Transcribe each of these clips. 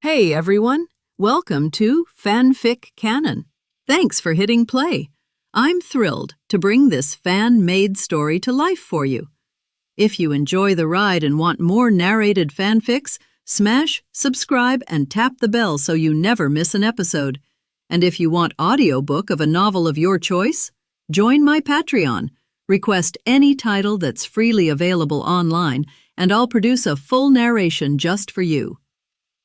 Hey everyone, welcome to FanFic Canon. Thanks for hitting play. I'm thrilled to bring this fan-made story to life for you. If you enjoy the ride and want more narrated fanfics, smash, subscribe, and tap the bell so you never miss an episode. And if you want audiobook of a novel of your choice, join my Patreon. Request any title that's freely available online, and I'll produce a full narration just for you.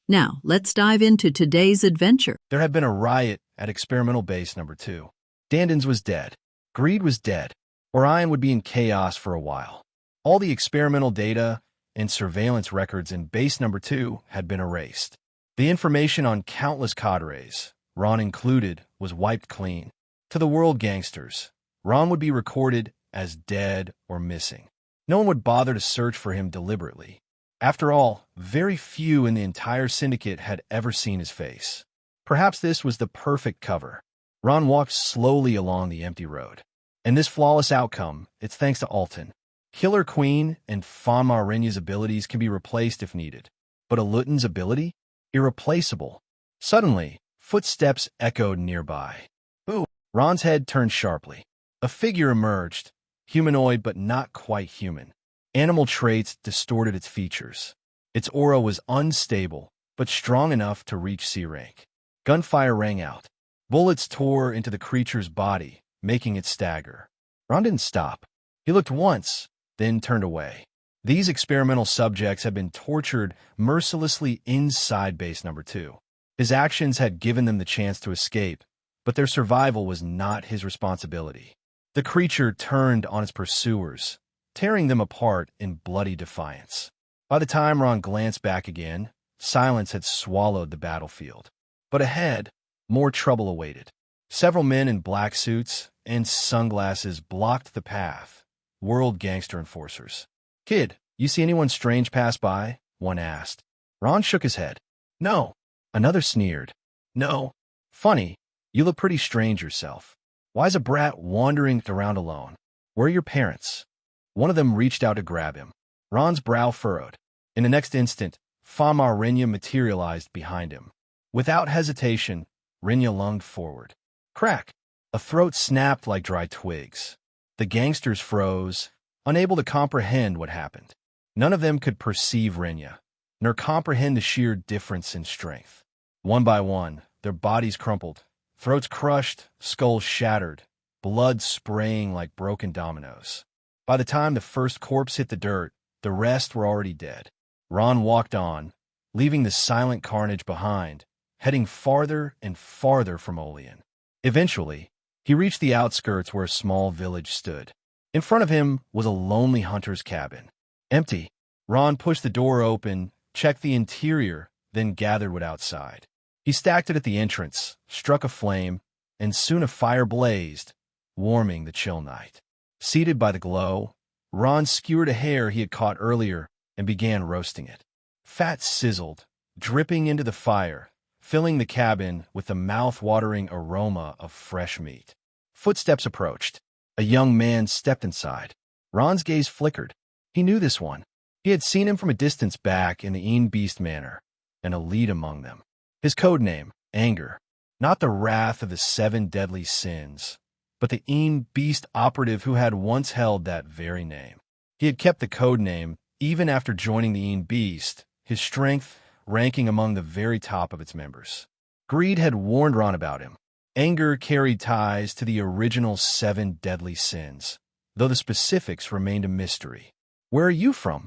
Now, let's dive into today's adventure. There had been a riot at Experimental Base Number 2. Dandens was dead. Greed was dead. Orion would be in chaos for a while. All the experimental data and surveillance records in Base Number 2 had been erased. The information on countless cadres, Ron included, was wiped clean. To the world gangsters, Ron would be recorded as dead or missing. No one would bother to search for him deliberately. After all, very few in the entire Syndicate had ever seen his face. Perhaps this was the perfect cover. Ron walked slowly along the empty road. And this flawless outcome, it's thanks to Alton. Killer Queen and Finalizing's abilities can be replaced if needed. But Aluton's ability? Irreplaceable. Suddenly, footsteps echoed nearby. Ooh! Ron's head turned sharply. A figure emerged, humanoid but not quite human. Animal traits distorted its features. Its aura was unstable, but strong enough to reach C rank. Gunfire rang out. Bullets tore into the creature's body, making it stagger. Ron didn't stop. He looked once, then turned away. These experimental subjects had been tortured mercilessly inside Base Number 2. His actions had given them the chance to escape, but their survival was not his responsibility. The creature turned on its pursuers, tearing them apart in bloody defiance. By the time Ron glanced back again, silence had swallowed the battlefield. But ahead, more trouble awaited. Several men in black suits and sunglasses blocked the path, world gangster enforcers. "Kid, you see anyone strange pass by?" one asked. Ron shook his head. "No." Another sneered. "No. Funny, you look pretty strange yourself. Why's a brat wandering around alone? Where are your parents?" One of them reached out to grab him. Ron's brow furrowed. In the next instant, Rinya materialized behind him. Without hesitation, Rinya lunged forward. Crack! A throat snapped like dry twigs. The gangsters froze, unable to comprehend what happened. None of them could perceive Rinya, nor comprehend the sheer difference in strength. One by one, their bodies crumpled, throats crushed, skulls shattered, blood spraying like broken dominoes. By the time the first corpse hit the dirt, the rest were already dead. Ron walked on, leaving the silent carnage behind, heading farther and farther from Orion. Eventually, he reached the outskirts where a small village stood. In front of him was a lonely hunter's cabin. Empty. Ron pushed the door open, checked the interior, then gathered what outside. He stacked it at the entrance, struck a flame, and soon a fire blazed, warming the chill night. Seated by the glow, Ron skewered a hare he had caught earlier and began roasting it. Fat sizzled, dripping into the fire, filling the cabin with the mouth-watering aroma of fresh meat. Footsteps approached. A young man stepped inside. Ron's gaze flickered. He knew this one. He had seen him from a distance back in the Nen Beasts Manor, an elite among them. His code name, Anger. Not the wrath of the 7 deadly sins, but the Nen Beast operative who had once held that very name. He had kept the code name even after joining the Nen Beast, his strength ranking among the very top of its members. Greed had warned Ron about him. Anger carried ties to the original 7 deadly sins, though the specifics remained a mystery. "Where are you from?"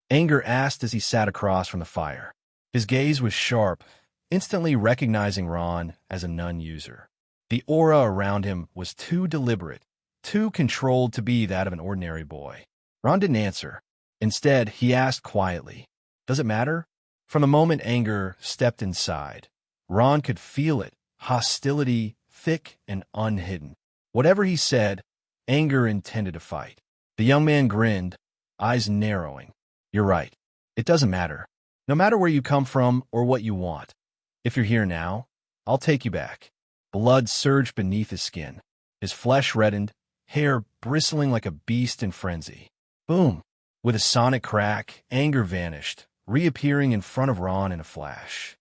Anger asked as he sat across from the fire. His gaze was sharp, instantly recognizing Ron as a non-user. The aura around him was too deliberate, too controlled to be that of an ordinary boy. Ron didn't answer. Instead, he asked quietly, "Does it matter?" From the moment Anger stepped inside, Ron could feel it, hostility, thick and unhidden. Whatever he said, Anger intended to fight. The young man grinned, eyes narrowing. "You're right. It doesn't matter. No matter where you come from or what you want. If you're here now, I'll take you back." Blood surged beneath his skin. His flesh reddened, hair bristling like a beast in frenzy. Boom! With a sonic crack, Anger vanished, reappearing in front of Ron in a flash.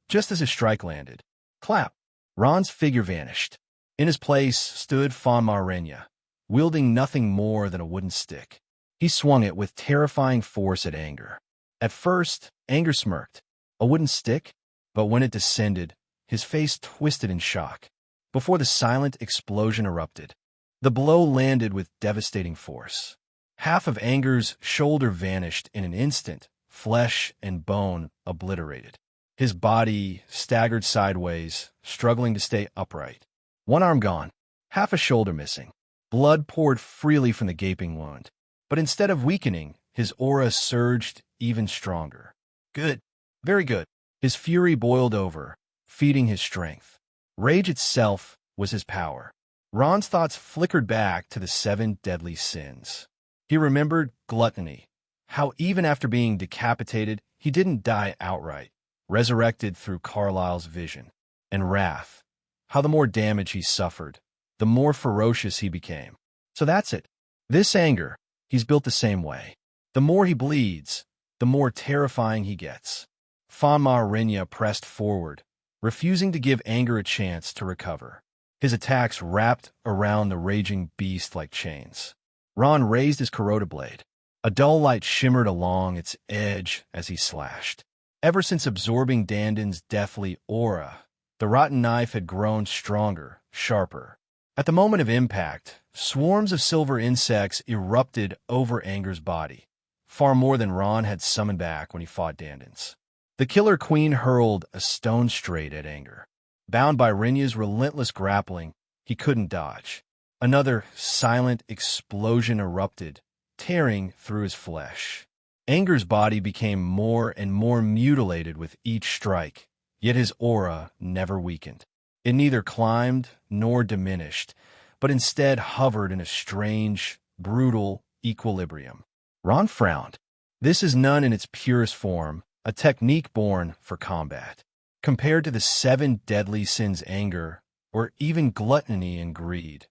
Just as his strike landed, clap, Ron's figure vanished. In his place stood Finalizing, wielding nothing more than a wooden stick. He swung it with terrifying force at Anger. At first, Anger smirked. A wooden stick? But when it descended, his face twisted in shock. Before the silent explosion erupted, the blow landed with devastating force. Half of Anger's shoulder vanished in an instant, flesh and bone obliterated. His body staggered sideways, struggling to stay upright. One arm gone, half a shoulder missing. Blood poured freely from the gaping wound. But instead of weakening, his aura surged even stronger. Good. Very good. His fury boiled over, feeding his strength. Rage itself was his power. Ron's thoughts flickered back to the 7 deadly sins. He remembered gluttony, how even after being decapitated, he didn't die outright, resurrected through Carlyle's vision. And wrath, how the more damage he suffered, the more ferocious he became. So that's it. This Anger, he's built the same way. The more he bleeds, the more terrifying he gets. Finalizing pressed forward, refusing to give Anger a chance to recover. His attacks wrapped around the raging beast like chains. Ron raised his corrota blade. A dull light shimmered along its edge as he slashed. Ever since absorbing Dandin's deathly aura, the rotten knife had grown stronger, sharper. At the moment of impact, swarms of silver insects erupted over Anger's body, far more than Ron had summoned back when he fought Dandin's. The Killer Queen hurled a stone straight at Anger. Bound by Renya's relentless grappling, he couldn't dodge. Another silent explosion erupted, tearing through his flesh. Anger's body became more and more mutilated with each strike, yet his aura never weakened. It neither climbed nor diminished, but instead hovered in a strange, brutal equilibrium. Ron frowned. This is none in its purest form, a technique born for combat. Compared to the 7 deadly sins anger, or even gluttony and greed,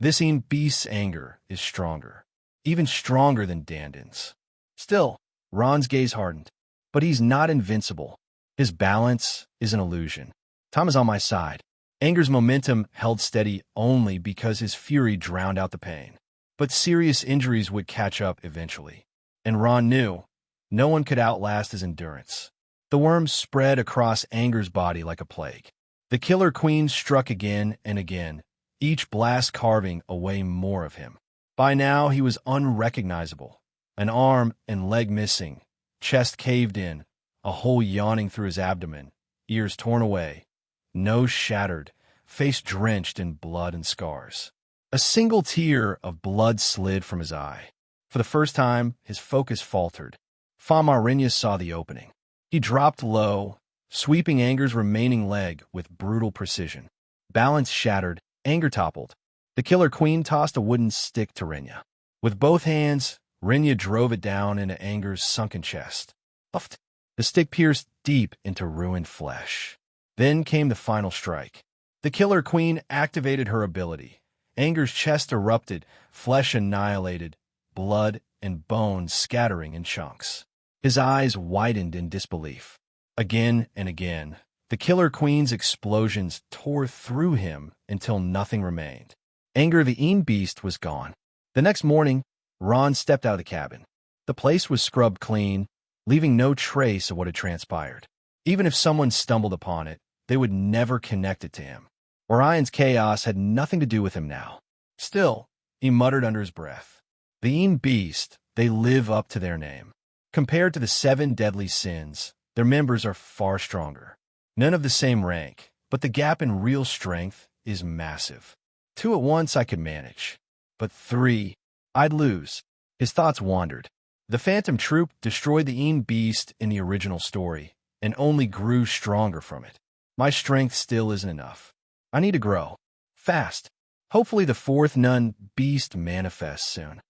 this beast's anger is stronger, even stronger than Dandin's. Still, Ron's gaze hardened, but he's not invincible. His balance is an illusion. Time is on my side. Anger's momentum held steady only because his fury drowned out the pain. But serious injuries would catch up eventually. And Ron knew no one could outlast his endurance. The worms spread across Anger's body like a plague. The Killer Queen struck again and again, each blast carving away more of him. By now he was unrecognizable. An arm and leg missing, chest caved in, a hole yawning through his abdomen, ears torn away, nose shattered, face drenched in blood and scars. A single tear of blood slid from his eye. For the first time, his focus faltered. Finalizing saw the opening. He dropped low, sweeping Anger's remaining leg with brutal precision. Balance shattered, Anger toppled. The Killer Queen tossed a wooden stick to Renya. With both hands, Renya drove it down into Anger's sunken chest. Puffed. The stick pierced deep into ruined flesh. Then came the final strike. The Killer Queen activated her ability. Anger's chest erupted, flesh annihilated, blood and bones scattering in chunks. His eyes widened in disbelief. Again and again, the Killer Queen's explosions tore through him until nothing remained. Anger the Beast was gone. The next morning, Ron stepped out of the cabin. The place was scrubbed clean, leaving no trace of what had transpired. Even if someone stumbled upon it, they would never connect it to him. Orion's chaos had nothing to do with him now. Still, he muttered under his breath, the Beast, they live up to their name. Compared to the 7 deadly sins, their members are far stronger. None of the same rank, but the gap in real strength is massive. 2 at once I could manage, but 3, I'd lose. His thoughts wandered. The Phantom Troop destroyed the Beast in the original story, and only grew stronger from it. My strength still isn't enough. I need to grow. Fast. Hopefully the 4th Nen Beast manifests soon.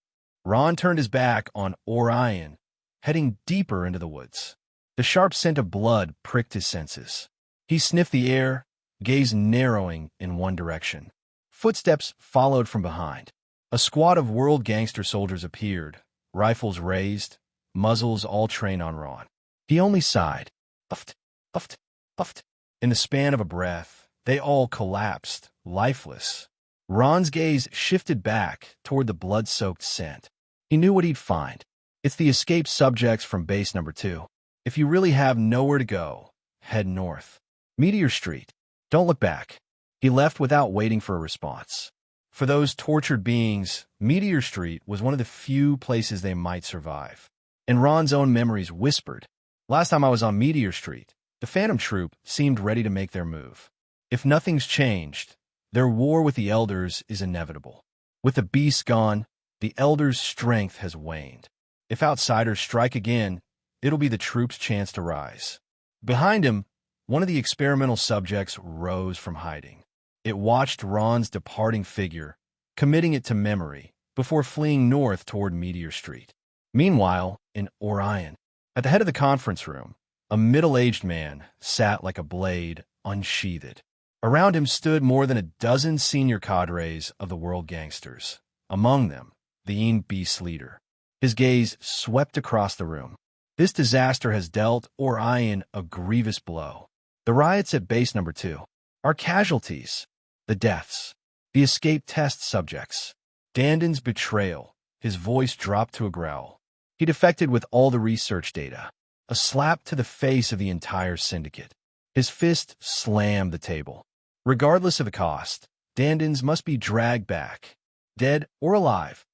Ron turned his back on Orion, heading deeper into the woods. The sharp scent of blood pricked his senses. He sniffed the air, gaze narrowing in one direction. Footsteps followed from behind. A squad of world gangster soldiers appeared, rifles raised, muzzles all trained on Ron. He only sighed. Uffed, uffed. puffed. In the span of a breath, they all collapsed, lifeless. Ron's gaze shifted back toward the blood-soaked scent. He knew what he'd find. It's the escaped subjects from base number 2. If you really have nowhere to go, head north. Meteor Street. Don't look back. He left without waiting for a response. For those tortured beings, Meteor Street was one of the few places they might survive. And Ron's own memories whispered, "Last time I was on Meteor Street, the Phantom Troop seemed ready to make their move. If nothing's changed, their war with the Elders is inevitable. With the beasts gone, the Elders' strength has waned. If outsiders strike again, it'll be the troop's chance to rise." Behind him, one of the experimental subjects rose from hiding. It watched Ron's departing figure, committing it to memory, before fleeing north toward Meteor Street. Meanwhile, in Orion, at the head of the conference room, a middle-aged man sat like a blade, unsheathed. Around him stood more than a dozen senior cadres of the world gangsters, among them, the Nen Beasts leader. His gaze swept across the room. This disaster has dealt Orion a grievous blow. The riots at base number 2, our casualties, the deaths, the escaped test subjects, Dandon's betrayal. His voice dropped to a growl. He defected with all the research data, a slap to the face of the entire syndicate. His fist slammed the table. Regardless of the cost, Dandon's must be dragged back, dead or alive.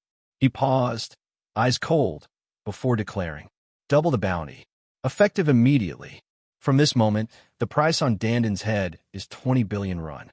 He paused, eyes cold, before declaring, "Double the bounty, effective immediately. From this moment, the price on Dandon's head is 20 billion run."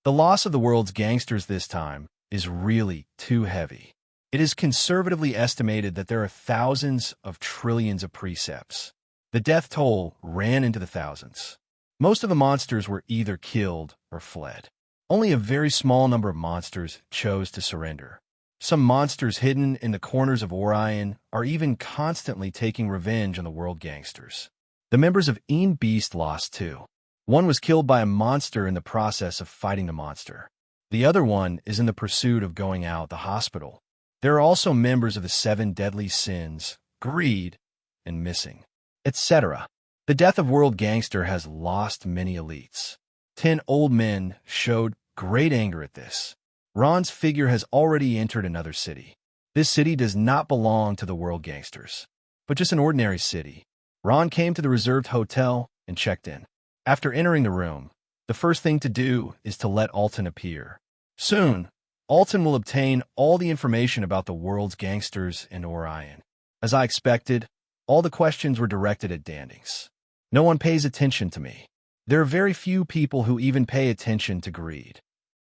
The loss of the world's gangsters this time is really too heavy. It is conservatively estimated that there are thousands of trillions of precepts. The death toll ran into the thousands. Most of the monsters were either killed or fled. Only a very small number of monsters chose to surrender. Some monsters hidden in the corners of Orion are even constantly taking revenge on the world gangsters. The members of Nen Beasts lost too. One was killed by a monster in the process of fighting the monster. The other one is in the pursuit of going out the hospital. There are also members of the 7 deadly sins, greed, and missing, etc. The death of world gangster has lost many elites. 10 old men showed great anger at this. Ron's figure has already entered another city. This city does not belong to the world gangsters, but just an ordinary city. Ron came to the reserved hotel and checked in. After entering the room, the first thing to do is to let Alton appear. Soon, Alton will obtain all the information about the world's gangsters in Orion. As I expected, all the questions were directed at Dandon's. No one pays attention to me. There are very few people who even pay attention to greed.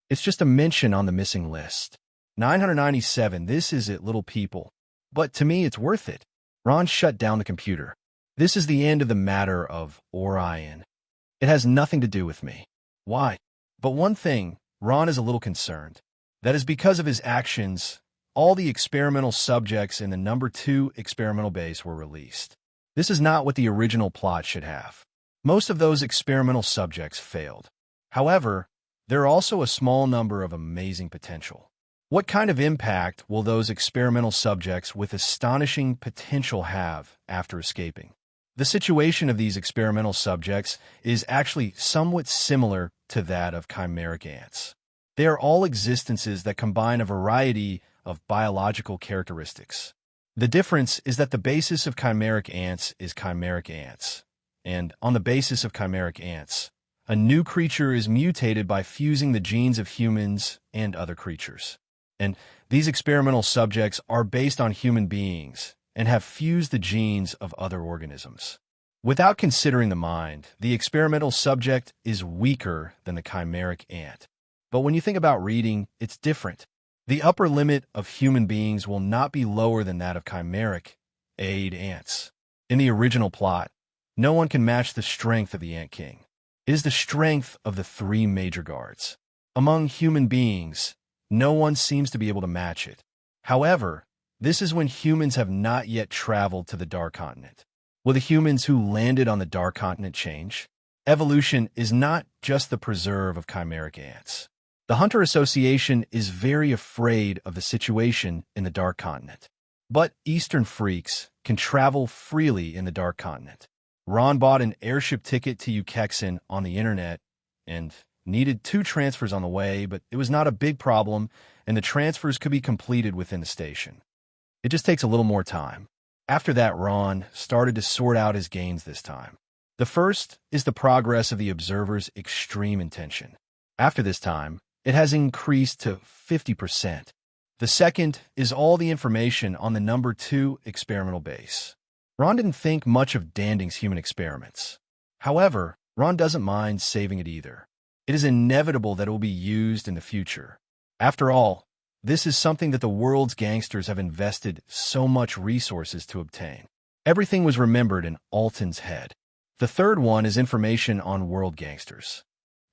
It's just a mention on the missing list. 997, this is it, little people. But to me, it's worth it. Ron shut down the computer. This is the end of the matter of Orion. It has nothing to do with me. Why? But one thing, Ron is a little concerned. That is because of his actions, all the experimental subjects in the number 2 experimental base were released. This is not what the original plot should have. Most of those experimental subjects failed. However, there are also a small number of amazing potential. What kind of impact will those experimental subjects with astonishing potential have after escaping? The situation of these experimental subjects is actually somewhat similar to that of chimeric ants. They are all existences that combine a variety of biological characteristics. The difference is that the basis of chimeric ants is chimeric ants, and on the basis of chimeric ants, a new creature is mutated by fusing the genes of humans and other creatures. And these experimental subjects are based on human beings and have fused the genes of other organisms. Without considering the mind, the experimental subject is weaker than the chimeric ant. But when you think about reading, it's different. The upper limit of human beings will not be lower than that of chimeric ants. In the original plot, no one can match the strength of the Ant King. It is the strength of the 3 major guards. Among human beings, no one seems to be able to match it. However, this is when humans have not yet traveled to the Dark Continent. Will the humans who landed on the Dark Continent change? Evolution is not just the preserve of chimeric ants. The Hunter Association is very afraid of the situation in the Dark Continent. But Eastern freaks can travel freely in the Dark Continent. Ron bought an airship ticket to Ukexan on the internet and needed 2 transfers on the way, but it was not a big problem, and the transfers could be completed within the station. It just takes a little more time. After that, Ron started to sort out his gains this time. The first is the progress of the observer's extreme intention. After this time, it has increased to 50%. The second is all the information on the number 2 experimental base. Ron didn't think much of Danding's human experiments. However, Ron doesn't mind saving it either. It is inevitable that it will be used in the future. After all, this is something that the world's gangsters have invested so much resources to obtain. Everything was remembered in Alton's head. The third one is information on world gangsters.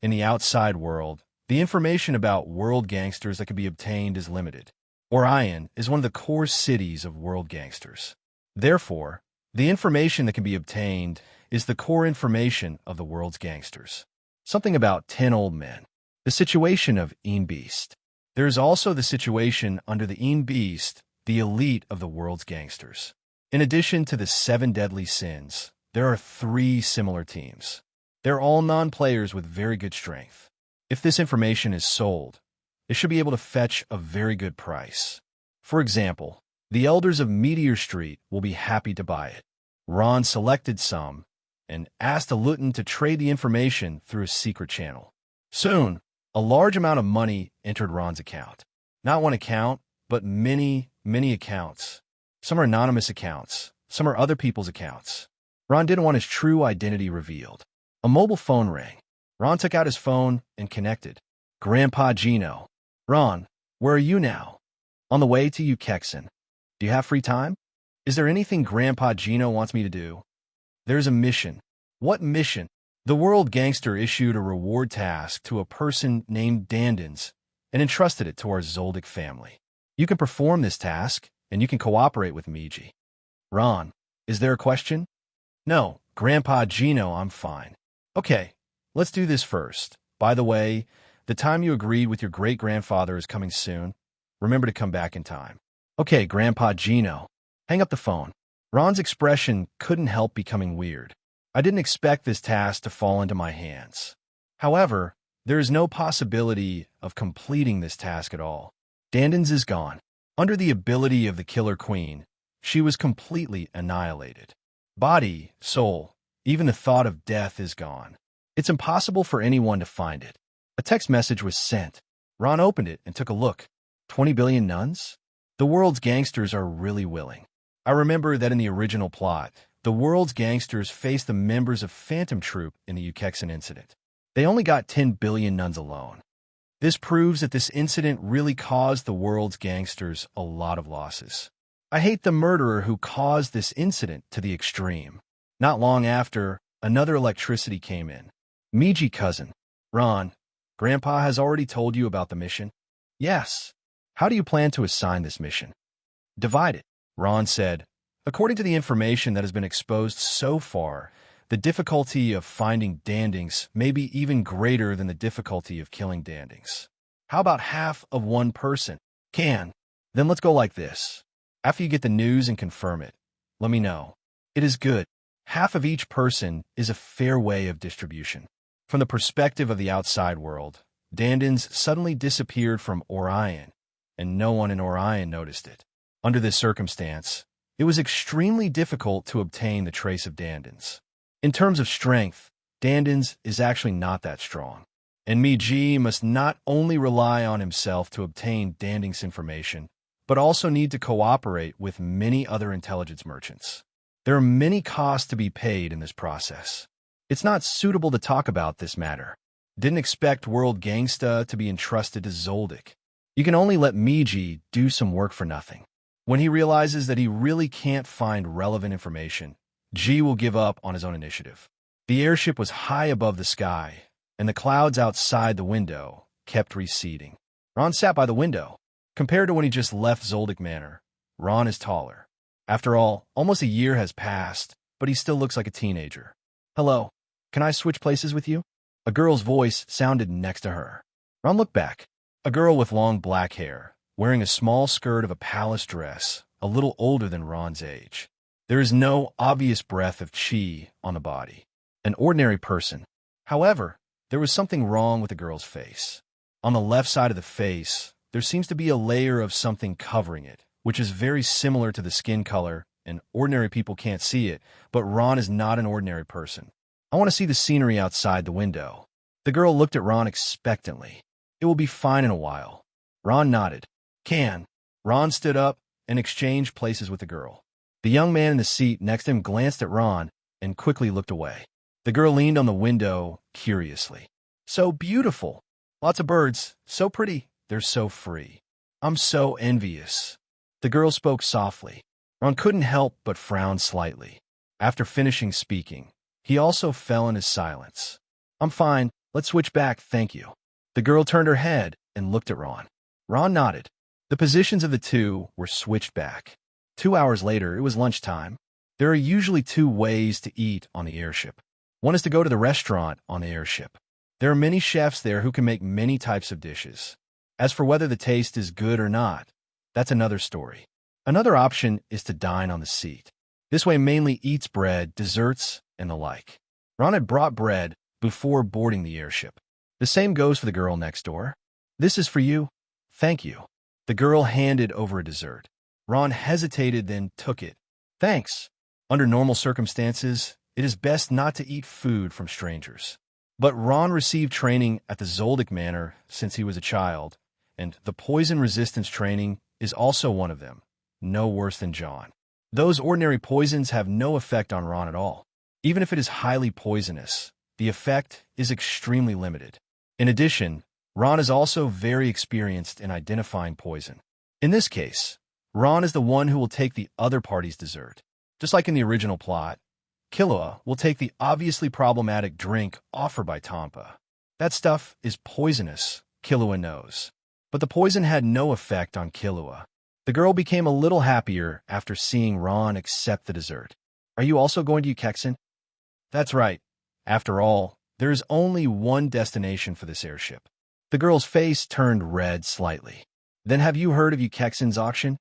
In the outside world, the information about world gangsters that can be obtained is limited. Orion is one of the core cities of world gangsters. Therefore, the information that can be obtained is the core information of the world's gangsters. Something about 10 old men. The situation of Nen Beasts. There is also the situation under the Nen Beasts, the elite of the world's gangsters. In addition to the 7 deadly sins, there are 3 similar teams. They're all non-players with very good strength. If this information is sold, it should be able to fetch a very good price. For example, the elders of Meteor Street will be happy to buy it. Ron selected some and asked a Luton to trade the information through a secret channel. Soon, a large amount of money entered Ron's account. Not one account, but many accounts. Some are anonymous accounts. Some are other people's accounts. Ron didn't want his true identity revealed. A mobile phone rang. Ron took out his phone and connected. Grandpa Gino. Ron, where are you now? On the way to Ukexan. Do you have free time? Is there anything Grandpa Gino wants me to do? There's a mission. What mission? The world gangster issued a reward task to a person named Dandens and entrusted it to our Zoldyck family. You can perform this task, and you can cooperate with Meiji. Ron, is there a question? No, Grandpa Gino, I'm fine. Okay, let's do this first. By the way, the time you agreed with your great-grandfather is coming soon. Remember to come back in time. Okay, Grandpa Gino. Hang up the phone. Ron's expression couldn't help becoming weird. I didn't expect this task to fall into my hands. However, there is no possibility of completing this task at all. Dandens is gone. Under the ability of the Killer Queen, she was completely annihilated. Body, soul, even the thought of death is gone. It's impossible for anyone to find it. A text message was sent. Ron opened it and took a look. 20 billion nuns? The world's gangsters are really willing. I remember that in the original plot, the world's gangsters faced the members of Phantom Troop in the Ukexan incident. They only got 10 billion nuns alone. This proves that this incident really caused the world's gangsters a lot of losses. I hate the murderer who caused this incident to the extreme. Not long after, another electricity came in. Meiji cousin. Ron, Grandpa has already told you about the mission? Yes. How do you plan to assign this mission? Divide it, Ron said. According to the information that has been exposed so far, the difficulty of finding Dandings may be even greater than the difficulty of killing Dandings. How about half of one person? Can. Then let's go like this. After you get the news and confirm it, let me know. It is good. Half of each person is a fair way of distribution. From the perspective of the outside world, Dandens suddenly disappeared from Orion, and no one in Orion noticed it. Under this circumstance, it was extremely difficult to obtain the trace of Dandens. In terms of strength, Dandens is actually not that strong, and Meiji must not only rely on himself to obtain Danding's information, but also need to cooperate with many other intelligence merchants. There are many costs to be paid in this process. It's not suitable to talk about this matter. Didn't expect World Gangsta to be entrusted to Zoldyck. You can only let Meiji do some work for nothing. When he realizes that he really can't find relevant information, G will give up on his own initiative. The airship was high above the sky, and the clouds outside the window kept receding. Ron sat by the window. Compared to when he just left Zoldyck Manor, Ron is taller. After all, almost a year has passed, but he still looks like a teenager. Hello, can I switch places with you? A girl's voice sounded next to her. Ron looked back. A girl with long black hair, wearing a small skirt of a palace dress, a little older than Ron's age. There is no obvious breath of chi on the body. An ordinary person. However, there was something wrong with the girl's face. On the left side of the face, there seems to be a layer of something covering it, which is very similar to the skin color, and ordinary people can't see it, but Ron is not an ordinary person. I want to see the scenery outside the window. The girl looked at Ron expectantly. It will be fine in a while. Ron nodded. Can. Ron stood up and exchanged places with the girl. The young man in the seat next to him glanced at Ron and quickly looked away. The girl leaned on the window curiously. So beautiful. Lots of birds. So pretty. They're so free. I'm so envious. The girl spoke softly. Ron couldn't help but frown slightly. After finishing speaking, he also fell in his silence. I'm fine. Let's switch back, thank you. The girl turned her head and looked at Ron. Ron nodded. The positions of the two were switched back. 2 hours later, it was lunchtime. There are usually 2 ways to eat on the airship. One is to go to the restaurant on the airship. There are many chefs there who can make many types of dishes. As for whether the taste is good or not, that's another story. Another option is to dine on the seat. This way mainly eats bread, desserts, and the like. Ron had brought bread before boarding the airship. The same goes for the girl next door. This is for you. Thank you. The girl handed over a dessert. Ron hesitated, then took it. Thanks. Under normal circumstances, it is best not to eat food from strangers. But Ron received training at the Zoldyck Manor since he was a child, and the poison resistance training is also one of them, no worse than John. Those ordinary poisons have no effect on Ron at all. Even if it is highly poisonous, the effect is extremely limited. In addition, Ron is also very experienced in identifying poison. In this case, Ron is the one who will take the other party's dessert. Just like in the original plot, Killua will take the obviously problematic drink offered by Tampa. That stuff is poisonous, Killua knows. But the poison had no effect on Killua. The girl became a little happier after seeing Ron accept the dessert. Are you also going to Ukexan? That's right. After all, there is only one destination for this airship. The girl's face turned red slightly. Then have you heard of Ukexan's auction?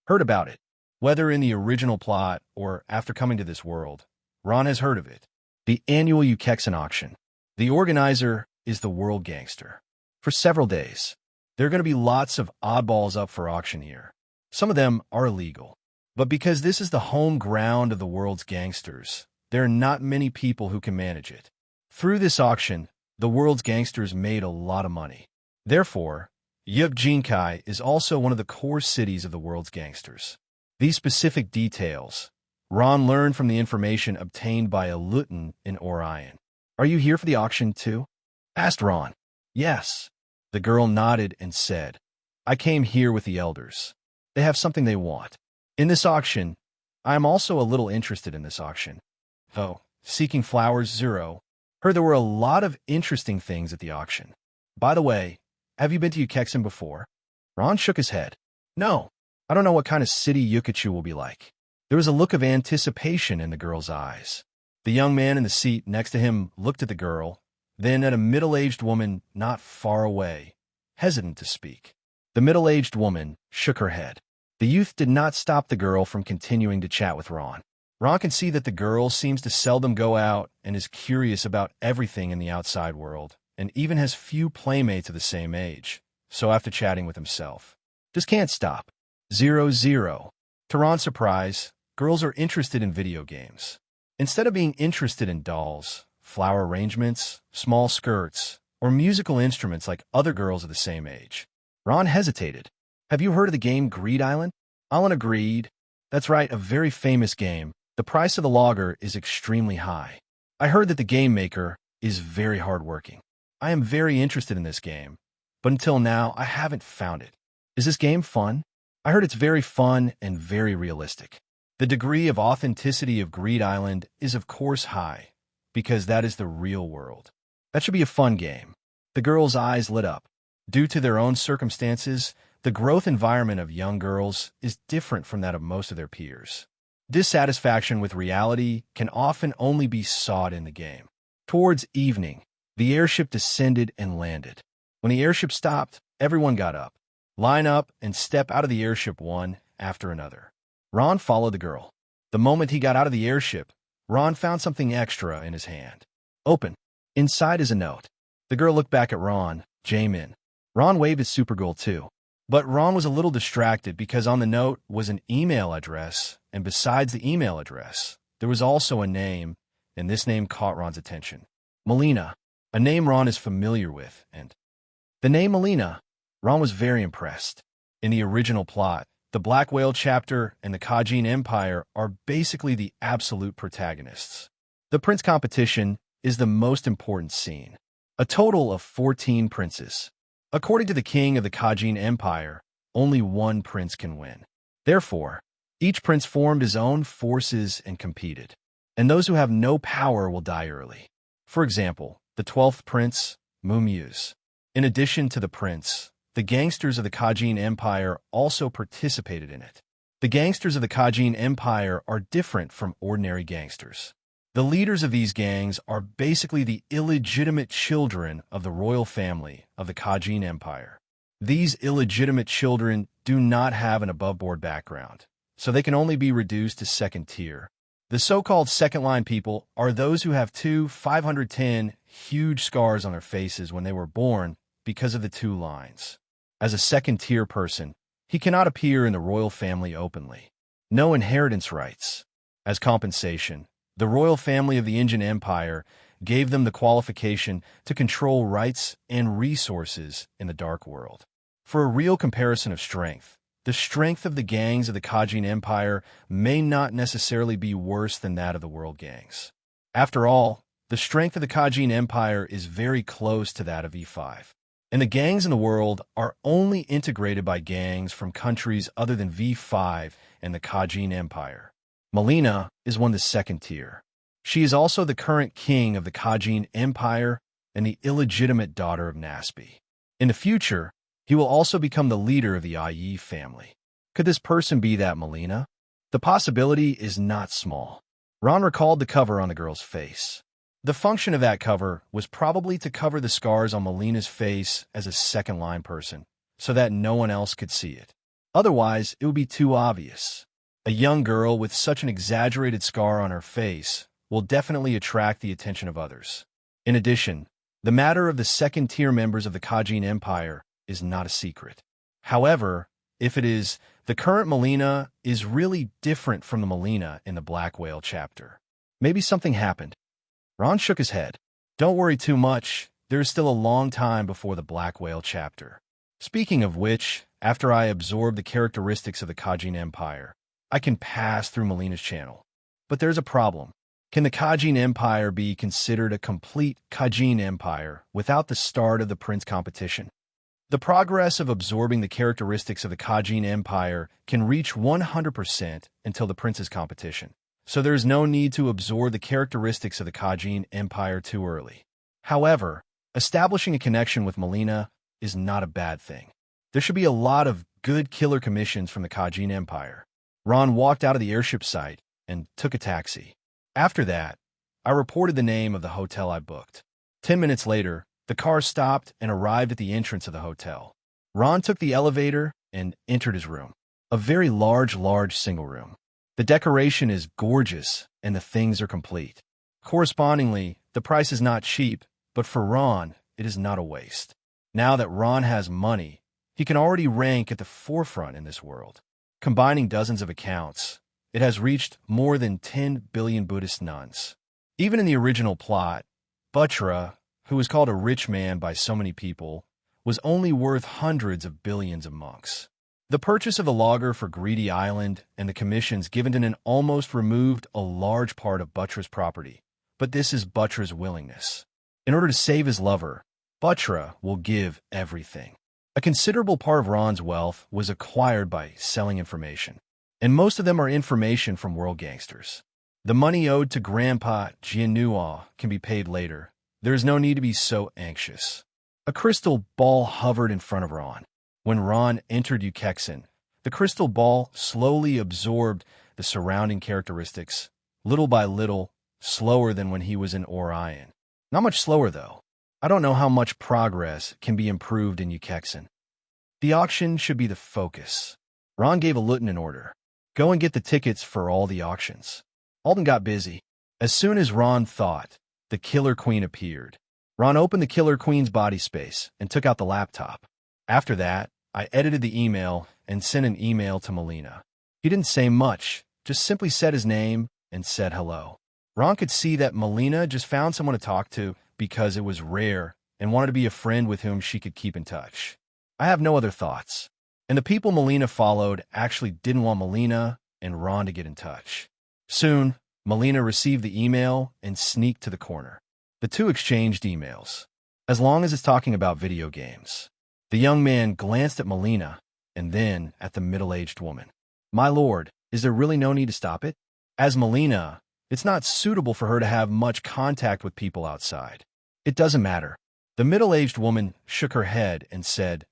Heard about it. Whether in the original plot or after coming to this world, Ron has heard of it. The annual Ukexan auction. The organizer is the world gangster. For several days, there are going to be lots of oddballs up for auction here. Some of them are illegal. But because this is the home ground of the world's gangsters, there are not many people who can manage it. Through this auction, the world's gangsters made a lot of money. Therefore, Ukexan is also one of the core cities of the world's gangsters. These specific details, Ron learned from the information obtained by a lieutenant in Orion. Are you here for the auction too? Asked Ron. Yes. The girl nodded and said, I came here with the elders. They have something they want. In this auction, I am also a little interested in this auction. Oh, seeking flowers 0. Heard there were a lot of interesting things at the auction. By the way, have you been to Ukexan before? Ron shook his head. No, I don't know what kind of city Ukexan will be like. There was a look of anticipation in the girl's eyes. The young man in the seat next to him looked at the girl, then at a middle-aged woman not far away, hesitant to speak. The middle-aged woman shook her head. The youth did not stop the girl from continuing to chat with Ron. Ron can see that the girl seems to seldom go out and is curious about everything in the outside world, and even has few playmates of the same age, so after chatting with himself, just can't stop. 0. To Ron's surprise, girls are interested in video games. Instead of being interested in dolls, flower arrangements, small skirts, or musical instruments like other girls of the same age, Ron hesitated. Have you heard of the game Greed Island? Alan agreed. That's right, a very famous game. The price of the logger is extremely high. I heard that the game maker is very hardworking. I am very interested in this game, but until now, I haven't found it. Is this game fun? I heard it's very fun and very realistic. The degree of authenticity of Greed Island is of course high, because that is the real world. That should be a fun game. The girls' eyes lit up. Due to their own circumstances, the growth environment of young girls is different from that of most of their peers. Dissatisfaction with reality can often only be sought in the game. Towards evening, the airship descended and landed. When the airship stopped, everyone got up. Line up and step out of the airship one after another. Ron followed the girl. The moment he got out of the airship, Ron found something extra in his hand. Open. Inside is a note. The girl looked back at Ron, Jamin. Ron waved his Supergirl too. But Ron was a little distracted because on the note was an email address, and besides the email address, there was also a name, and this name caught Ron's attention. Molina, a name Ron is familiar with, and the name Molina, Ron was very impressed. In the original plot, the Black Whale chapter and the Kajin Empire are basically the absolute protagonists. The prince competition is the most important scene. A total of 14 princes. According to the king of the Kajin Empire, only one prince can win. Therefore, each prince formed his own forces and competed. And those who have no power will die early. For example, the 12th prince, Mumuse. In addition to the prince, the gangsters of the Kajin Empire also participated in it. The gangsters of the Kajin Empire are different from ordinary gangsters. The leaders of these gangs are basically the illegitimate children of the royal family of the Kajin Empire. These illegitimate children do not have an above-board background, so they can only be reduced to second tier. The so-called second-line people are those who have 510 huge scars on their faces when they were born because of the 2 lines. As a second-tier person, he cannot appear in the royal family openly. No inheritance rights. As compensation, the royal family of the Indian Empire gave them the qualification to control rights and resources in the dark world. For a real comparison of strength, the strength of the gangs of the Kajin Empire may not necessarily be worse than that of the world gangs. After all, the strength of the Kajin Empire is very close to that of E5. And the gangs in the world are only integrated by gangs from countries other than V5 and the Kajin Empire. Molina is one of the second tier. She is also the current king of the Kajin Empire and the illegitimate daughter of Nasby. In the future, he will also become the leader of the IE family. Could this person be that Molina? The possibility is not small. Ron recalled the cover on the girl's face. The function of that cover was probably to cover the scars on Molina's face as a second-line person, so that no one else could see it. Otherwise, it would be too obvious. A young girl with such an exaggerated scar on her face will definitely attract the attention of others. In addition, the matter of the second-tier members of the Kajin Empire is not a secret. However, if it is, the current Molina is really different from the Molina in the Black Whale chapter. Maybe something happened. Ron shook his head. Don't worry too much. There is still a long time before the Black Whale chapter. Speaking of which, after I absorb the characteristics of the Kajin Empire, I can pass through Molina's channel. But there's a problem. Can the Kajin Empire be considered a complete Kajin Empire without the start of the Prince competition? The progress of absorbing the characteristics of the Kajin Empire can reach 100% until the Prince's competition, so there is no need to absorb the characteristics of the Kajin Empire too early. However, establishing a connection with Molina is not a bad thing. There should be a lot of good killer commissions from the Kajin Empire. Ron walked out of the airship site and took a taxi. After that, I reported the name of the hotel I booked. 10 minutes later, the car stopped and arrived at the entrance of the hotel. Ron took the elevator and entered his room. A very large single room. The decoration is gorgeous and the things are complete. Correspondingly, the price is not cheap, but for Ron, it is not a waste. Now that Ron has money, he can already rank at the forefront in this world. Combining dozens of accounts, it has reached more than 10 billion Buddhist nuns. Even in the original plot, Buttra, who was called a rich man by so many people, was only worth hundreds of billions of monks. The purchase of the logger for Greedy Island and the commissions given to Nen almost removed a large part of Buttra's property, but this is Buttra's willingness. In order to save his lover, Buttra will give everything. A considerable part of Ron's wealth was acquired by selling information, and most of them are information from world gangsters. The money owed to Grandpa Jianua can be paid later. There is no need to be so anxious. A crystal ball hovered in front of Ron. When Ron entered Ukexan, the crystal ball slowly absorbed the surrounding characteristics, little by little, slower than when he was in Orion. Not much slower, though. I don't know how much progress can be improved in Ukexan. The auction should be the focus. Ron gave a lieutenant order. Go and get the tickets for all the auctions. Alden got busy. As soon as Ron thought, the Killer Queen appeared. Ron opened the Killer Queen's body space and took out the laptop. After that, I edited the email and sent an email to Molina. He didn't say much, just simply said his name and said hello. Ron could see that Molina just found someone to talk to because it was rare and wanted to be a friend with whom she could keep in touch. I have no other thoughts. And the people Molina followed actually didn't want Molina and Ron to get in touch. Soon, Molina received the email and sneaked to the corner. The two exchanged emails, as long as it's talking about video games. The young man glanced at Molina and then at the middle-aged woman. My lord, is there really no need to stop it? As Molina, it's not suitable for her to have much contact with people outside. It doesn't matter. The middle-aged woman shook her head and said,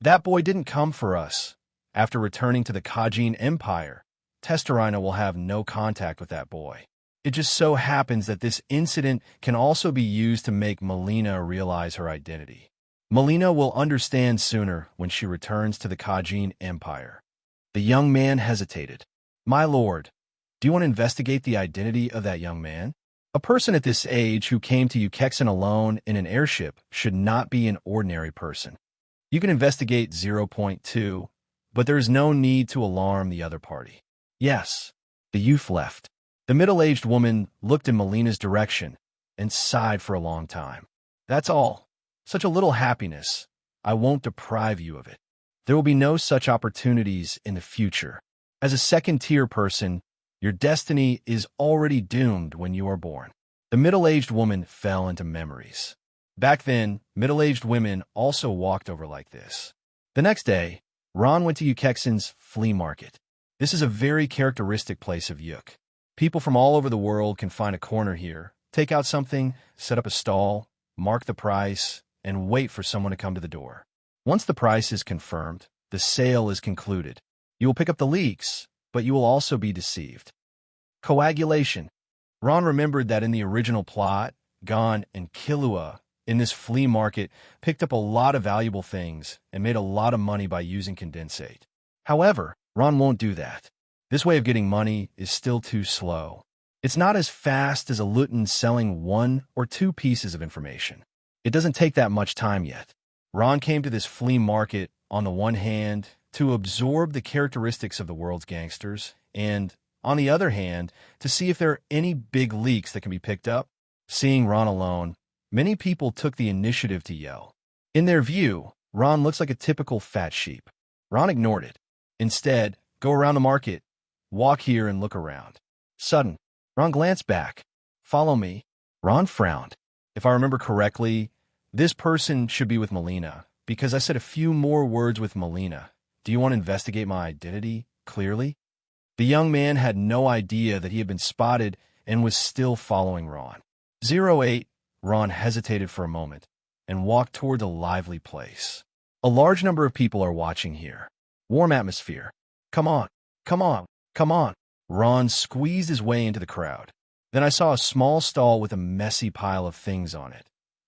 that boy didn't come for us. After returning to the Kajin Empire, Testerina will have no contact with that boy. It just so happens that this incident can also be used to make Molina realize her identity. Molina will understand sooner when she returns to the Kajin Empire. The young man hesitated. My lord, do you want to investigate the identity of that young man? A person at this age who came to Ukexan alone in an airship should not be an ordinary person. You can investigate 0.2, but there is no need to alarm the other party. Yes, the youth left. The middle-aged woman looked in Molina's direction and sighed for a long time. That's all. Such a little happiness. I won't deprive you of it. There will be no such opportunities in the future. As a second-tier person, your destiny is already doomed when you are born. The middle-aged woman fell into memories. Back then, middle-aged women also walked over like this. The next day, Ron went to Ukexan's flea market. This is a very characteristic place of Uk. People from all over the world can find a corner here, take out something, set up a stall, mark the price, and wait for someone to come to the door. Once the price is confirmed, the sale is concluded. You will pick up the leaks, but you will also be deceived. Coagulation. Ron remembered that in the original plot, Gon and Killua in this flea market picked up a lot of valuable things and made a lot of money by using condensate. However, Ron won't do that. This way of getting money is still too slow. It's not as fast as a Luton selling 1 or 2 pieces of information. It doesn't take that much time yet. Ron came to this flea market, on the one hand, to absorb the characteristics of the world's gangsters, and, on the other hand, to see if there are any big leaks that can be picked up. Seeing Ron alone, many people took the initiative to yell. In their view, Ron looks like a typical fat sheep. Ron ignored it. Instead, go around the market, walk here and look around. Sudden, Ron glanced back. Follow me. Ron frowned. If I remember correctly, this person should be with Molina, because I said a few more words with Molina. Do you want to investigate my identity clearly? The young man had no idea that he had been spotted and was still following Ron. 08, Ron hesitated for a moment and walked toward the lively place. A large number of people are watching here. Warm atmosphere. Come on, come on, come on. Ron squeezed his way into the crowd. Then I saw a small stall with a messy pile of things on it,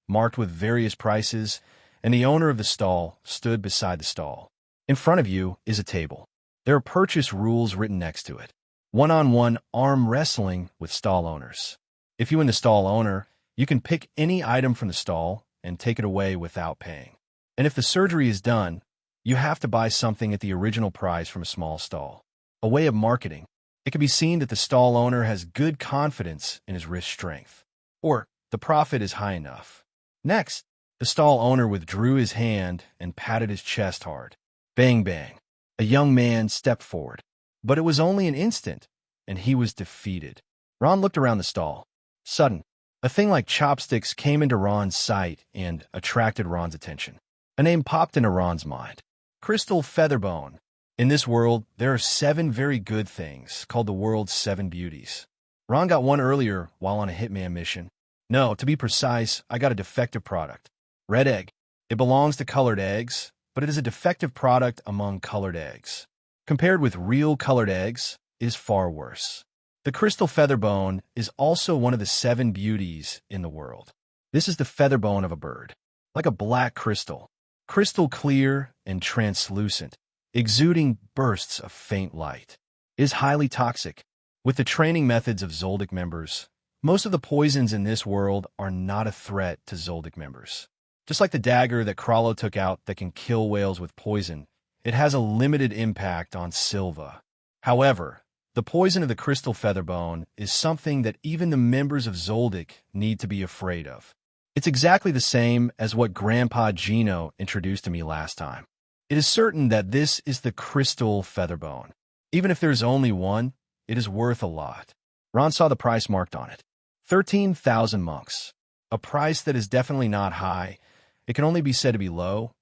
marked with various prices, and the owner of the stall stood beside the stall. In front of you is a table. There are purchase rules written next to it. One-on-one arm wrestling with stall owners. If you and the stall owner, you can pick any item from the stall and take it away without paying. And if the surgery is done, you have to buy something at the original price from a small stall. A way of marketing. It can be seen that the stall owner has good confidence in his wrist strength, or the profit is high enough. Next, the stall owner withdrew his hand and patted his chest hard. Bang, bang. A young man stepped forward. But it was only an instant, and he was defeated. Ron looked around the stall. Sudden, a thing like chopsticks came into Ron's sight and attracted Ron's attention. A name popped into Ron's mind. Crystal Featherbone. In this world, there are 7 very good things, called the world's 7 beauties. Ron got one earlier while on a hitman mission. No, to be precise, I got a defective product. Red egg. It belongs to colored eggs, but it is a defective product among colored eggs. Compared with real colored eggs, it is far worse. The crystal featherbone is also one of the 7 beauties in the world. This is the featherbone of a bird, like a black crystal clear and translucent, exuding bursts of faint light. It is highly toxic. With the training methods of Zoldyck members, most of the poisons in this world are not a threat to Zoldyck members. Just like the dagger that Krallo took out that can kill whales with poison, it has a limited impact on Silva. However, the poison of the crystal featherbone is something that even the members of Zoldyck need to be afraid of. It's exactly the same as what Grandpa Gino introduced to me last time. It is certain that this is the crystal featherbone. Even if there's only one, it is worth a lot. Ron saw the price marked on it. 13,000 monks. A price that is definitely not high. It can only be said to be low.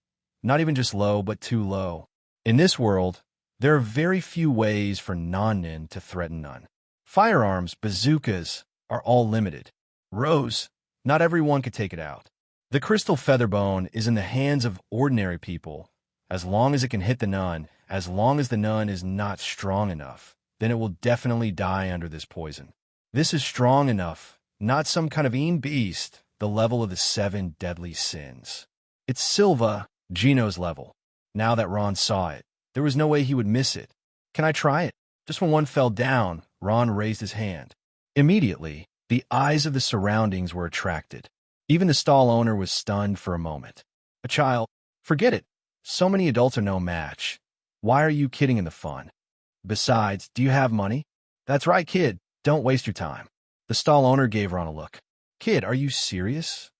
Not even just low, but too low. In this world, there are very few ways for non-nin to threaten none. Firearms, bazookas, are all limited. Rose, not everyone could take it out. The crystal featherbone is in the hands of ordinary people. As long as it can hit the nun, as long as the nun is not strong enough, then it will definitely die under this poison. This is strong enough, not some kind of Nen Beast, the level of the 7 deadly sins. It's Silva, Gino's level. Now that Ron saw it, there was no way he would miss it. Can I try it? Just when one fell down, Ron raised his hand. Immediately, the eyes of the surroundings were attracted. Even the stall owner was stunned for a moment. A child? Forget it. So many adults are no match. Why are you kidding in the fun? Besides, do you have money? That's right, kid. Don't waste your time. The stall owner gave Ron a look. Kid, are you serious?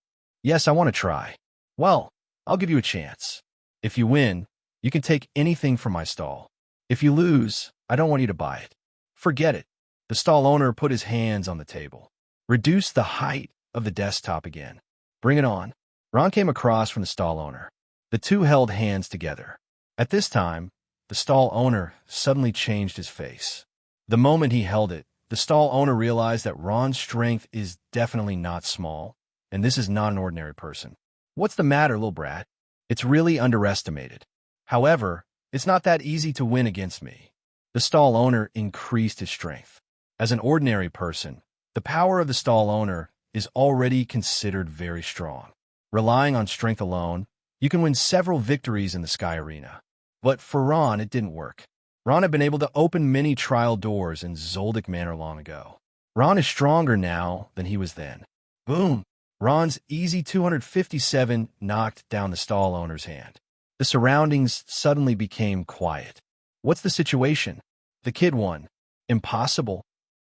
Yes, I want to try. Well, I'll give you a chance. If you win, you can take anything from my stall. If you lose, I don't want you to buy it. Forget it. The stall owner put his hands on the table. Reduce the height of the desktop again. Bring it on. Ron came across from the stall owner. The two held hands together. At this time, the stall owner suddenly changed his face. The moment he held it, the stall owner realized that Ron's strength is definitely not small, and this is not an ordinary person. What's the matter, little brat? It's really underestimated. However, it's not that easy to win against me. The stall owner increased his strength. As an ordinary person, the power of the stall owner is already considered very strong. Relying on strength alone, you can win several victories in the Sky Arena. But for Ron, it didn't work. Ron had been able to open many trial doors in Zoldyck Manor long ago. Ron is stronger now than he was then. Boom! Ron's easy 257 knocked down the stall owner's hand. The surroundings suddenly became quiet. What's the situation? The kid won. Impossible.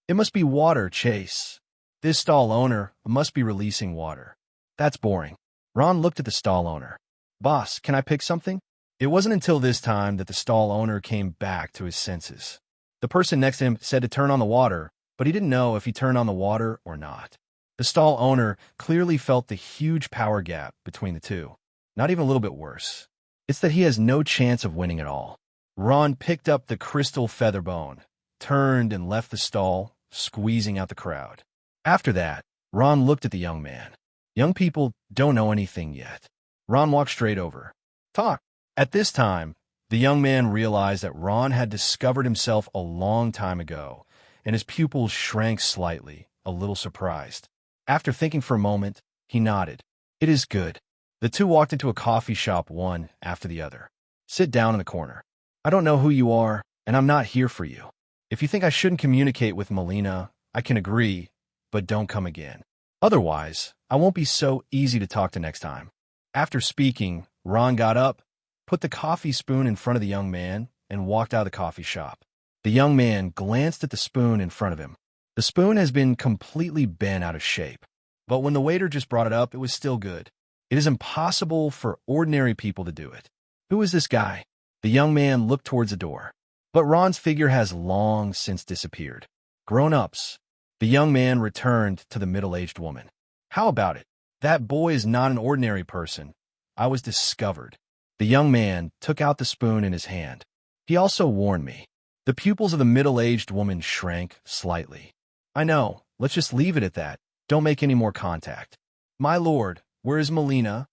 It must be water, Chase. This stall owner must be releasing water. That's boring. Ron looked at the stall owner. Boss, can I pick something? It wasn't until this time that the stall owner came back to his senses. The person next to him said to turn on the water, but he didn't know if he turned on the water or not. The stall owner clearly felt the huge power gap between the two. Not even a little bit worse. It's that he has no chance of winning at all. Ron picked up the crystal featherbone, turned and left the stall, squeezing out the crowd. After that, Ron looked at the young man. Young people don't know anything yet. Ron walked straight over. Talk. At this time, the young man realized that Ron had discovered himself a long time ago, and his pupils shrank slightly, a little surprised. After thinking for a moment, he nodded. It is good. The two walked into a coffee shop one after the other. Sit down in the corner. I don't know who you are, and I'm not here for you. If you think I shouldn't communicate with Molina, I can agree, but don't come again. Otherwise, I won't be so easy to talk to next time. After speaking, Ron got up, put the coffee spoon in front of the young man, and walked out of the coffee shop. The young man glanced at the spoon in front of him. The spoon has been completely bent out of shape, but when the waiter just brought it up, it was still good. It is impossible for ordinary people to do it. Who is this guy? The young man looked towards the door. But Ron's figure has long since disappeared. Grown-ups. The young man returned to the middle-aged woman. How about it? That boy is not an ordinary person. I was discovered. The young man took out the spoon in his hand. He also warned me. The pupils of the middle-aged woman shrank slightly. I know. Let's just leave it at that. Don't make any more contact. My lord, where is Molina?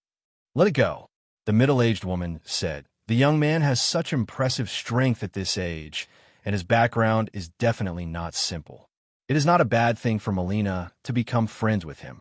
Let it go, the middle-aged woman said. The young man has such impressive strength at this age, and his background is definitely not simple. It is not a bad thing for Molina to become friends with him.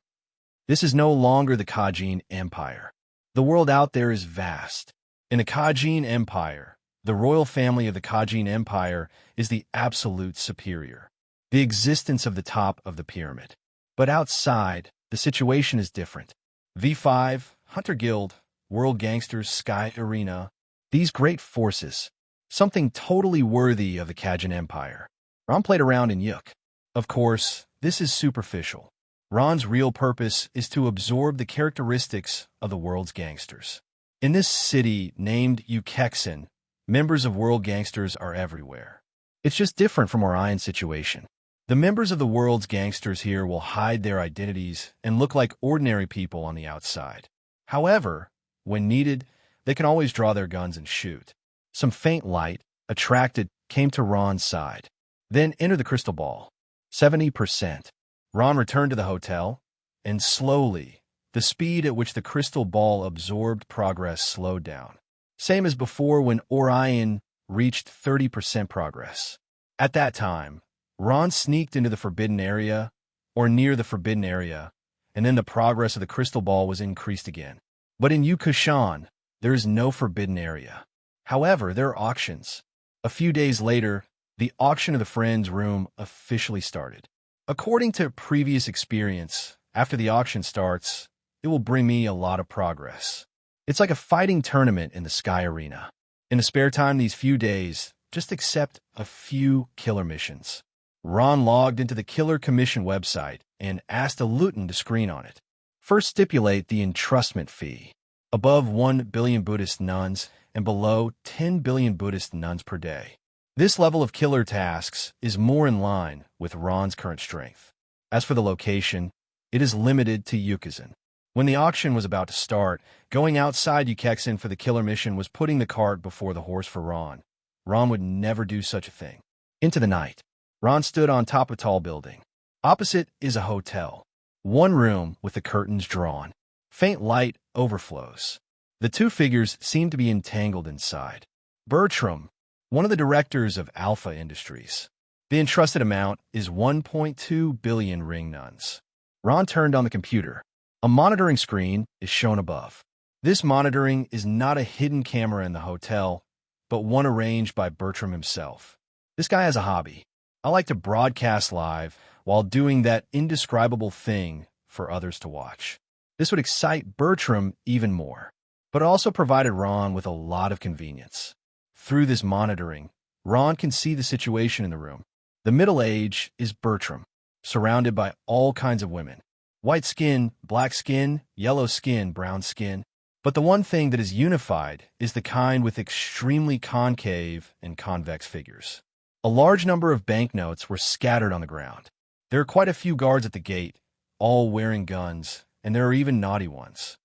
This is no longer the Kajin Empire. The world out there is vast. In the Kajin Empire, The royal family of the Kajin Empire is the absolute superior. The existence of the top of the pyramid. But outside, the situation is different. V5, Hunter Guild, World Gangsters, Sky Arena, these great forces, something totally worthy of the Kajin Empire. Ron played around in Yuk. Of course, this is superficial. Ron's real purpose is to absorb the characteristics of the world's gangsters. In this city named Ukexan, members of World Gangsters are everywhere. It's just different from Orion's situation. The members of the world's gangsters here will hide their identities and look like ordinary people on the outside. However, when needed, they can always draw their guns and shoot. Some faint light, attracted, came to Ron's side. Then enter the crystal ball. 70%. Ron returned to the hotel, and slowly, the speed at which the crystal ball absorbed progress slowed down. Same as before when Orion reached 30% progress. At that time, Ron sneaked into the forbidden area, or near the forbidden area, and then the progress of the crystal ball was increased again. But in Ukexan, there is no forbidden area. However, there are auctions. A few days later, the auction of the Friends Room officially started. According to previous experience, after the auction starts, it will bring me a lot of progress. It's like a fighting tournament in the Sky Arena. In the spare time these few days, just accept a few killer missions. Ron logged into the Killer Commission website and asked a Luton to screen on it. First, stipulate the entrustment fee. Above 1 billion Buddhist nuns and below 10 billion Buddhist nuns per day. This level of killer tasks is more in line with Ron's current strength. As for the location, it is limited to Ukexan. When the auction was about to start, going outside Ukexan for the killer mission was putting the cart before the horse for Ron. Ron would never do such a thing. Into the night, Ron stood on top of a tall building. Opposite is a hotel. One room with the curtains drawn. Faint light overflows. The two figures seem to be entangled inside. Bertram, one of the directors of Alpha Industries. The entrusted amount is 1.2 billion ring nuns. Ron turned on the computer. A monitoring screen is shown above. This monitoring is not a hidden camera in the hotel, but one arranged by Bertram himself. This guy has a hobby. I like to broadcast live while doing that indescribable thing for others to watch. This would excite Bertram even more, but it also provided Ron with a lot of convenience. Through this monitoring, Ron can see the situation in the room. The middle age is Bertram, surrounded by all kinds of women. White skin, black skin, yellow skin, brown skin. But the one thing that is unified is the kind with extremely concave and convex figures. A large number of banknotes were scattered on the ground. There are quite a few guards at the gate, all wearing guns, and there are even naughty ones.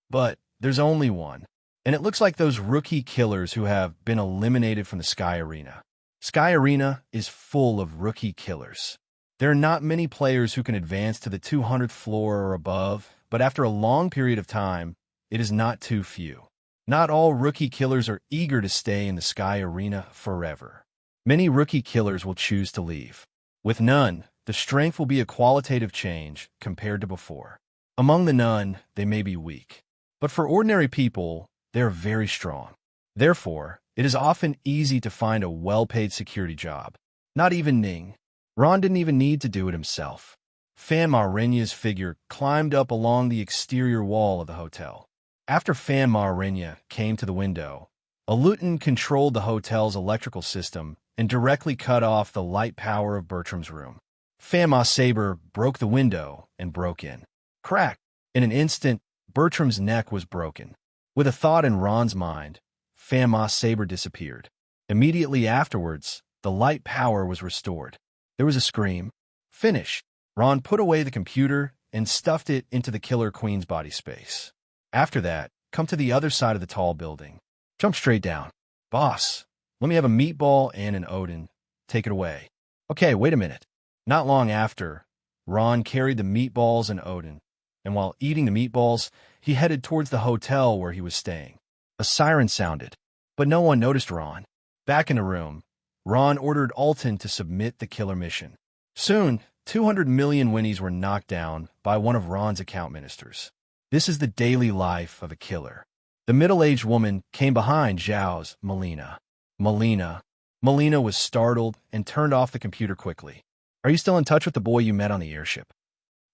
But there's only one, and it looks like those rookie killers who have been eliminated from the Sky Arena. Sky Arena is full of rookie killers. There are not many players who can advance to the 200th floor or above, but after a long period of time, it is not too few. Not all rookie killers are eager to stay in the Sky Arena forever. Many rookie killers will choose to leave. With none, the strength will be a qualitative change compared to before. Among the none, they may be weak. But for ordinary people, they are very strong. Therefore, it is often easy to find a well-paid security job. Not even Ning. Ron didn't even need to do it himself. Fan Ma Renya's figure climbed up along the exterior wall of the hotel. After Fan Ma Renya came to the window, a Luton controlled the hotel's electrical system and directly cut off the light power of Bertram's room. Fan Ma Saber broke the window and broke in. Crack! In an instant, Bertram's neck was broken. With a thought in Ron's mind, Fan Ma Saber disappeared. Immediately afterwards, the light power was restored. There was a scream. Finish! Ron put away the computer and stuffed it into the Killer Queen's body space. After that, come to the other side of the tall building. Jump straight down. Boss, let me have a meatball and an Odin. Take it away. Okay, wait a minute. Not long after, Ron carried the meatballs and Odin, and while eating the meatballs, he headed towards the hotel where he was staying. A siren sounded, but no one noticed Ron. Back in the room, Ron ordered Alton to submit the killer mission. Soon, 200 million winnies were knocked down by one of Ron's account ministers. This is the daily life of a killer. The middle-aged woman came behind Zhao's Molina. Molina. Molina was startled and turned off the computer quickly. Are you still in touch with the boy you met on the airship?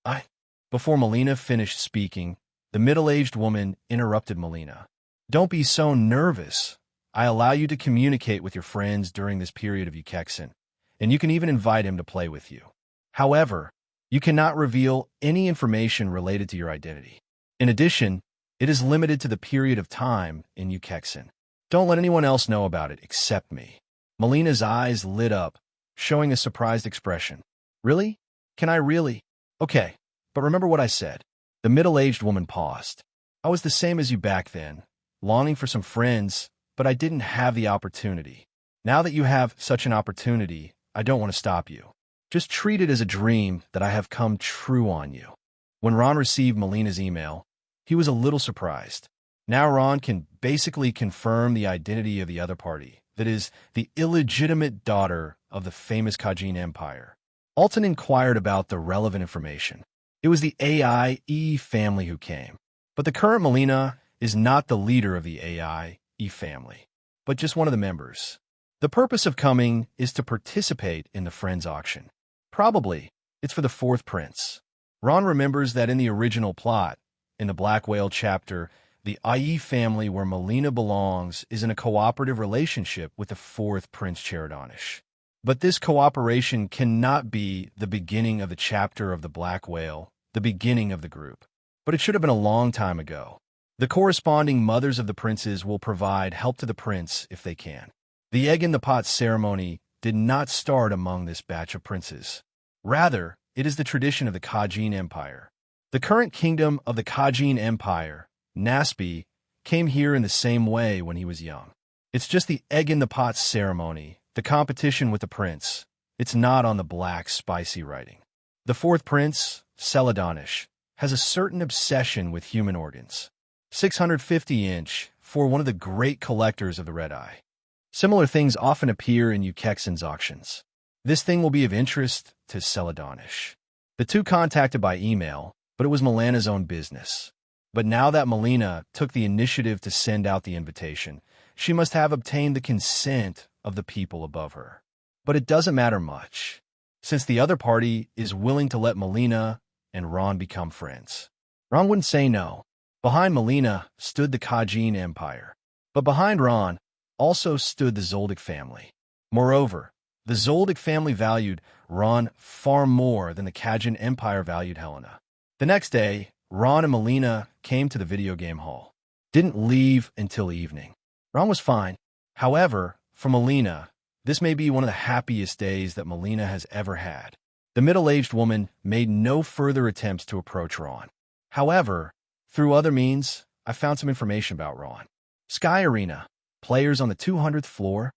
I. Before Molina finished speaking, the middle-aged woman interrupted Molina. Don't be so nervous. I allow you to communicate with your friends during this period of Ukexan, and you can even invite him to play with you. However, you cannot reveal any information related to your identity. In addition, it is limited to the period of time in Ukexan. Don't let anyone else know about it except me. Molina's eyes lit up, showing a surprised expression. Really? Can I really? Okay, but remember what I said. The middle-aged woman paused. I was the same as you back then, longing for some friends, but I didn't have the opportunity. Now that you have such an opportunity, I don't want to stop you. Just treat it as a dream that I have come true on you. When Ron received Molina's email, he was a little surprised. Now Ron can basically confirm the identity of the other party, that is, the illegitimate daughter of the famous Kajin Empire. Alton inquired about the relevant information. It was the AI-E family who came. But the current Molina is not the leader of the AI-E family, but just one of the members. The purpose of coming is to participate in the Friends auction. Probably, it's for the fourth prince. Ron remembers that in the original plot, in the Black Whale chapter, the IE family where Molina belongs is in a cooperative relationship with the fourth Prince Cheridonish. But this cooperation cannot be the beginning of the chapter of the Black Whale, the beginning of the group. But it should have been a long time ago. The corresponding mothers of the princes will provide help to the prince if they can. The egg in the pot ceremony did not start among this batch of princes. Rather, it is the tradition of the Kajin Empire. The current kingdom of the Kajin Empire, Naspi, came here in the same way when he was young. It's just the egg in the pot ceremony, the competition with the prince. It's not on the black, spicy writing. The fourth prince, Celadonish, has a certain obsession with human organs. 650-inch for one of the great collectors of the red eye. Similar things often appear in Ukexan's auctions. This thing will be of interest to Celadonish. The two contacted by email, but it was Molina's own business. But now that Molina took the initiative to send out the invitation, she must have obtained the consent of the people above her. But it doesn't matter much, since the other party is willing to let Molina and Ron become friends. Ron wouldn't say no. Behind Molina stood the Kajin Empire, but behind Ron also stood the Zoldyck family. Moreover, the Zoldyck family valued Ron far more than the Kajin Empire valued Helena. The next day, Ron and Molina came to the video game hall. Didn't leave until evening. Ron was fine. However, for Molina, this may be one of the happiest days that Molina has ever had. The middle-aged woman made no further attempts to approach Ron. However, through other means, I found some information about Ron. Sky Arena. Players on the 200th floor.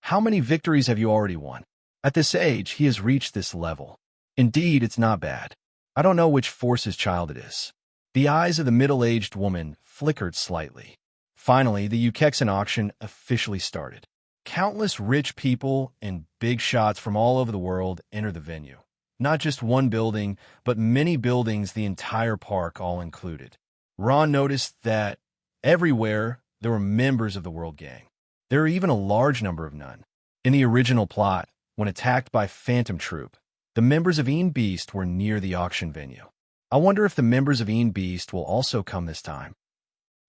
How many victories have you already won? At this age, he has reached this level. Indeed, it's not bad. I don't know which force's child it is. The eyes of the middle-aged woman flickered slightly. Finally, the Ukexan auction officially started. Countless rich people and big shots from all over the world entered the venue. Not just one building, but many buildings, the entire park all included. Ron noticed that everywhere there were members of the World Gang. There are even a large number of none. In the original plot, when attacked by Phantom Troop, the members of Nen Beasts were near the auction venue. I wonder if the members of Nen Beasts will also come this time.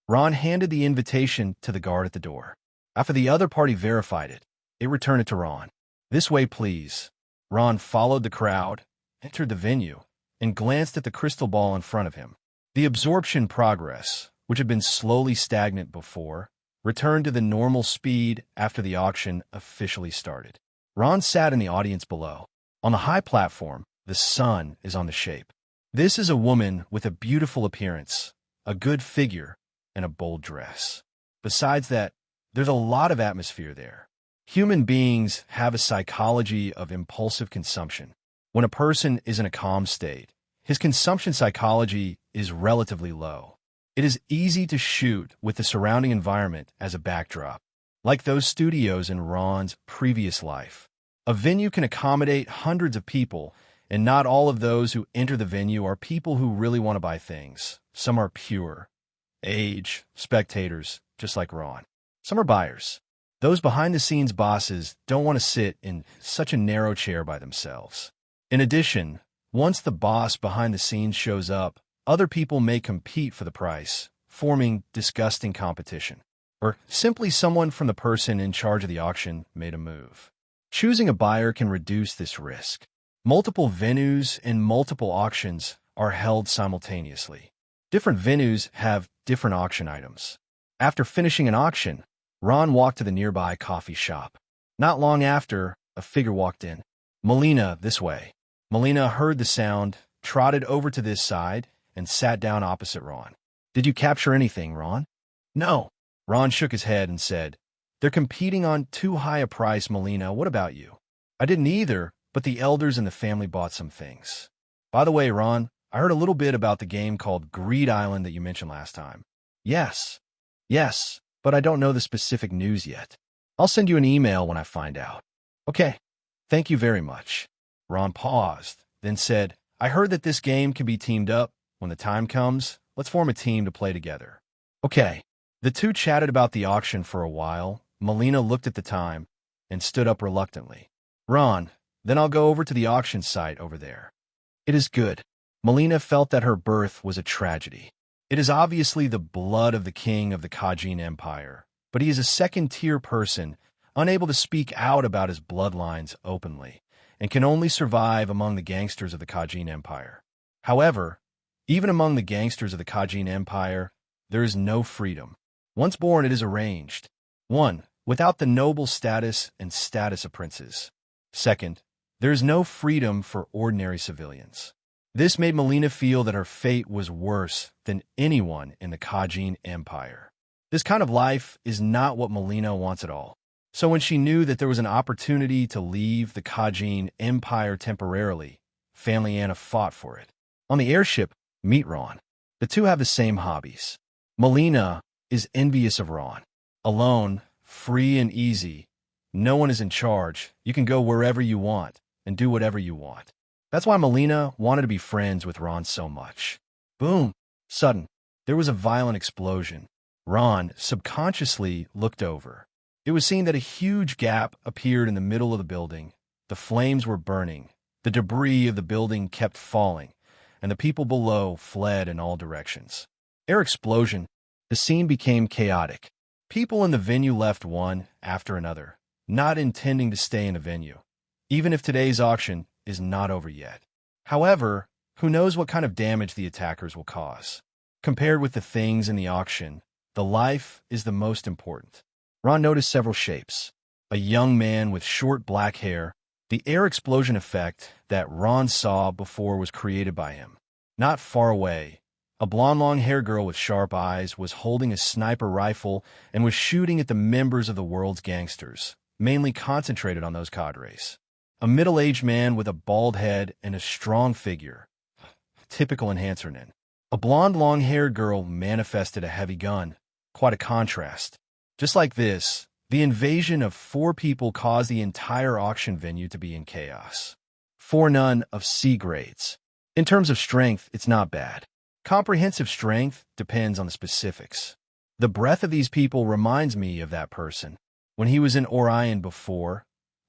Ron handed the invitation to the guard at the door. After the other party verified it, it returned it to Ron. This way, please. Ron followed the crowd, entered the venue, and glanced at the crystal ball in front of him. The absorption progress, which had been slowly stagnant before, returned to the normal speed after the auction officially started. Ron sat in the audience below. On the high platform, the sun is on the shape. This is a woman with a beautiful appearance, a good figure, and a bold dress. Besides that, there's a lot of atmosphere there. Human beings have a psychology of impulsive consumption. When a person is in a calm state, his consumption psychology is relatively low. It is easy to shoot with the surrounding environment as a backdrop, like those studios in Ron's previous life. A venue can accommodate hundreds of people, and not all of those who enter the venue are people who really want to buy things. Some are pure, age, spectators, just like Ron. Some are buyers. Those behind-the-scenes bosses don't want to sit in such a narrow chair by themselves. In addition, once the boss behind the scenes shows up, other people may compete for the price, forming disgusting competition. Or simply someone from the person in charge of the auction made a move. Choosing a buyer can reduce this risk. Multiple venues and multiple auctions are held simultaneously. Different venues have different auction items. After finishing an auction, Ron walked to the nearby coffee shop. Not long after, a figure walked in. Molina, this way. Molina heard the sound, trotted over to this side, and sat down opposite Ron. Did you capture anything, Ron? No. Ron shook his head and said, They're competing on too high a price, Molina. What about you? I didn't either, but the elders in the family bought some things. By the way, Ron, I heard a little bit about the game called Greed Island that you mentioned last time. Yes, but I don't know the specific news yet. I'll send you an email when I find out. Okay, thank you very much. Ron paused, then said, I heard that this game can be teamed up. When the time comes, let's form a team to play together. Okay. The two chatted about the auction for a while. Molina looked at the time and stood up reluctantly. Ron, then I'll go over to the auction site over there. It is good. Molina felt that her birth was a tragedy. It is obviously the blood of the king of the Kajin Empire, but he is a second-tier person, unable to speak out about his bloodlines openly, and can only survive among the gangsters of the Kajin Empire. However, even among the gangsters of the Kajin Empire, there is no freedom. Once born, it is arranged. 1. Without the noble status and status of princes. 2. There is no freedom for ordinary civilians. This made Molina feel that her fate was worse than anyone in the Kajin Empire. This kind of life is not what Molina wants at all. So when she knew that there was an opportunity to leave the Kajin Empire temporarily, Family Anna fought for it. On the airship, meet Ron. The two have the same hobbies. Molina is envious of Ron. Alone, free and easy, no one is in charge. You can go wherever you want and do whatever you want. That's why Molina wanted to be friends with Ron so much. Boom! Sudden, there was a violent explosion. Ron subconsciously looked over. It was seen that a huge gap appeared in the middle of the building. The flames were burning. The debris of the building kept falling, and the people below fled in all directions. Air explosion. The scene became chaotic. People in the venue left one after another, not intending to stay in the venue, even if today's auction is not over yet. However, who knows what kind of damage the attackers will cause. Compared with the things in the auction, the life is the most important. Ron noticed several shapes. A young man with short black hair. The air explosion effect that Ron saw before was created by him. Not far away, a blonde long-haired girl with sharp eyes was holding a sniper rifle and was shooting at the members of the world's gangsters, mainly concentrated on those cadres. A middle-aged man with a bald head and a strong figure. Typical enhancer Nen. A blonde long-haired girl manifested a heavy gun. Quite a contrast. Just like this, the invasion of 4 people caused the entire auction venue to be in chaos. 4 none of C grades. In terms of strength, it's not bad. Comprehensive strength depends on the specifics. The breadth of these people reminds me of that person. When he was in Orion before,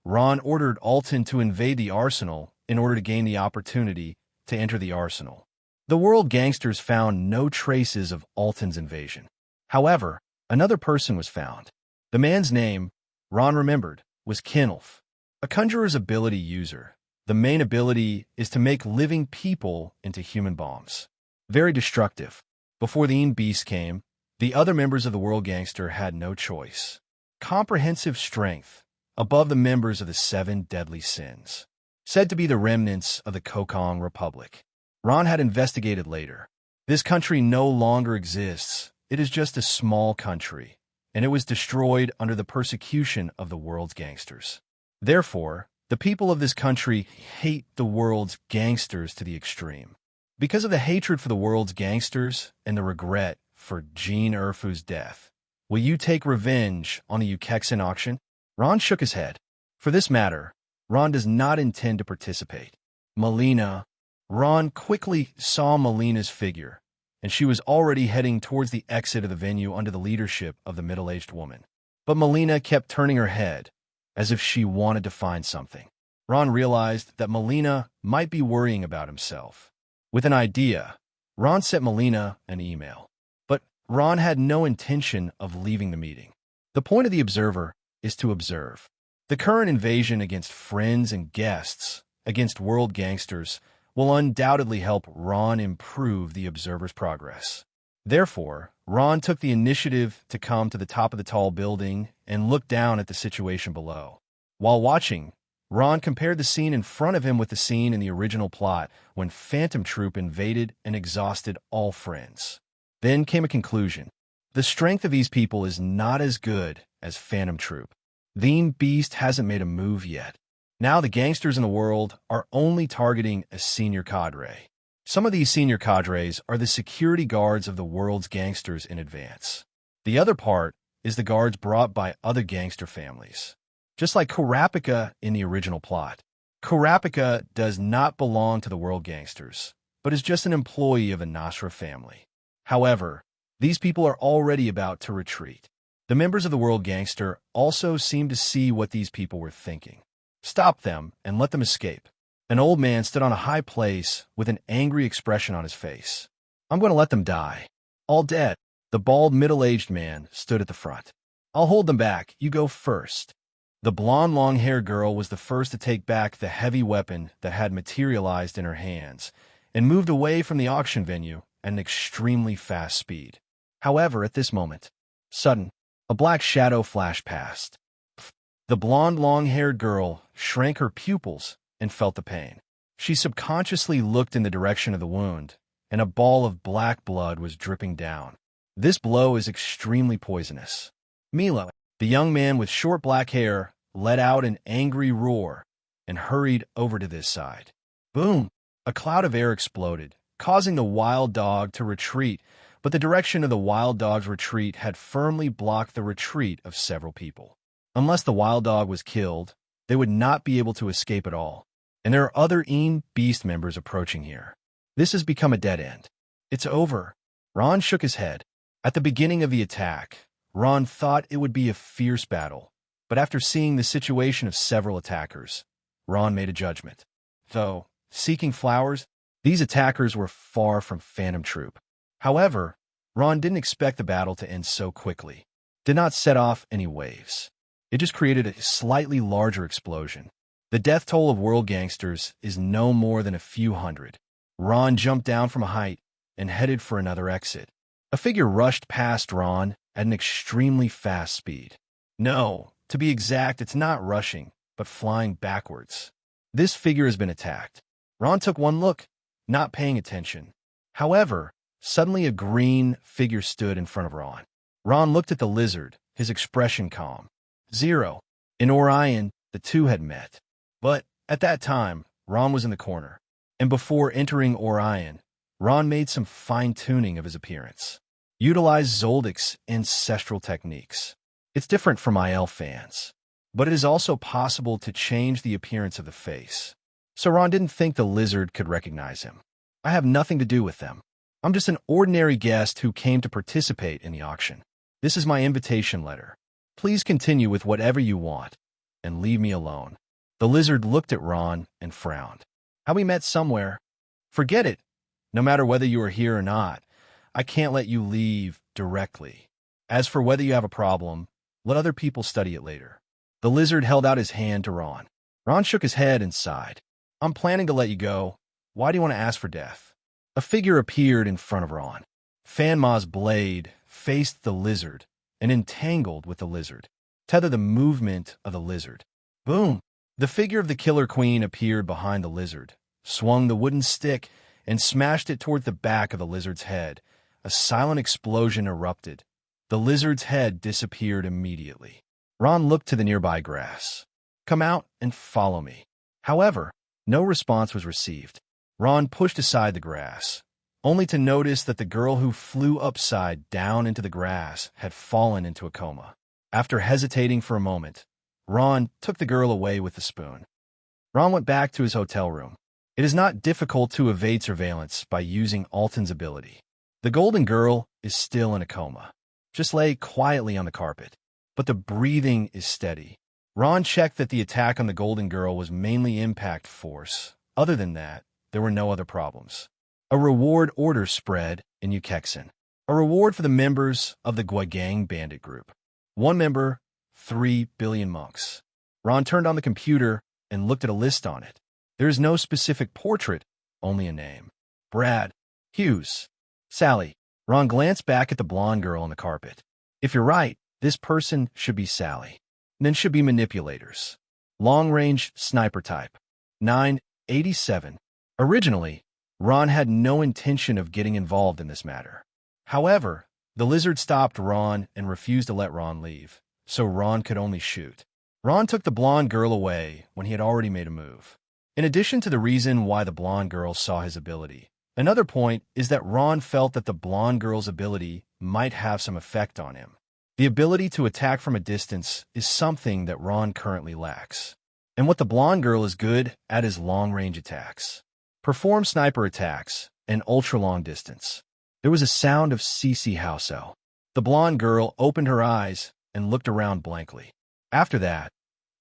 Ron ordered Alton to invade the arsenal in order to gain the opportunity to enter the arsenal. The world gangsters found no traces of Alton's invasion. However, another person was found. The man's name, Ron remembered, was Kinulf, a conjurer's ability user. The main ability is to make living people into human bombs. Very destructive. Before the Nen Beasts came, the other members of the world gangster had no choice. Comprehensive strength, above the members of the 7 deadly sins. Said to be the remnants of the Kokong Republic. Ron had investigated later. This country no longer exists. It is just a small country, and it was destroyed under the persecution of the world's gangsters. Therefore, the people of this country hate the world's gangsters to the extreme. Because of the hatred for the world's gangsters and the regret for Jean Erfu's death, will you take revenge on the Ukexan auction? Ron shook his head. For this matter, Ron does not intend to participate. Molina. Ron quickly saw Molina's figure, and she was already heading towards the exit of the venue under the leadership of the middle-aged woman. But Molina kept turning her head, as if she wanted to find something. Ron realized that Molina might be worrying about himself. With an idea, Ron sent Molina an email. But Ron had no intention of leaving the meeting. The point of the observer is to observe. The current invasion against friends and guests, against world gangsters, will undoubtedly help Ron improve the observer's progress. Therefore, Ron took the initiative to come to the top of the tall building and look down at the situation below. While watching, Ron compared the scene in front of him with the scene in the original plot when Phantom Troop invaded and exhausted all friends. Then came a conclusion. The strength of these people is not as good as Phantom Troop. Nen Beast hasn't made a move yet. Now the gangsters in the world are only targeting a senior cadre. Some of these senior cadres are the security guards of the world's gangsters in advance. The other part is the guards brought by other gangster families. Just like Kurapika in the original plot. Kurapika does not belong to the world gangsters, but is just an employee of a Nasra family. However, these people are already about to retreat. The members of the world gangster also seem to see what these people were thinking. Stop them and let them escape. An old man stood on a high place with an angry expression on his face. I'm going to let them die. All dead. The bald, middle-aged man stood at the front. I'll hold them back. You go first. The blonde, long-haired girl was the first to take back the heavy weapon that had materialized in her hands and moved away from the auction venue at an extremely fast speed. However, at this moment, sudden, a black shadow flashed past. The blonde, long-haired girl shrank her pupils and felt the pain. She subconsciously looked in the direction of the wound, and a ball of black blood was dripping down. This blow is extremely poisonous. Mila, the young man with short black hair, let out an angry roar and hurried over to this side. Boom! A cloud of air exploded, causing the wild dog to retreat, but the direction of the wild dog's retreat had firmly blocked the retreat of several people. Unless the wild dog was killed, they would not be able to escape at all. And there are other Nen Beast members approaching here. This has become a dead end. It's over. Ron shook his head. At the beginning of the attack, Ron thought it would be a fierce battle, but after seeing the situation of several attackers, Ron made a judgment. Though, seeking flowers, these attackers were far from Phantom Troop. However, Ron didn't expect the battle to end so quickly. Did not set off any waves. It just created a slightly larger explosion. The death toll of world gangsters is no more than a few hundred. Ron jumped down from a height and headed for another exit. A figure rushed past Ron at an extremely fast speed. No, to be exact, it's not rushing, but flying backwards. This figure has been attacked. Ron took one look, not paying attention. However, suddenly a green figure stood in front of Ron. Ron looked at the lizard, his expression calm. Zero. In Orion, the two had met. But at that time, Ron was in the corner. And before entering Orion, Ron made some fine-tuning of his appearance. Utilized Zoldyck's ancestral techniques. It's different from IL fans, but it is also possible to change the appearance of the face. So Ron didn't think the lizard could recognize him. I have nothing to do with them. I'm just an ordinary guest who came to participate in the auction. This is my invitation letter. Please continue with whatever you want, and leave me alone. The lizard looked at Ron and frowned. How we met somewhere? Forget it. No matter whether you are here or not, I can't let you leave directly. As for whether you have a problem, let other people study it later. The lizard held out his hand to Ron. Ron shook his head and sighed. I'm planning to let you go. Why do you want to ask for death? A figure appeared in front of Ron. Fanma's blade faced the lizard and entangled with the lizard. Tether the movement of the lizard. Boom! The figure of the Killer Queen appeared behind the lizard, swung the wooden stick, and smashed it toward the back of the lizard's head. A silent explosion erupted. The lizard's head disappeared immediately. Ron looked to the nearby grass. Come out and follow me. However, no response was received. Ron pushed aside the grass, only to notice that the girl who flew upside down into the grass had fallen into a coma. After hesitating for a moment, Ron took the girl away with the spoon. Ron went back to his hotel room. It is not difficult to evade surveillance by using Alton's ability. The golden girl is still in a coma. Just lay quietly on the carpet. but the breathing is steady. Ron checked that the attack on the Golden Girl was mainly impact force. Other than that, there were no other problems. A reward order spread in Ukexan. A reward for the members of the Guigang bandit group. One member, 3 billion monks. Ron turned on the computer and looked at a list on it. There is no specific portrait, only a name. Brad, Hughes, Sally. Ron glanced back at the blonde girl on the carpet. If you're right, this person should be Sally. Then should be manipulators. Long-range sniper type. 987. Originally, Ron had no intention of getting involved in this matter. However, the lizard stopped Ron and refused to let Ron leave, so Ron could only shoot. Ron took the blonde girl away when he had already made a move. In addition to the reason why the blonde girl saw his ability, another point is that Ron felt that the blonde girl's ability might have some effect on him. The ability to attack from a distance is something that Ron currently lacks. And what the blonde girl is good at is long-range attacks. Perform sniper attacks and ultra-long distance. There was a sound of CC Houso. The blonde girl opened her eyes and looked around blankly. After that,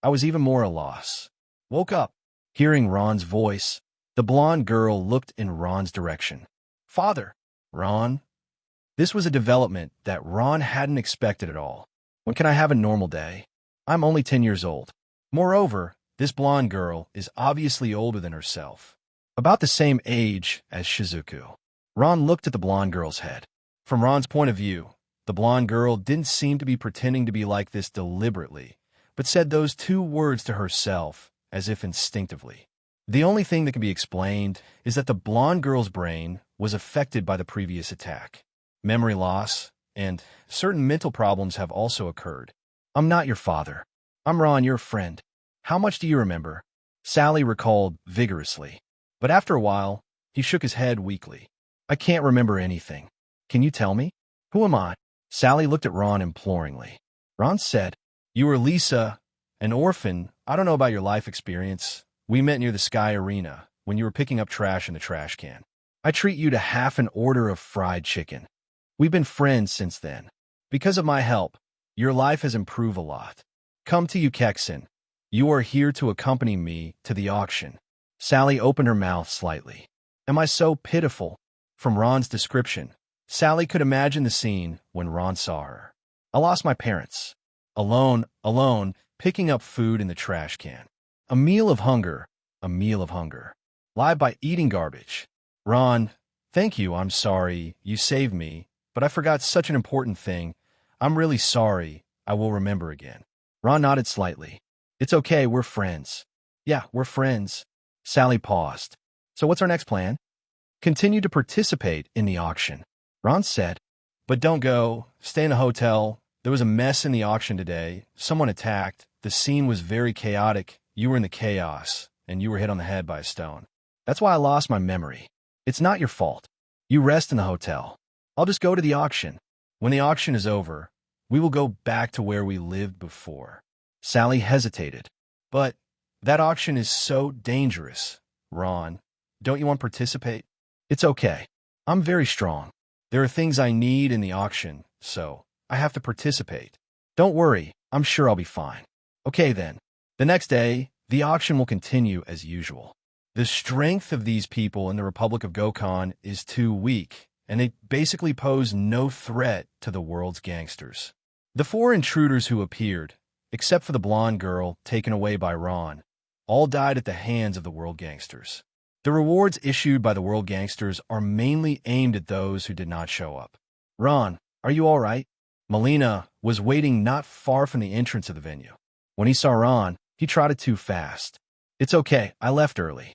I was even more at a loss. Woke up. Hearing Ron's voice, the blonde girl looked in Ron's direction. Father, Ron. This was a development that Ron hadn't expected at all. When can I have a normal day? I'm only 10 years old. Moreover, this blonde girl is obviously older than herself. About the same age as Shizuku. Ron looked at the blonde girl's head. From Ron's point of view, the blonde girl didn't seem to be pretending to be like this deliberately, but said those two words to herself as if instinctively. The only thing that can be explained is that the blonde girl's brain was affected by the previous attack. Memory loss and certain mental problems have also occurred. I'm not your father. I'm Ron, your friend. How much do you remember? Sally recalled vigorously. But after a while, he shook his head weakly. I can't remember anything. Can you tell me? Who am I? Sally looked at Ron imploringly. Ron said, You were Lisa, an orphan. I don't know about your life experience. We met near the Sky Arena when you were picking up trash in the trash can. I treat you to half an order of fried chicken. We've been friends since then. Because of my help, your life has improved a lot. Come to Ukexan. You are here to accompany me to the auction. Sally opened her mouth slightly. Am I so pitiful? From Ron's description, Sally could imagine the scene when Ron saw her. I lost my parents. Alone, picking up food in the trash can. A meal of hunger. Live by eating garbage. Ron, thank you, I'm sorry, you saved me, but I forgot such an important thing. I'm really sorry, I will remember again. Ron nodded slightly. It's okay, we're friends. Yeah, we're friends. Sally paused. So what's our next plan? Continue to participate in the auction. Ron said, but don't go. Stay in the hotel. There was a mess in the auction today. Someone attacked. The scene was very chaotic. You were in the chaos, and you were hit on the head by a stone. That's why I lost my memory. It's not your fault. You rest in the hotel. I'll just go to the auction. When the auction is over, we will go back to where we lived before. Sally hesitated. But that auction is so dangerous. Ron, don't you want to participate? It's okay. I'm very strong. There are things I need in the auction, so I have to participate. Don't worry, I'm sure I'll be fine. Okay then. The next day, the auction will continue as usual. The strength of these people in the Republic of Gokon is too weak, and they basically pose no threat to the world's gangsters. The 4 intruders who appeared, except for the blonde girl taken away by Ron, all died at the hands of the world gangsters. The rewards issued by the world gangsters are mainly aimed at those who did not show up. Ron, are you all right? Molina was waiting not far from the entrance of the venue. When he saw Ron, he trotted too fast. It's okay, I left early.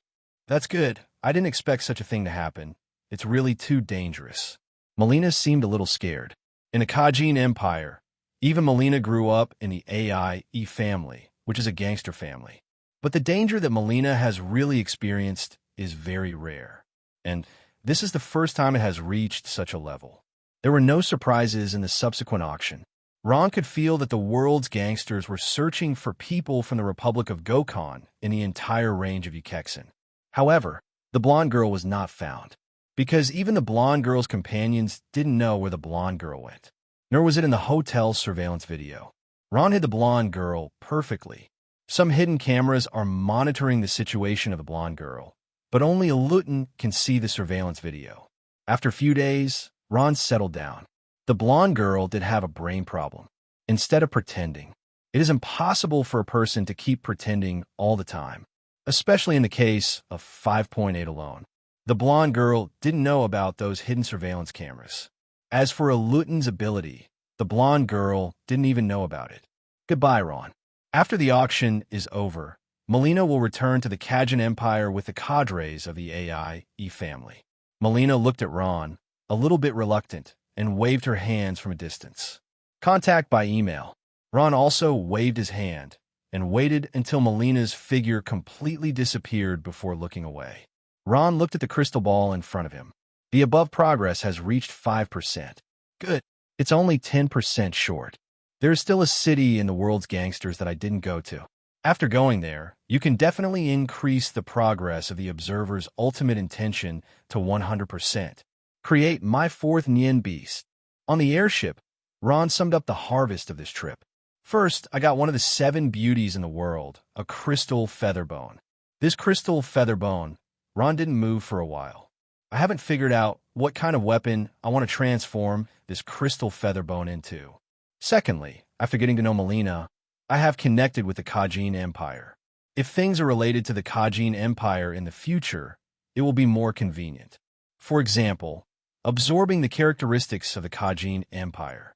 That's good. I didn't expect such a thing to happen. It's really too dangerous. Molina seemed a little scared. In the Kajin Empire, even Molina grew up in the AIE family, which is a gangster family. But the danger that Molina has really experienced is very rare. And this is the first time it has reached such a level. There were no surprises in the subsequent auction. Ron could feel that the world's gangsters were searching for people from the Republic of Gokon in the entire range of Ukexan. However, the blonde girl was not found, because even the blonde girl's companions didn't know where the blonde girl went, nor was it in the hotel's surveillance video. Ron hid the blonde girl perfectly. Some hidden cameras are monitoring the situation of the blonde girl, but only a Luton can see the surveillance video. After a few days, Ron settled down. The blonde girl did have a brain problem. Instead of pretending, it is impossible for a person to keep pretending all the time, especially in the case of 5.8 alone. The blonde girl didn't know about those hidden surveillance cameras. As for a Luton's ability, the blonde girl didn't even know about it. Goodbye, Ron. After the auction is over, Molina will return to the Khajan Empire with the cadres of the AI-E family. Molina looked at Ron, a little bit reluctant, and waved her hands from a distance. Contact by email. Ron also waved his hand and waited until Molina's figure completely disappeared before looking away. Ron looked at the crystal ball in front of him. The above progress has reached 5%. Good. It's only 10% short. There is still a city in the world's gangsters that I didn't go to. After going there, you can definitely increase the progress of the observer's ultimate intention to 100%. Create my fourth Nen Beast. On the airship, Ron summed up the harvest of this trip. First, I got one of the 7 beauties in the world, a crystal featherbone. This crystal featherbone, Ron didn't move for a while. I haven't figured out what kind of weapon I want to transform this crystal featherbone into. Secondly, after getting to know Molina, I have connected with the Khajan Empire. If things are related to the Khajan Empire in the future, it will be more convenient. For example, absorbing the characteristics of the Khajan Empire.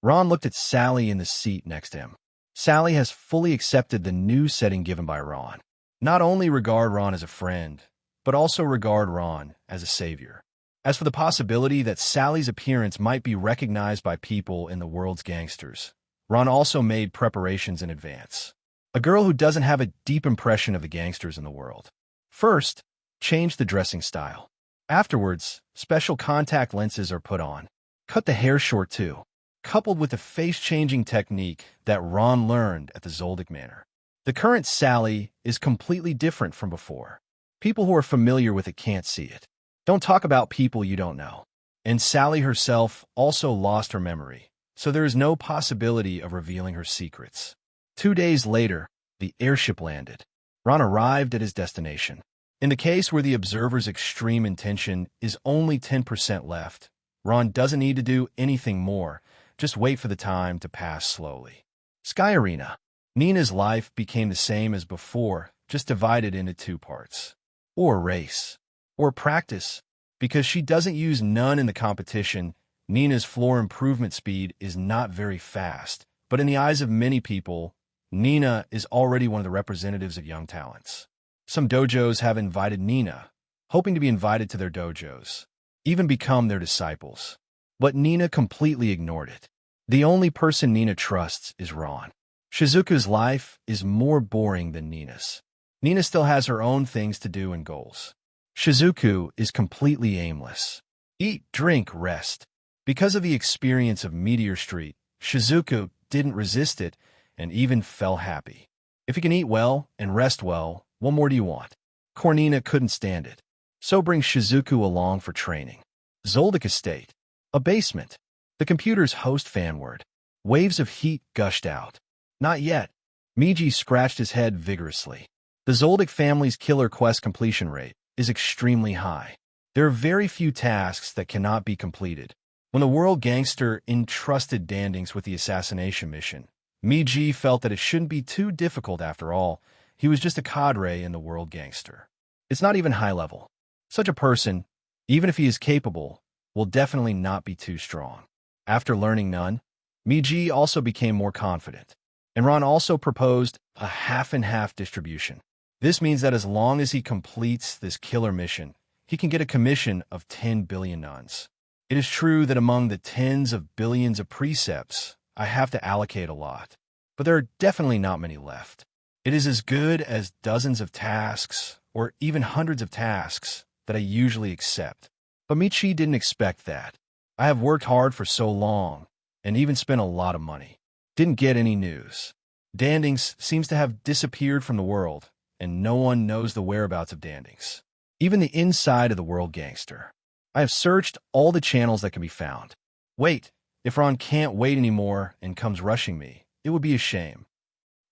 Ron looked at Sally in the seat next to him. Sally has fully accepted the new setting given by Ron. Not only regard Ron as a friend, but also regard Ron as a savior. As for the possibility that Sally's appearance might be recognized by people in the world's gangsters, Ron also made preparations in advance. A girl who doesn't have a deep impression of the gangsters in the world. First, change the dressing style. Afterwards, special contact lenses are put on. Cut the hair short too, coupled with the face-changing technique that Ron learned at the Zoldyck Manor. The current Sally is completely different from before. People who are familiar with it can't see it. Don't talk about people you don't know. And Sally herself also lost her memory, so there is no possibility of revealing her secrets. 2 days later, the airship landed. Ron arrived at his destination. In the case where the observer's extreme intention is only 10% left, Ron doesn't need to do anything more, just wait for the time to pass slowly. Sky Arena. Nina's life became the same as before, just divided into 2 parts. Or race. Or practice. Because she doesn't use none in the competition, Nina's floor improvement speed is not very fast. But in the eyes of many people, Nina is already one of the representatives of young talents. Some dojos have invited Nina, hoping to be invited to their dojos, even become their disciples. But Nina completely ignored it. The only person Nina trusts is Ron. Shizuku's life is more boring than Nina's. Nina still has her own things to do and goals. Shizuku is completely aimless. Eat, drink, rest. Because of the experience of Meteor Street, Shizuku didn't resist it and even felt happy. If you can eat well and rest well, what more do you want? Cornina couldn't stand it, so brings Shizuku along for training. Zoldyck Estate. A basement. The computer's host fan word. Waves of heat gushed out. Not yet. Miji scratched his head vigorously. The Zoldyck family's killer quest completion rate is extremely high. There are very few tasks that cannot be completed. When the world gangster entrusted Dandings with the assassination mission, Miji felt that it shouldn't be too difficult after all. He was just a cadre in the world gangster. It's not even high level. Such a person, even if he is capable, will definitely not be too strong. After learning none, Miji also became more confident. And Ron also proposed a half-and-half distribution. This means that as long as he completes this killer mission, he can get a commission of 10 billion nuns. It is true that among the tens of billions of precepts, I have to allocate a lot, but there are definitely not many left. It is as good as dozens of tasks, or even hundreds of tasks, that I usually accept. But Michi didn't expect that. I have worked hard for so long, and even spent a lot of money. Didn't get any news. Dandings seems to have disappeared from the world, and no one knows the whereabouts of Dandings. Even the inside of the world gangster. I have searched all the channels that can be found. Wait, if Ron can't wait anymore and comes rushing me, it would be a shame.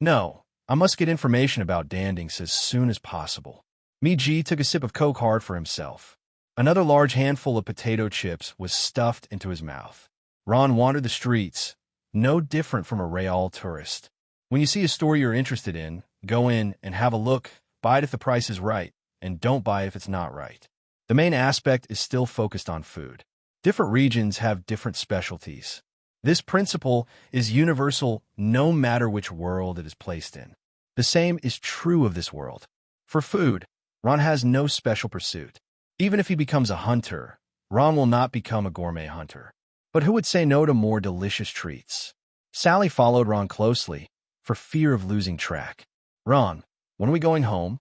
No, I must get information about Dandings as soon as possible. Mi-ji took a sip of Coke hard for himself. Another large handful of potato chips was stuffed into his mouth. Ron wandered the streets, no different from a real tourist. When you see a store you're interested in, go in and have a look, buy it if the price is right, and don't buy it if it's not right. The main aspect is still focused on food. Different regions have different specialties. This principle is universal no matter which world it is placed in. The same is true of this world. For food, Ron has no special pursuit. Even if he becomes a hunter, Ron will not become a gourmet hunter. But who would say no to more delicious treats? Sally followed Ron closely, for fear of losing track. Ron, when are we going home?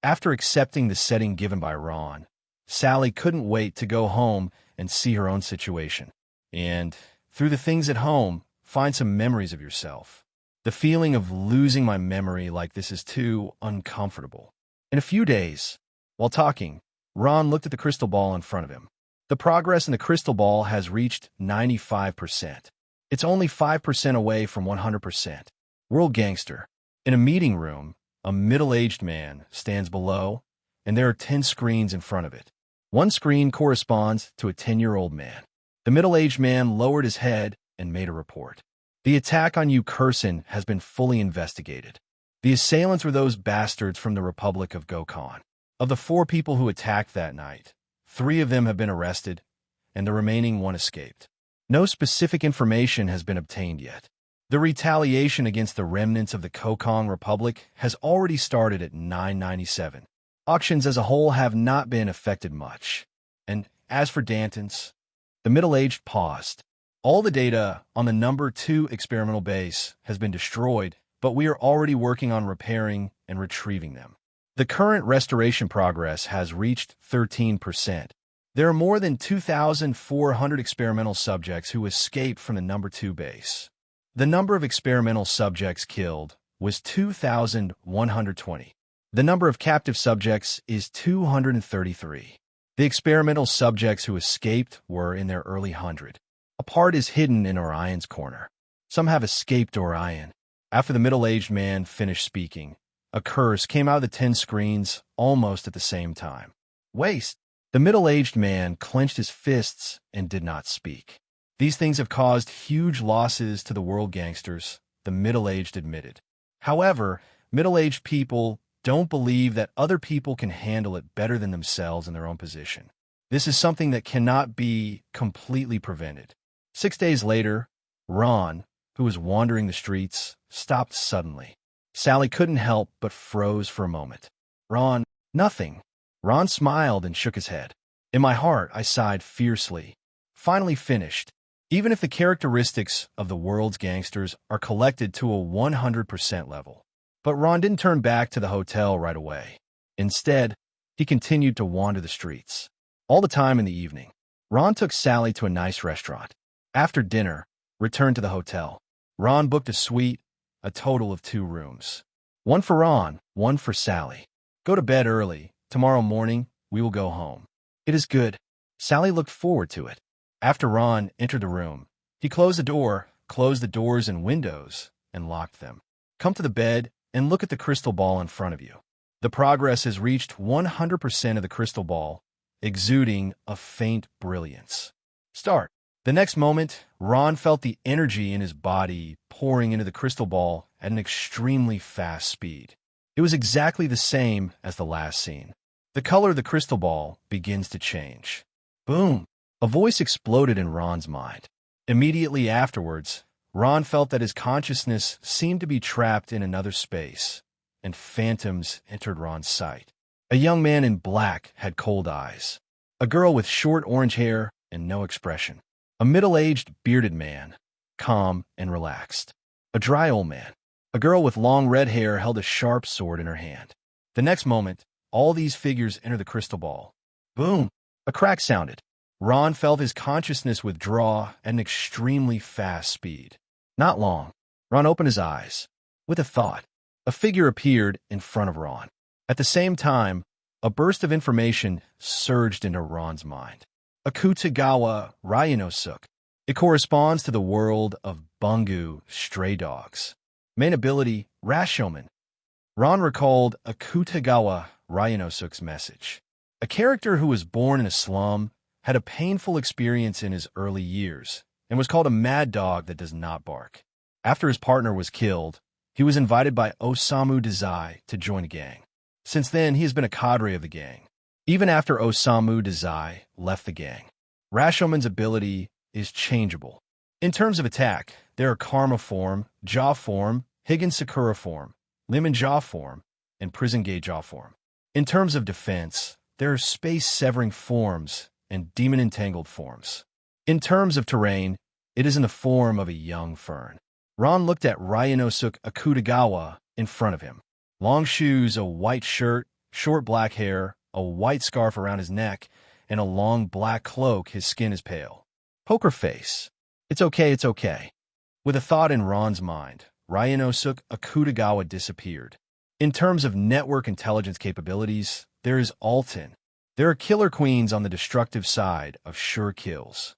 After accepting the setting given by Ron, Sally couldn't wait to go home and see her own situation. And, through the things at home, find some memories of yourself. The feeling of losing my memory like this is too uncomfortable. In a few days, while talking, Ron looked at the crystal ball in front of him. The progress in the crystal ball has reached 95%. It's only 5% away from 100%. World Gangster. In a meeting room, a middle-aged man stands below, and there are 10 screens in front of it. One screen corresponds to a 10-year-old man. The middle-aged man lowered his head and made a report. The attack on Ukexan has been fully investigated. The assailants were those bastards from the Republic of Gokhan. Of the 4 people who attacked that night, 3 of them have been arrested, and the remaining 1 escaped. No specific information has been obtained yet. The retaliation against the remnants of the Gokhan Republic has already started at 997. Auctions as a whole have not been affected much. And as for Dantons, the middle-aged paused. All the data on the number 2 experimental base has been destroyed, but we are already working on repairing and retrieving them. The current restoration progress has reached 13%. There are more than 2,400 experimental subjects who escaped from the number 2 base. The number of experimental subjects killed was 2,120. The number of captive subjects is 233. The experimental subjects who escaped were in their early 100. A part is hidden in Orion's corner. Some have escaped Orion. After the middle-aged man finished speaking, a curse came out of the 10 screens almost at the same time. Waste! The middle-aged man clenched his fists and did not speak. These things have caused huge losses to the world gangsters, the middle-aged admitted. However, middle-aged people don't believe that other people can handle it better than themselves in their own position. This is something that cannot be completely prevented. 6 days later, Ron, who was wandering the streets, stopped suddenly. Sally couldn't help but froze for a moment. Ron, nothing. Ron smiled and shook his head. In my heart, I sighed fiercely. Finally finished. Even if the characteristics of the world's gangsters are collected to a 100% level. But Ron didn't turn back to the hotel right away. Instead, he continued to wander the streets. All the time in the evening, Ron took Sally to a nice restaurant. After dinner, returned to the hotel. Ron booked a suite, a total of 2 rooms. One for Ron, one for Sally. Go to bed early. Tomorrow morning, we will go home. It is good. Sally looked forward to it. After Ron entered the room, he closed the doors and windows, and locked them. Come to the bed and look at the crystal ball in front of you. The progress has reached 100% of the crystal ball, exuding a faint brilliance. Start. The next moment, Ron felt the energy in his body pouring into the crystal ball at an extremely fast speed. It was exactly the same as the last scene. The color of the crystal ball begins to change. Boom! A voice exploded in Ron's mind. Immediately afterwards, Ron felt that his consciousness seemed to be trapped in another space, and phantoms entered Ron's sight. A young man in black had cold eyes. A girl with short orange hair and no expression. A middle-aged, bearded man, calm and relaxed. A dry old man. A girl with long red hair held a sharp sword in her hand. The next moment, all these figures entered the crystal ball. Boom! A crack sounded. Ron felt his consciousness withdraw at an extremely fast speed. Not long. Ron opened his eyes. With a thought, a figure appeared in front of Ron. At the same time, a burst of information surged into Ron's mind. Akutagawa Ryanosuk. It corresponds to the world of Bungu, stray dogs. Main ability, Rashomon. Ron recalled Akutagawa Ryanosuk's message. A character who was born in a slum, had a painful experience in his early years, and was called a mad dog that does not bark. After his partner was killed, he was invited by Osamu Dazai to join a gang. Since then, he has been a cadre of the gang. Even after Osamu Dazai left the gang, Rashomon's ability is changeable. In terms of attack, there are Karma form, Jaw form, Higgins Sakura form, Lemon Jaw form, and Prison Gate Jaw form. In terms of defense, there are space-severing forms and demon-entangled forms. In terms of terrain, it is in the form of a young fern. Ron looked at Ryanosuk Akutagawa in front of him. Long shoes, a white shirt, short black hair, a white scarf around his neck, and a long black cloak. His skin is pale. Poker face. It's okay, it's okay. With a thought in Ron's mind, Ryanosuk Akutagawa disappeared. In terms of network intelligence capabilities, there is Alton. There are killer queens on the destructive side of sure kills.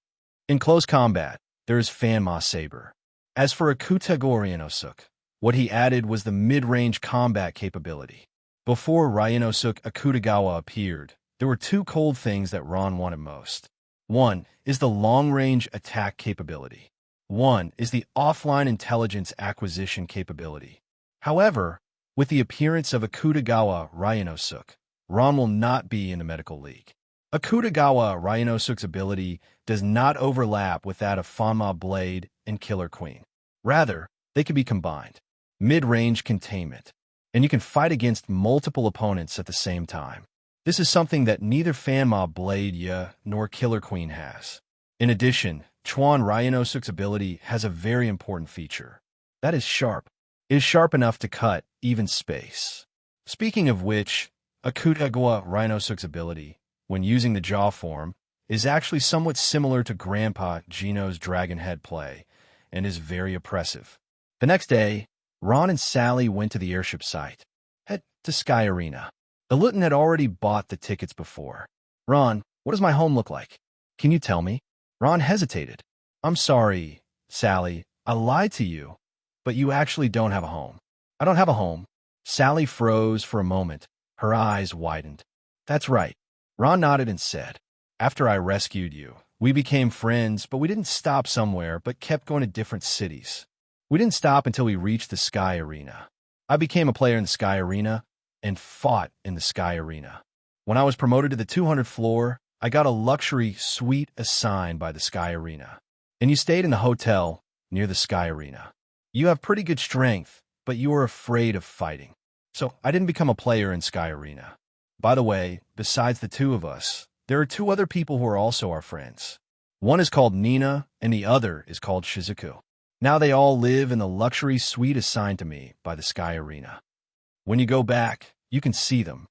In close combat, there is Ma Saber. As for Akutagawa Ryanosuk, what he added was the mid-range combat capability. Before Ryanosuk Akutagawa appeared, there were two cold things that Ron wanted most. One is the long-range attack capability. One is the offline intelligence acquisition capability. However, with the appearance of Akutagawa Ryanosuk, Ron will not be in the medical league. Akutagawa Ryanosuk's ability does not overlap with that of Fanma Blade and Killer Queen. Rather, they can be combined. Mid-range containment. And you can fight against multiple opponents at the same time. This is something that neither Fanma Blade nor Killer Queen has. In addition, Chuan Ryanosuk's ability has a very important feature. That is sharp. It is sharp enough to cut even space. Speaking of which, Akutagawa Ryanosuk's ability, when using the jaw form, is actually somewhat similar to Grandpa Gino's Dragon Head play, and is very oppressive. The next day, Ron and Sally went to the airship site. Head to Sky Arena. The Luton had already bought the tickets before. Ron, what does my home look like? Can you tell me? Ron hesitated. I'm sorry, Sally, I lied to you, but you actually don't have a home. I don't have a home. Sally froze for a moment. Her eyes widened. That's right. Ron nodded and said, after I rescued you, we became friends, but we didn't stop somewhere, but kept going to different cities. We didn't stop until we reached the Sky Arena. I became a player in the Sky Arena and fought in the Sky Arena. When I was promoted to the 200th floor, I got a luxury suite assigned by the Sky Arena. And you stayed in the hotel near the Sky Arena. You have pretty good strength, but you were afraid of fighting. So I didn't become a player in Sky Arena. By the way, besides the two of us, there are two other people who are also our friends. One is called Nina, and the other is called Shizuku. Now they all live in the luxury suite assigned to me by the Sky Arena. When you go back, you can see them.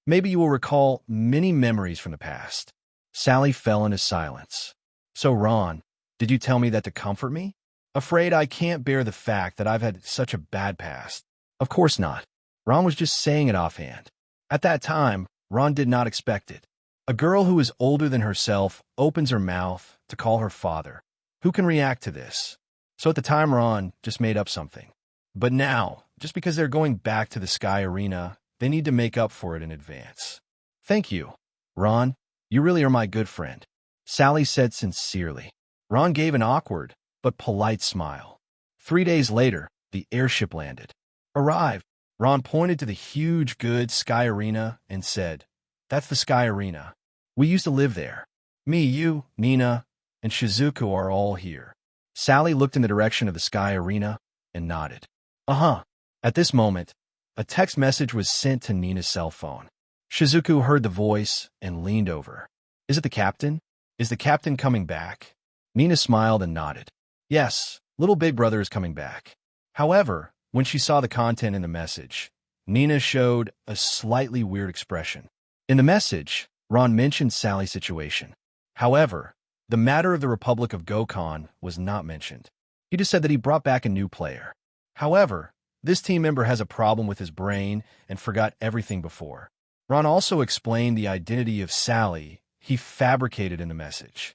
Maybe you will recall many memories from the past. Sally fell into silence. So, Ron, did you tell me that to comfort me? Afraid I can't bear the fact that I've had such a bad past. Of course not. Ron was just saying it offhand. At that time, Ron did not expect it. A girl who is older than herself opens her mouth to call her father. Who can react to this? So at the time, Ron just made up something. But now, just because they're going back to the Sky Arena, they need to make up for it in advance. Thank you, Ron. You really are my good friend, Sally said sincerely. Ron gave an awkward but polite smile. 3 days later, the airship landed. Arrived. Ron pointed to the huge, good Sky Arena and said, that's the Sky Arena. We used to live there. Me, you, Nina, and Shizuku are all here. Sally looked in the direction of the Sky Arena and nodded. Uh-huh. At this moment, a text message was sent to Nina's cell phone. Shizuku heard the voice and leaned over. Is it the captain? Is the captain coming back? Nina smiled and nodded. Yes, little big brother is coming back. However, when she saw the content in the message, Nina showed a slightly weird expression. In the message, Ron mentioned Sally's situation. However, the matter of the Republic of Gokon was not mentioned. He just said that he brought back a new player. However, this team member has a problem with his brain and forgot everything before. Ron also explained the identity of Sally he fabricated in the message.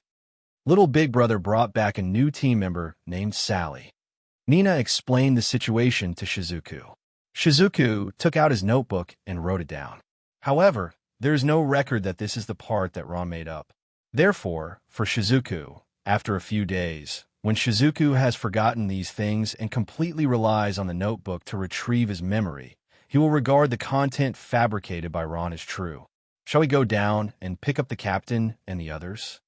Little Big Brother brought back a new team member named Sally. Nina explained the situation to Shizuku. Shizuku took out his notebook and wrote it down. However, there is no record that this is the part that Ron made up. Therefore, for Shizuku, after a few days, when Shizuku has forgotten these things and completely relies on the notebook to retrieve his memory, he will regard the content fabricated by Ron as true. Shall we go down and pick up the captain and the others?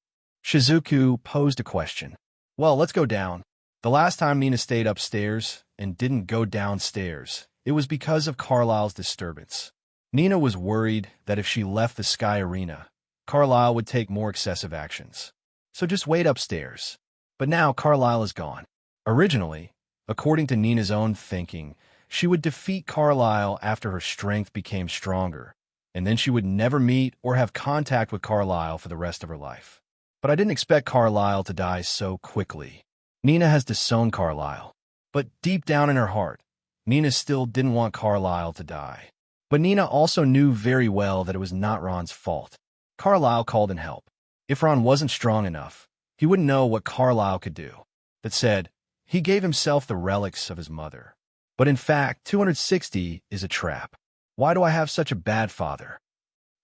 Shizuku posed a question. Well, let's go down. The last time Nina stayed upstairs and didn't go downstairs, it was because of Carlisle's disturbance. Nina was worried that if she left the Sky Arena, Carlisle would take more excessive actions. So just wait upstairs. But now Carlisle is gone. Originally, according to Nina's own thinking, she would defeat Carlisle after her strength became stronger, and then she would never meet or have contact with Carlisle for the rest of her life. But I didn't expect Carlisle to die so quickly. Nina has disowned Carlisle, but deep down in her heart, Nina still didn't want Carlisle to die. But Nina also knew very well that it was not Ron's fault. Carlisle called in help. If Ron wasn't strong enough, he wouldn't know what Carlisle could do. That said, he gave himself the relics of his mother. But in fact, 260 is a trap. Why do I have such a bad father?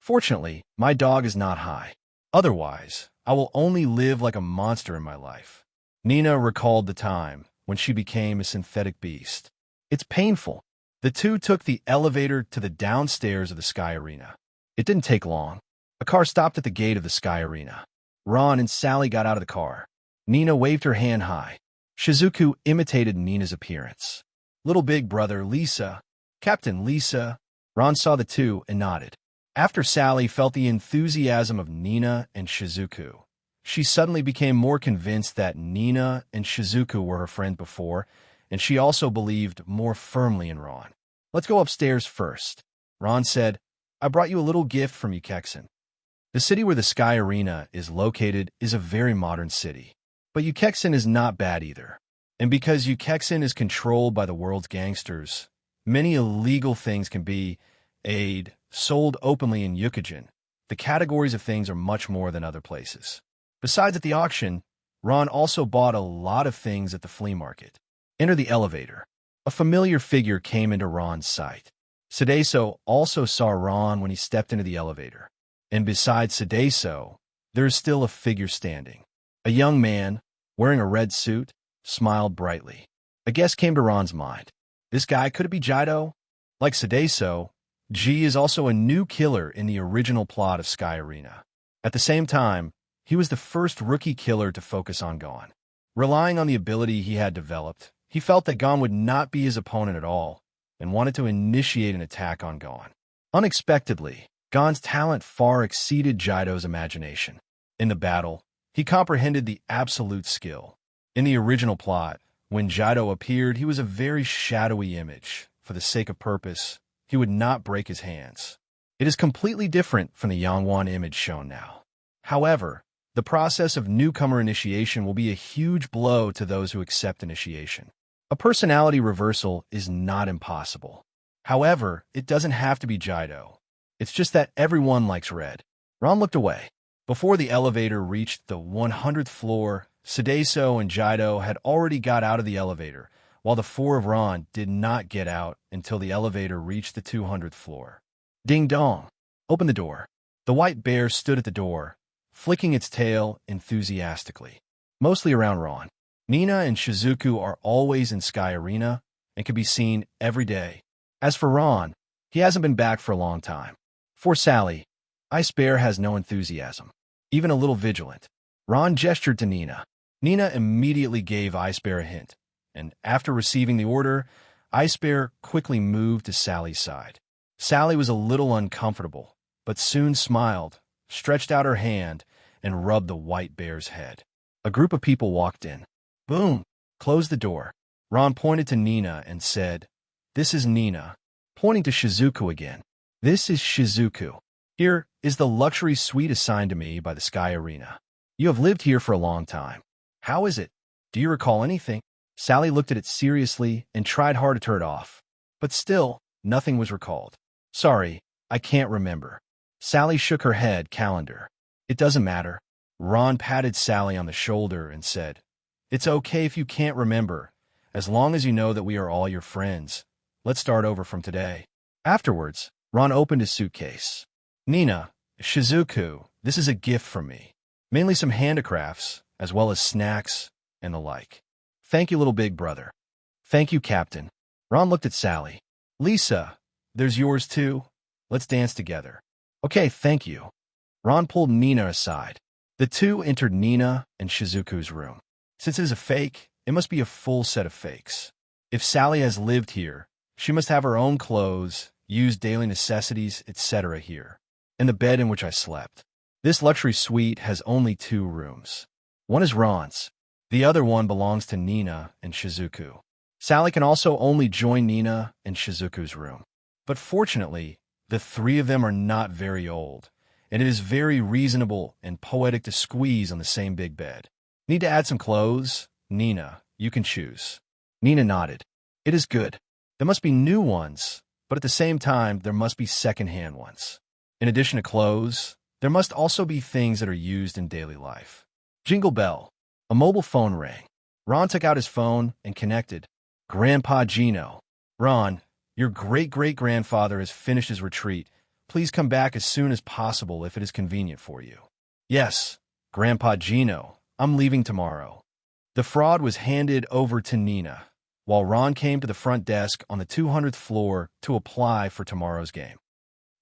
Fortunately, my dog is not high. Otherwise, I will only live like a monster in my life. Nina recalled the time when she became a synthetic beast. It's painful. The two took the elevator to the downstairs of the Sky Arena. It didn't take long. A car stopped at the gate of the Sky Arena. Ron and Sally got out of the car. Nina waved her hand high. Shizuku imitated Nina's appearance. Little big brother, Lisa. Captain Lisa. Ron saw the two and nodded. After Sally felt the enthusiasm of Nina and Shizuku, she suddenly became more convinced that Nina and Shizuku were her friend before, and she also believed more firmly in Ron. Let's go upstairs first. Ron said, I brought you a little gift from Ukexan. The city where the Sky Arena is located is a very modern city. But Ukexan is not bad either. And because Ukexan is controlled by the world's gangsters, many illegal things can be sold openly in Ukexan. The categories of things are much more than other places. Besides at the auction, Ron also bought a lot of things at the flea market. Enter the elevator. A familiar figure came into Ron's sight. Sadeso also saw Ron when he stepped into the elevator. And beside Sadeso, there is still a figure standing. A young man, wearing a red suit, smiled brightly. A guess came to Ron's mind. This guy, could it be Jido? Like Sadeso, G is also a new killer in the original plot of Sky Arena. At the same time, he was the first rookie killer to focus on Gon. Relying on the ability he had developed, he felt that Gon would not be his opponent at all, and wanted to initiate an attack on Gon. Unexpectedly, Gon's talent far exceeded Jido's imagination. In the battle, he comprehended the absolute skill. In the original plot, when Jido appeared, he was a very shadowy image. For the sake of purpose, he would not break his hands. It is completely different from the Yangwan image shown now. However, the process of newcomer initiation will be a huge blow to those who accept initiation. A personality reversal is not impossible. However, it doesn't have to be Jido. It's just that everyone likes red. Ron looked away. Before the elevator reached the 100th floor, Sadeso and Jido had already got out of the elevator, while the four of Ron did not get out until the elevator reached the 200th floor. Ding dong! Open the door. The white bear stood at the door, flicking its tail enthusiastically. Mostly around Ron. Nina and Shizuku are always in Sky Arena and can be seen every day. As for Ron, he hasn't been back for a long time. For Sally, Ice Bear has no enthusiasm, even a little vigilant. Ron gestured to Nina. Nina immediately gave Ice Bear a hint, and after receiving the order, Ice Bear quickly moved to Sally's side. Sally was a little uncomfortable, but soon smiled, stretched out her hand, and rubbed the white bear's head. A group of people walked in. Boom! Closed the door. Ron pointed to Nina and said, This is Nina. Pointing to Shizuku again. This is Shizuku. Here is the luxury suite assigned to me by the Sky Arena. You have lived here for a long time. How is it? Do you recall anything? Sally looked at it seriously and tried hard to turn it off. But still, nothing was recalled. Sorry, I can't remember. Sally shook her head, calendar. It doesn't matter. Ron patted Sally on the shoulder and said, It's okay if you can't remember, As long as you know that we are all your friends, let's start over from today. Afterwards, Ron opened his suitcase. Nina, Shizuku, this is a gift from me. Mainly some handicrafts, as well as snacks and the like. Thank you, little big brother. Thank you, Captain. Ron looked at Sally. Lisa, there's yours too. Let's dance together. Okay, thank you. Ron pulled Nina aside. The two entered Nina and Shizuku's room. Since it is a fake, it must be a full set of fakes. If Sally has lived here, she must have her own clothes, use daily necessities, etc. here, and the bed in which I slept. This luxury suite has only 2 rooms. One is Ron's. The other one belongs to Nina and Shizuku. Sally can also only join Nina and Shizuku's room. But fortunately, the 3 of them are not very old, and it is very reasonable and poetic to squeeze on the same big bed. Need to add some clothes? Nina, you can choose. Nina nodded. It is good. There must be new ones, but at the same time, there must be second-hand ones. In addition to clothes, there must also be things that are used in daily life. Jingle bell. A mobile phone rang. Ron took out his phone and connected. Grandpa Gino. Ron, your great-great-grandfather has finished his retreat. Please come back as soon as possible if it is convenient for you. Yes, Grandpa Gino. I'm leaving tomorrow. The fraud was handed over to Nina, while Ron came to the front desk on the 200th floor to apply for tomorrow's game.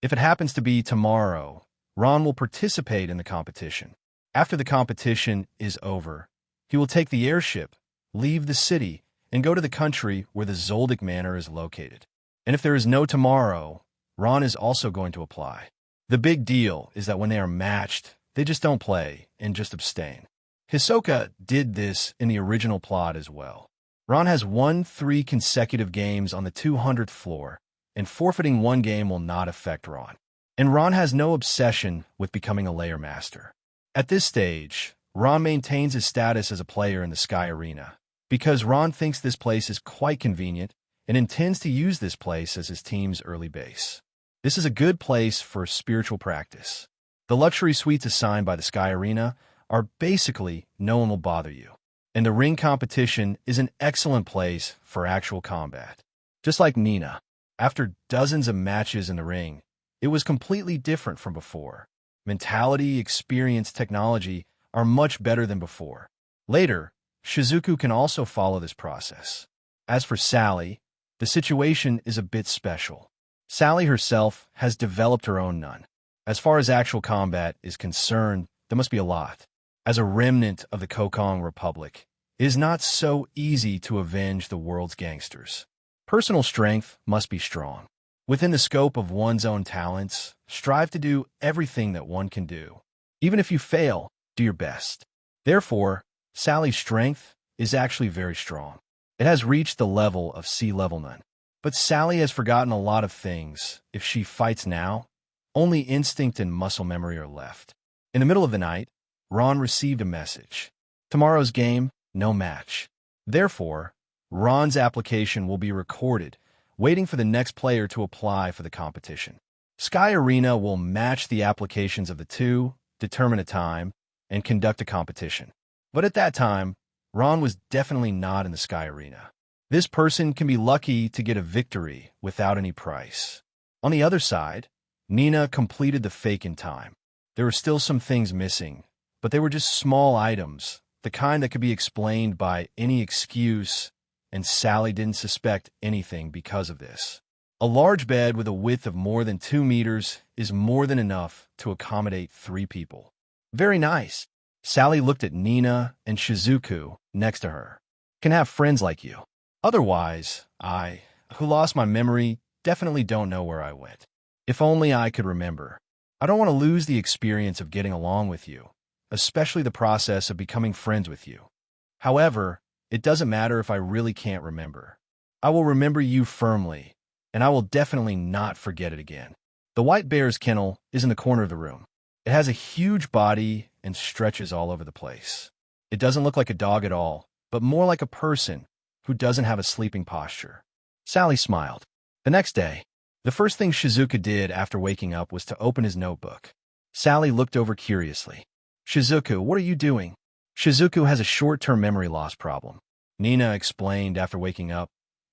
If it happens to be tomorrow, Ron will participate in the competition. After the competition is over, he will take the airship, leave the city, and go to the country where the Zoldyck Manor is located. And if there is no tomorrow, Ron is also going to apply. The big deal is that when they are matched, they just don't play and just abstain. Hisoka did this in the original plot as well. Ron has won 3 consecutive games on the 200th floor, and forfeiting 1 game will not affect Ron. And Ron has no obsession with becoming a layer master. At this stage, Ron maintains his status as a player in the Sky Arena, because Ron thinks this place is quite convenient and intends to use this place as his team's early base. This is a good place for spiritual practice. The luxury suites assigned by the Sky Arena are basically no one will bother you. And the ring competition is an excellent place for actual combat. Just like Nina, after dozens of matches in the ring, it was completely different from before. Mentality, experience, technology are much better than before. Later, Shizuku can also follow this process. As for Sally, the situation is a bit special. Sally herself has developed her own nun. As far as actual combat is concerned, there must be a lot. As a remnant of the Kokong Republic, it is not so easy to avenge the world's gangsters. Personal strength must be strong. Within the scope of one's own talents, strive to do everything that one can do. Even if you fail, do your best. Therefore, Sally's strength is actually very strong. It has reached the level of sea-level nun. But Sally has forgotten a lot of things. If she fights now, only instinct and muscle memory are left. In the middle of the night, Ron received a message. Tomorrow's game, no match. Therefore, Ron's application will be recorded, waiting for the next player to apply for the competition. Sky Arena will match the applications of the 2, determine a time, and conduct a competition. But at that time, Ron was definitely not in the Sky Arena. This person can be lucky to get a victory without any price. On the other side, Nina completed the fake in time. There were still some things missing, but they were just small items, the kind that could be explained by any excuse, and Sally didn't suspect anything because of this. A large bed with a width of more than 2 meters is more than enough to accommodate 3 people. Very nice. Sally looked at Nina and Shizuku next to her. Can have friends like you. Otherwise, I, who lost my memory, definitely don't know where I went. If only I could remember. I don't want to lose the experience of getting along with you, especially the process of becoming friends with you. However, it doesn't matter if I really can't remember. I will remember you firmly, and I will definitely not forget it again. The white bear's kennel is in the corner of the room. It has a huge body and stretches all over the place. It doesn't look like a dog at all, but more like a person who doesn't have a sleeping posture. Sally smiled. The next day, the first thing Shizuka did after waking up was to open his notebook. Sally looked over curiously. Shizuku, what are you doing? Shizuku has a short-term memory loss problem. Nina explained after waking up.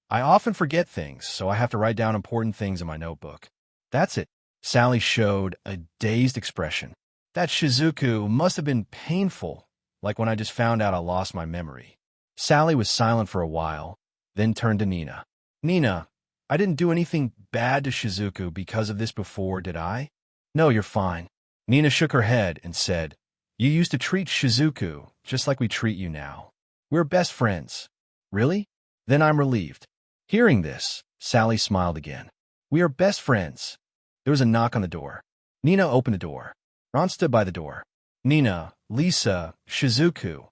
I often forget things, so I have to write down important things in my notebook. That's it. Sally showed a dazed expression. That Shizuku must have been painful, like when I just found out I lost my memory. Sally was silent for a while, then turned to Nina. Nina, I didn't do anything bad to Shizuku because of this before, did I? No, you're fine. Nina shook her head and said, You used to treat Shizuku just like we treat you now. We're best friends. Really? Then I'm relieved. Hearing this, Sally smiled again. We are best friends. There was a knock on the door. Nina opened the door. Ron stood by the door. Nina, Lisa, Shizuku.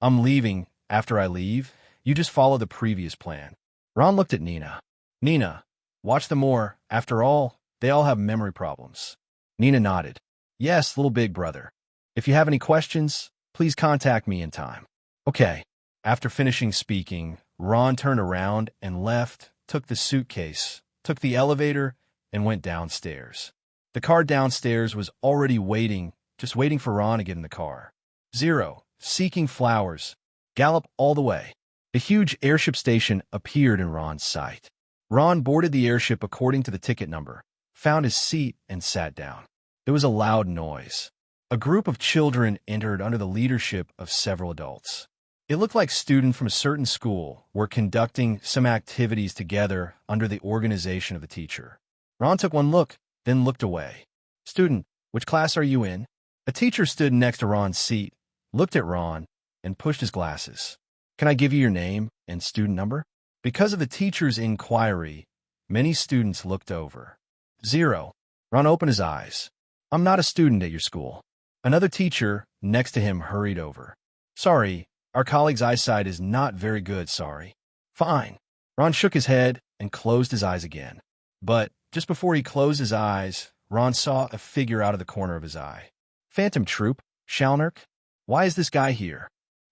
I'm leaving. After I leave, you just follow the previous plan. Ron looked at Nina. Nina, watch them more. After all, they all have memory problems. Nina nodded. Yes, little big brother. If you have any questions, please contact me in time. Okay. After finishing speaking, Ron turned around and left, took the suitcase, took the elevator, and went downstairs. The car downstairs was already waiting, just waiting for Ron to get in the car. Zero, seeking flowers, gallop all the way. The huge airship station appeared in Ron's sight. Ron boarded the airship according to the ticket number, found his seat, and sat down. There was a loud noise. A group of children entered under the leadership of several adults. It looked like students from a certain school were conducting some activities together under the organization of the teacher. Ron took one look, then looked away. Student, which class are you in? A teacher stood next to Ron's seat, looked at Ron, and pushed his glasses. Can I give you your name and student number? Because of the teacher's inquiry, many students looked over. Zero. Ron opened his eyes. I'm not a student at your school. Another teacher next to him hurried over. Sorry, our colleague's eyesight is not very good, sorry. Fine. Ron shook his head and closed his eyes again. But just before he closed his eyes, Ron saw a figure out of the corner of his eye. Phantom Troop, Shalnark? Why is this guy here?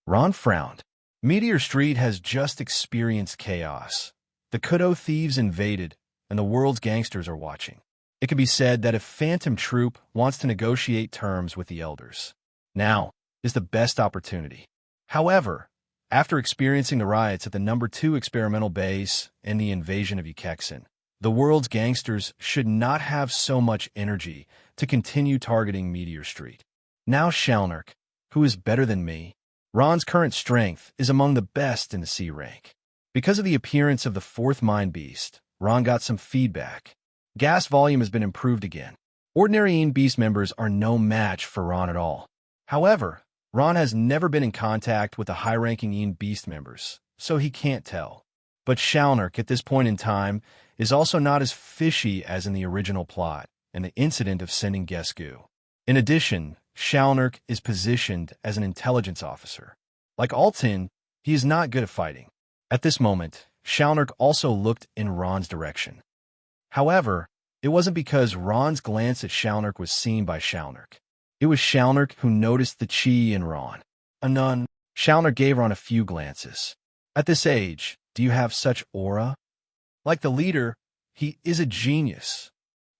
Ron frowned. Meteor Street has just experienced chaos. The Kudo thieves invaded, and the world's gangsters are watching. It can be said that if Phantom Troop wants to negotiate terms with the elders, now is the best opportunity. However, after experiencing the riots at the No. 2 experimental base and the invasion of Ukexan, the world's gangsters should not have so much energy to continue targeting Meteor Street. Now Shalnark, who is better than me, Ron's current strength is among the best in the C rank. Because of the appearance of the fourth Mind Beast, Ron got some feedback. Gas volume has been improved again. Ordinary Nen Beast members are no match for Ron at all. However, Ron has never been in contact with the high-ranking Nen Beast members, so he can't tell. But Shalnark, at this point in time, is also not as fishy as in the original plot and the incident of sending Gesku. In addition, Shalnark is positioned as an intelligence officer. Like Altin, he is not good at fighting. At this moment, Shalnark also looked in Ron's direction. However, it wasn't because Ron's glance at Shalnark was seen by Shalnark. It was Shalnark who noticed the chi in Ron. Anon, Shalnark gave Ron a few glances. At this age, do you have such aura? Like the leader, he is a genius.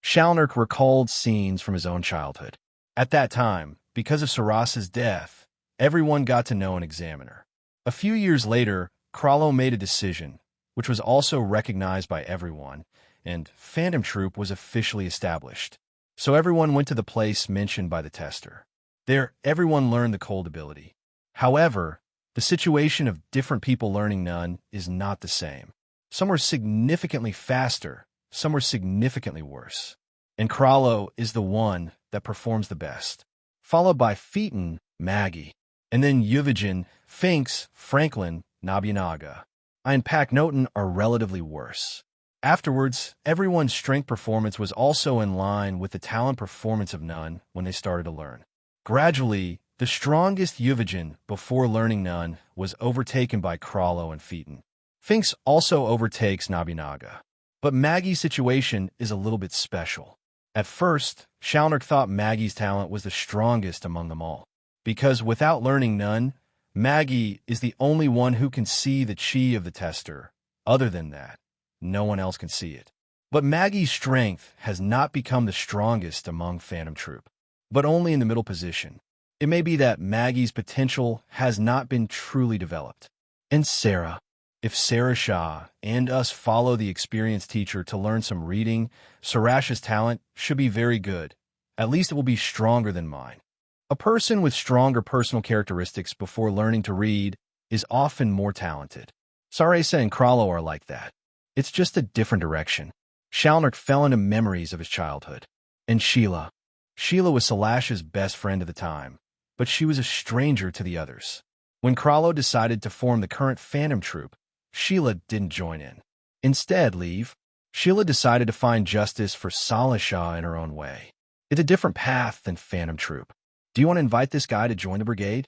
Shalnark recalled scenes from his own childhood. At that time, because of Saras's death, everyone got to know an examiner. A few years later, Krallo made a decision, which was also recognized by everyone, and Phantom Troop was officially established. So everyone went to the place mentioned by the tester. There, everyone learned the cold ability. However, the situation of different people learning none is not the same. Some were significantly faster, some were significantly worse. And Krallo is the one that performs the best, followed by Phaeton, Maggie, and then Yuvijin, Finks, Franklin, Nobunaga. And Paknoten are relatively worse. Afterwards, everyone's strength performance was also in line with the talent performance of none when they started to learn. Gradually, the strongest Yuvijin before learning none was overtaken by Krallo and Phaeton. Finks also overtakes Nobunaga. But Maggie's situation is a little bit special. At first, Shalnark thought Maggie's talent was the strongest among them all, because without learning none, Maggie is the only one who can see the chi of the tester. Other than that, no one else can see it. But Maggie's strength has not become the strongest among Phantom Troop, but only in the middle position. It may be that Maggie's potential has not been truly developed. And Sarah. If Sarah Shah and us follow the experienced teacher to learn some reading, Sarash's talent should be very good. At least it will be stronger than mine. A person with stronger personal characteristics before learning to read is often more talented. Sarasa and Krallo are like that. It's just a different direction. Shalnark fell into memories of his childhood. And Sheila. Sheila was Salash's best friend at the time, but she was a stranger to the others. When Krallo decided to form the current Phantom Troop, Sheila didn't join in. Instead, Sheila decided to find justice for Salasha in her own way. It's a different path than Phantom Troop. Do you want to invite this guy to join the brigade?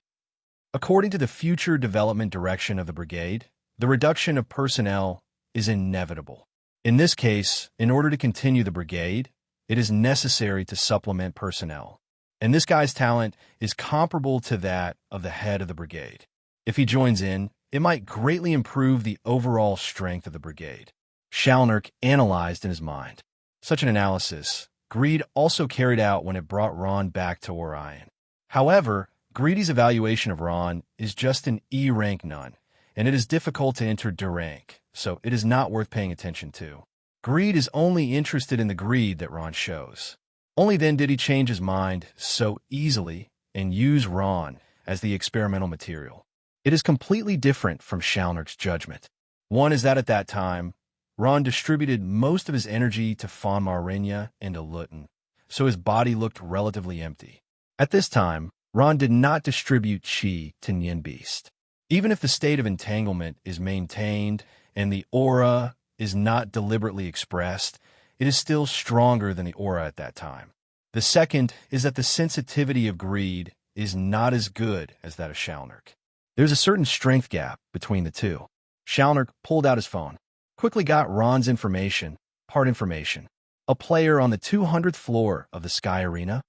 According to the future development direction of the brigade, the reduction of personnel is inevitable. In this case, in order to continue the brigade, it is necessary to supplement personnel. And this guy's talent is comparable to that of the head of the brigade. If he joins in, it might greatly improve the overall strength of the brigade. Shalnark analyzed in his mind. Such an analysis, Greed also carried out when it brought Ron back to Orion. However, Greedy's evaluation of Ron is just an E rank none, and it is difficult to enter D rank, so it is not worth paying attention to. Greed is only interested in the greed that Ron shows. Only then did he change his mind so easily and use Ron as the experimental material. It is completely different from Shalnark's judgment. One is that at that time, Ron distributed most of his energy to Fawn Marenia and to Luton, so his body looked relatively empty. At this time, Ron did not distribute chi to Nen Beasts. Even if the state of entanglement is maintained and the aura is not deliberately expressed, it is still stronger than the aura at that time. The second is that the sensitivity of Greed is not as good as that of Shalnark. There's a certain strength gap between the two. Shalnark pulled out his phone, quickly got Ron's information, part information. A player on the 200th floor of the Sky Arena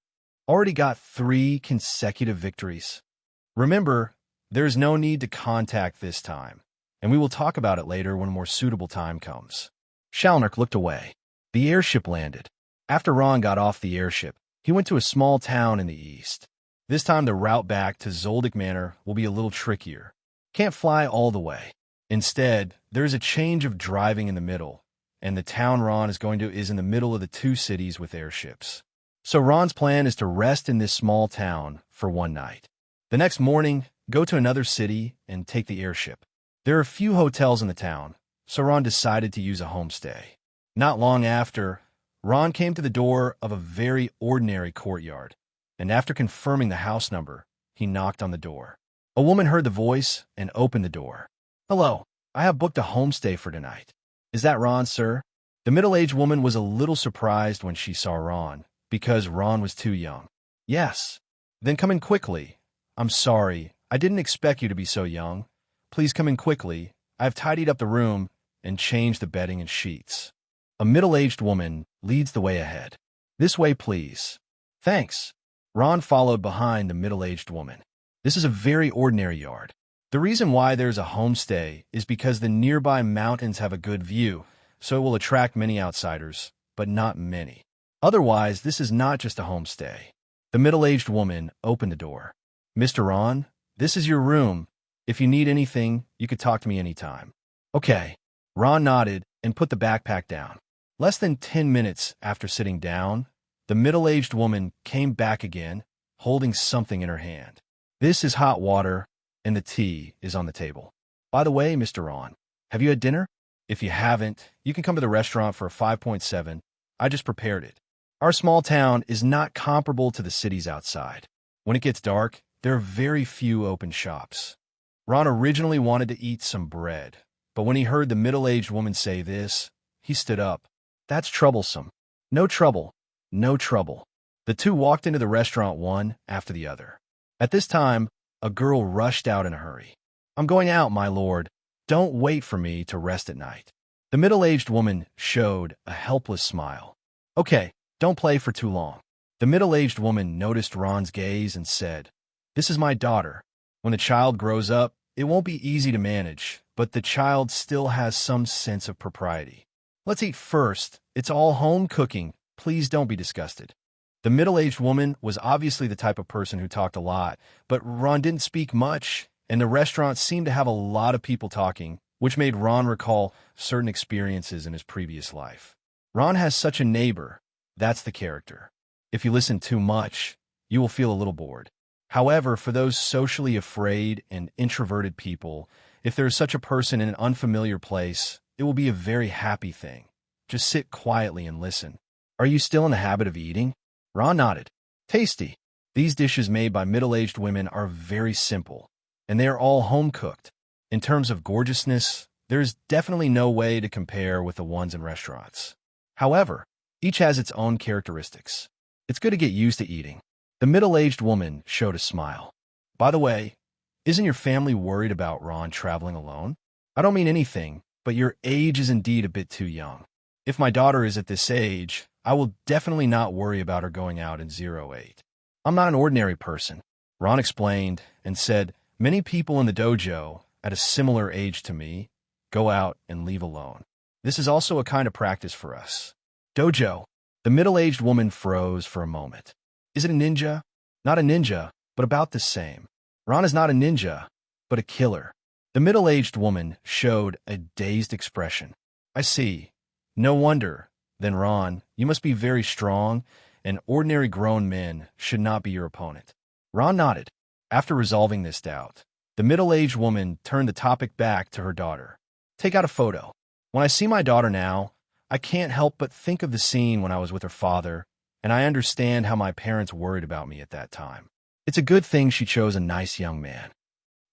already got 3 consecutive victories. Remember, there's no need to contact this time, and we will talk about it later when a more suitable time comes. Shalnark looked away. The airship landed. After Ron got off the airship, he went to a small town in the east. This time the route back to Zoldyck Manor will be a little trickier. Can't fly all the way. Instead, there's a change of driving in the middle, and the town Ron is going to is in the middle of the 2 cities with airships. So Ron's plan is to rest in this small town for 1 night. The next morning, go to another city and take the airship. There are a few hotels in the town, so Ron decided to use a homestay. Not long after, Ron came to the door of a very ordinary courtyard, and after confirming the house number, he knocked on the door. A woman heard the voice and opened the door. "Hello, I have booked a homestay for tonight. Is that Ron, sir?" The middle-aged woman was a little surprised when she saw Ron, because Ron was too young. "Yes." "Then come in quickly. I'm sorry, I didn't expect you to be so young. Please come in quickly. I've tidied up the room and changed the bedding and sheets." A middle-aged woman leads the way ahead. "This way, please." "Thanks." Ron followed behind the middle-aged woman. This is a very ordinary yard. The reason why there's a homestay is because the nearby mountains have a good view, so it will attract many outsiders, but not many. Otherwise, this is not just a homestay. The middle-aged woman opened the door. "Mr. Ron, this is your room. If you need anything, you could talk to me anytime." "Okay." Ron nodded and put the backpack down. Less than 10 minutes after sitting down, the middle-aged woman came back again, holding something in her hand. "This is hot water, and the tea is on the table. By the way, Mr. Ron, have you had dinner? If you haven't, you can come to the restaurant for a 5.7. I just prepared it. Our small town is not comparable to the cities outside. When it gets dark, there are very few open shops." Ron originally wanted to eat some bread, but when he heard the middle-aged woman say this, he stood up. "That's troublesome." "No trouble. No trouble." The two walked into the restaurant one after the other. At this time, a girl rushed out in a hurry. "I'm going out, my lord. Don't wait for me to rest at night." The middle-aged woman showed a helpless smile. "Okay, don't play for too long." The middle-aged woman noticed Ron's gaze and said, "This is my daughter. When the child grows up, it won't be easy to manage, but the child still has some sense of propriety. Let's eat first. It's all home cooking. Please don't be disgusted." The middle-aged woman was obviously the type of person who talked a lot, but Ron didn't speak much, and the restaurant seemed to have a lot of people talking, which made Ron recall certain experiences in his previous life. Ron has such a neighbor. That's the character. If you listen too much, you will feel a little bored. However, for those socially afraid and introverted people, if there is such a person in an unfamiliar place, it will be a very happy thing. Just sit quietly and listen. Are you still in the habit of eating? Ron nodded. Tasty. These dishes made by middle-aged women are very simple, and they are all home-cooked. In terms of gorgeousness, there is definitely no way to compare with the ones in restaurants. However, each has its own characteristics. It's good to get used to eating. The middle-aged woman showed a smile. By the way, isn't your family worried about Ron traveling alone? I don't mean anything, but your age is indeed a bit too young. If my daughter is at this age, I will definitely not worry about her going out in 08. I'm not an ordinary person, Ron explained and said, many people in the dojo, at a similar age to me, go out and leave alone. This is also a kind of practice for us. Dojo. The middle-aged woman froze for a moment. Is it a ninja? Not a ninja, but about the same. Ron is not a ninja, but a killer. The middle-aged woman showed a dazed expression. I see. No wonder. Then Ron, you must be very strong, and ordinary grown men should not be your opponent. Ron nodded. After resolving this doubt, the middle-aged woman turned the topic back to her daughter. Take out a photo. When I see my daughter now, I can't help but think of the scene when I was with her father, and I understand how my parents worried about me at that time. It's a good thing she chose a nice young man.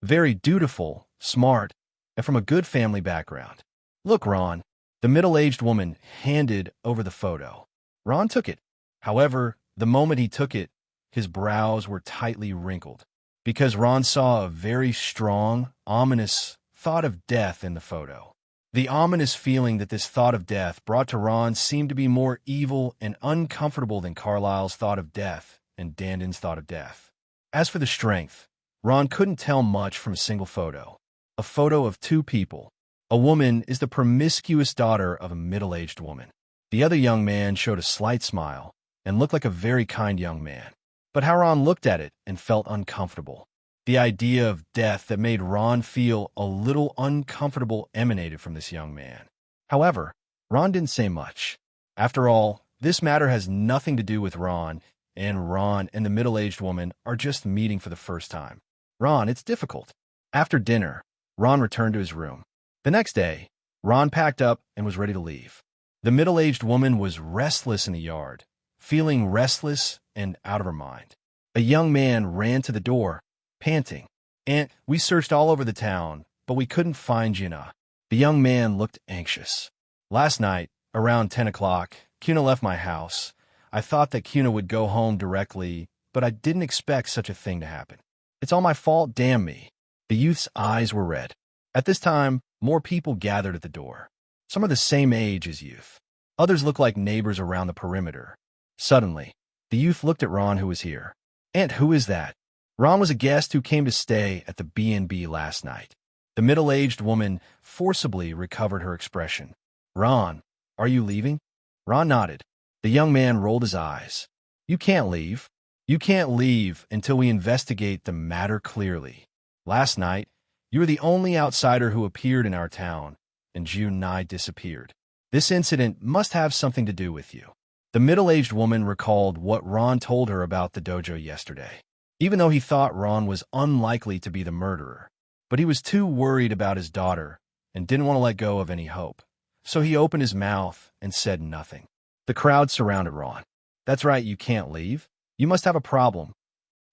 Very dutiful, smart, and from a good family background. Look, Ron. The middle-aged woman handed over the photo. Ron took it. However, the moment he took it, his brows were tightly wrinkled, because Ron saw a very strong, ominous thought of death in the photo. The ominous feeling that this thought of death brought to Ron seemed to be more evil and uncomfortable than Carlyle's thought of death and Dandon's thought of death. As for the strength, Ron couldn't tell much from a single photo. A photo of two people. A woman is the promiscuous daughter of a middle-aged woman. The other young man showed a slight smile and looked like a very kind young man. But how Ron looked at it and felt uncomfortable. The idea of death that made Ron feel a little uncomfortable emanated from this young man. However, Ron didn't say much. After all, this matter has nothing to do with Ron and the middle-aged woman are just meeting for the first time. Ron, it's difficult. After dinner, Ron returned to his room. The next day, Ron packed up and was ready to leave. The middle-aged woman was restless in the yard, feeling restless and out of her mind. A young man ran to the door, panting. Aunt, we searched all over the town, but we couldn't find Gina. The young man looked anxious. Last night, around 10 o'clock, Kuna left my house. I thought that Kuna would go home directly, but I didn't expect such a thing to happen. It's all my fault, damn me. The youth's eyes were red. At this time, more people gathered at the door. Some are the same age as youth. Others look like neighbors around the perimeter. Suddenly, the youth looked at Ron, who was here. Aunt, who is that? Ron was a guest who came to stay at the B&B last night. The middle-aged woman forcibly recovered her expression. Ron, are you leaving? Ron nodded. The young man rolled his eyes. You can't leave. You can't leave until we investigate the matter clearly. Last night, you were the only outsider who appeared in our town, and June and I disappeared. This incident must have something to do with you. The middle-aged woman recalled what Ron told her about the dojo yesterday. Even though he thought Ron was unlikely to be the murderer, but he was too worried about his daughter and didn't want to let go of any hope. So he opened his mouth and said nothing. The crowd surrounded Ron. That's right, you can't leave. You must have a problem.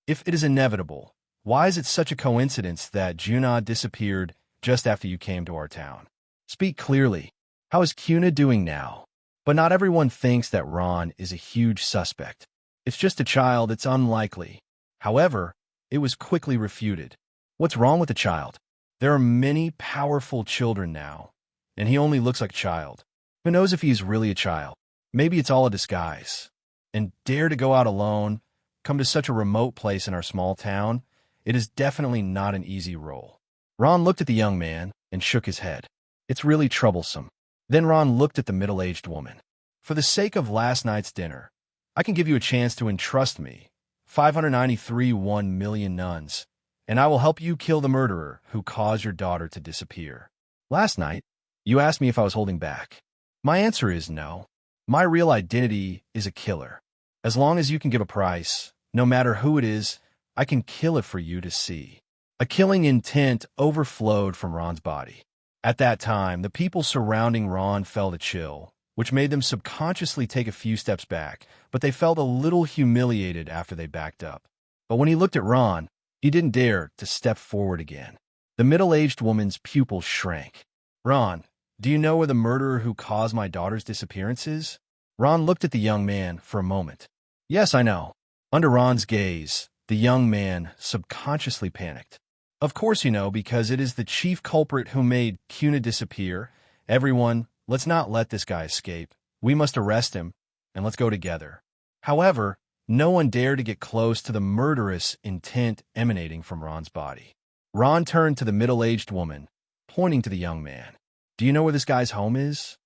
If it is inevitable, why is it such a coincidence that Juna disappeared just after you came to our town? Speak clearly. How is Kuna doing now? But not everyone thinks that Ron is a huge suspect. It's just a child, it's unlikely. However, it was quickly refuted. What's wrong with the child? There are many powerful children now, and he only looks like a child. Who knows if he's really a child? Maybe it's all a disguise. And dare to go out alone, come to such a remote place in our small town, it is definitely not an easy role. Ron looked at the young man and shook his head. It's really troublesome. Then Ron looked at the middle-aged woman. For the sake of last night's dinner, I can give you a chance to entrust me. 593 1 million nuns. and I will help you kill the murderer who caused your daughter to disappear. Last night, you asked me if I was holding back. My answer is no. My real identity is a killer. As long as you can give a price, no matter who it is, I can kill it for you to see. A killing intent overflowed from Ron's body. At that time, the people surrounding Ron felt a chill, which made them subconsciously take a few steps back, but they felt a little humiliated after they backed up. But when he looked at Ron, he didn't dare to step forward again. The middle-aged woman's pupils shrank. Ron, do you know where the murderer who caused my daughter's disappearance is? Ron looked at the young man for a moment. Yes, I know. Under Ron's gaze, the young man subconsciously panicked. Of course you know, because it is the chief culprit who made Kuna disappear. Everyone, let's not let this guy escape. We must arrest him, and let's go together. However, no one dared to get close to the murderous intent emanating from Ron's body. Ron turned to the middle-aged woman, pointing to the young man. Do you know where this guy's home is?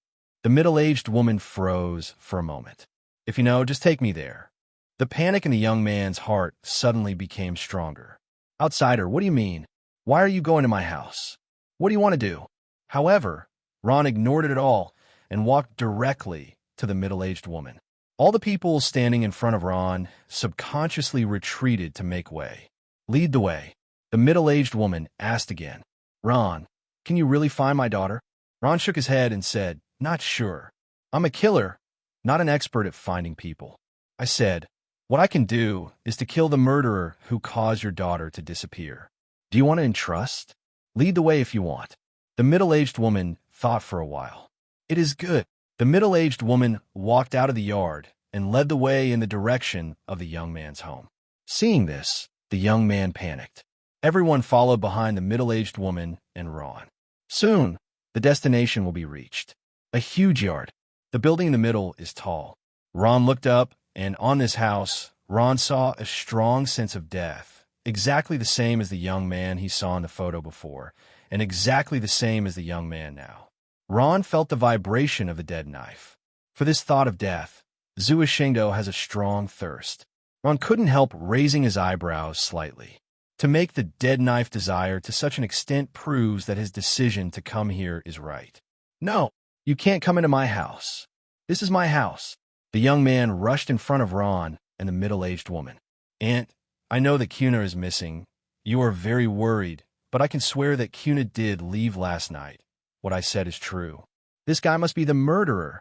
The middle-aged woman froze for a moment. If you know, just take me there. The panic in the young man's heart suddenly became stronger. Outsider, what do you mean? Why are you going to my house? What do you want to do? However, Ron ignored it all and walked directly to the middle-aged woman. All the people standing in front of Ron subconsciously retreated to make way. Lead the way. The middle-aged woman asked again. Ron, can you really find my daughter? Ron shook his head and said, Not sure. I'm a killer, not an expert at finding people. I said, what I can do is to kill the murderer who caused your daughter to disappear. Do you want to entrust? Lead the way if you want. The middle-aged woman thought for a while. It is good. The middle-aged woman walked out of the yard and led the way in the direction of the young man's home. Seeing this, the young man panicked. Everyone followed behind the middle-aged woman and Ron. Soon, the destination will be reached. A huge yard. The building in the middle is tall. Ron looked up, and on this house, Ron saw a strong sense of death, exactly the same as the young man he saw in the photo before, and exactly the same as the young man now. Ron felt the vibration of the dead knife. For this thought of death, Zhou Shengdo has a strong thirst. Ron couldn't help raising his eyebrows slightly. To make the dead knife desire to such an extent proves that his decision to come here is right. No, you can't come into my house. This is my house. The young man rushed in front of Ron and the middle-aged woman. Aunt, I know that Kuna is missing. You are very worried, but I can swear that Kuna did leave last night. What I said is true. This guy must be the murderer.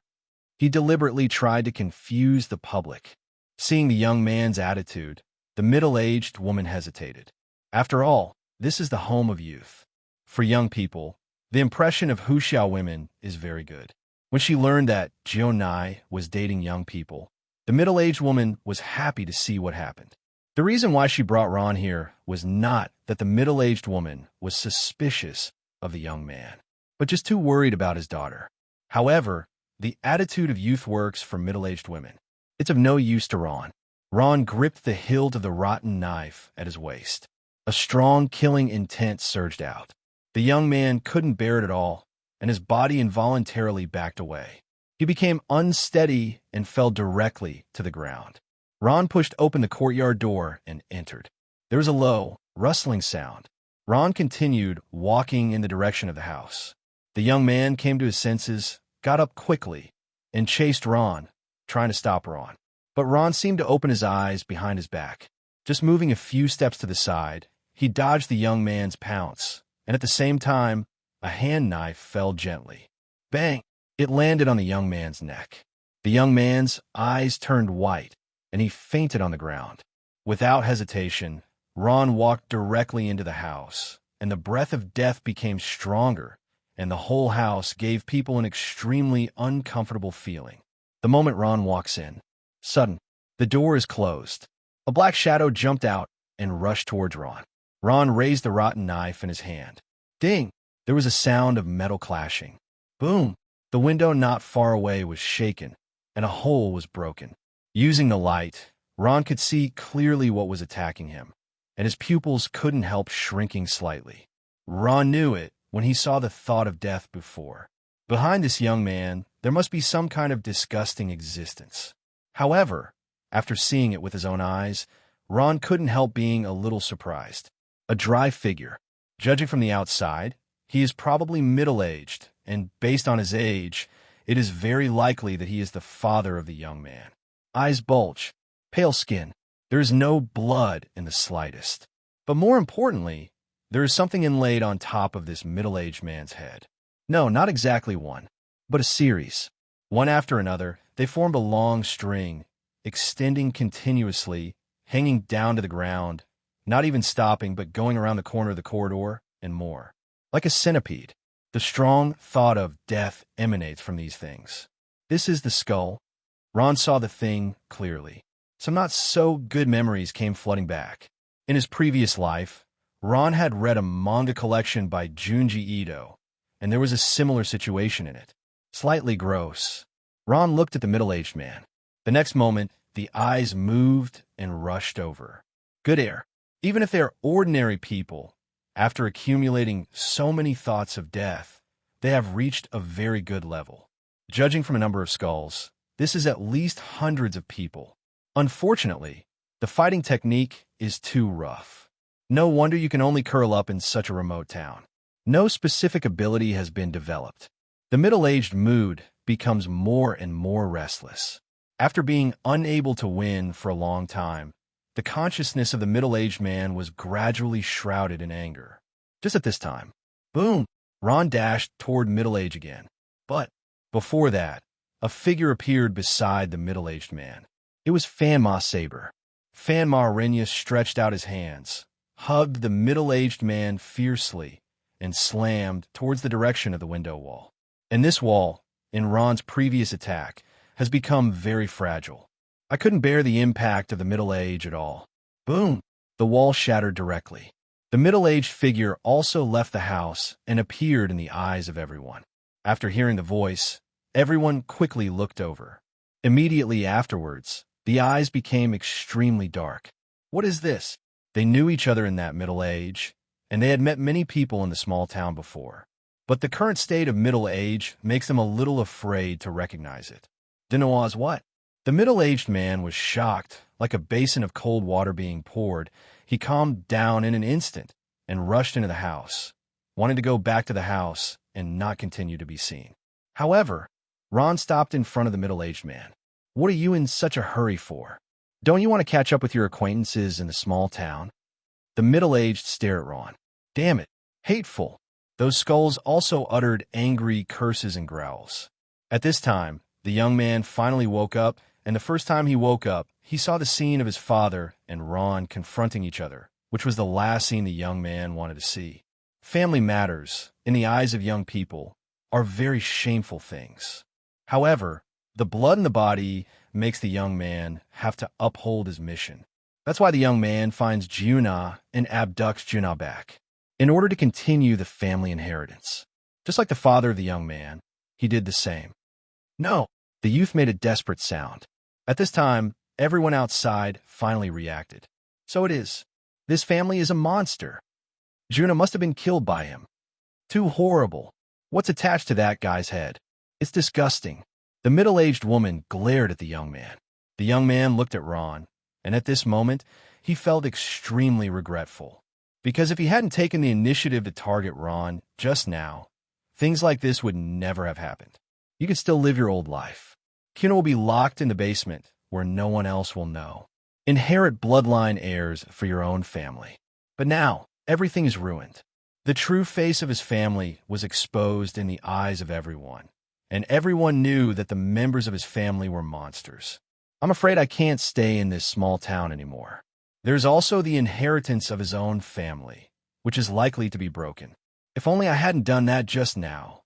He deliberately tried to confuse the public. Seeing the young man's attitude, the middle-aged woman hesitated. After all, this is the home of youth. For young people, the impression of Huxiao women is very good. When she learned that Zhou was dating young people, the middle-aged woman was happy to see what happened. The reason why she brought Ron here was not that the middle-aged woman was suspicious of the young man, but just too worried about his daughter. However, the attitude of youth works for middle-aged women. It's of no use to Ron. Ron gripped the hilt of the rotten knife at his waist. A strong killing intent surged out. The young man couldn't bear it at all, and his body involuntarily backed away. He became unsteady and fell directly to the ground. Ron pushed open the courtyard door and entered. There was a low, rustling sound. Ron continued walking in the direction of the house. The young man came to his senses, got up quickly, and chased Ron, trying to stop Ron. But Ron seemed to open his eyes behind his back. Just moving a few steps to the side, he dodged the young man's pounce, and at the same time, a hand knife fell gently. Bang! It landed on the young man's neck. The young man's eyes turned white, and he fainted on the ground. Without hesitation, Ron walked directly into the house, and the breath of death became stronger, and the whole house gave people an extremely uncomfortable feeling. The moment Ron walks in, sudden, the door is closed. A black shadow jumped out and rushed towards Ron. Ron raised the rotten knife in his hand. Ding! There was a sound of metal clashing. Boom! The window not far away was shaken, and a hole was broken. Using the light, Ron could see clearly what was attacking him, and his pupils couldn't help shrinking slightly. Ron knew it when he saw the thought of death before. Behind this young man, there must be some kind of disgusting existence. However, after seeing it with his own eyes, Ron couldn't help being a little surprised. a dry figure. Judging from the outside, he is probably middle-aged, and based on his age, it is very likely that he is the father of the young man. Eyes bulge, pale skin. There is no blood in the slightest. But more importantly, there is something inlaid on top of this middle-aged man's head. No, not exactly one, but a series. One after another, they formed a long string, extending continuously, hanging down to the ground, not even stopping but going around the corner of the corridor and more. Like a centipede, the strong thought of death emanates from these things. This is the skull. Ron saw the thing clearly. Some not-so-good memories came flooding back. In his previous life, Ron had read a manga collection by Junji Ito, and there was a similar situation in it. Slightly gross. Ron looked at the middle-aged man. The next moment, the eyes moved and rushed over. Good air. Even if they are ordinary people, after accumulating so many thoughts of death, they have reached a very good level. Judging from a number of skulls, this is at least hundreds of people. Unfortunately, the fighting technique is too rough. No wonder you can only curl up in such a remote town. No specific ability has been developed. The middle-aged mood becomes more and more restless. After being unable to win for a long time, the consciousness of the middle-aged man was gradually shrouded in anger. Just at this time, boom, Ron dashed toward middle age again. But before that, a figure appeared beside the middle-aged man. It was Ma Saber. Ma stretched out his hands, hugged the middle-aged man fiercely, and slammed towards the direction of the window wall. And this wall, in Ron's previous attack, has become very fragile. I couldn't bear the impact of the middle age at all. Boom! The wall shattered directly. The middle-aged figure also left the house and appeared in the eyes of everyone. After hearing the voice, everyone quickly looked over. Immediately afterwards, the eyes became extremely dark. What is this? They knew each other in that middle age, and they had met many people in the small town before. But the current state of middle age makes them a little afraid to recognize it. Denoise what? The middle-aged man was shocked, like a basin of cold water being poured. He calmed down in an instant and rushed into the house, wanting to go back to the house and not continue to be seen. However, Ron stopped in front of the middle-aged man. What are you in such a hurry for? Don't you want to catch up with your acquaintances in the small town? The middle-aged stared at Ron. Damn it, hateful. Those skulls also uttered angry curses and growls. At this time, the young man finally woke up, and the first time he woke up, he saw the scene of his father and Ron confronting each other, which was the last scene the young man wanted to see. Family matters, in the eyes of young people, are very shameful things. However, the blood in the body makes the young man have to uphold his mission. That's why the young man finds Juliana and abducts Juliana back, in order to continue the family inheritance. Just like the father of the young man, he did the same. No, the youth made a desperate sound. At this time, everyone outside finally reacted. So it is. This family is a monster. Juliana must have been killed by him. Too horrible. What's attached to that guy's head? It's disgusting. The middle-aged woman glared at the young man. The young man looked at Ron, and at this moment, he felt extremely regretful. Because if he hadn't taken the initiative to target Ron just now, things like this would never have happened. You could still live your old life. Kino will be locked in the basement where no one else will know. Inherit bloodline heirs for your own family. But now, everything is ruined. The true face of his family was exposed in the eyes of everyone, and everyone knew that the members of his family were monsters. I'm afraid I can't stay in this small town anymore. There's also the inheritance of his own family, which is likely to be broken. If only I hadn't done that just now.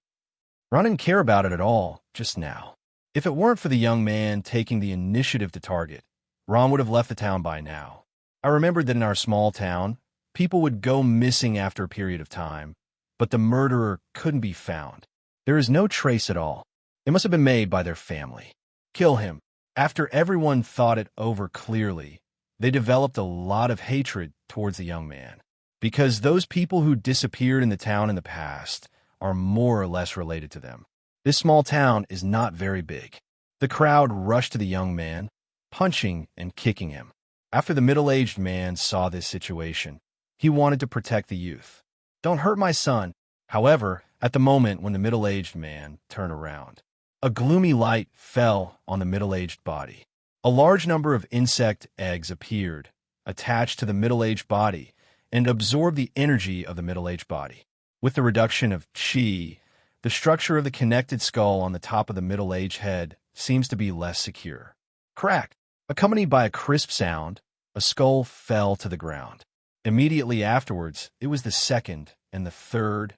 Ron didn't care about it at all just now. If it weren't for the young man taking the initiative to target, Ron would have left the town by now. I remembered that in our small town, people would go missing after a period of time, but the murderer couldn't be found. There is no trace at all. It must have been made by their family. Kill him. After everyone thought it over clearly, they developed a lot of hatred towards the young man, because those people who disappeared in the town in the past are more or less related to them. This small town is not very big. The crowd rushed to the young man, punching and kicking him. After the middle-aged man saw this situation, He wanted to protect the youth. "Don't hurt my son." However, at the moment when the middle-aged man turned around, a gloomy light fell on the middle-aged body. A large number of insect eggs appeared, attached to the middle-aged body, and absorbed the energy of the middle-aged body. With the reduction of qi, the structure of the connected skull on the top of the middle-aged head seems to be less secure. Crack! Accompanied by a crisp sound, a skull fell to the ground. Immediately afterwards, it was the second and the third.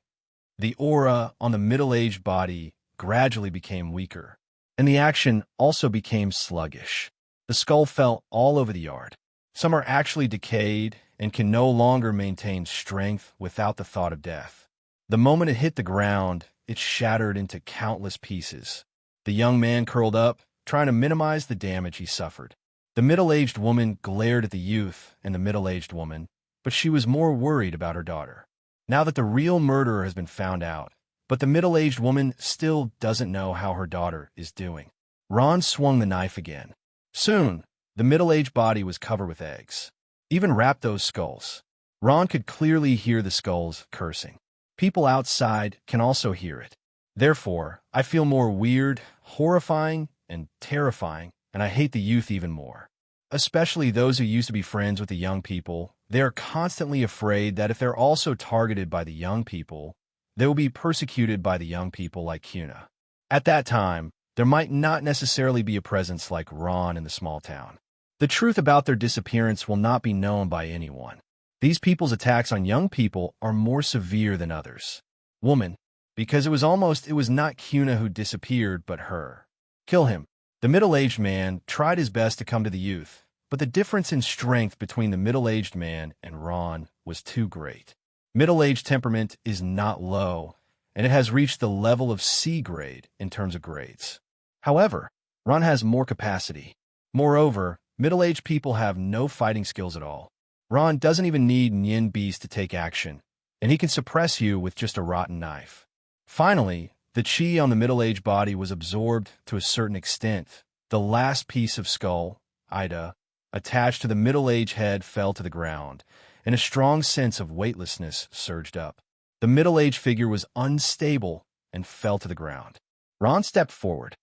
The aura on the middle-aged body gradually became weaker, and the action also became sluggish. The skull fell all over the yard. Some are actually decayed and can no longer maintain strength without the thought of death. The moment it hit the ground, it shattered into countless pieces. The young man curled up, trying to minimize the damage he suffered. The middle-aged woman glared at the youth and the middle-aged woman, but she was more worried about her daughter. Now that the real murderer has been found out, but the middle-aged woman still doesn't know how her daughter is doing. Ron swung the knife again. Soon, the middle-aged body was covered with eggs. Even Rapto's skulls. Ron could clearly hear the skulls cursing. People outside can also hear it. Therefore, I feel more weird, horrifying, and terrifying, and I hate the youth even more. Especially those who used to be friends with the young people. They are constantly afraid that if they're also targeted by the young people, they will be persecuted by the young people like Kuna. At that time, there might not necessarily be a presence like Ron in the small town. The truth about their disappearance will not be known by anyone. These people's attacks on young people are more severe than others. Woman, because it was not Kuna who disappeared, but her. Kill him. The middle-aged man tried his best to come to the youth, but the difference in strength between the middle-aged man and Ron was too great. Middle-aged temperament is not low, and it has reached the level of C grade in terms of grades. However, Ron has more capacity. Moreover, middle-aged people have no fighting skills at all. Ron doesn't even need Nen Beasts to take action, and he can suppress you with just a rotten knife. Finally, the chi on the middle-aged body was absorbed to a certain extent. The last piece of skull, Ida, attached to the middle-aged head fell to the ground, and a strong sense of weightlessness surged up. The middle-aged figure was unstable and fell to the ground. Ron stepped forward.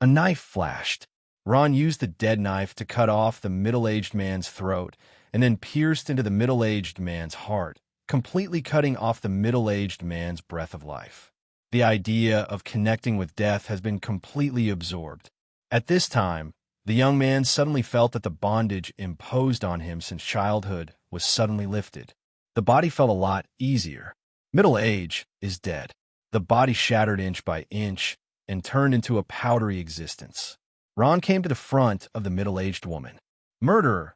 A knife flashed. Ron used the dead knife to cut off the middle-aged man's throat and then pierced into the middle-aged man's heart, completely cutting off the middle-aged man's breath of life. The idea of connecting with death has been completely absorbed. At this time, the young man suddenly felt that the bondage imposed on him since childhood was suddenly lifted. The body felt a lot easier. Middle age is dead. The body shattered inch by inch and turned into a powdery existence. Ron came to the front of the middle-aged woman. "Murderer,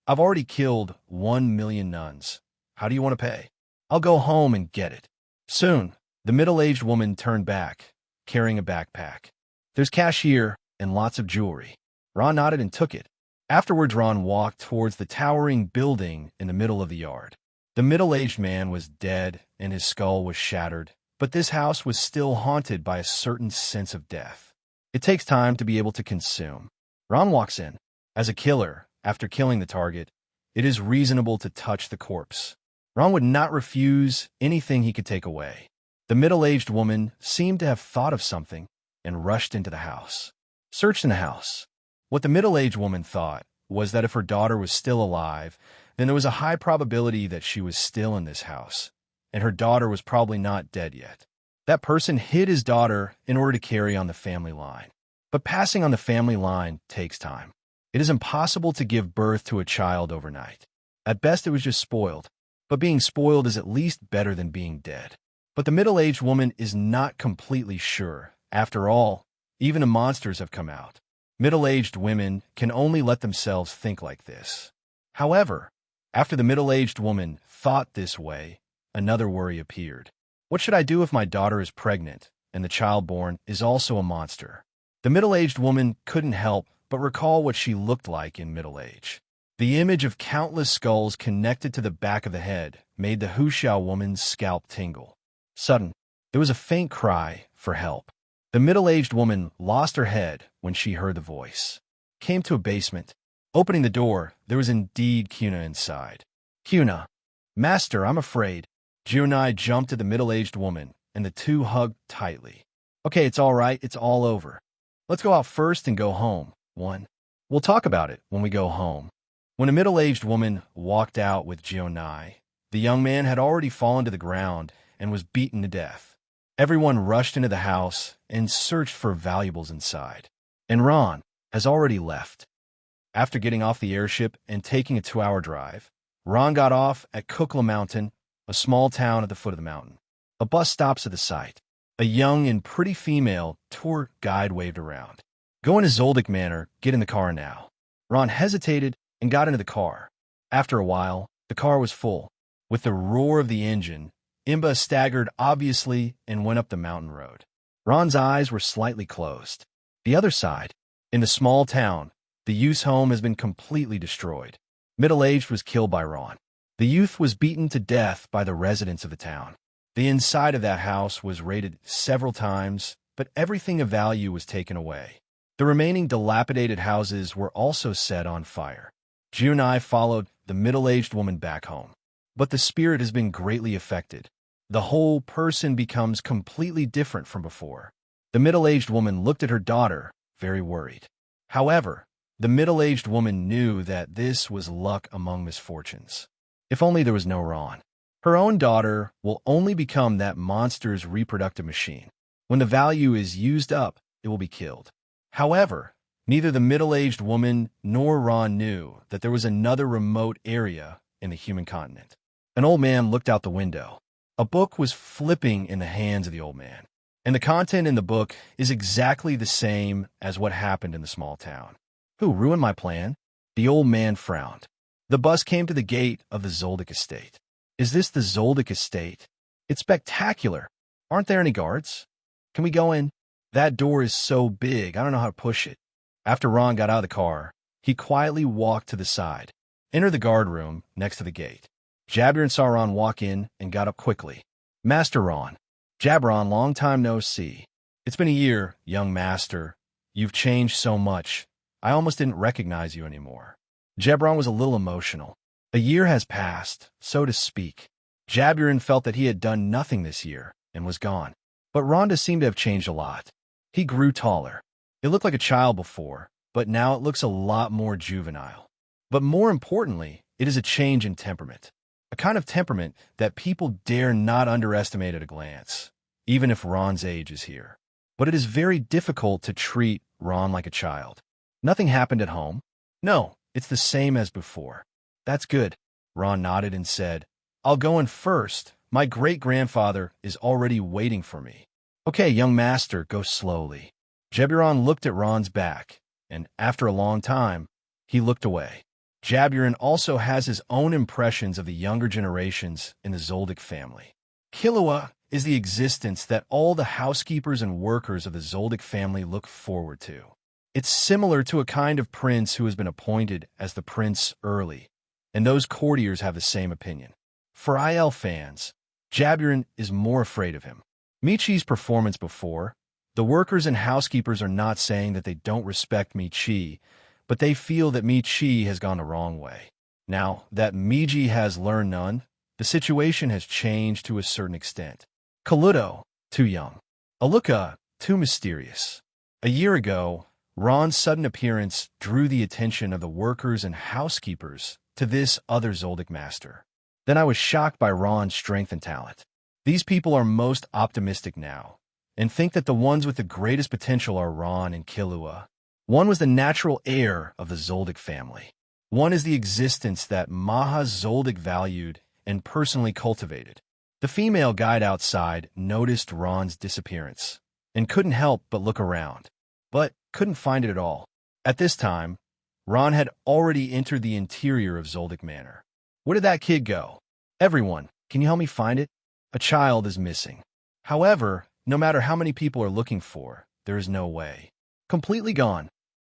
I've already killed 1,000,000 nuns. How do you want to pay?" "I'll go home and get it." Soon, the middle-aged woman turned back, carrying a backpack. "There's cash here and lots of jewelry." Ron nodded and took it. Afterwards, Ron walked towards the towering building in the middle of the yard. The middle-aged man was dead and his skull was shattered, but this house was still haunted by a certain sense of death. It takes time to be able to consume. Ron walks in. As a killer, after killing the target, it is reasonable to touch the corpse. Ron would not refuse anything he could take away. The middle-aged woman seemed to have thought of something and rushed into the house. Searched in the house. What the middle-aged woman thought was that if her daughter was still alive, then there was a high probability that she was still in this house, and her daughter was probably not dead yet. That person hid his daughter in order to carry on the family line. But passing on the family line takes time. It is impossible to give birth to a child overnight. At best, it was just spoiled, but being spoiled is at least better than being dead. But the middle-aged woman is not completely sure. After all, even the monsters have come out. Middle-aged women can only let themselves think like this. However, after the middle-aged woman thought this way, another worry appeared. What should I do if my daughter is pregnant and the child born is also a monster? The middle-aged woman couldn't help but recall what she looked like in middle age. The image of countless skulls connected to the back of the head made the Huxiao woman's scalp tingle. Sudden, there was a faint cry for help. The middle-aged woman lost her head when she heard the voice. Came to a basement. Opening the door, there was indeed Kuna inside. "Kuna, Master, I'm afraid. Giuliana jumped at the middle-aged woman, and the two hugged tightly. Okay, it's all right. It's all over. Let's go out first and go home. One. We'll talk about it when we go home. When a middle-aged woman walked out with Giuliana, the young man had already fallen to the ground and was beaten to death. Everyone rushed into the house and searched for valuables inside. And Ron has already left. After getting off the airship and taking a 2-hour drive, Ron got off at Kukla Mountain, a small town at the foot of the mountain. A bus stops at the site. A young and pretty female tour guide waved around. Go into Zoldyck Manor, get in the car now. Ron hesitated and got into the car. After a while, the car was full. With the roar of the engine, Imba staggered obviously and went up the mountain road. Ron's eyes were slightly closed. The other side, in the small town, the youth's home has been completely destroyed. Middle-aged was killed by Ron. The youth was beaten to death by the residents of the town. The inside of that house was raided several times, but everything of value was taken away. The remaining dilapidated houses were also set on fire. Giuliana followed the middle-aged woman back home. But the spirit has been greatly affected. The whole person becomes completely different from before. The middle-aged woman looked at her daughter, very worried. However, the middle-aged woman knew that this was luck among misfortunes. If only there was no Ron. Her own daughter will only become that monster's reproductive machine. When the value is used up, it will be killed. However, neither the middle-aged woman nor Ron knew that there was another remote area in the human continent. An old man looked out the window. A book was flipping in the hands of the old man, and the content in the book is exactly the same as what happened in the small town. Who ruined my plan? The old man frowned. The bus came to the gate of the Zoldyck estate. Is this the Zoldyck estate? It's spectacular. Aren't there any guards? Can we go in? That door is so big, I don't know how to push it. After Ron got out of the car, he quietly walked to the side, entered the guard room next to the gate. Jabron saw Ron walk in and got up quickly. Master Ron. Jabron, long time no see. It's been a year, young master. You've changed so much. I almost didn't recognize you anymore. Jabron was a little emotional. A year has passed, so to speak. Jabron felt that he had done nothing this year and was gone. But Rhonda seemed to have changed a lot. He grew taller. It looked like a child before, but now it looks a lot more juvenile. But more importantly, it is a change in temperament. A kind of temperament that people dare not underestimate at a glance, even if Ron's age is here. But it is very difficult to treat Ron like a child. Nothing happened at home. No, it's the same as before. That's good. Ron nodded and said, I'll go in first. My great-grandfather is already waiting for me. Okay, young master, go slowly. Jabron looked at Ron's back, and after a long time, he looked away. Jabron also has his own impressions of the younger generations in the Zoldyck family. Killua is the existence that all the housekeepers and workers of the Zoldyck family look forward to. It's similar to a kind of prince who has been appointed as the prince early, and those courtiers have the same opinion. For IL fans, Jabron is more afraid of him. Michi's performance before, the workers and housekeepers are not saying that they don't respect Michi, but they feel that Michi has gone the wrong way. Now that Miji has learned none, the situation has changed to a certain extent. Kaluto, too young. Aluka, too mysterious. A year ago, Ron's sudden appearance drew the attention of the workers and housekeepers to this other Zoldyck master. Then I was shocked by Ron's strength and talent. These people are most optimistic now, and think that the ones with the greatest potential are Ron and Killua. One was the natural heir of the Zoldyck family. One is the existence that Maha Zoldyck valued and personally cultivated. The female guide outside noticed Ron's disappearance and couldn't help but look around, but couldn't find it at all. At this time, Ron had already entered the interior of Zoldyck Manor. Where did that kid go? Everyone, can you help me find it? A child is missing. However, no matter how many people are looking for, there is no way. Completely gone.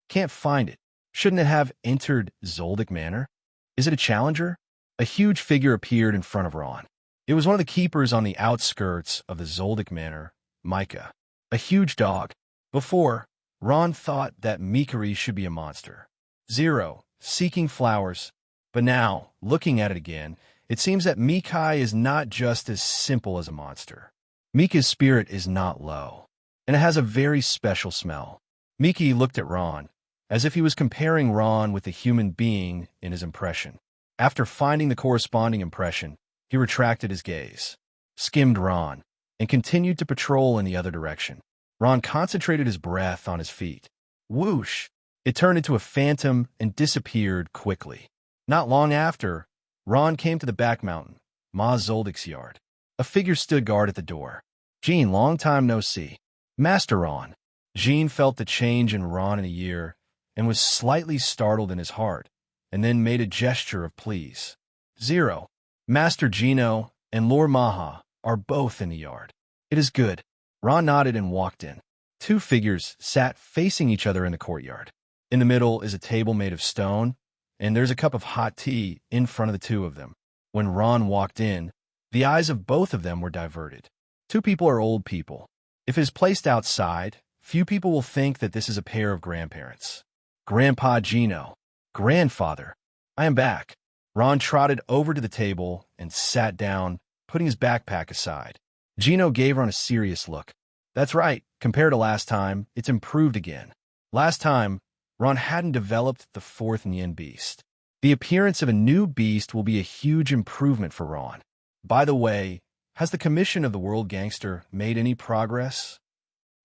Can't find it. Shouldn't it have entered Zoldyck Manor? Is it a challenger? A huge figure appeared in front of Ron. It was one of the keepers on the outskirts of the Zoldyck Manor, Micah. A huge dog. Before, Ron thought that Mikari should be a monster. Zero, seeking flowers. But now, looking at it again, It seems that Mikai is not just as simple as a monster. Mika's spirit is not low, and it has a very special smell. Miki looked at Ron, as if he was comparing Ron with a human being in his impression. After finding the corresponding impression, he retracted his gaze, skimmed Ron, and continued to patrol in the other direction. Ron concentrated his breath on his feet. Whoosh! It turned into a phantom and disappeared quickly. Not long after, Ron came to the back mountain, Ma Zoldyck's yard. A figure stood guard at the door. Jean, long time no see. Master Ron. Jean felt the change in Ron in a year and was slightly startled in his heart, and then made a gesture of please. Zero. Master Gino and Lord Maha are both in the yard. It is good. Ron nodded and walked in. Two figures sat facing each other in the courtyard. In the middle is a table made of stone, and there's a cup of hot tea in front of the two of them. When Ron walked in, the eyes of both of them were diverted. Two people are old people. If it is placed outside, few people will think that this is a pair of grandparents. Grandpa Gino. Grandfather. I am back. Ron trotted over to the table and sat down, putting his backpack aside. Gino gave Ron a serious look. That's right. Compared to last time, it's improved again. Last time, Ron hadn't developed the fourth Nen Beast. The appearance of a new beast will be a huge improvement for Ron. By the way, has the Commission of the World Gangster made any progress?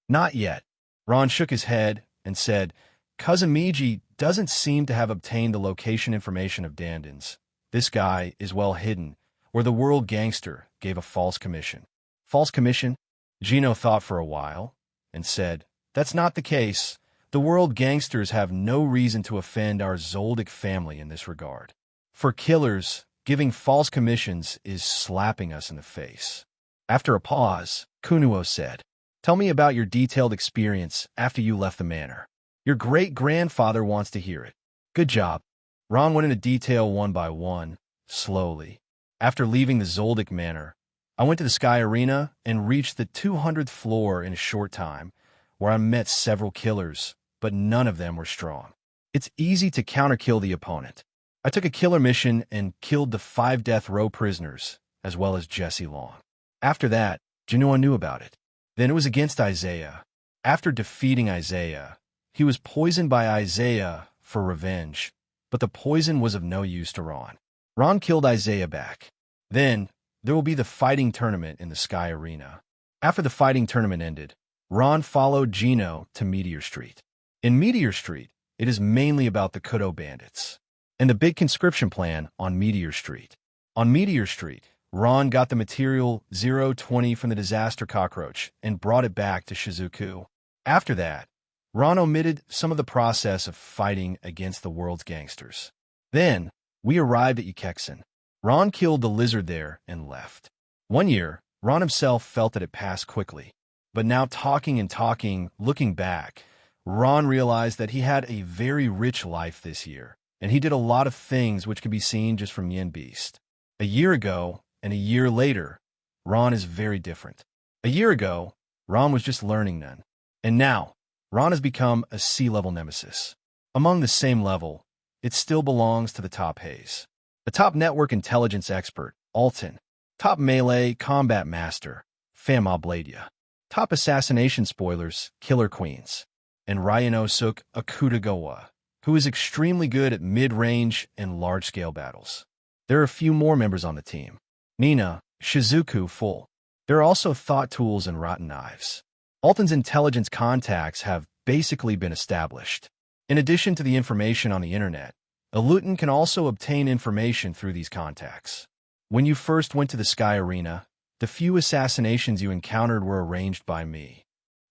Not yet. Ron shook his head and said, Cousin Miji doesn't seem to have obtained the location information of Dandins. This guy is well hidden, where the World Gangster gave a false commission. False commission? Gino thought for a while and said, That's not the case. The World Gangsters have no reason to offend our Zoldyck family in this regard. For killers, giving false commissions is slapping us in the face. After a pause, Kunuo said, Tell me about your detailed experience after you left the manor. Your great-grandfather wants to hear it. Good job. Ron went into detail one by one, slowly. After leaving the Zoldyck Manor, I went to the Sky Arena and reached the 200th floor in a short time, where I met several killers, but none of them were strong. It's easy to counterkill the opponent. I took a killer mission and killed the 5 death row prisoners, as well as Jesse Long. After that, Genoa knew about it. Then it was against Isaiah. After defeating Isaiah, he was poisoned by Isaiah for revenge, but the poison was of no use to Ron. Ron killed Isaiah back. Then, there will be the fighting tournament in the Sky Arena. After the fighting tournament ended, Ron followed Gino to Meteor Street. In Meteor Street, it is mainly about the Kudo bandits and the big conscription plan on Meteor Street. On Meteor Street, Ron got the material 020 from the disaster cockroach and brought it back to Shizuku. After that, Ron omitted some of the process of fighting against the world's gangsters. Then, we arrived at Ukexan. Ron killed the lizard there and left. One year, Ron himself felt that it passed quickly. But now talking, looking back, Ron realized that he had a very rich life this year, and he did a lot of things which could be seen just from Nen Beast. A year ago and a year later, Ron is very different. A year ago, Ron was just learning Nen. And now, Ron has become a C-level nemesis. Among the same level, it still belongs to the top haze. The top network intelligence expert, Alton. Top melee combat master, Famobladia. Top assassination spoilers, Killer Queens. And Ryanosuk Akutagawa, who is extremely good at mid-range and large-scale battles. There are a few more members on the team. Nina, Shizuku full. There are also thought tools and rotten knives. Alton's intelligence contacts have basically been established. In addition to the information on the internet, a Luton can also obtain information through these contacts. When you first went to the Sky Arena, the few assassinations you encountered were arranged by me.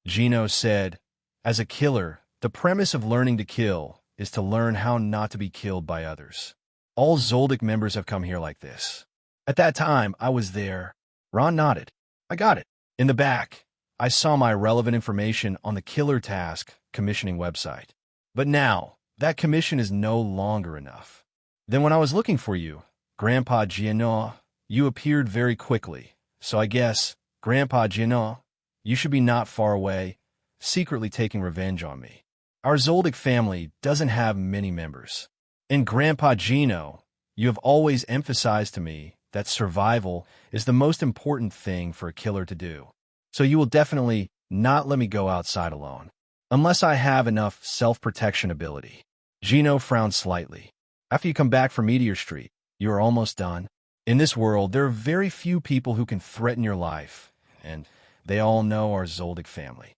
Gino said, As a killer, the premise of learning to kill is to learn how not to be killed by others. All Zoldyck members have come here like this. At that time, I was there. Ron nodded. I got it. In the back, I saw my relevant information on the Killer Task commissioning website. But now, that commission is no longer enough. Then when I was looking for you, Grandpa Gino, you appeared very quickly. So I guess, Grandpa Gino, you should be not far away, secretly taking revenge on me. Our Zoldyck family doesn't have many members. And Grandpa Gino, you have always emphasized to me that survival is the most important thing for a killer to do. So you will definitely not let me go outside alone, unless I have enough self-protection ability. Gino frowned slightly. After you come back from Meteor Street, you are almost done. In this world, there are very few people who can threaten your life, and they all know our Zoldyck family.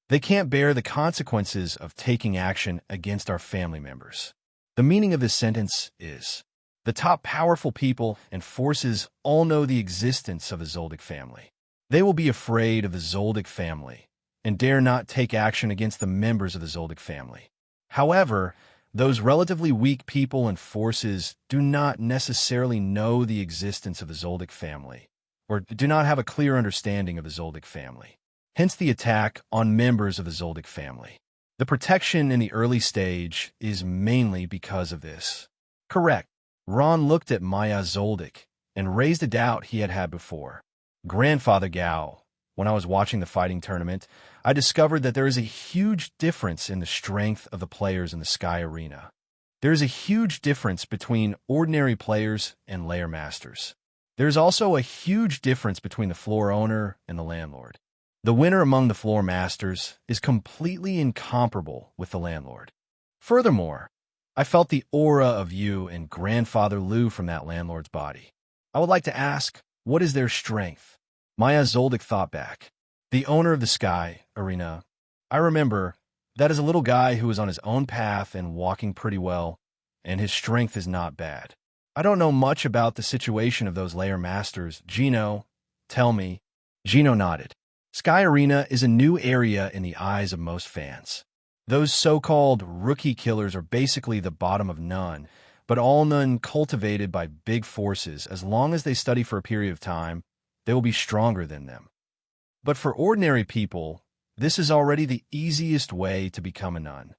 They can't bear the consequences of taking action against our family members. The meaning of this sentence is, the top powerful people and forces all know the existence of the Zoldyck family. They will be afraid of the Zoldyck family and dare not take action against the members of the Zoldyck family. However, those relatively weak people and forces do not necessarily know the existence of the Zoldyck family, or do not have a clear understanding of the Zoldyck family. Hence the attack on members of the Zoldyck family. The protection in the early stage is mainly because of this. Correct. Ron looked at Maya Zoldyck and raised a doubt he had had before. Grandfather Gao, when I was watching the fighting tournament, I discovered that there is a huge difference in the strength of the players in the Sky Arena. There is a huge difference between ordinary players and layer masters. There is also a huge difference between the floor owner and the landlord. The winner among the floor masters is completely incomparable with the landlord. Furthermore, I felt the aura of you and Grandfather Liu from that landlord's body. I would like to ask, what is their strength? Maya Zoldyck thought back. The owner of the Sky Arena. I remember, that is a little guy who is on his own path and walking pretty well, and his strength is not bad. I don't know much about the situation of those layer masters. Gino, tell me. Gino nodded. Sky Arena is a new area in the eyes of most fans. Those so-called rookie killers are basically the bottom of none, but all none cultivated by big forces. As long as they study for a period of time, they will be stronger than them. But for ordinary people, this is already the easiest way to become a nun.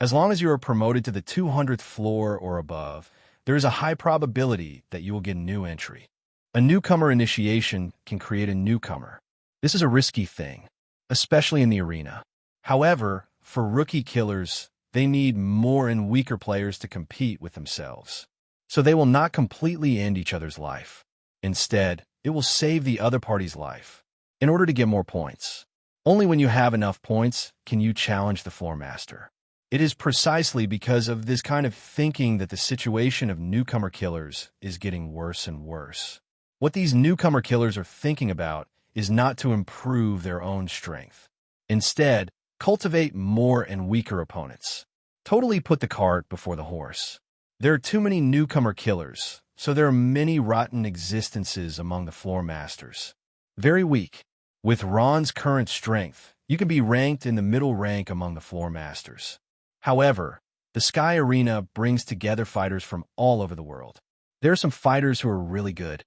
As long as you are promoted to the 200th floor or above, there is a high probability that you will get a new entry. A newcomer initiation can create a newcomer. This is a risky thing, especially in the arena. However, for rookie killers, they need more and weaker players to compete with themselves. So they will not completely end each other's life. Instead, it will save the other party's life. In order to get more points, only when you have enough points can you challenge the floor master. It is precisely because of this kind of thinking that the situation of newcomer killers is getting worse and worse. What these newcomer killers are thinking about is not to improve their own strength. Instead, cultivate more and weaker opponents. Totally put the cart before the horse. There are too many newcomer killers, so there are many rotten existences among the floor masters. Very weak. With Ron's current strength, you can be ranked in the middle rank among the floor masters. However, the Sky Arena brings together fighters from all over the world. There are some fighters who are really good.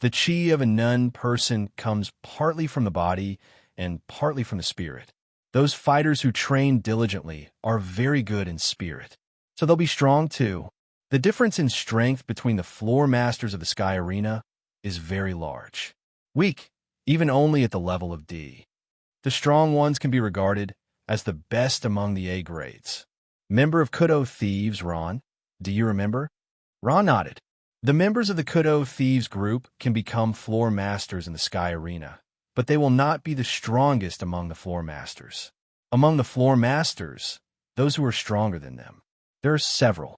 The chi of a nun person comes partly from the body and partly from the spirit. Those fighters who train diligently are very good in spirit, so they'll be strong too. The difference in strength between the floor masters of the Sky Arena is very large. Weak, even only at the level of D. The strong ones can be regarded as the best among the A grades. Member of Kudo Thieves, Ron. Do you remember? Ron nodded. The members of the Kudo Thieves group can become floor masters in the Sky Arena, but they will not be the strongest among the floor masters. Among the floor masters, those who are stronger than them, there are several.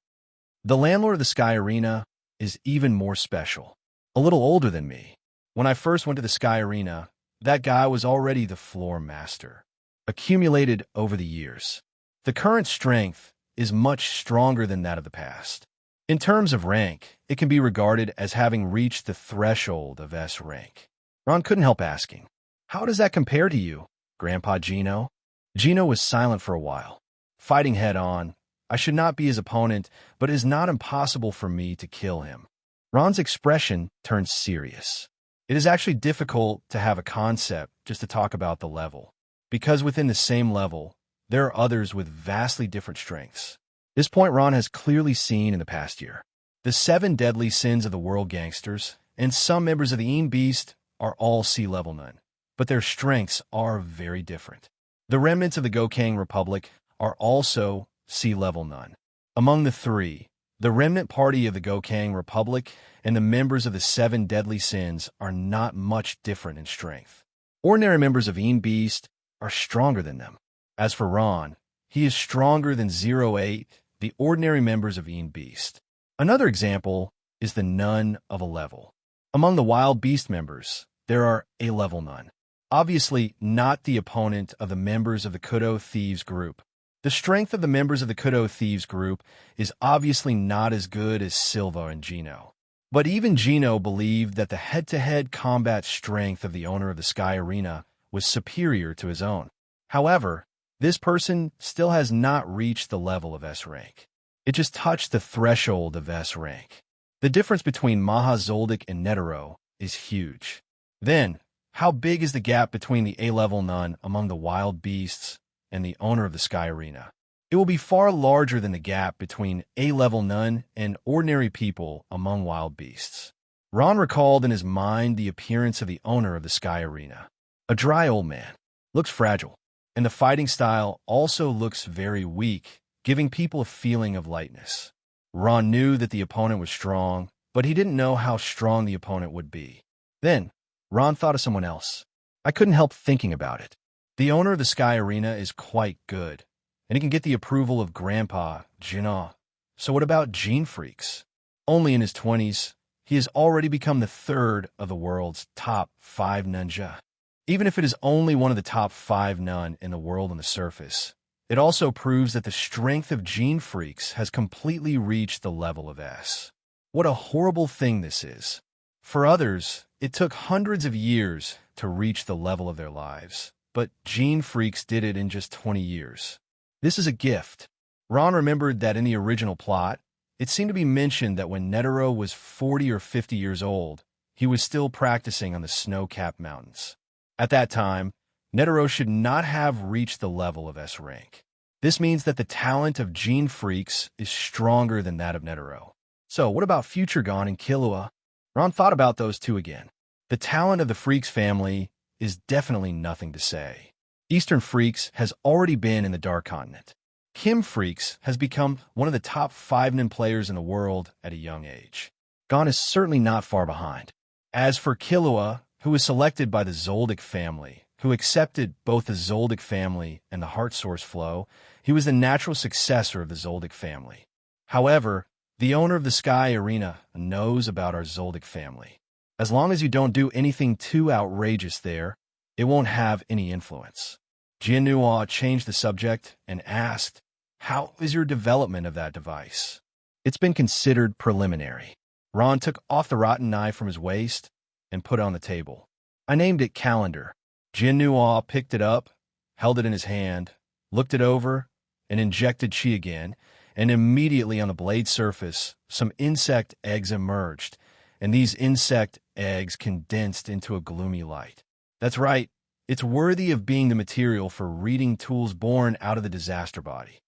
The landlord of the Sky Arena is even more special. A little older than me. When I first went to the Sky Arena, that guy was already the floor master, accumulated over the years. The current strength is much stronger than that of the past. In terms of rank, it can be regarded as having reached the threshold of S rank. Ron couldn't help asking, how does that compare to you, Grandpa Gino? Gino was silent for a while. Fighting head-on, I should not be his opponent, but it is not impossible for me to kill him. Ron's expression turned serious. It is actually difficult to have a concept just to talk about the level, because within the same level, there are others with vastly different strengths. This point Ron has clearly seen in the past year. The 7 deadly sins of the world gangsters and some members of the Nen Beasts are all C-level none, but their strengths are very different. The remnants of the Gokang Republic are also C-level none. Among the 3, The remnant party of the Gokang Republic and the members of the Seven Deadly Sins are not much different in strength. Ordinary members of Nen Beasts are stronger than them. As for Ron, he is stronger than 08, the ordinary members of Nen Beasts. Another example is the Nun of a level. Among the Wild Beast members, there are a level Nun. Obviously not the opponent of the members of the Kudo Thieves group. The strength of the members of the Kudo Thieves group is obviously not as good as Silva and Gino. But even Gino believed that the head-to-head combat strength of the owner of the Sky Arena was superior to his own. However, this person still has not reached the level of S rank. It just touched the threshold of S rank. The difference between Zoldyck and Netero is huge. Then, how big is the gap between the A-level Nun among the Wild Beasts and the owner of the Sky Arena? It will be far larger than the gap between A-level Nun and ordinary people among Wild Beasts. Ron recalled in his mind the appearance of the owner of the Sky Arena. A dry old man. Looks fragile. And the fighting style also looks very weak, giving people a feeling of lightness. Ron knew that the opponent was strong, but he didn't know how strong the opponent would be. Then, Ron thought of someone else. I couldn't help thinking about it. The owner of the Sky Arena is quite good, and he can get the approval of Grandpa, Jina. So what about Gene Freaks? Only in his 20s, he has already become the third of the world's top 5 ninja. Even if it is only one of the top 5 nun in the world on the surface, it also proves that the strength of Gene Freaks has completely reached the level of S. What a horrible thing this is. For others, it took hundreds of years to reach the level of their lives, but Gene Freaks did it in just 20 years. This is a gift. Ron remembered that in the original plot, it seemed to be mentioned that when Netero was 40 or 50 years old, he was still practicing on the snow-capped mountains. At that time, Netero should not have reached the level of S rank. This means that the talent of Gene Freaks is stronger than that of Netero. So what about Future Gon and Killua? Ron thought about those two again. The talent of the Freaks family is definitely nothing to say. Eastern Freaks has already been in the Dark Continent. Kim Freaks has become one of the top 5 nin players in the world at a young age. Gon is certainly not far behind. As for Killua, who was selected by the Zoldyck family, who accepted both the Zoldyck family and the Heart Source flow, he was the natural successor of the Zoldyck family. However, the owner of the Sky Arena knows about our Zoldyck family. As long as you don't do anything too outrageous there, it won't have any influence. Jianhua changed the subject and asked, "How is your development of that device?" It's been considered preliminary. Ron took off the rotten knife from his waist and put it on the table. I named it Calendar. Jianhua picked it up, held it in his hand, looked it over, and injected chi again, and immediately on the blade surface, some insect eggs emerged, and these insect eggs condensed into a gloomy light. That's right, it's worthy of being the material for reading tools born out of the disaster body.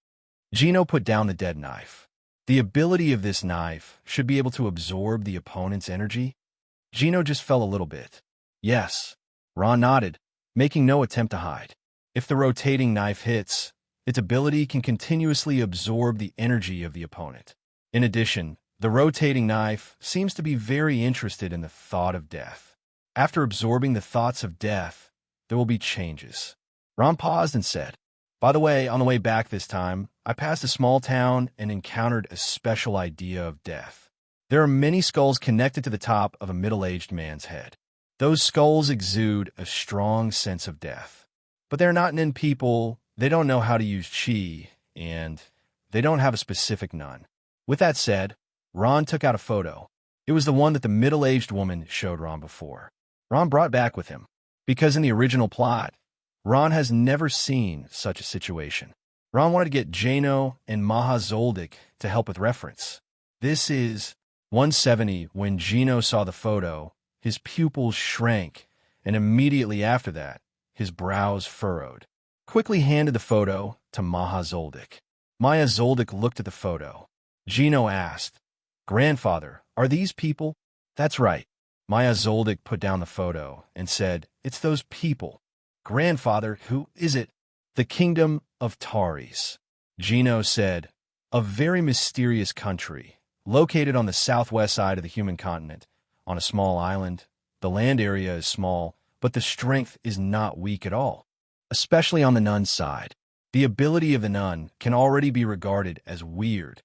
Gino put down the dead knife. The ability of this knife should be able to absorb the opponent's energy. Gino just fell a little bit. Yes. Ron nodded, making no attempt to hide. If the rotating knife hits, its ability can continuously absorb the energy of the opponent. In addition, the rotating knife seems to be very interested in the thought of death. After absorbing the thoughts of death, there will be changes. Ron paused and said, "By the way, on the way back this time, I passed a small town and encountered a special idea of death. There are many skulls connected to the top of a middle-aged man's head. Those skulls exude a strong sense of death. But they're not nin people, they don't know how to use chi, and they don't have a specific nun." With that said, Ron took out a photo. It was the one that the middle-aged woman showed Ron before. Ron brought back with him, because in the original plot, Ron has never seen such a situation. Ron wanted to get Jano and Zoldyck to help with reference. This is 170. When Gino saw the photo, his pupils shrank, and immediately after that, his brows furrowed. Quickly handed the photo to Zoldyck. Zoldyck looked at the photo. Gino asked, "Grandfather, are these people?" "That's right." Zoldyck put down the photo and said, "It's those people." "Grandfather, who is it?" "The kingdom of Taris." Gino said, "A very mysterious country Located on the southwest side of the human continent, on a small island, the land area is small, but the strength is not weak at all. Especially on the nun side, the ability of the nun can already be regarded as weird,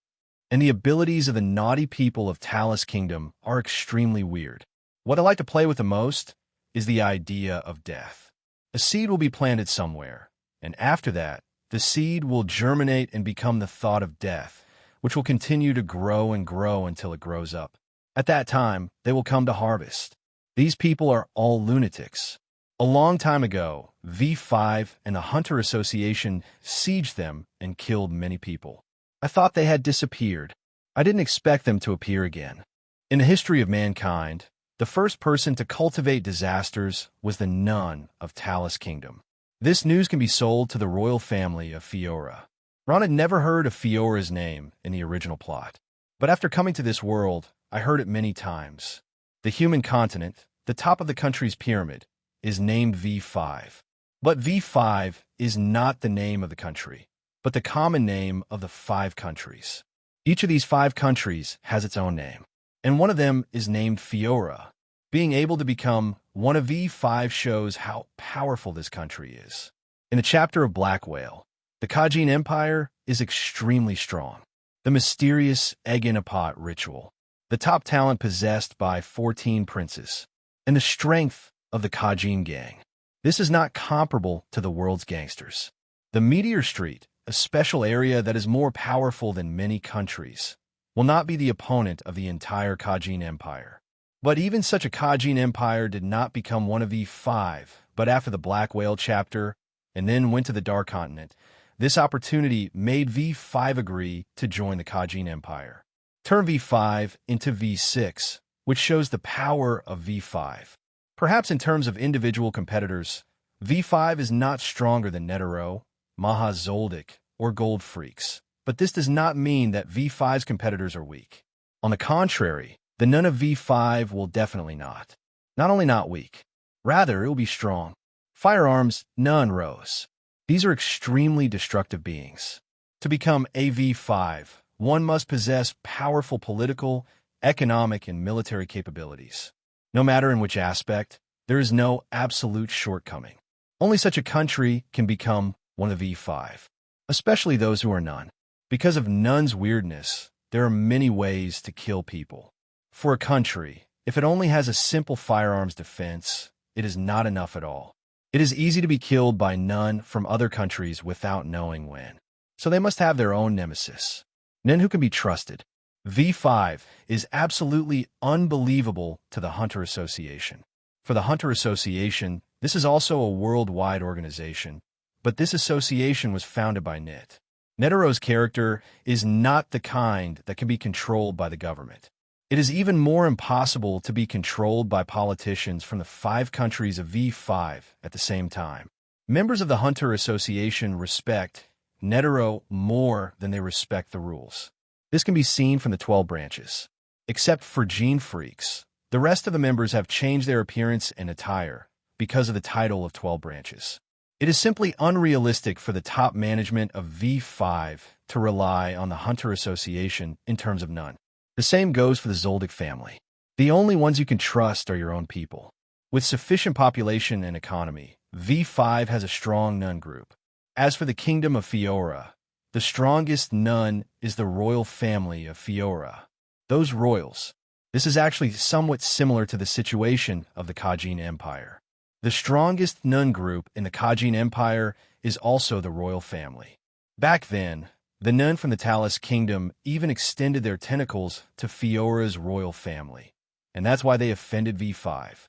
and the abilities of the naughty people of Talus Kingdom are extremely weird. What I like to play with the most is the idea of death. A seed will be planted somewhere, and after that, the seed will germinate and become the thought of death, which will continue to grow and grow until it grows up. At that time, they will come to harvest. These people are all lunatics. A long time ago, V5 and the Hunter Association sieged them and killed many people. I thought they had disappeared. I didn't expect them to appear again. In the history of mankind, the first person to cultivate disasters was the nun of Talus Kingdom. This news can be sold to the royal family of Fiora. Ron had never heard of Fiora's name in the original plot, but after coming to this world, I heard it many times. The human continent, the top of the country's pyramid, is named V5. But V5 is not the name of the country, but the common name of the 5 countries. Each of these 5 countries has its own name, and one of them is named Fiora. Being able to become one of V5 shows how powerful this country is. In the chapter of Black Whale, the Kajin Empire is extremely strong. The mysterious egg in a pot ritual, the top talent possessed by 14 princes, and the strength of the Kajin gang. This is not comparable to the world's gangsters. The Meteor Street, a special area that is more powerful than many countries, will not be the opponent of the entire Kajin Empire. But even such a Kajin Empire did not become one of the 5, but after the Black Whale chapter, and then went to the Dark Continent, this opportunity made V5 agree to join the Kajin Empire. Turn V5 into V6, which shows the power of V5. Perhaps in terms of individual competitors, V5 is not stronger than Netero, Maha Zoldyck, or Gold Freaks, but this does not mean that V5's competitors are weak. On the contrary, the nun of V5 will definitely not. Not only not weak, rather it will be strong. Firearms, none rose. These are extremely destructive beings. To become a V5, one must possess powerful political, economic, and military capabilities. No matter in which aspect, there is no absolute shortcoming. Only such a country can become one of V5, especially those who are none. Because of nun's weirdness, there are many ways to kill people. For a country, if it only has a simple firearms defense, it is not enough at all. It is easy to be killed by none from other countries without knowing when. So they must have their own nemesis. None who can be trusted. V5 is absolutely unbelievable to the Hunter Association. For the Hunter Association, this is also a worldwide organization, but this association was founded by Net. Netero's character is not the kind that can be controlled by the government. It is even more impossible to be controlled by politicians from the 5 countries of V5 at the same time. Members of the Hunter Association respect Netero more than they respect the rules. This can be seen from the 12 branches. Except for gene freaks, the rest of the members have changed their appearance and attire because of the title of 12 branches. It is simply unrealistic for the top management of V5 to rely on the Hunter Association in terms of none. The same goes for the Zoldyck family. The only ones you can trust are your own people. With sufficient population and economy, V5 has a strong nun group. As for the kingdom of Fiora, the strongest nun is the royal family of Fiora. Those royals. This is actually somewhat similar to the situation of the Kajin Empire. The strongest nun group in the Kajin Empire is also the royal family. Back then, the nun from the Talus Kingdom even extended their tentacles to Fiora's royal family, and that's why they offended V5.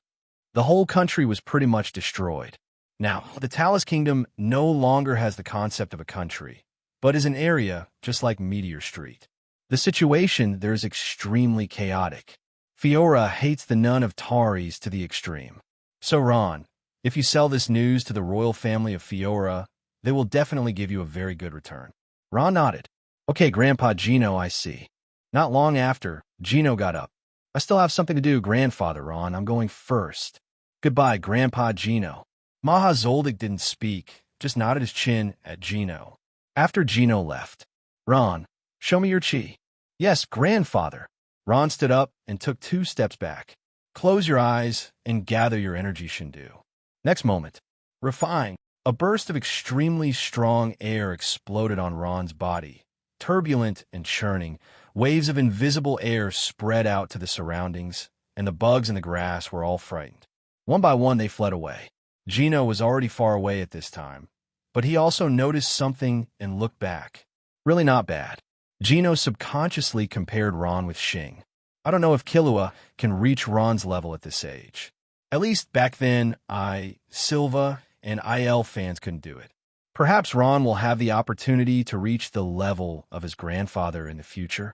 The whole country was pretty much destroyed. Now, the Talus Kingdom no longer has the concept of a country, but is an area just like Meteor Street. The situation there is extremely chaotic. Fiora hates the nun of Taris to the extreme. So Ron, if you sell this news to the royal family of Fiora, they will definitely give you a very good return. Ron nodded. Okay, Grandpa Gino, I see. Not long after, Gino got up. I still have something to do, Grandfather Ron. I'm going first. Goodbye, Grandpa Gino. Maha Zoldyck didn't speak, just nodded his chin at Gino. After Gino left, Ron, show me your chi. Yes, grandfather. Ron stood up and took 2 steps back. Close your eyes and gather your energy, Shindu. Next moment, refine. A burst of extremely strong air exploded on Ron's body. Turbulent and churning, waves of invisible air spread out to the surroundings, and the bugs in the grass were all frightened. One by one, they fled away. Gino was already far away at this time, but he also noticed something and looked back. Really not bad. Gino subconsciously compared Ron with Xing. I don't know if Killua can reach Ron's level at this age. At least back then, Silva, and IL fans couldn't do it. Perhaps Ron will have the opportunity to reach the level of his grandfather in the future.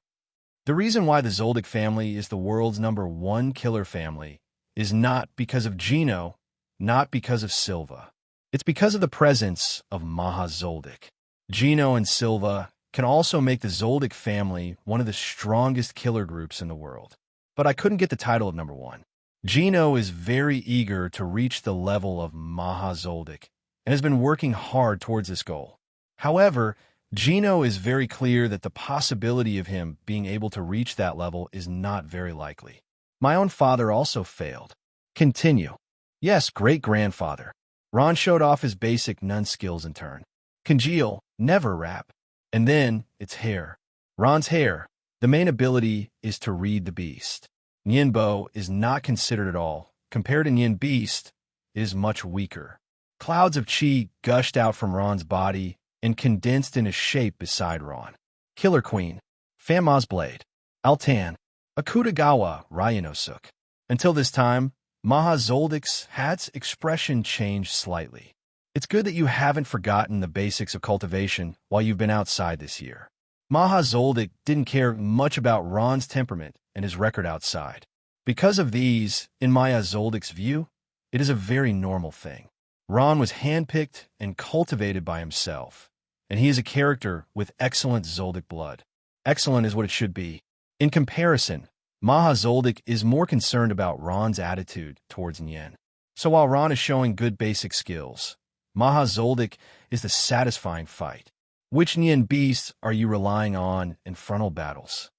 The reason why the Zoldyck family is the world's #1 killer family is not because of Gino, not because of Silva. It's because of the presence of Ma Zoldyck. Gino and Silva can also make the Zoldyck family one of the strongest killer groups in the world. But I couldn't get the title of #1. Gino is very eager to reach the level of Ma Zoldyck and has been working hard towards this goal. However, Gino is very clear that the possibility of him being able to reach that level is not very likely. My own father also failed. Continue. Yes, great-grandfather. Ron showed off his basic nun skills in turn. Congeal, never wrap. And then, it's hair. Ron's hair. The main ability is to read the beast. Nianbo is not considered at all. Compared to Nen Beast, it is much weaker. Clouds of chi gushed out from Ron's body and condensed in a shape beside Ron. Killer Queen, Fanma's Blade, Altan, Akutagawa Ryanosuk. Until this time, Maha Zoldyck's hat's expression changed slightly. It's good that you haven't forgotten the basics of cultivation while you've been outside this year. Maha Zoldyck didn't care much about Ron's temperament and his record outside. Because of these, in Maya Zoldyck's view, it is a very normal thing. Ron was handpicked and cultivated by himself, and he is a character with excellent Zoldyck blood. Excellent is what it should be. In comparison, Maha Zoldyck is more concerned about Ron's attitude towards Nien. So while Ron is showing good basic skills, Maha Zoldyck is the satisfying fight. Which Nen Beasts are you relying on in frontal battles?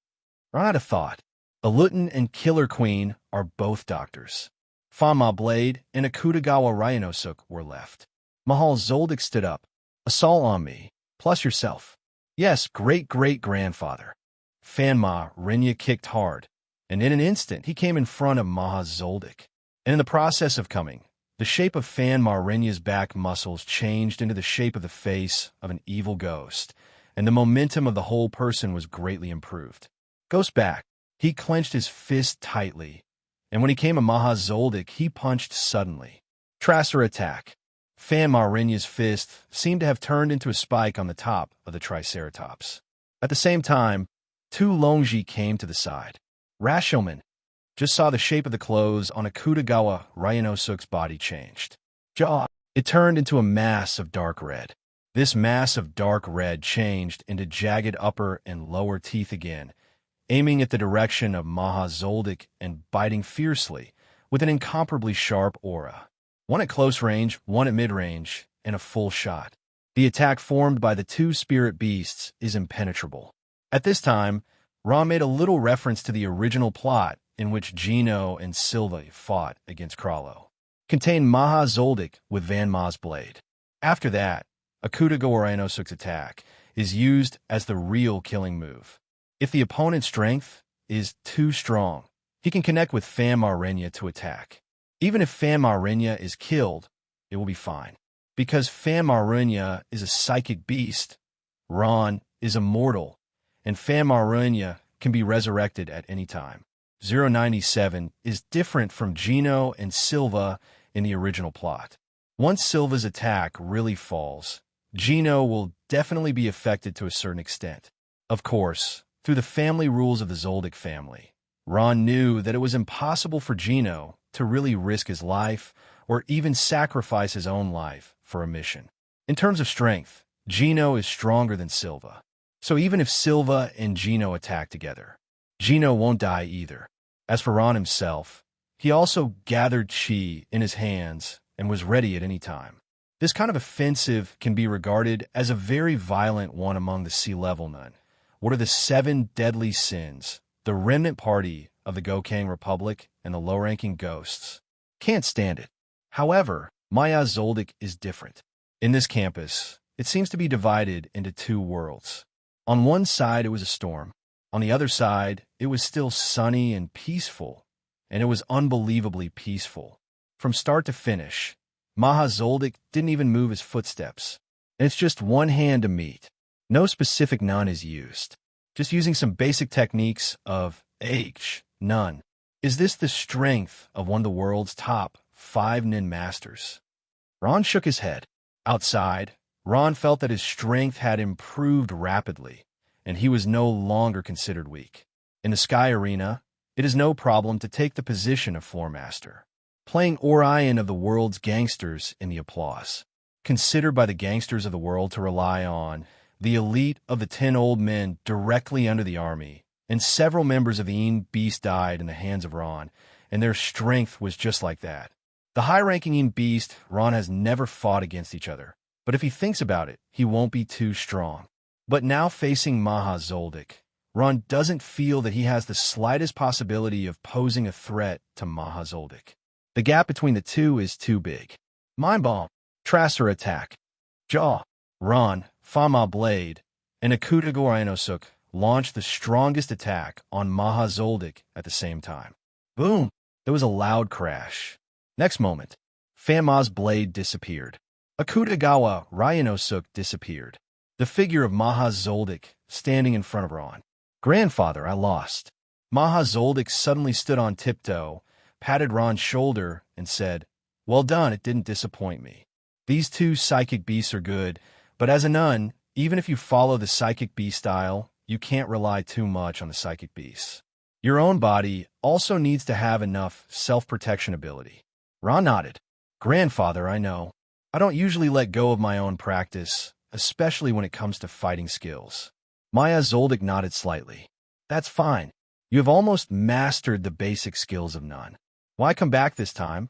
Ron had a thought. Alutin and Killer Queen are both doctors. Fanma Blade and Akutagawa Ryanosuk were left. Mahal Zoldyck stood up. Assault on me, plus yourself. Yes, great-great-grandfather. Fanma Rinya kicked hard, and in an instant he came in front of Maha Zoldyck. And in the process of coming, the shape of Fanma Rinya's back muscles changed into the shape of the face of an evil ghost, and the momentum of the whole person was greatly improved. Ghost back. He clenched his fist tightly, and when he came to Maha Zoldyck, he punched suddenly. Trasser attack. Fanma Rinya's fist seemed to have turned into a spike on the top of the Triceratops. At the same time, 2 Longji came to the side. Rashomon just saw the shape of the clothes on Akutagawa Ryanosuk's body changed. Jaw. It turned into a mass of dark red. This mass of dark red changed into jagged upper and lower teeth again, aiming at the direction of Maha Zoldyck and biting fiercely with an incomparably sharp aura. One at close range, one at mid-range, and a full shot. The attack formed by the 2 spirit beasts is impenetrable. At this time, Ron made a little reference to the original plot in which Gino and Silva fought against Krallo. Contained Maha Zoldyck with Van Ma's blade. After that, Akutagawa Ryanosuk's attack is used as the real killing move. If the opponent's strength is too strong, he can connect with Fanma Rinya to attack. Even if Fanma Rinya is killed, it will be fine. Because Fanma Rinya is a psychic beast, Ron is immortal, and Fanma Rinya can be resurrected at any time. 097 is different from Gino and Silva in the original plot. Once Silva's attack really falls, Gino will definitely be affected to a certain extent. Of course, through the family rules of the Zoldyck family, Ron knew that it was impossible for Gino to really risk his life or even sacrifice his own life for a mission. In terms of strength, Gino is stronger than Silva. So even if Silva and Gino attack together, Gino won't die either. As for Ron himself, he also gathered chi in his hands and was ready at any time. This kind of offensive can be regarded as a very violent one among the sea-level nun, What are the 7 deadly sins? The remnant party of the Gokang Republic and the low-ranking ghosts can't stand it. However, Maya Zoldyck is different. In this campus, it seems to be divided into 2 worlds. On one side, it was a storm. On the other side, it was still sunny and peaceful, and it was unbelievably peaceful. From start to finish, Maha Zoldyck didn't even move his footsteps. And it's just one hand to meet. No specific nun is used. Just using some basic techniques of none. Is this the strength of one of the world's top 5 Nen Masters? Ron shook his head. Outside, Ron felt that his strength had improved rapidly, and he was no longer considered weak. In the Sky Arena, it is no problem to take the position of Floor Master, playing Orion of the world's gangsters in the applause. Considered by the gangsters of the world to rely on the elite of the 10 old men directly under the army, and several members of the Nen Beasts died in the hands of Ron, and their strength was just like that. The high-ranking Nen Beast, Ron has never fought against each other, but if he thinks about it, he won't be too strong. But now facing Maha Zoldyck, Ron doesn't feel that he has the slightest possibility of posing a threat to Maha Zoldyck. The gap between the two is too big. Mind Bomb, Tracer Attack, Jaw, Ron, Fama Blade, and Akuta Gorainosuk launched the strongest attack on Maha Zoldyck at the same time. Boom! There was a loud crash. Next moment, Fama's blade disappeared. Akutagawa Ryanosuk disappeared. The figure of Maha Zoldyck standing in front of Ron. Grandfather, I lost. Maha Zoldyck suddenly stood on tiptoe, patted Ron's shoulder, and said, "Well done, it didn't disappoint me. These 2 psychic beasts are good, but as a nun, even if you follow the psychic beast style, you can't rely too much on the psychic beasts. Your own body also needs to have enough self-protection ability." Ron nodded. Grandfather, I know. I don't usually let go of my own practice, especially when it comes to fighting skills. Maya Zoldyck nodded slightly. That's fine. You have almost mastered the basic skills of nun. Why come back this time?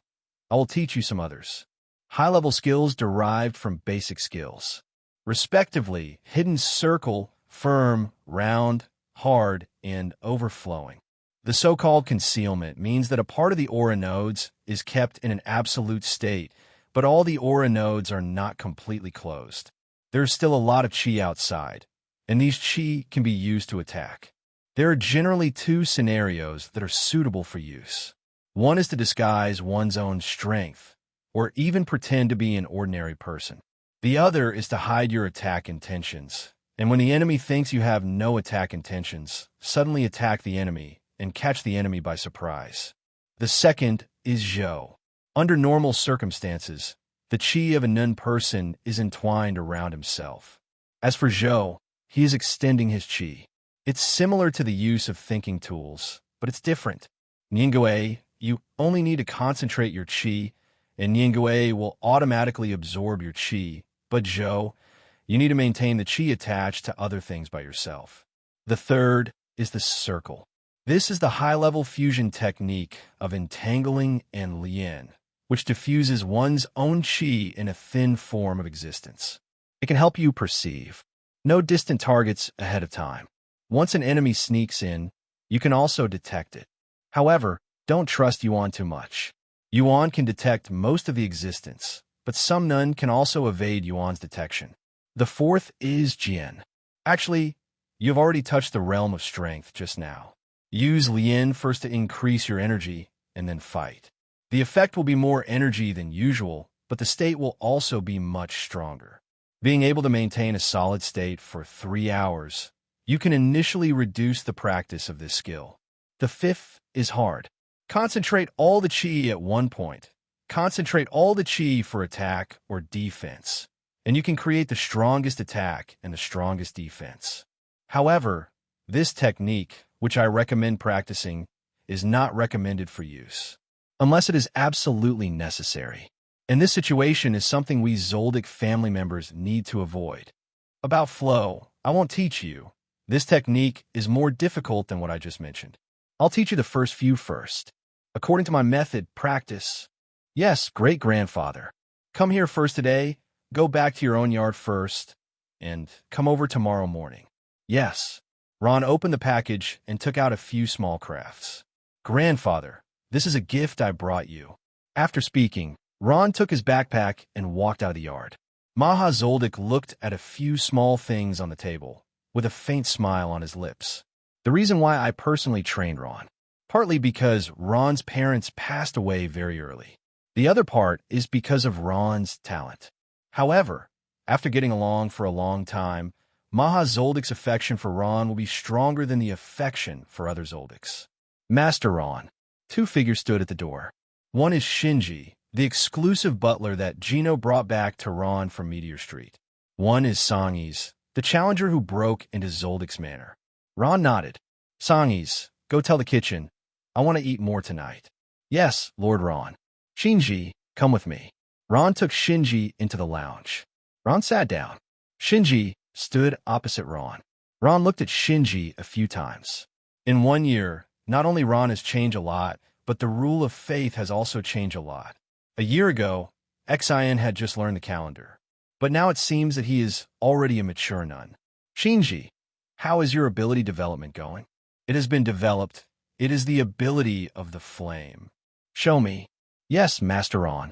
I will teach you some others. High-level skills derived from basic skills, respectively, hidden circle, firm, round, hard, and overflowing. The so-called concealment means that a part of the aura nodes is kept in an absolute state, but all the aura nodes are not completely closed. There's still a lot of chi outside, and these chi can be used to attack. There are generally 2 scenarios that are suitable for use. One is to disguise one's own strength, or even pretend to be an ordinary person. The other is to hide your attack intentions, and when the enemy thinks you have no attack intentions, suddenly attack the enemy and catch the enemy by surprise. The second is Zhou. Under normal circumstances, the chi of a nun person is entwined around himself. As for Zhou, he is extending his chi. It's similar to the use of thinking tools, but it's different. Nyingwe, you only need to concentrate your chi, and Nyingwe will automatically absorb your chi, but Zhou, you need to maintain the chi attached to other things by yourself. The third is the circle. This is the high-level fusion technique of entangling and lien, which diffuses one's own chi in a thin form of existence. It can help you perceive no distant targets ahead of time. Once an enemy sneaks in, you can also detect it. However, don't trust Yuan too much. Yuan can detect most of the existence, but some nun can also evade Yuan's detection. The fourth is Jian. Actually, you've already touched the realm of strength just now. Use Lien first to increase your energy, and then fight. The effect will be more energy than usual, but the state will also be much stronger. Being able to maintain a solid state for 3 hours, you can initially reduce the practice of this skill. The fifth is hard. Concentrate all the chi at one point. Concentrate all the chi for attack or defense, and you can create the strongest attack and the strongest defense. However, this technique, which I recommend practicing, is not recommended for use, unless it is absolutely necessary. And this situation is something we Zoldyck family members need to avoid. About flow, I won't teach you. This technique is more difficult than what I just mentioned. I'll teach you the first few first. According to my method, practice. Yes, great-grandfather. Come here first today, go back to your own yard first, and come over tomorrow morning. Yes. Ron opened the package and took out a few small crafts. Grandfather, this is a gift I brought you. After speaking, Ron took his backpack and walked out of the yard. Zoldyck looked at a few small things on the table, with a faint smile on his lips. The reason why I personally trained Ron, partly because Ron's parents passed away very early. The other part is because of Ron's talent. However, after getting along for a long time, Zoldyck's affection for Ron will be stronger than the affection for other Zoldycks. Master Ron. Two figures stood at the door. One is Xiaoji, the exclusive butler that Gino brought back to Ron from Meteor Street. One is Sangis, the challenger who broke into Zoldyck Manor. Ron nodded. Sangis, go tell the kitchen. I want to eat more tonight. Yes, Lord Ron. Xiaoji, come with me. Ron took Xiaoji into the lounge. Ron sat down. Xiaoji stood opposite Ron. Ron looked at Xiaoji a few times. In 1 year, not only Ron has changed a lot, but the rule of faith has also changed a lot. A year ago, Ukexan had just learned the calendar. But now it seems that he is already a mature nun. Xiaoji, how is your ability development going? It has been developed. It is the ability of the flame. Show me. Yes, Master Ron.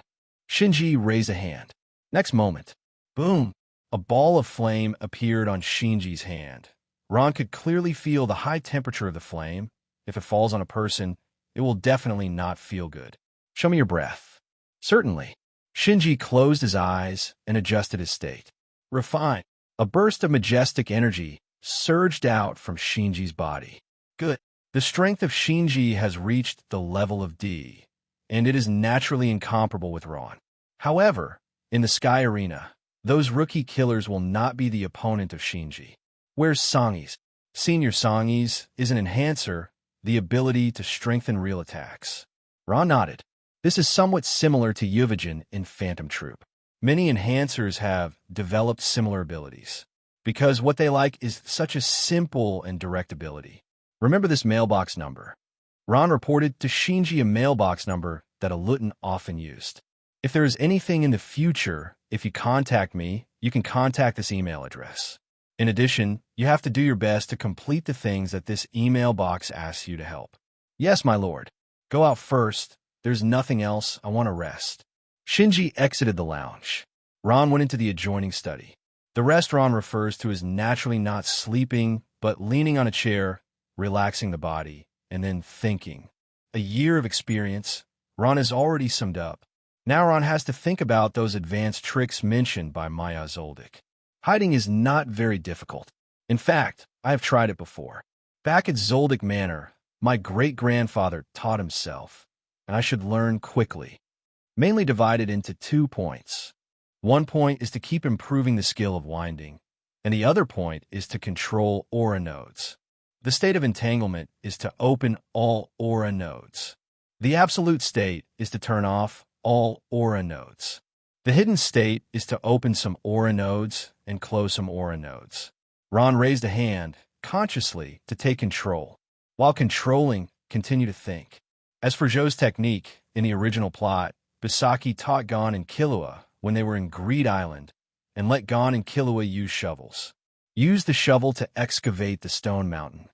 Xiaoji raised a hand. Next moment, boom, a ball of flame appeared on Xiaoji's hand. Ron could clearly feel the high temperature of the flame. If it falls on a person, it will definitely not feel good. Show me your breath. Certainly. Xiaoji closed his eyes and adjusted his state. Refined. A burst of majestic energy surged out from Xiaoji's body. Good. The strength of Xiaoji has reached the level of D, and it is naturally incomparable with Ron. However, in the Sky Arena, those rookie killers will not be the opponent of Xiaoji. Where's Sangis? Senior Sangis is an enhancer, the ability to strengthen real attacks. Ron nodded. This is somewhat similar to Ukexan in Phantom Troop. Many enhancers have developed similar abilities, because what they like is such a simple and direct ability. Remember this mailbox number. Ron reported to Xiaoji a mailbox number that a Luton often used. If there is anything in the future, if you contact me, you can contact this email address. In addition, you have to do your best to complete the things that this email box asks you to help. Yes, my lord. Go out first. There's nothing else. I want to rest. Xiaoji exited the lounge. Ron went into the adjoining study. The rest Ron refers to as naturally not sleeping, but leaning on a chair, relaxing the body, and then thinking. A year of experience, Ron has already summed up. Now Ron has to think about those advanced tricks mentioned by Ma Zoldyck. Hiding is not very difficult. In fact, I have tried it before. Back at Zoldyck Manor, my great-grandfather taught himself, and I should learn quickly. Mainly divided into 2 points. One point is to keep improving the skill of winding, and the other point is to control aura nodes. The state of entanglement is to open all aura nodes. The absolute state is to turn off all aura nodes. The hidden state is to open some aura nodes and close some aura nodes. Ron raised a hand, consciously, to take control. While controlling, continue to think. As for Zhou's technique, in the original plot, Bisaki taught Gon and Killua when they were in Greed Island, and let Gon and Killua use shovels. Use the shovel to excavate the stone mountain.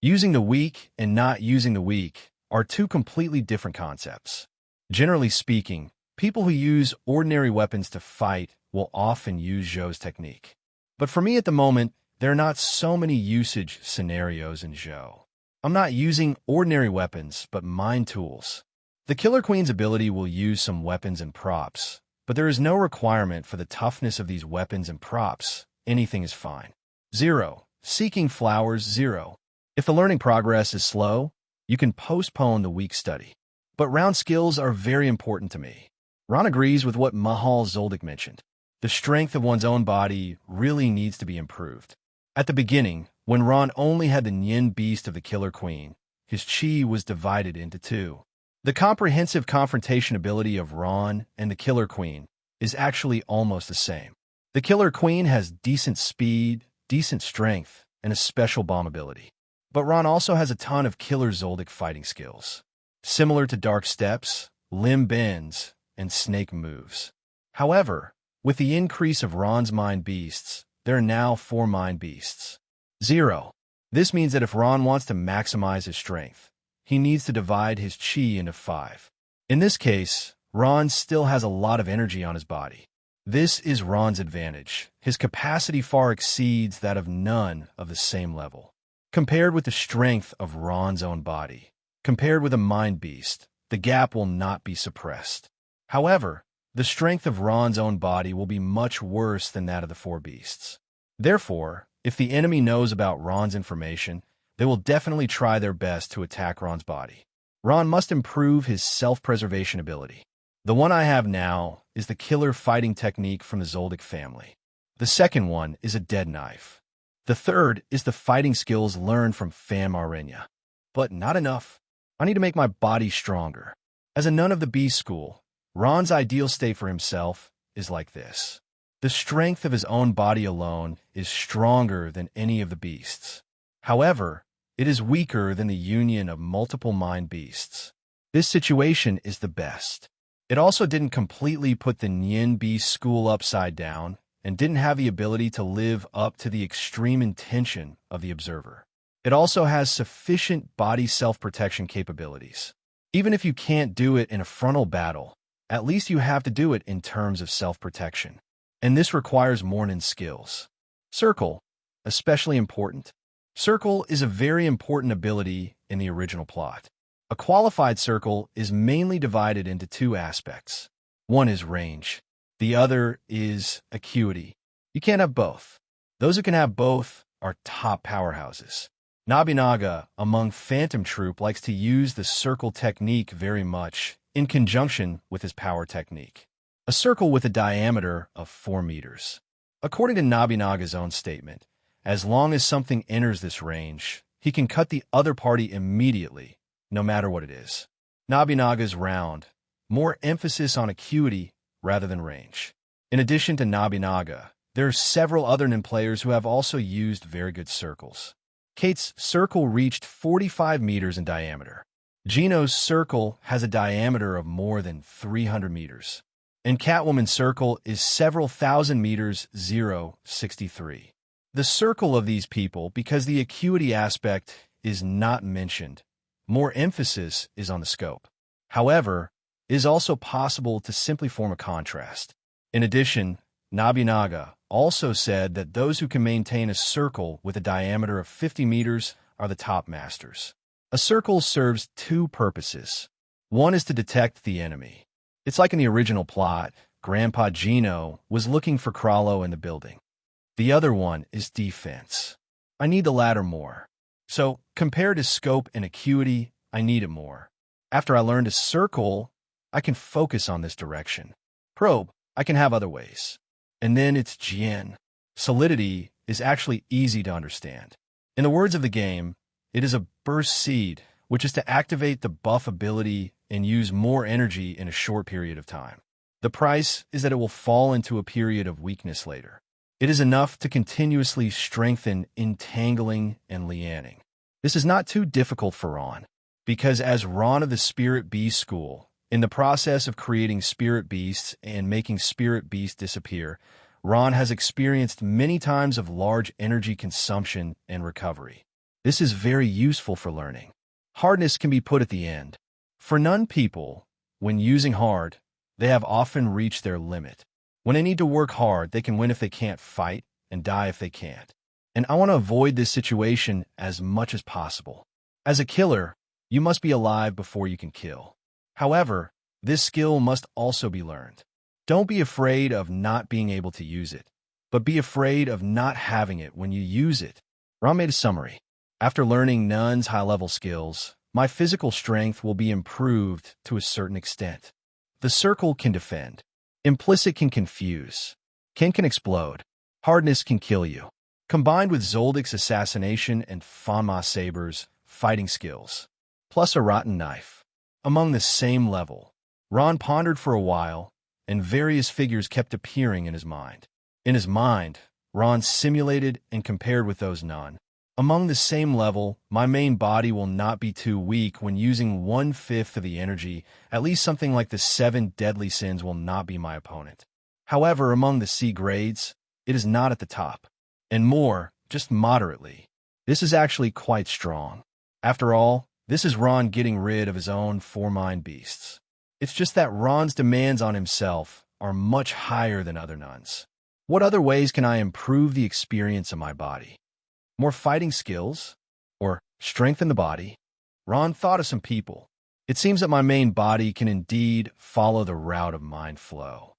Using the weak and not using the weak are 2 completely different concepts. Generally speaking, people who use ordinary weapons to fight will often use Zhou's technique. But for me at the moment, there are not so many usage scenarios in Zhou. I'm not using ordinary weapons, but mind tools. The Killer Queen's ability will use some weapons and props, but there is no requirement for the toughness of these weapons and props. Anything is fine. 0. Seeking flowers 0. If the learning progress is slow, you can postpone the week study. But round skills are very important to me. Ron agrees with what Mahal Zoldyck mentioned. The strength of one's own body really needs to be improved. At the beginning, when Ron only had the Nen Beast of the Killer Queen, his chi was divided into 2. The comprehensive confrontation ability of Ron and the Killer Queen is actually almost the same. The Killer Queen has decent speed, decent strength, and a special bomb ability. But Ron also has a ton of Killer Zoldyck fighting skills, similar to Dark Steps, Limb Bends, and Snake Moves. However, with the increase of Ron's Mind Beasts, there are now 4 Mind Beasts. 0. This means that if Ron wants to maximize his strength, he needs to divide his chi into 5. In this case, Ron still has a lot of energy on his body. This is Ron's advantage. His capacity far exceeds that of none of the same level. Compared with the strength of Ron's own body, compared with a mind beast, the gap will not be suppressed. However, the strength of Ron's own body will be much worse than that of the 4 beasts. Therefore, if the enemy knows about Ron's information, they will definitely try their best to attack Ron's body. Ron must improve his self-preservation ability. The one I have now is the killer fighting technique from the Zoldyck family. The second one is a dead knife. The third is the fighting skills learned from FanFic. But not enough. I need to make my body stronger. As a nun of the beast school, Ron's ideal state for himself is like this. The strength of his own body alone is stronger than any of the beasts. However, it is weaker than the union of multiple mind beasts. This situation is the best. It also didn't completely put the Nen Beasts school upside down and didn't have the ability to live up to the extreme intention of the observer. It also has sufficient body self-protection capabilities. Even if you can't do it in a frontal battle, at least you have to do it in terms of self-protection. And this requires Mornin's skills. Circle, especially important. Circle is a very important ability in the original plot. A qualified circle is mainly divided into 2 aspects. One is range. The other is acuity. You can't have both. Those who can have both are top powerhouses. Nobunaga, among Phantom Troop, likes to use the circle technique very much in conjunction with his power technique. A circle with a diameter of 4 meters. According to Nobunaga's own statement, as long as something enters this range, he can cut the other party immediately, no matter what it is. Nobunaga's round, more emphasis on acuity rather than range. In addition to Nobunaga, there are several other Nen players who have also used very good circles. Kate's circle reached 45 meters in diameter. Gino's circle has a diameter of more than 300 meters. And Catwoman's circle is several thousand meters, 0.63. The circle of these people, because the acuity aspect is not mentioned, more emphasis is on the scope. However, it is also possible to simply form a contrast. In addition, Nobunaga also said that those who can maintain a circle with a diameter of 50 meters are the top masters. A circle serves 2 purposes. One is to detect the enemy. It's like in the original plot, Grandpa Gino was looking for Krallo in the building. The other one is defense. I need the latter more. So, compared to scope and acuity, I need it more. After I learn to circle, I can focus on this direction. Probe, I can have other ways. And then it's Jian. Solidity is actually easy to understand. In the words of the game, it is a burst seed, which is to activate the buff ability and use more energy in a short period of time. The price is that it will fall into a period of weakness later. It is enough to continuously strengthen entangling and lianing. This is not too difficult for Ron, because as Ron of the Spirit Beast School, in the process of creating Spirit Beasts and making Spirit Beasts disappear, Ron has experienced many times of large energy consumption and recovery. This is very useful for learning. Hardness can be put at the end. For Nun people, when using hard, they have often reached their limit. When they need to work hard, they can win if they can't fight and die if they can't. And I want to avoid this situation as much as possible. As a killer, you must be alive before you can kill. However, this skill must also be learned. Don't be afraid of not being able to use it, but be afraid of not having it when you use it. Ron made a summary. After learning Nun's high-level skills, my physical strength will be improved to a certain extent. The circle can defend. Implicit can confuse. Can explode. Hardness can kill you. Combined with Zoldyck's assassination and Ma Saber's fighting skills, plus a rotten knife. Among the same level, Ron pondered for a while, and various figures kept appearing in his mind. In his mind, Ron simulated and compared with those Nun. Among the same level, my main body will not be too weak when using 1/5 of the energy. At least something like the 7 deadly sins will not be my opponent. However, among the C grades, it is not at the top. And more, just moderately. This is actually quite strong. After all, this is Ron getting rid of his own 4-mind beasts. It's just that Ron's demands on himself are much higher than other nuns. What other ways can I improve the experience of my body? More fighting skills? Or strengthen the body? Ron thought of some people. It seems that my main body can indeed follow the route of mind flow.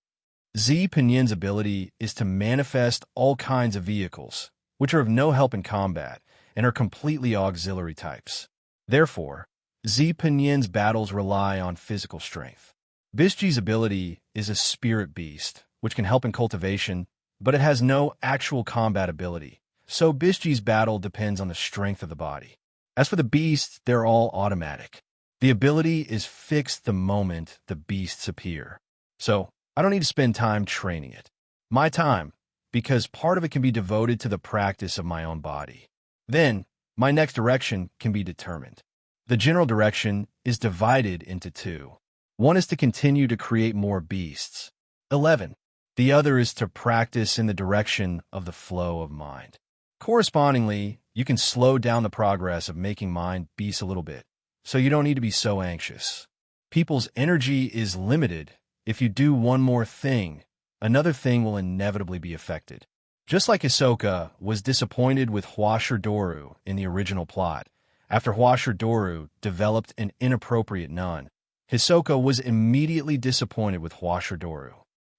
Z Pinyin's ability is to manifest all kinds of vehicles, which are of no help in combat and are completely auxiliary types. Therefore, Z Pinyin's battles rely on physical strength. Bishji's ability is a spirit beast, which can help in cultivation, but it has no actual combat ability, so Bishji's battle depends on the strength of the body. As for the beasts, they're all automatic. The ability is fixed the moment the beasts appear, so I don't need to spend time training it. My time, because part of it can be devoted to the practice of my own body. Then, my next direction can be determined. The general direction is divided into two. One is to continue to create more beasts. 11. The other is to practice in the direction of the flow of mind. Correspondingly, you can slow down the progress of making mind beasts a little bit, so you don't need to be so anxious. People's energy is limited. If you do one more thing, another thing will inevitably be affected. Just like Hisoka was disappointed with Huasher Doru in the original plot, after Huasher Doru developed an inappropriate nun, Hisoka was immediately disappointed with Huasher Doru.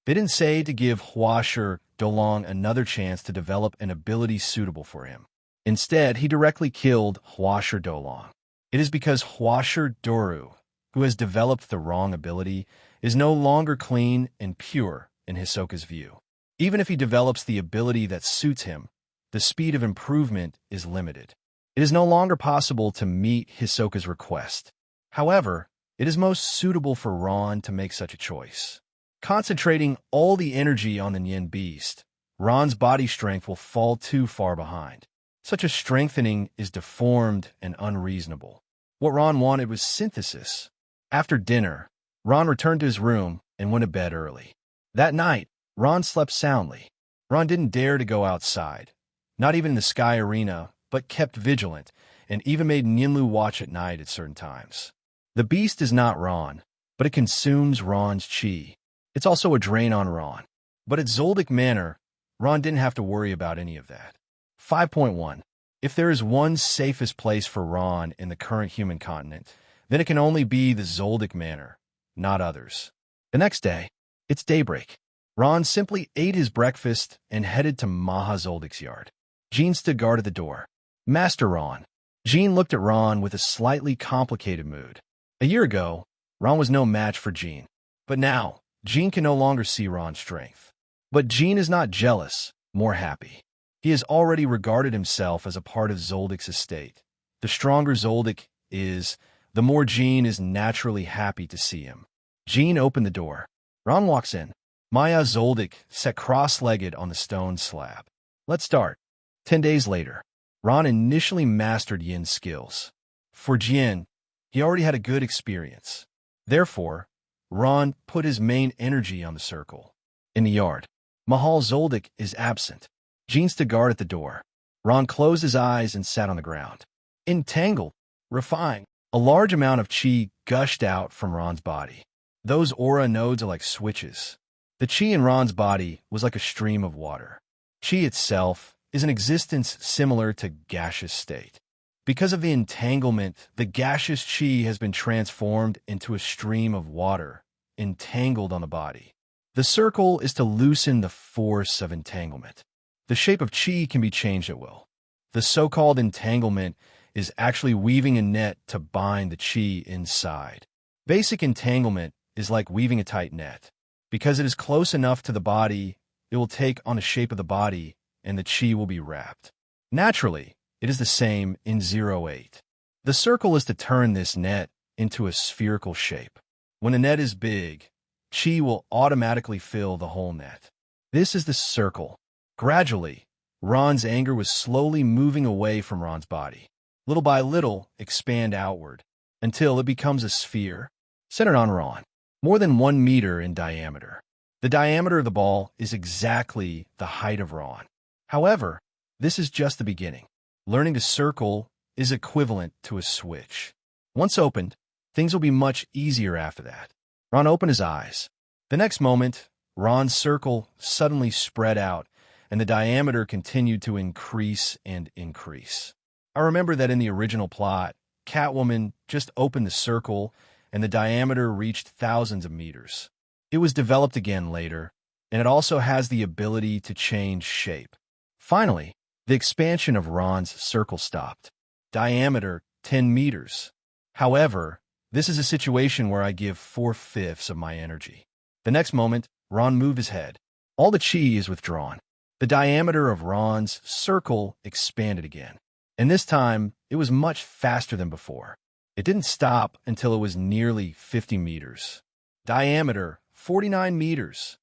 They didn't say to give Huasher Dolong another chance to develop an ability suitable for him. Instead, he directly killed Huasher Dolong. It is because Huasher Doru, who has developed the wrong ability, is no longer clean and pure in Hisoka's view. Even if he develops the ability that suits him, the speed of improvement is limited. It is no longer possible to meet Hisoka's request. However, it is most suitable for Ron to make such a choice. Concentrating all the energy on the Nen Beast, Ron's body strength will fall too far behind. Such a strengthening is deformed and unreasonable. What Ron wanted was synthesis. After dinner, Ron returned to his room and went to bed early. That night, Ron slept soundly. Ron didn't dare to go outside, not even in the Sky Arena, but kept vigilant and even made Ninlu watch at night at certain times. The beast is not Ron, but it consumes Ron's chi. It's also a drain on Ron. But at Zoldyck Manor, Ron didn't have to worry about any of that. 5.1. If there is one safest place for Ron in the current human continent, then it can only be the Zoldyck Manor, not others. The next day, it's daybreak. Ron simply ate his breakfast and headed to Maha Zoldyck's yard. Jean stood guard at the door. Master Ron. Jean looked at Ron with a slightly complicated mood. A year ago, Ron was no match for Jean. But now, Jean can no longer see Ron's strength. But Jean is not jealous, more happy. He has already regarded himself as a part of Zoldyck's estate. The stronger Zoldyck is, the more Jean is naturally happy to see him. Jean opened the door. Ron walks in. Maya Zoldyck sat cross-legged on the stone slab. Let's start. 10 days later, Ron initially mastered Yin's skills. For Jin, he already had a good experience. Therefore, Ron put his main energy on the circle. In the yard, Mahal Zoldyck is absent. Jean stood guard at the door. Ron closed his eyes and sat on the ground. Entangled, refined, a large amount of chi gushed out from Ron's body. Those aura nodes are like switches. The chi in Ron's body was like a stream of water. Chi itself is an existence similar to gaseous state. Because of the entanglement, the gaseous chi has been transformed into a stream of water, entangled on the body. The circle is to loosen the force of entanglement. The shape of chi can be changed at will. The so-called entanglement is actually weaving a net to bind the chi inside. Basic entanglement is like weaving a tight net. Because it is close enough to the body, it will take on the shape of the body, and the chi will be wrapped. Naturally, it is the same in 08. The circle is to turn this net into a spherical shape. When the net is big, chi will automatically fill the whole net. This is the circle. Gradually, Ron's anger was slowly moving away from Ron's body. Little by little, expand outward, until it becomes a sphere, centered on Ron, more than 1 meter in diameter. The diameter of the ball is exactly the height of Ron. However, this is just the beginning. Learning to circle is equivalent to a switch. Once opened, things will be much easier after that. Ron opened his eyes. The next moment, Ron's circle suddenly spread out, and the diameter continued to increase and increase. I remember that in the original plot, Catwoman just opened the circle, and the diameter reached thousands of meters. It was developed again later, and it also has the ability to change shape. Finally, the expansion of Ron's circle stopped. Diameter 10 meters. However, this is a situation where I give 4/5 of my energy. The next moment, Ron moved his head. All the chi is withdrawn. The diameter of Ron's circle expanded again. And this time, it was much faster than before. It didn't stop until it was nearly 50 meters. Diameter 49 meters.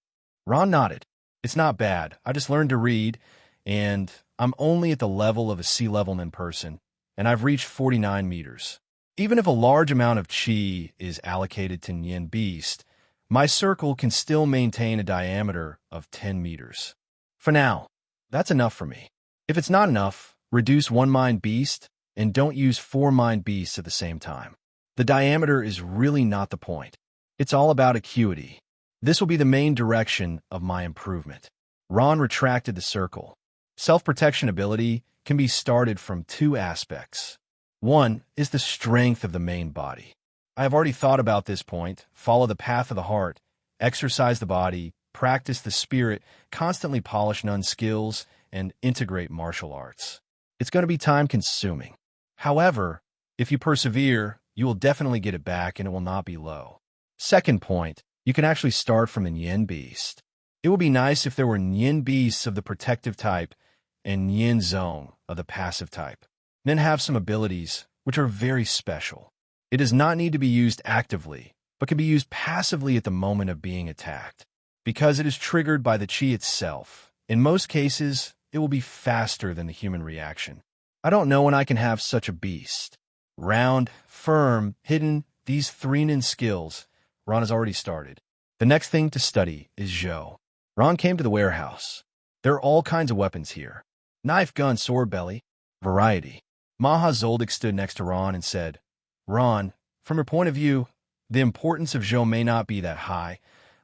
Ron nodded. It's not bad. I just learned to read, and I'm only at the level of a sea-level Nen person, and I've reached 49 meters. Even if a large amount of chi is allocated to Nen Beast, my circle can still maintain a diameter of 10 meters. For now, that's enough for me. If it's not enough, reduce one mind beast and don't use 4 mind beasts at the same time. The diameter is really not the point. It's all about acuity. This will be the main direction of my improvement. Ron retracted the circle. Self-protection ability can be started from 2 aspects. One is the strength of the main body. I have already thought about this point. Follow the path of the heart, exercise the body, practice the spirit, constantly polish Nun's skills, and integrate martial arts. It's going to be time-consuming. However, if you persevere, you will definitely get it back and it will not be low. Second point, you can actually start from the Nen Beast. It would be nice if there were Nen Beasts of the protective type and Nen Zone of the passive type. Nen have some abilities which are very special. It does not need to be used actively, but can be used passively at the moment of being attacked. Because it is triggered by the chi itself, in most cases, it will be faster than the human reaction. I don't know when I can have such a beast. Round, firm, hidden, these 3 Nen skills, Ron has already started. The next thing to study is Zhou. Ron came to the warehouse. There are all kinds of weapons here. Knife, gun, sword, belly. Variety. Maha Zoldyck stood next to Ron and said, Ron, from your point of view, the importance of Zhou may not be that high,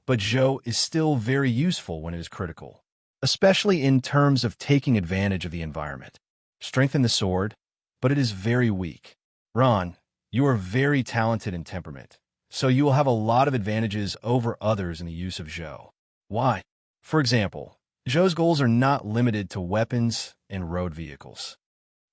but Zhou is still very useful when it is critical, especially in terms of taking advantage of the environment. Strengthen the sword, but it is very weak. Ron, you are very talented in temperament, so you will have a lot of advantages over others in the use of Zhou. Why? For example, Zhou's goals are not limited to weapons and road vehicles.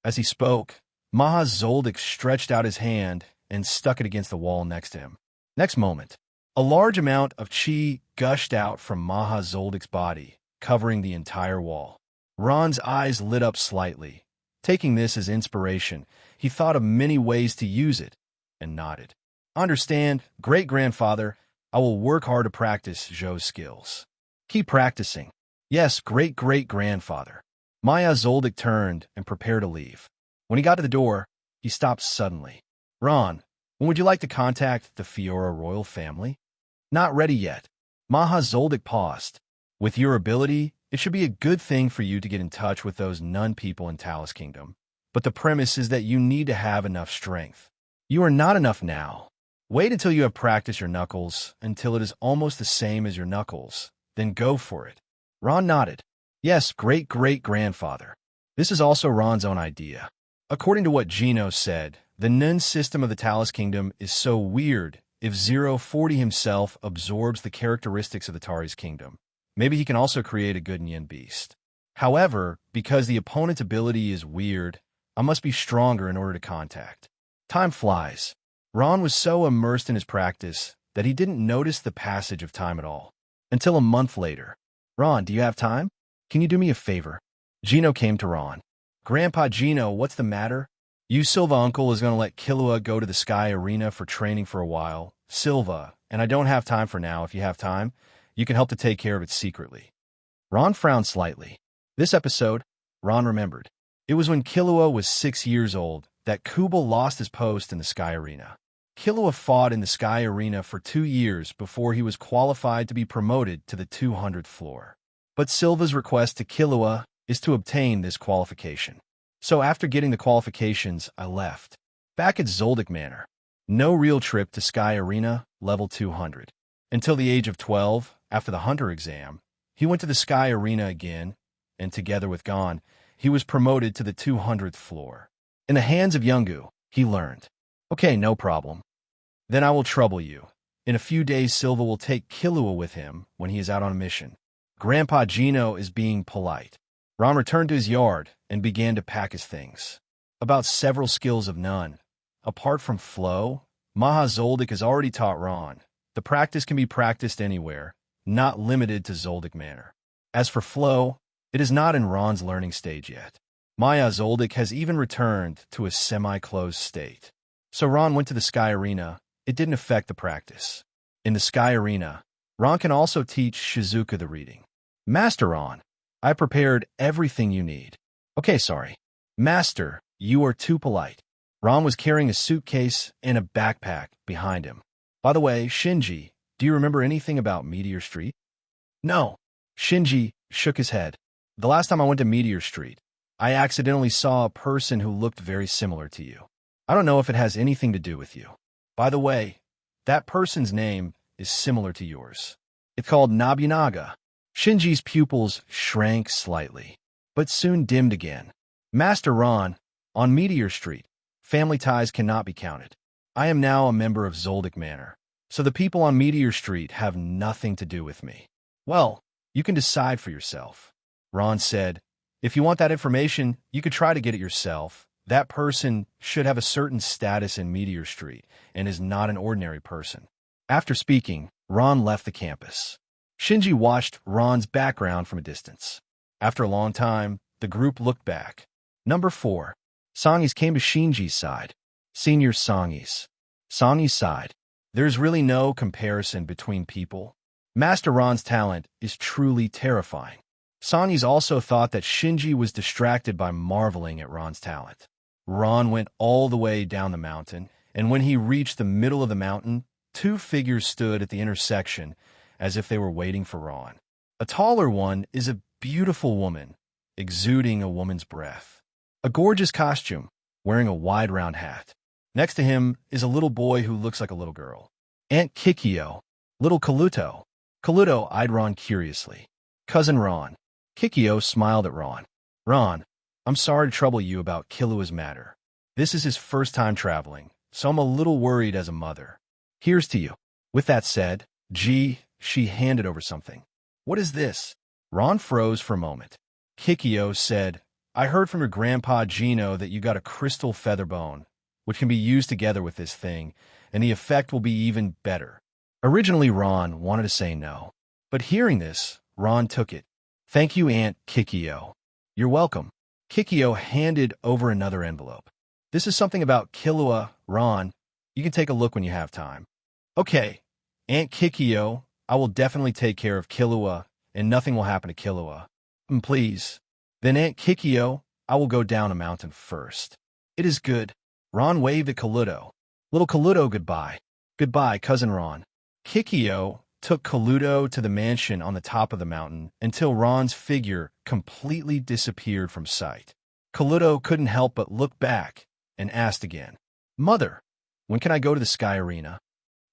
As he spoke, Maha Zoldyck stretched out his hand and stuck it against the wall next to him. Next moment, a large amount of chi gushed out from Maha Zoldyck's body, covering the entire wall. Ron's eyes lit up slightly. Taking this as inspiration, he thought of many ways to use it, and nodded. Understand, great-grandfather, I will work hard to practice Zhou's skills. Keep practicing. Yes, great-great-grandfather. Maya Zoldyck turned and prepared to leave. When he got to the door, he stopped suddenly. Ron, when would you like to contact the Fiora royal family? Not ready yet. Maha Zoldyck paused. With your ability, it should be a good thing for you to get in touch with those Nun people in Talus Kingdom. But the premise is that you need to have enough strength. You are not enough now. Wait until you have practiced your knuckles, until it is almost the same as your knuckles. Then go for it. Ron nodded. Yes, great-great-grandfather. This is also Ron's own idea. According to what Gino said, the Nun system of the Talus Kingdom is so weird if 040 himself absorbs the characteristics of the Tari's kingdom. Maybe he can also create a good Nen Beast. However, because the opponent's ability is weird, I must be stronger in order to contact. Time flies. Ron was so immersed in his practice that he didn't notice the passage of time at all. Until a month later. Ron, do you have time? Can you do me a favor? Gino came to Ron. Grandpa Gino, what's the matter? You Silva uncle is going to let Killua go to the Sky Arena for training for a while. Silva, and I don't have time for now. If you have time, you can help to take care of it secretly. Ron frowned slightly. This episode, Ron remembered. It was when Killua was 6 years old that Kubal lost his post in the Sky Arena. Killua fought in the Sky Arena for 2 years before he was qualified to be promoted to the 200th floor. But Silva's request to Killua is to obtain this qualification. So after getting the qualifications, I left. Back at Zoldyck Manor. No real trip to Sky Arena, level 200. Until the age of 12, after the Hunter exam, he went to the Sky Arena again, and together with Gon, he was promoted to the 200th floor. In the hands of Yungu, he learned. Okay, no problem. Then I will trouble you. In a few days, Silva will take Killua with him when he is out on a mission. Grandpa Gino is being polite. Ron returned to his yard and began to pack his things. About several skills of none. Apart from flow, Maha Zoldyck has already taught Ron. The practice can be practiced anywhere, not limited to Zoldyck Manor. As for flow, it is not in Ron's learning stage yet. Maya Zoldyck has even returned to a semi-closed state. So Ron went to the Sky Arena. It didn't affect the practice. In the Sky Arena, Ron can also teach Shizuka the reading. Master Ron, I prepared everything you need. Okay, sorry. Master, you are too polite. Ron was carrying a suitcase and a backpack behind him. By the way, Shinji, do you remember anything about Meteor Street? No. Shinji shook his head. The last time I went to Meteor Street, I accidentally saw a person who looked very similar to you. I don't know if it has anything to do with you. By the way, that person's name is similar to yours. It's called Nobunaga. Shinji's pupils shrank slightly, but soon dimmed again. Master Ron, on Meteor Street, family ties cannot be counted. I am now a member of Zoldyck Manor, so the people on Meteor Street have nothing to do with me. Well, you can decide for yourself. Ron said, if you want that information, you could try to get it yourself. That person should have a certain status in Meteor Street and is not an ordinary person. After speaking, Ron left the campus. Shinji watched Ron's background from a distance. After a long time, the group looked back. Number 4. Sangis came to Shinji's side. Senior Sangis. Sangis side. There's really no comparison between people. Master Ron's talent is truly terrifying. Sangis also thought that Shinji was distracted by marveling at Ron's talent. Ron went all the way down the mountain, and when he reached the middle of the mountain, 2 figures stood at the intersection as if they were waiting for Ron. A taller one is a beautiful woman, exuding a woman's breath. A gorgeous costume, wearing a wide round hat. Next to him is a little boy who looks like a little girl. Aunt Kikyo, little Kaluto. Kaluto eyed Ron curiously. Cousin Ron. Kikyo smiled at Ron. Ron, I'm sorry to trouble you about Killua's matter. This is his first time traveling, so I'm a little worried as a mother. Here's to you. With that said, she handed over something. What is this? Ron froze for a moment. Kikyo said, I heard from your grandpa Gino that you got a crystal feather bone, which can be used together with this thing, and the effect will be even better. Originally, Ron wanted to say no, but hearing this, Ron took it. Thank you, Aunt Kikyo. You're welcome. Kikyo handed over another envelope. This is something about Killua, Ron. You can take a look when you have time. Okay, Aunt Kikyo, I will definitely take care of Killua, and nothing will happen to Killua. Please. Then Aunt Kikyo, I will go down a mountain first. It is good. Ron waved at Kaluto. Little Kaluto, goodbye. Goodbye, Cousin Ron. Kikyo took Kaluto to the mansion on the top of the mountain until Ron's figure completely disappeared from sight. Kaluto couldn't help but look back and asked again, Mother, when can I go to the Sky Arena?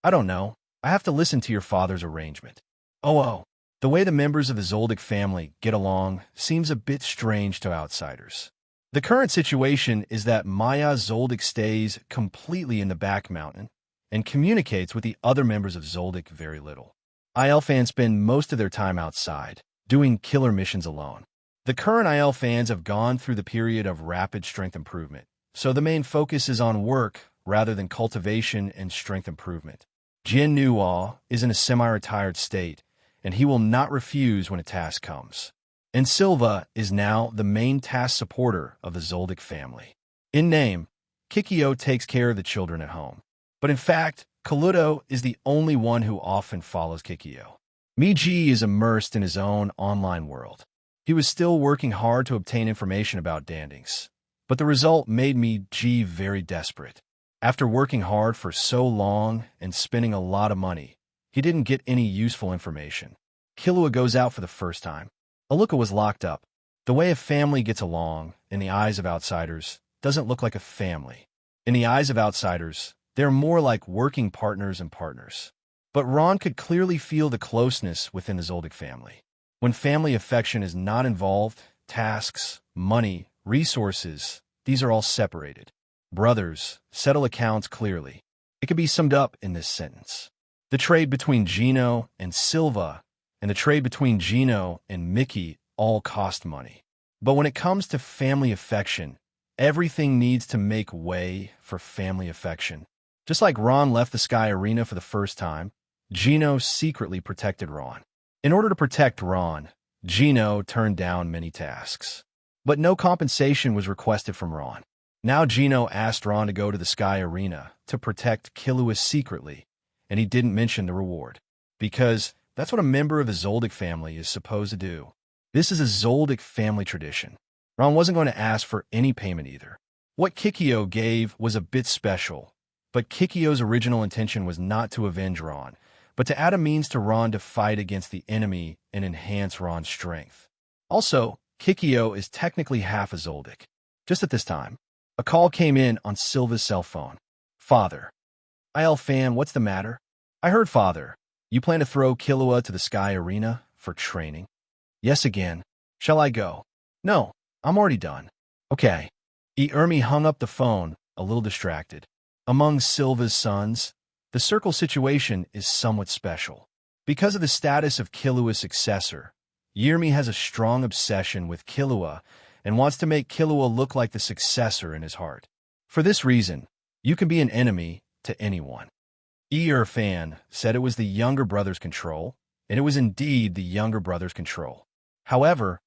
I don't know. I have to listen to your father's arrangement. Oh, the way the members of the Zoldyck family get along seems a bit strange to outsiders. The current situation is that Maya Zoldyck stays completely in the back mountain and communicates with the other members of Zoldyck very little. IL fans spend most of their time outside, doing killer missions alone. The current IL fans have gone through the period of rapid strength improvement, so the main focus is on work rather than cultivation and strength improvement. Jin Nuo is in a semi-retired state, and he will not refuse when a task comes. And Silva is now the main task supporter of the Zoldyck family. In name, Kikyo takes care of the children at home. But in fact, Kaluto is the only one who often follows Kikyo. Miji is immersed in his own online world. He was still working hard to obtain information about Dandings, but the result made Miji very desperate. After working hard for so long and spending a lot of money, he didn't get any useful information. Killua goes out for the first time. Aluka was locked up. The way a family gets along in the eyes of outsiders, doesn't look like a family. In the eyes of outsiders, they're more like working partners and partners. But Ron could clearly feel the closeness within the Zoldyck family. When family affection is not involved, tasks, money, resources, these are all separated. Brothers, settle accounts clearly. It can be summed up in this sentence. The trade between Gino and Silva and the trade between Gino and Mickey all cost money. But when it comes to family affection, everything needs to make way for family affection. Just like Ron left the Sky Arena for the first time, Gino secretly protected Ron. In order to protect Ron, Gino turned down many tasks. But no compensation was requested from Ron. Now Gino asked Ron to go to the Sky Arena to protect Killua secretly, and he didn't mention the reward. Because that's what a member of the Zoldyck family is supposed to do. This is a Zoldyck family tradition. Ron wasn't going to ask for any payment either. What Kikyo gave was a bit special, but Kikyo's original intention was not to avenge Ron, but to add a means to Ron to fight against the enemy and enhance Ron's strength. Also, Kikyo is technically half a Zoldyck. Just at this time, a call came in on Silva's cell phone. Father. Fan, what's the matter? I heard, Father. You plan to throw Killua to the Sky Arena for training? Yes again. Shall I go? No, I'm already done. Okay. Ermi hung up the phone, a little distracted. Among Silva's sons, the circle situation is somewhat special. Because of the status of Killua's successor, Ermi has a strong obsession with Killua and wants to make Killua look like the successor in his heart. For this reason, you can be an enemy to anyone. Fan said it was the younger brother's control, and it was indeed the younger brother's control. However,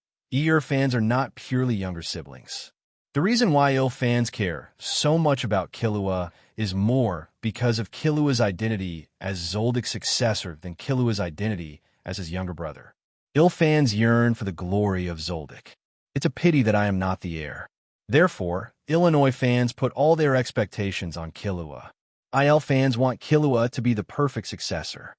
fans are not purely younger siblings. The reason why fans care so much about Killua is more because of Killua's identity as Zoldyck's successor than Killua's identity as his younger brother. Fans yearn for the glory of Zoldyck. It's a pity that I am not the heir. Therefore, Illinois fans put all their expectations on Killua. Fans want Killua to be the perfect successor.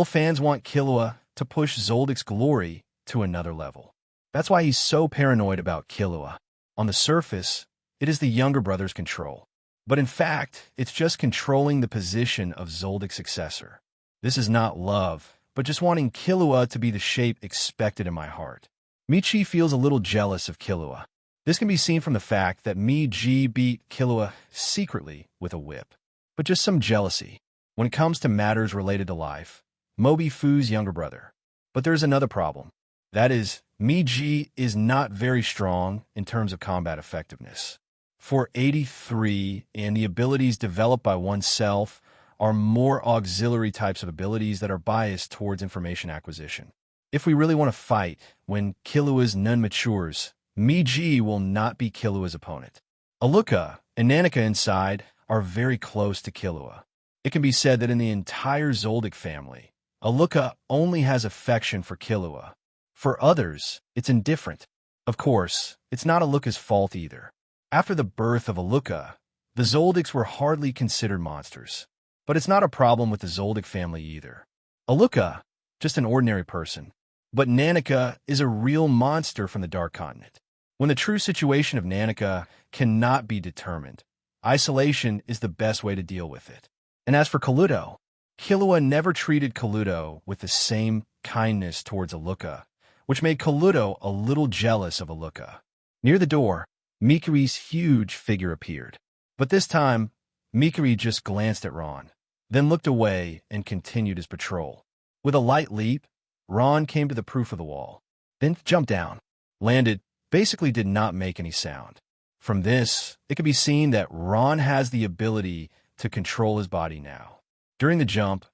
Fans want Killua to push Zoldyck's glory to another level. That's why he's so paranoid about Killua. On the surface, it is the younger brother's control. But in fact, it's just controlling the position of Zoldyck's successor. This is not love, but just wanting Killua to be the shape expected in my heart. Michi feels a little jealous of Killua. This can be seen from the fact that Miji beat Killua secretly with a whip. But just some jealousy. When it comes to matters related to life, Moby Fu's younger brother. But there's another problem. That is, Miji is not very strong in terms of combat effectiveness. For 83, and the abilities developed by oneself are more auxiliary types of abilities that are biased towards information acquisition. If we really want to fight, when Killua's Nun matures, Miji will not be Killua's opponent. Aluka and Nanika inside are very close to Killua. It can be said that in the entire Zoldyck family, Aluka only has affection for Killua. For others, it's indifferent. Of course, it's not Aluka's fault either. After the birth of Aluka, the Zoldicks were hardly considered monsters. But it's not a problem with the Zoldyck family either. Aluka, just an ordinary person. But Nanika is a real monster from the Dark Continent. When the true situation of Nanika cannot be determined, isolation is the best way to deal with it. And as for Kaluto, Killua never treated Kaluto with the same kindness towards Aluka, which made Kaluto a little jealous of Aluka. Near the door, Mikuri's huge figure appeared. But this time, Mikuri just glanced at Ron, then looked away and continued his patrol. With a light leap, Ron came to the proof of the wall, then jumped down, landed, basically did not make any sound. From this, it can be seen that Ron has the ability to control his body now. During the jump,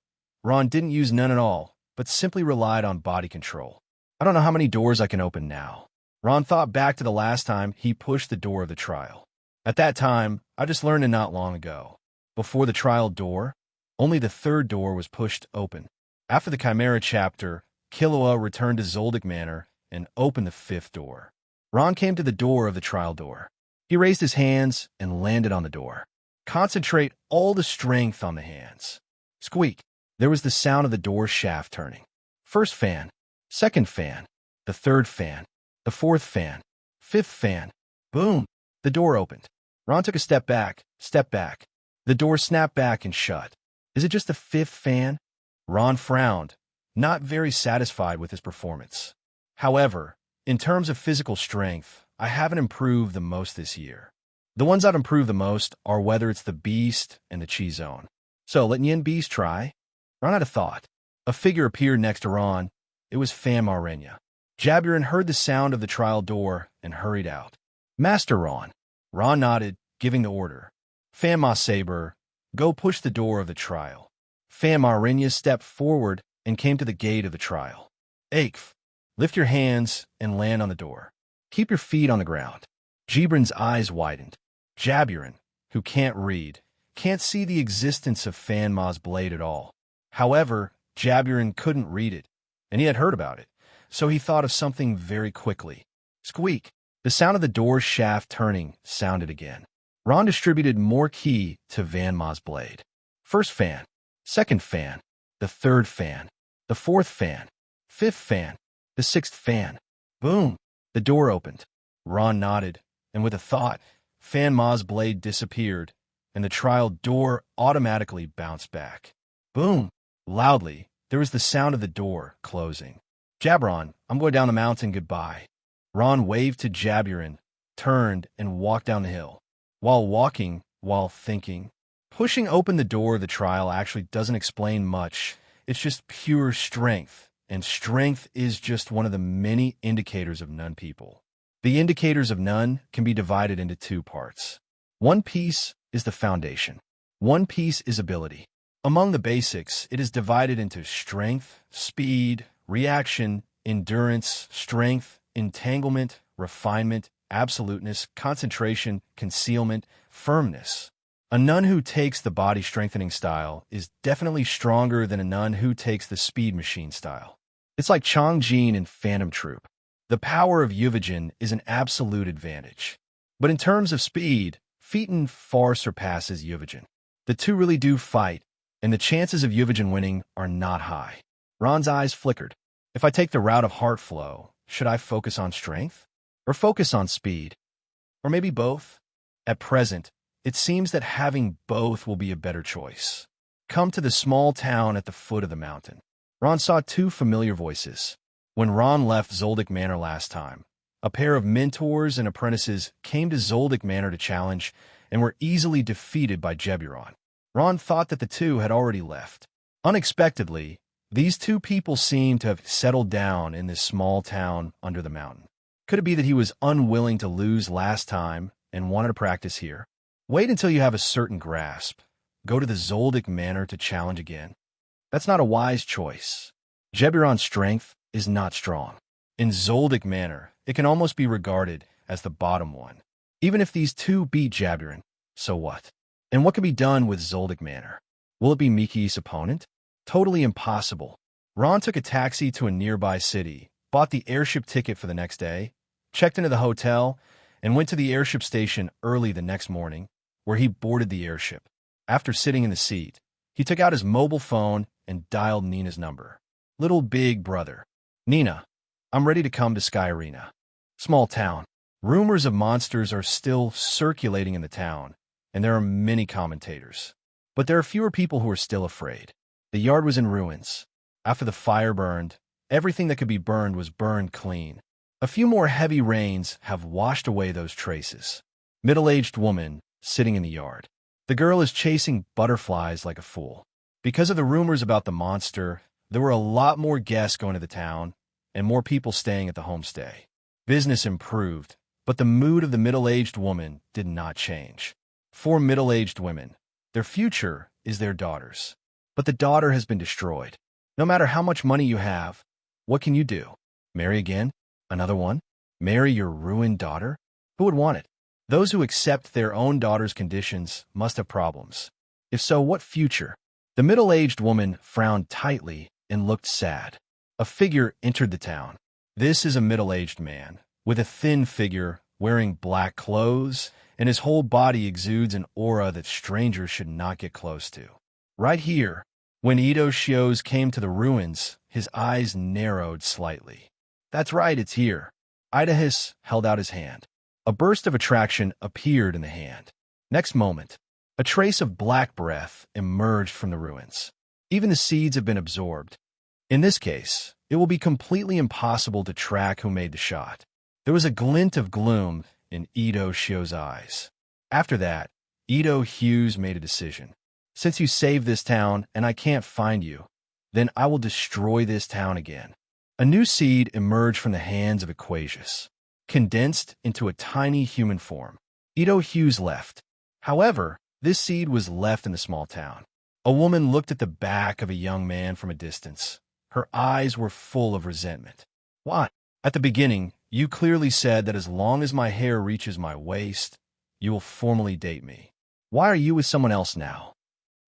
Ron didn't use none at all, but simply relied on body control. I don't know how many doors I can open now. Ron thought back to the last time he pushed the door of the trial. At that time, I just learned it not long ago. Before the trial door, only the third door was pushed open. After the Chimera chapter, Killua returned to Zoldyck Manor and opened the fifth door. Ron came to the door of the trial door. He raised his hands and landed on the door. Concentrate all the strength on the hands. Squeak. There was the sound of the door shaft turning. First fan, second fan, the third fan, the fourth fan, fifth fan. Boom! The door opened. Ron took a step back. The door snapped back and shut. Is it just the fifth fan? Ron frowned, not very satisfied with his performance. However, in terms of physical strength, I haven't improved the most this year. The ones I've improved the most are whether it's the Beast and the Chi Zone. So let Nen Beasts try? Ron had a thought. A figure appeared next to Ron. It was Marenya. Jaburan heard the sound of the trial door and hurried out. Master Ron. Ron nodded, giving the order. Ma Saber, go push the door of the trial. Marenya stepped forward and came to the gate of the trial. Akf, lift your hands and land on the door. Keep your feet on the ground. Jibran's eyes widened. Jaburan, who can't read, can't see the existence of Ma's blade at all. However, Jaburan couldn't read it, and he had heard about it, so he thought of something very quickly. Squeak! The sound of the door's shaft turning sounded again. Ron distributed more ki to Ma's blade. First fan, second fan, the third fan, the fourth fan, fifth fan, the sixth fan. Boom! The door opened. Ron nodded, and with a thought, Ma's blade disappeared, and the trial door automatically bounced back. Boom! Loudly, there was the sound of the door closing. Jabron, I'm going down the mountain, goodbye. Ron waved to Jaburan, turned, and walked down the hill. While thinking, pushing open the door of the trial actually doesn't explain much. It's just pure strength, and strength is just one of the many indicators of Nun people. The indicators of Nun can be divided into two parts. One piece is the foundation. One piece is ability. Among the basics, it is divided into strength, speed, reaction, endurance, strength, entanglement, refinement, absoluteness, concentration, concealment, firmness. A nun who takes the body strengthening style is definitely stronger than a nun who takes the speed machine style. It's like Chongjin in Phantom Troop. The power of Uvijin is an absolute advantage. But in terms of speed, Phaeton far surpasses Uvijin. The two really do fight, and the chances of Uvijin winning are not high. Ron's eyes flickered. If I take the route of heart flow, should I focus on strength? Or focus on speed? Or maybe both? At present, it seems that having both will be a better choice. Come to the small town at the foot of the mountain. Ron saw two familiar voices. When Ron left Zoldyck Manor last time, a pair of mentors and apprentices came to Zoldyck Manor to challenge and were easily defeated by Jaburan. Ron thought that the two had already left. Unexpectedly, these two people seemed to have settled down in this small town under the mountain. Could it be that he was unwilling to lose last time and wanted to practice here? Wait until you have a certain grasp. Go to the Zoldyck Manor to challenge again. That's not a wise choice. Jaburan's strength is not strong. In Zoldyck Manor, it can almost be regarded as the bottom one. Even if these two beat Jaburan, so what? And what can be done with Zoldyck Manor? Will it be Miki's opponent? Totally impossible. Ron took a taxi to a nearby city, bought the airship ticket for the next day, checked into the hotel, and went to the airship station early the next morning, where he boarded the airship. After sitting in the seat, he took out his mobile phone and dialed Nina's number. Little big brother. Nina, I'm ready to come to Sky Arena. Small town. Rumors of monsters are still circulating in the town, and there are many commentators. But there are fewer people who are still afraid. The yard was in ruins. After the fire burned, everything that could be burned was burned clean. A few more heavy rains have washed away those traces. Middle-aged woman sitting in the yard. The girl is chasing butterflies like a fool. Because of the rumors about the monster, there were a lot more guests going to the town and more people staying at the homestay. Business improved, but the mood of the middle-aged woman did not change. For middle-aged women, their future is their daughters. But the daughter has been destroyed. No matter how much money you have, what can you do? Marry again? Another one? Marry your ruined daughter? Who would want it? Those who accept their own daughter's conditions must have problems. If so, what future? The middle-aged woman frowned tightly and looked sad. A figure entered the town. This is a middle-aged man, with a thin figure, wearing black clothes, and his whole body exudes an aura that strangers should not get close to. Right here, when Ito Shios came to the ruins, his eyes narrowed slightly. That's right, it's here. Idahis held out his hand. A burst of attraction appeared in the hand. Next moment, a trace of black breath emerged from the ruins. Even the seeds have been absorbed. In this case, it will be completely impossible to track who made the shot. There was a glint of gloom in Ito Shio's eyes. After that, Ito Hughes made a decision. Since you saved this town and I can't find you, then I will destroy this town again. A new seed emerged from the hands of Aquasius, condensed into a tiny human form. Ito Hughes left. However, this seed was left in the small town. A woman looked at the back of a young man from a distance. Her eyes were full of resentment. What? At the beginning, you clearly said that as long as my hair reaches my waist, you will formally date me. Why are you with someone else now?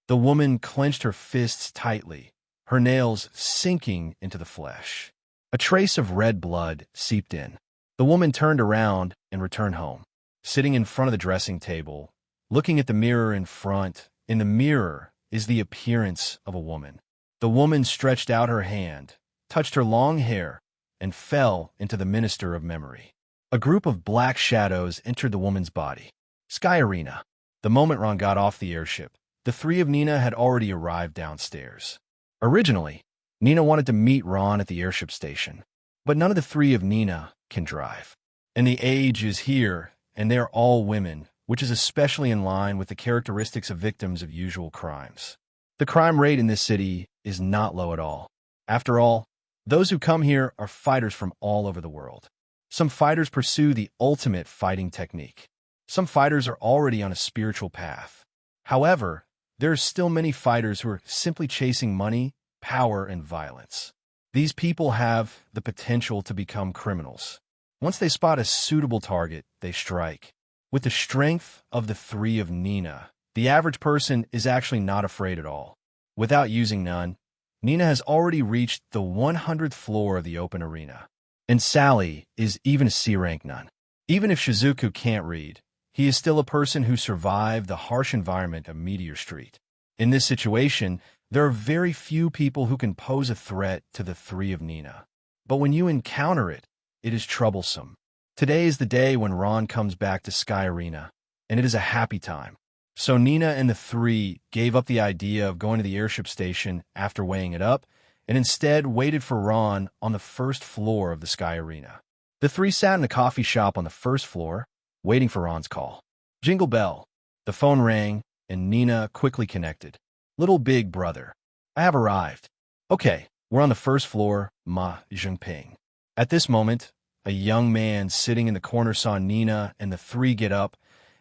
The woman clenched her fists tightly, her nails sinking into the flesh. A trace of red blood seeped in. The woman turned around and returned home. Sitting in front of the dressing table, looking at the mirror in front, in the mirror is the appearance of a woman. The woman stretched out her hand, touched her long hair, and fell into the minister of memory. A group of black shadows entered the woman's body. Sky Arena. The moment Ron got off the airship, the three of Nina had already arrived downstairs. Originally, Nina wanted to meet Ron at the airship station, but none of the three of Nina can drive. And the age is here, and they're all women, which is especially in line with the characteristics of victims of usual crimes. The crime rate in this city is not low at all. After all, those who come here are fighters from all over the world. Some fighters pursue the ultimate fighting technique. Some fighters are already on a spiritual path. However, there are still many fighters who are simply chasing money, power, and violence. These people have the potential to become criminals. Once they spot a suitable target, they strike. With the strength of the three of Nina, the average person is actually not afraid at all. Without using none, Nina has already reached the 100th floor of the open arena. And Sally is even a C-rank nun. Even if Shizuku can't read, he is still a person who survived the harsh environment of Meteor Street. In this situation, there are very few people who can pose a threat to the three of Nina. But when you encounter it, it is troublesome. Today is the day when Ron comes back to Sky Arena, and it is a happy time. So Nina and the three gave up the idea of going to the airship station after weighing it up, and instead waited for Ron on the first floor of the Sky Arena. The three sat in a coffee shop on the first floor, waiting for Ron's call. Jingle bell. The phone rang, and Nina quickly connected. Little big brother, I have arrived. Okay, we're on the first floor, Ma Jinping. At this moment, a young man sitting in the corner saw Nina and the three get up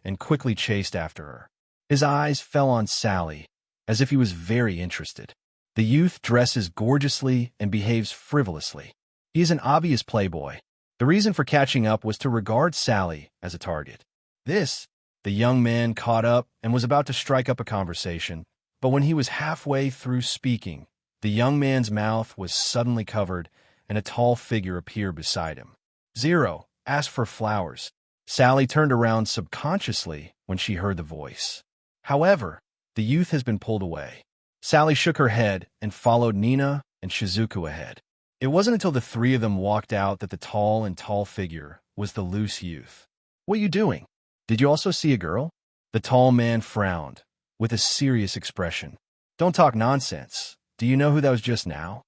and quickly chased after her. His eyes fell on Sally, as if he was very interested. The youth dresses gorgeously and behaves frivolously. He is an obvious playboy. The reason for catching up was to regard Sally as a target. The young man caught up and was about to strike up a conversation, but when he was halfway through speaking, the young man's mouth was suddenly covered and a tall figure appeared beside him. Zero, ask for flowers. Sally turned around subconsciously when she heard the voice. However, the youth has been pulled away. Sally shook her head and followed Nina and Shizuku ahead. It wasn't until the three of them walked out that the tall figure was the loose youth. What are you doing? Did you also see a girl? The tall man frowned, with a serious expression. Don't talk nonsense. Do you know who that was just now?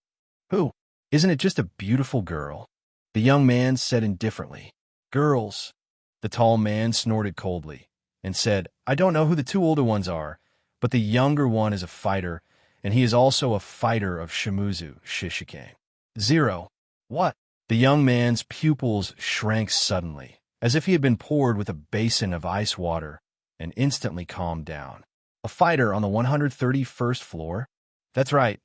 Who? Isn't it just a beautiful girl? The young man said indifferently. Girls. The tall man snorted coldly and said, I don't know who the two older ones are, but the younger one is a fighter, and he is also a fighter of Shimuzu Shishikane. Zero. What? The young man's pupils shrank suddenly, as if he had been poured with a basin of ice water, and instantly calmed down. A fighter on the 131st floor? That's right.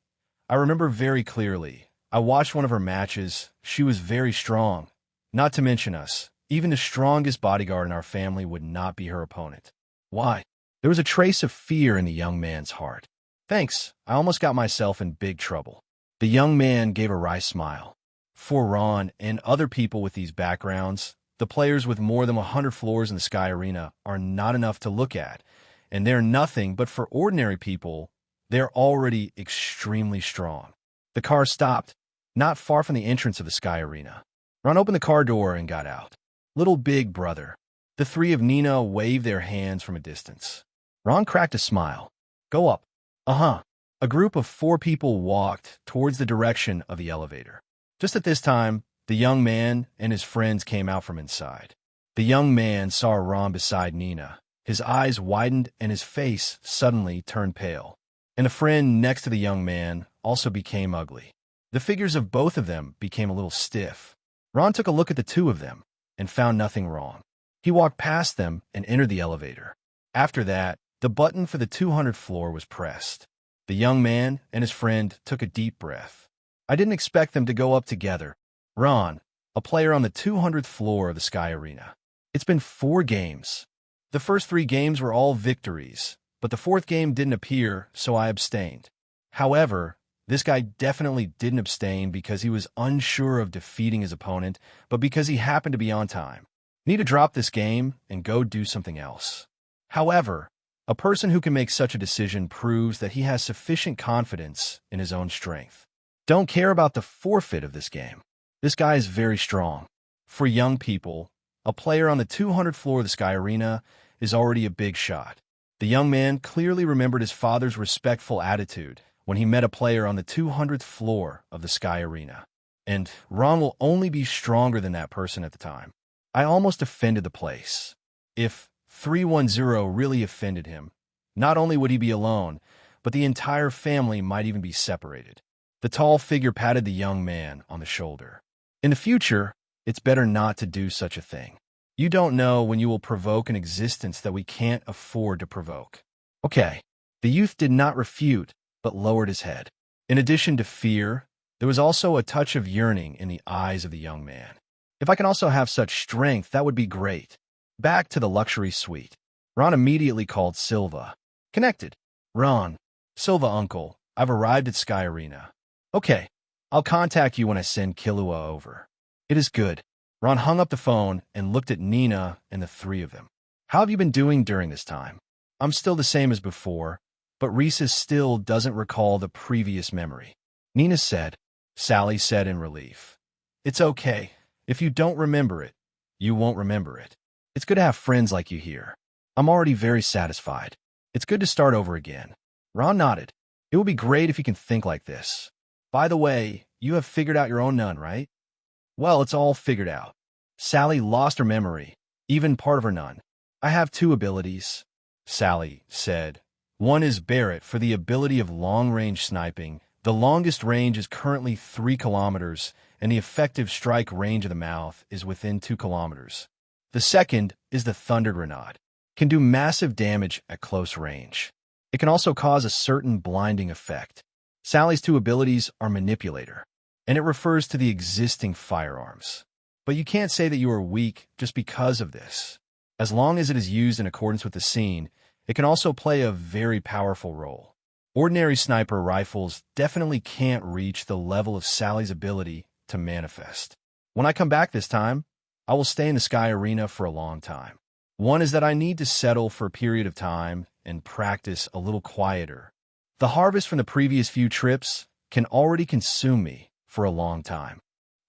I remember very clearly. I watched one of her matches. She was very strong. Not to mention us. Even the strongest bodyguard in our family would not be her opponent. Why? There was a trace of fear in the young man's heart. Thanks. I almost got myself in big trouble. The young man gave a wry smile. For Ron and other people with these backgrounds, the players with more than 100 floors in the Sky Arena are not enough to look at, and they're nothing but for ordinary people, they're already extremely strong. The car stopped, not far from the entrance of the Sky Arena. Ron opened the car door and got out. Little big brother, The three of Nina waved their hands from a distance. Ron cracked a smile. Go up. Uh-huh. A group of 4 people walked towards the direction of the elevator. Just at this time, the young man and his friends came out from inside. The young man saw Ron beside Nina. His eyes widened and his face suddenly turned pale. And the friend next to the young man also became ugly. The figures of both of them became a little stiff. Ron took a look at the two of them and found nothing wrong. He walked past them and entered the elevator. After that, the button for the 200th floor was pressed. The young man and his friend took a deep breath. I didn't expect them to go up together. Ron, a player on the 200th floor of the Sky Arena. It's been 4 games. The first 3 games were all victories, but the 4th game didn't appear, so I abstained. However, this guy definitely didn't abstain because he was unsure of defeating his opponent, but because he happened to be on time. Need to drop this game and go do something else. However, a person who can make such a decision proves that he has sufficient confidence in his own strength. Don't care about the forfeit of this game. This guy is very strong. For young people, a player on the 200th floor of the Sky Arena is already a big shot. The young man clearly remembered his father's respectful attitude when he met a player on the 200th floor of the Sky Arena. And Ron will only be stronger than that person at the time. I almost offended the place. If 310 really offended him, not only would he be alone, but the entire family might even be separated. The tall figure patted the young man on the shoulder. In the future, it's better not to do such a thing. You don't know when you will provoke an existence that we can't afford to provoke. Okay. The youth did not refute, but lowered his head. In addition to fear, there was also a touch of yearning in the eyes of the young man. If I can also have such strength, that would be great. Back to the luxury suite. Ron immediately called Silva. Connected. Ron. Silva, uncle. I've arrived at Sky Arena. Okay. I'll contact you when I send Killua over. It is good. Ron hung up the phone and looked at Nina and the 3 of them. How have you been doing during this time? I'm still the same as before, but Reese still doesn't recall the previous memory. Nina said. Sally said in relief. It's okay. If you don't remember it, you won't remember it. It's good to have friends like you here. I'm already very satisfied. It's good to start over again. Ron nodded. It would be great if you can think like this. By the way, you have figured out your own nun, right? Well, it's all figured out. Sally lost her memory, even part of her nun. I have 2 abilities, Sally said. One is Barrett for the ability of long-range sniping. The longest range is currently 3 kilometers, and the effective strike range of the mouth is within 2 kilometers. The second is the Thunder Grenade. Can do massive damage at close range. It can also cause a certain blinding effect. Sally's 2 abilities are Manipulator, and it refers to the existing firearms. But you can't say that you are weak just because of this. As long as it is used in accordance with the scene, it can also play a very powerful role. Ordinary sniper rifles definitely can't reach the level of Sally's ability to manifest. When I come back this time, I will stay in the Sky Arena for a long time. One is that I need to settle for a period of time and practice a little quieter. The harvest from the previous few trips can already consume me for a long time.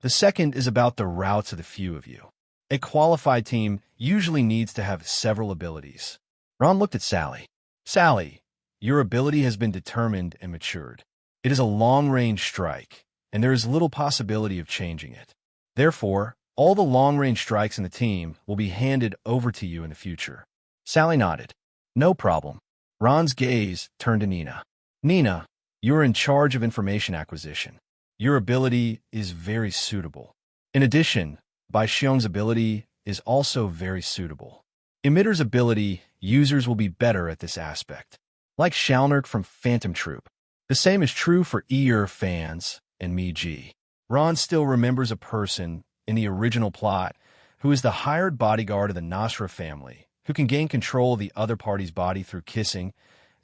The second is about the routes of the few of you. A qualified team usually needs to have several abilities. Ron looked at Sally. Sally, your ability has been determined and matured. It is a long-range strike, and there is little possibility of changing it. Therefore, all the long-range strikes in the team will be handed over to you in the future. Sally nodded. No problem. Ron's gaze turned to Nina. Nina, you are in charge of information acquisition. Your ability is very suitable. In addition, Bai Xiong's ability is also very suitable. Emitter's ability, users will be better at this aspect. Like Shalnirk from Phantom Troop. The same is true for fans and Mi-Ji. Ron still remembers a person in the original plot who is the hired bodyguard of the Nasra family, who can gain control of the other party's body through kissing,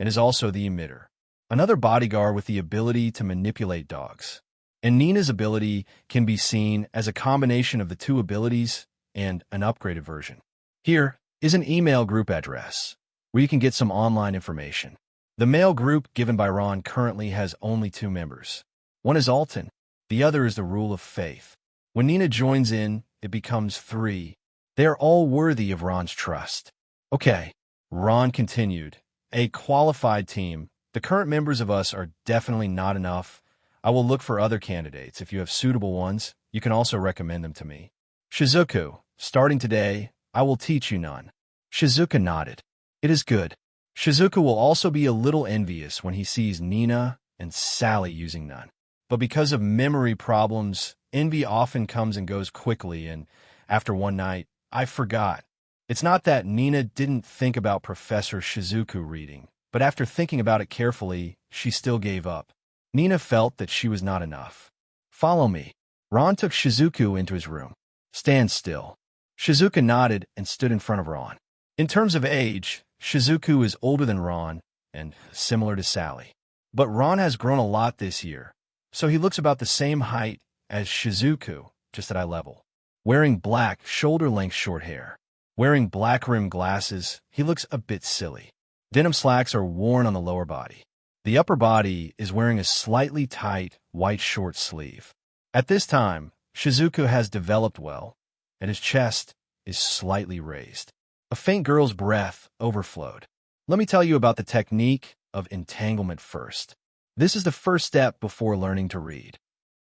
and is also the emitter. Another bodyguard with the ability to manipulate dogs. And Nina's ability can be seen as a combination of the 2 abilities and an upgraded version. Here is an email group address where you can get some online information. The mail group given by Ron currently has only 2 members. One is Alton, the other is the Rule of Faith. When Nina joins in, it becomes 3, They are all worthy of Ron's trust. Okay, Ron continued. A qualified team. The current members of us are definitely not enough. I will look for other candidates. If you have suitable ones, you can also recommend them to me. Shizuku, starting today, I will teach you none. Shizuka nodded. It is good. Shizuka will also be a little envious when he sees Nina and Sally using none. But because of memory problems, envy often comes and goes quickly, and after one night, I forgot. It's not that Nina didn't think about Professor Shizuku reading, but after thinking about it carefully, she still gave up. Nina felt that she was not enough. Follow me. Ron took Shizuku into his room. Stand still. Shizuka nodded and stood in front of Ron. In terms of age, Shizuku is older than Ron and similar to Sally. But Ron has grown a lot this year, so he looks about the same height as Shizuku, just at eye level. Wearing black, shoulder-length short hair. Wearing black-rimmed glasses, he looks a bit silly. Denim slacks are worn on the lower body. The upper body is wearing a slightly tight, white short sleeve. At this time, Shizuku has developed well, and his chest is slightly raised. A faint girl's breath overflowed. Let me tell you about the technique of entanglement first. This is the first step before learning to read.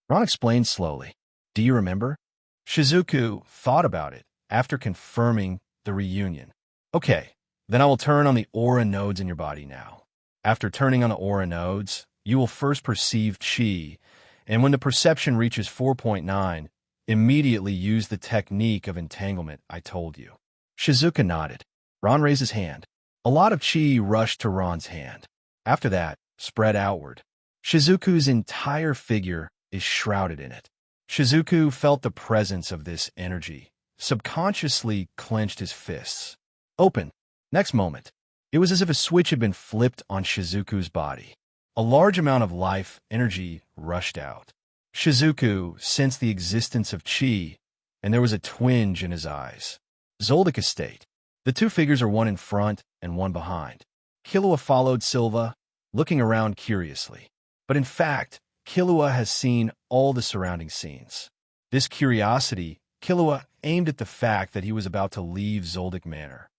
Ron explained slowly. Do you remember? Shizuku thought about it after confirming the reunion. Okay, then I will turn on the aura nodes in your body now. After turning on the aura nodes, you will first perceive chi, and when the perception reaches 4.9, immediately use the technique of entanglement I told you. Shizuka nodded. Ron raised his hand. A lot of chi rushed to Ron's hand. After that, spread outward. Shizuku's entire figure is shrouded in it. Shizuku felt the presence of this energy, subconsciously clenched his fists. Open. Next moment, it was as if a switch had been flipped on Shizuku's body. A large amount of life energy rushed out. Shizuku sensed the existence of chi, and there was a twinge in his eyes. Zoldyck Estate. The two figures are one in front and one behind. Killua followed Silva, looking around curiously. But in fact, Killua has seen all the surrounding scenes. This curiosity, Killua aimed at the fact that he was about to leave Zoldyck Manor.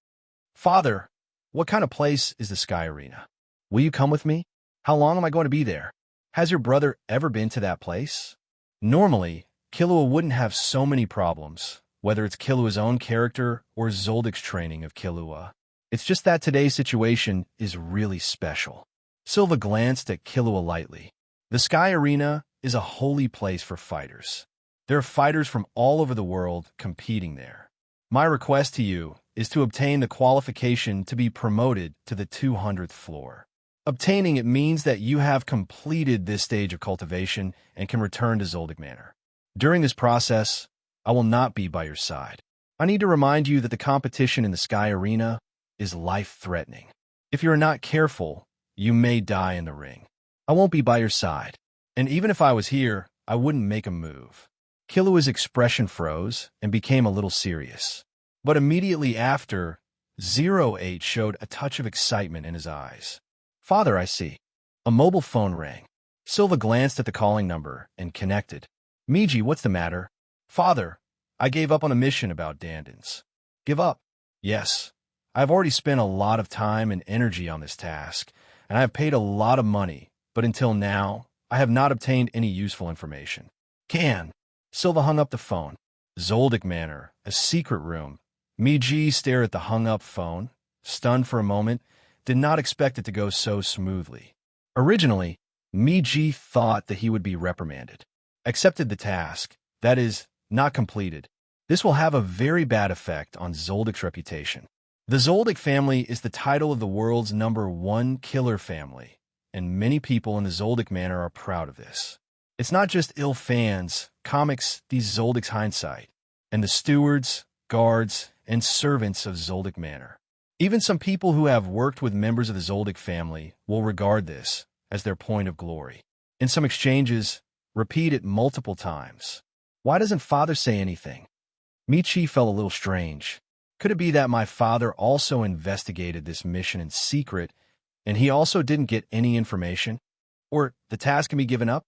Father, what kind of place is the Sky Arena? Will you come with me? How long am I going to be there? Has your brother ever been to that place? Normally, Killua wouldn't have so many problems, whether it's Killua's own character or Zoldyck's training of Killua. It's just that today's situation is really special. Silva glanced at Killua lightly. The Sky Arena is a holy place for fighters. There are fighters from all over the world competing there. My request to you is to obtain the qualification to be promoted to the 200th floor. Obtaining it means that you have completed this stage of cultivation and can return to Zoldyck Manor. During this process, I will not be by your side. I need to remind you that the competition in the Sky Arena is life-threatening. If you are not careful, you may die in the ring. I won't be by your side, and even if I was here, I wouldn't make a move. Killua's expression froze and became a little serious. But immediately after, 08 showed a touch of excitement in his eyes. Father, I see. A mobile phone rang. Silva glanced at the calling number and connected. Miji, what's the matter? Father, I gave up on a mission about Dandans. Give up? Yes. I've already spent a lot of time and energy on this task, and I have paid a lot of money, but until now, I have not obtained any useful information. Silva hung up the phone. Zoldyck Manor, a secret room. Miji stared at the hung-up phone, stunned for a moment, did not expect it to go so smoothly. Originally, Miji thought that he would be reprimanded. Accepted the task, that is, not completed. This will have a very bad effect on Zoldyck's reputation. The Zoldyck family is the title of the world's #1 killer family, and many people in the Zoldyck Manor are proud of this. It's not just ill fans, comics, these Zoldyck's hindsight, and the stewards, guards, and servants of Zoldyck Manor. Even some people who have worked with members of the Zoldyck family will regard this as their point of glory. In some exchanges, repeat it multiple times. Why doesn't father say anything? Michi felt a little strange. Could it be that my father also investigated this mission in secret, and he also didn't get any information? Or the task can be given up?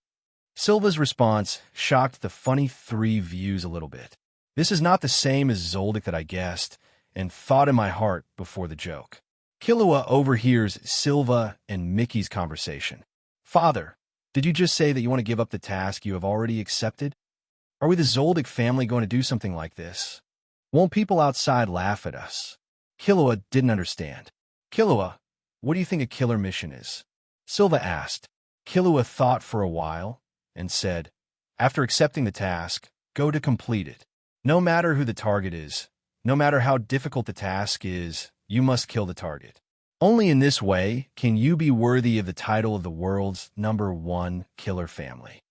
Silva's response shocked the funny three views a little bit. This is not the same as Zoldyck that I guessed and thought in my heart before the joke. Killua overhears Silva and Mickey's conversation. Father, did you just say that you want to give up the task you have already accepted? Are we the Zoldyck family going to do something like this? Won't people outside laugh at us? Killua didn't understand. Killua, what do you think a killer mission is? Silva asked. Killua thought for a while and said, after accepting the task, go to complete it. No matter who the target is, no matter how difficult the task is, you must kill the target. Only in this way can you be worthy of the title of the world's #1 killer family.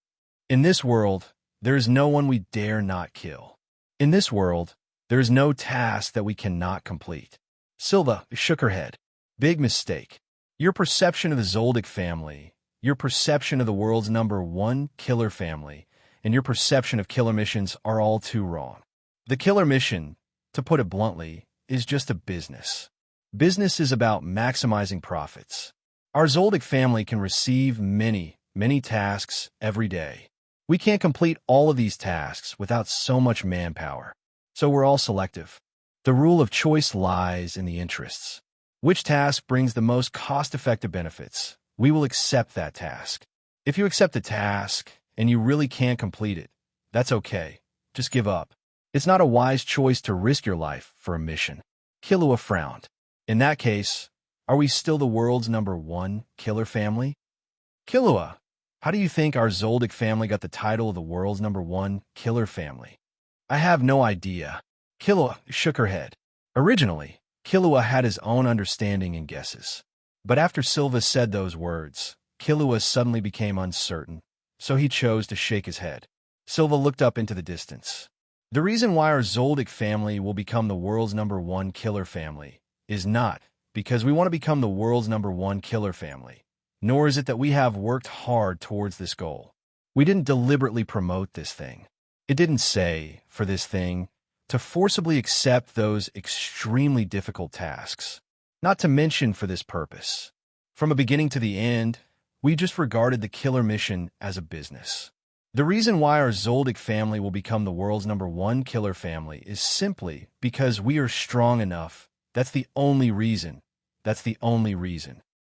In this world, there is no one we dare not kill. In this world, there is no task that we cannot complete. Silva shook her head. Big mistake. Your perception of the Zoldyck family, your perception of the world's #1 killer family, and your perception of killer missions are all too wrong. The killer mission, to put it bluntly, is just a business. Business is about maximizing profits. Our Zoldyck family can receive many tasks every day. We can't complete all of these tasks without so much manpower. So we're all selective. The rule of choice lies in the interests. Which task brings the most cost-effective benefits? We will accept that task. If you accept the task and you really can't complete it, that's okay. Just give up. It's not a wise choice to risk your life for a mission. Killua frowned. In that case, are we still the world's #1 killer family? Killua, how do you think our Zoldyck family got the title of the world's #1 killer family? I have no idea. Killua shook her head. Originally, Killua had his own understanding and guesses. But after Silva said those words, Killua suddenly became uncertain, so he chose to shake his head. Silva looked up into the distance. The reason why our Zoldyck family will become the world's #1 killer family is not because we want to become the world's #1 killer family, nor is it that we have worked hard towards this goal. We didn't deliberately promote this thing. It didn't say, for this thing, to forcibly accept those extremely difficult tasks, not to mention for this purpose. From a beginning to the end, we just regarded the killer mission as a business. The reason why our Zoldyck family will become the world's #1 killer family is simply because we are strong enough. That's the only reason.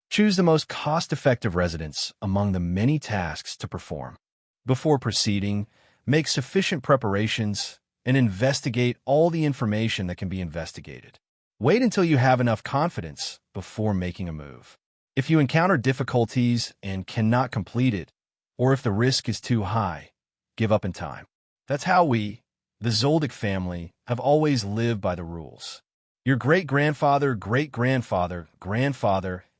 Choose the most cost-effective residence among the many tasks to perform. Before proceeding, make sufficient preparations and investigate all the information that can be investigated. Wait until you have enough confidence before making a move. If you encounter difficulties and cannot complete it, or if the risk is too high, give up in time. That's how we, the Zoldyck family, have always lived by the rules. Your great-grandfather, grandfather,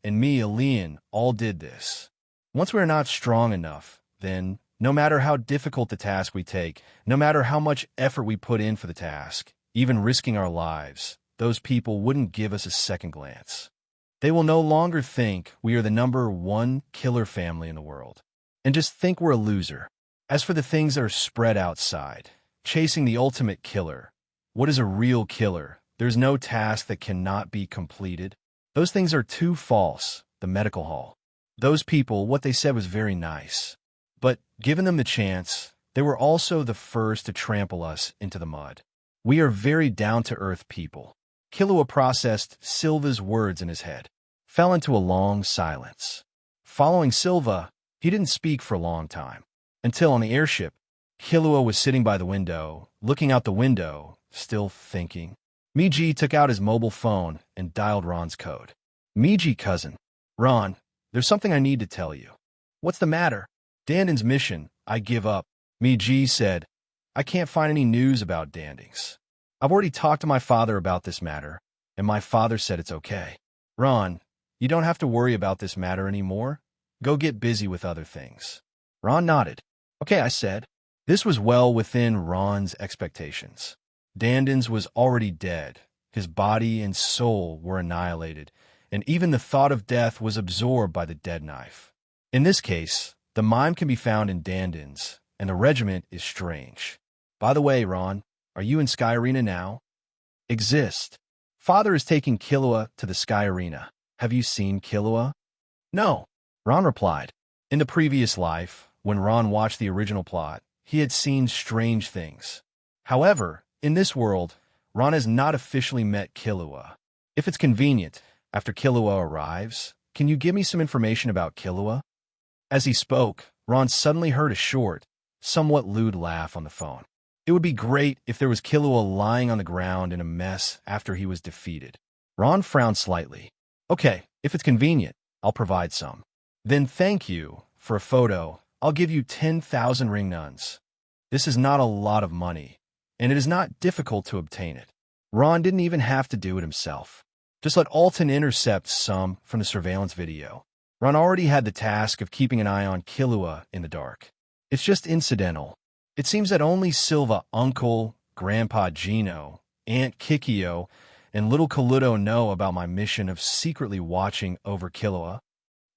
and me, Elian, all did this. Once we are not strong enough, then, no matter how difficult the task we take, no matter how much effort we put in for the task, even risking our lives, those people wouldn't give us a second glance. They will no longer think we are the #1 killer family in the world, and just think we're a loser. As for the things that are spread outside, chasing the ultimate killer, what is a real killer? There's no task that cannot be completed. Those things are too false, the medical hall. Those people, what they said was very nice. But, given them the chance, they were also the first to trample us into the mud. We are very down-to-earth people. Killua processed Silva's words in his head, fell into a long silence. Following Silva, he didn't speak for a long time. Until on the airship, Killua was sitting by the window, looking out the window, still thinking. Miji took out his mobile phone and dialed Ron's code. Miji, cousin. Ron, there's something I need to tell you. What's the matter? Dandin's mission, I give up. Miji said, I can't find any news about Danding's. I've already talked to my father about this matter, and my father said it's okay. Ron, you don't have to worry about this matter anymore. Go get busy with other things. Ron nodded. Okay, I said. This was well within Ron's expectations. Dandin's was already dead. His body and soul were annihilated, and even the thought of death was absorbed by the dead knife. In this case, the mime can be found in Dandin's, and the regiment is strange. By the way, Ron, are you in Sky Arena now? Exist. Father is taking Killua to the Sky Arena. Have you seen Killua? No, Ron replied. In the previous life, when Ron watched the original plot, he had seen strange things. However, In this world, Ron has not officially met Killua. If it's convenient, after Killua arrives, can you give me some information about Killua? As he spoke, Ron suddenly heard a short, somewhat lewd laugh on the phone. It would be great if there was Killua lying on the ground in a mess after he was defeated. Ron frowned slightly. Okay, if it's convenient, I'll provide some. Then thank you. For a photo, I'll give you 10,000 ring nuns. This is not a lot of money, and it is not difficult to obtain it. Ron didn't even have to do it himself. Just let Alton intercept some from the surveillance video. Ron already had the task of keeping an eye on Killua in the dark. It's just incidental. It seems that only Silva Uncle, Grandpa Gino, Aunt Kikio, and little Kaluto know about my mission of secretly watching over Killua.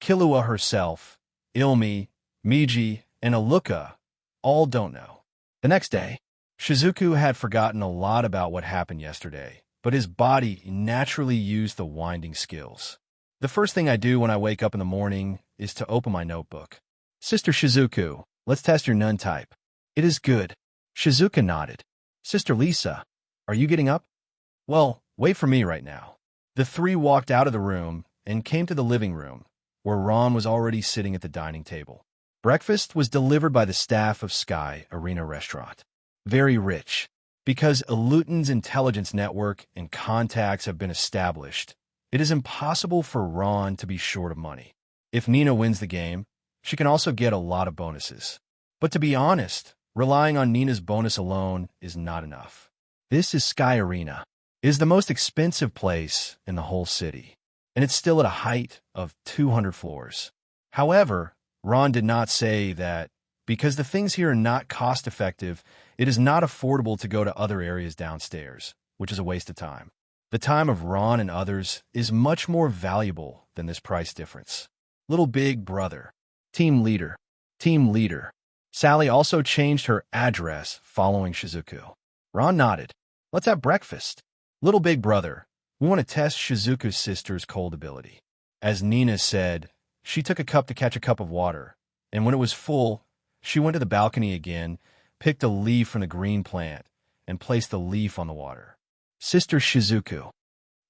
Killua herself, Ilmi, Miji, and Aluka all don't know. The next day, Shizuku had forgotten a lot about what happened yesterday, but his body naturally used the winding skills. The first thing I do when I wake up in the morning is to open my notebook. Sister Shizuku, let's test your nun type. It is good. Shizuka nodded. Sister Lisa, are you getting up? Well, wait for me right now. The three walked out of the room and came to the living room, where Ron was already sitting at the dining table. Breakfast was delivered by the staff of Sky Arena Restaurant. Very rich. Because Eluten's intelligence network and contacts have been established, it is impossible for Ron to be short of money. If Nina wins the game, she can also get a lot of bonuses. But to be honest, relying on Nina's bonus alone is not enough. This is Sky Arena. It is the most expensive place in the whole city, and it's still at a height of 200 floors. However, Ron did not say that because the things here are not cost-effective, it is not affordable to go to other areas downstairs, which is a waste of time. The time of Ron and others is much more valuable than this price difference. Little Big Brother. Team Leader. Team Leader. Sally also changed her address following Shizuku. Ron nodded. Let's have breakfast. Little Big Brother. We want to test Shizuku's sister's cold ability. As Nina said, she took a cup to catch a cup of water, and when it was full, she went to the balcony again, picked a leaf from the green plant, and placed the leaf on the water. Sister Shizuku.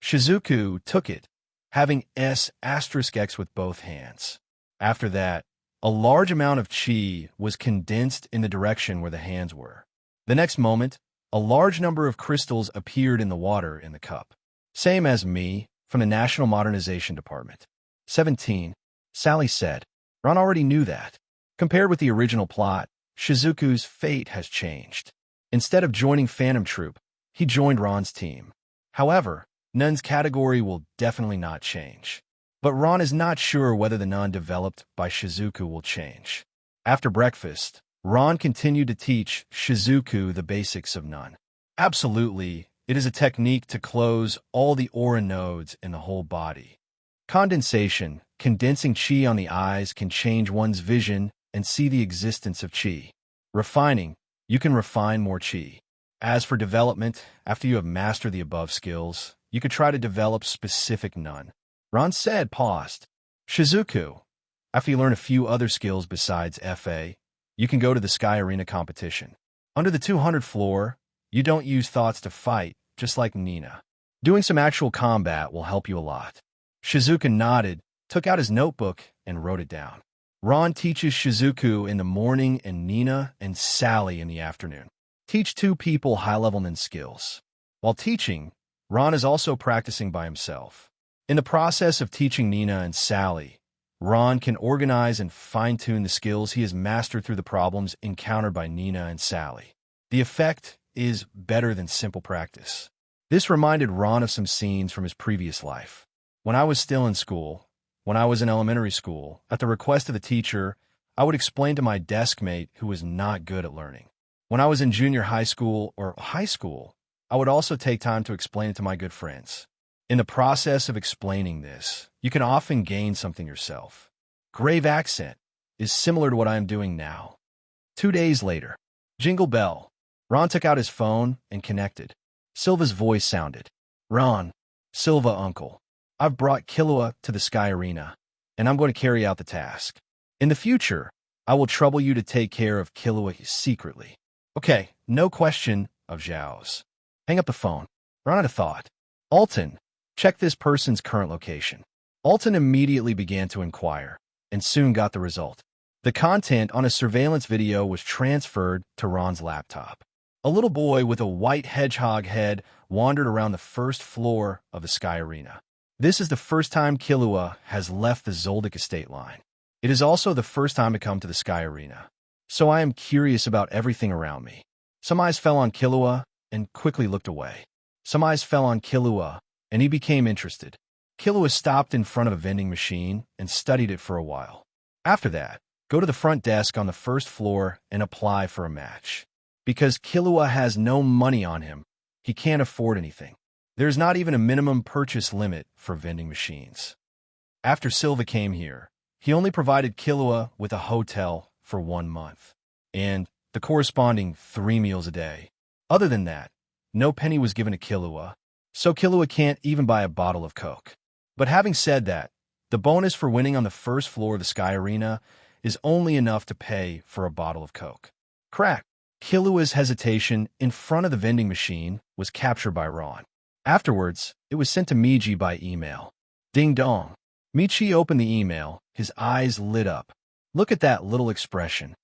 Shizuku took it, having S*X with both hands. After that, a large amount of chi was condensed in the direction where the hands were. The next moment, a large number of crystals appeared in the water in the cup. Same as me, from the National Modernization Department. 17, Sally said. Ron already knew that. Compared with the original plot, Shizuku's fate has changed. Instead of joining Phantom Troop, he joined Ron's team. However, Nun's category will definitely not change. But Ron is not sure whether the Nun developed by Shizuku will change. After breakfast, Ron continued to teach Shizuku the basics of Nun. Absolutely, it is a technique to close all the aura nodes in the whole body. Condensation, condensing chi on the eyes can change one's vision and see the existence of chi. Refining, you can refine more chi. As for development, after you have mastered the above skills, you could try to develop specific Nun. Ron said, paused. Shizuku, after you learn a few other skills besides FA, you can go to the Sky Arena competition. Under the 200 floor, you don't use thoughts to fight, just like Nina. Doing some actual combat will help you a lot. Shizuku nodded, took out his notebook, and wrote it down. Ron teaches Shizuku in the morning and Nina and Sally in the afternoon. Teach two people high-level Nen skills. While teaching, Ron is also practicing by himself. In the process of teaching Nina and Sally, Ron can organize and fine-tune the skills he has mastered through the problems encountered by Nina and Sally. The effect is better than simple practice. This reminded Ron of some scenes from his previous life. When I was still in school, when I was in elementary school, at the request of the teacher, I would explain to my desk mate who was not good at learning. When I was in junior high school or high school, I would also take time to explain it to my good friends. In the process of explaining this, you can often gain something yourself. Grave accent is similar to what I am doing now. 2 days later, jingle bell. Ron took out his phone and connected. Silva's voice sounded. Ron, Silva uncle, I've brought Killua to the Sky Arena, and I'm going to carry out the task. In the future, I will trouble you to take care of Killua secretly. Okay, no question, of Xiao's. Hang up the phone. Ron had a thought. Alton, check this person's current location. Alton immediately began to inquire, and soon got the result. The content on a surveillance video was transferred to Ron's laptop. A little boy with a white hedgehog head wandered around the first floor of the Sky Arena. This is the first time Killua has left the Zoldyck estate line. It is also the first time to come to the Sky Arena. So I am curious about everything around me. Some eyes fell on Killua and quickly looked away. Some eyes fell on Killua and he became interested. Killua stopped in front of a vending machine and studied it for a while. After that, go to the front desk on the first floor and apply for a match. Because Killua has no money on him, he can't afford anything. There's not even a minimum purchase limit for vending machines. After Silva came here, he only provided Killua with a hotel for 1 month, and the corresponding 3 meals a day. Other than that, no penny was given to Killua, so Killua can't even buy a bottle of Coke. But having said that, the bonus for winning on the first floor of the Sky Arena is only enough to pay for a bottle of Coke. Crack! Killua's hesitation in front of the vending machine was captured by Ron. Afterwards, it was sent to Miji by email. Ding dong. Michi opened the email, his eyes lit up. Look at that little expression.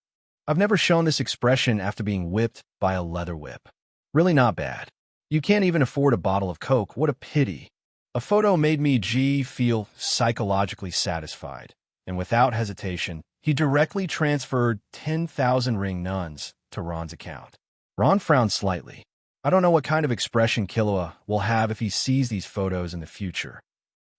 I've never shown this expression after being whipped by a leather whip. Really not bad. You can't even afford a bottle of Coke, what a pity. A photo made Miji feel psychologically satisfied, and without hesitation, he directly transferred 10,000 ring nuns to Ron's account. Ron frowned slightly. I don't know what kind of expression Killua will have if he sees these photos in the future.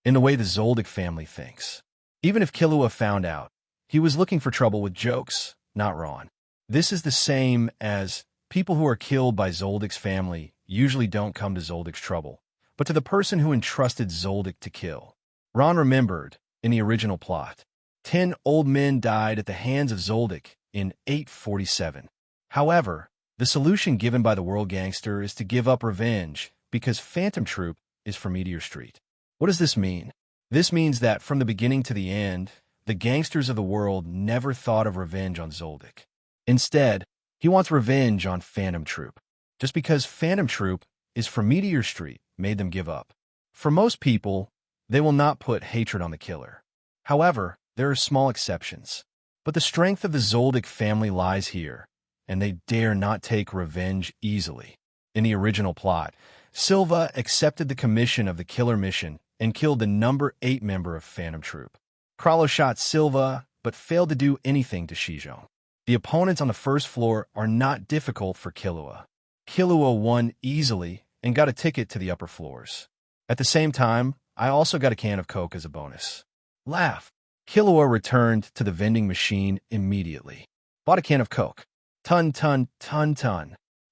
In the way the Zoldyck family thinks. Even if Killua found out, he was looking for trouble with jokes, not Ron. This is the same as people who are killed by Zoldyck's family usually don't come to Zoldyck's trouble, but to the person who entrusted Zoldyck to kill. Ron remembered, in the original plot, 10 old men died at the hands of Zoldyck in 847. However, the solution given by the world gangster is to give up revenge because Phantom Troop is for Meteor Street. What does this mean? This means that from the beginning to the end, the gangsters of the world never thought of revenge on Zoldyck. Instead, he wants revenge on Phantom Troop. Just because Phantom Troop is for Meteor Street made them give up. For most people, they will not put hatred on the killer. However, there are small exceptions. But the strength of the Zoldyck family lies here, and they dare not take revenge easily. In the original plot, Silva accepted the commission of the killer mission and killed the number 8 member of Phantom Troop. Krallo shot Silva, but failed to do anything to Xiaoji. The opponents on the first floor are not difficult for Killua. Killua won easily and got a ticket to the upper floors. At the same time, I also got a can of Coke as a bonus. Laugh. Killua returned to the vending machine immediately. Bought a can of Coke. Ton.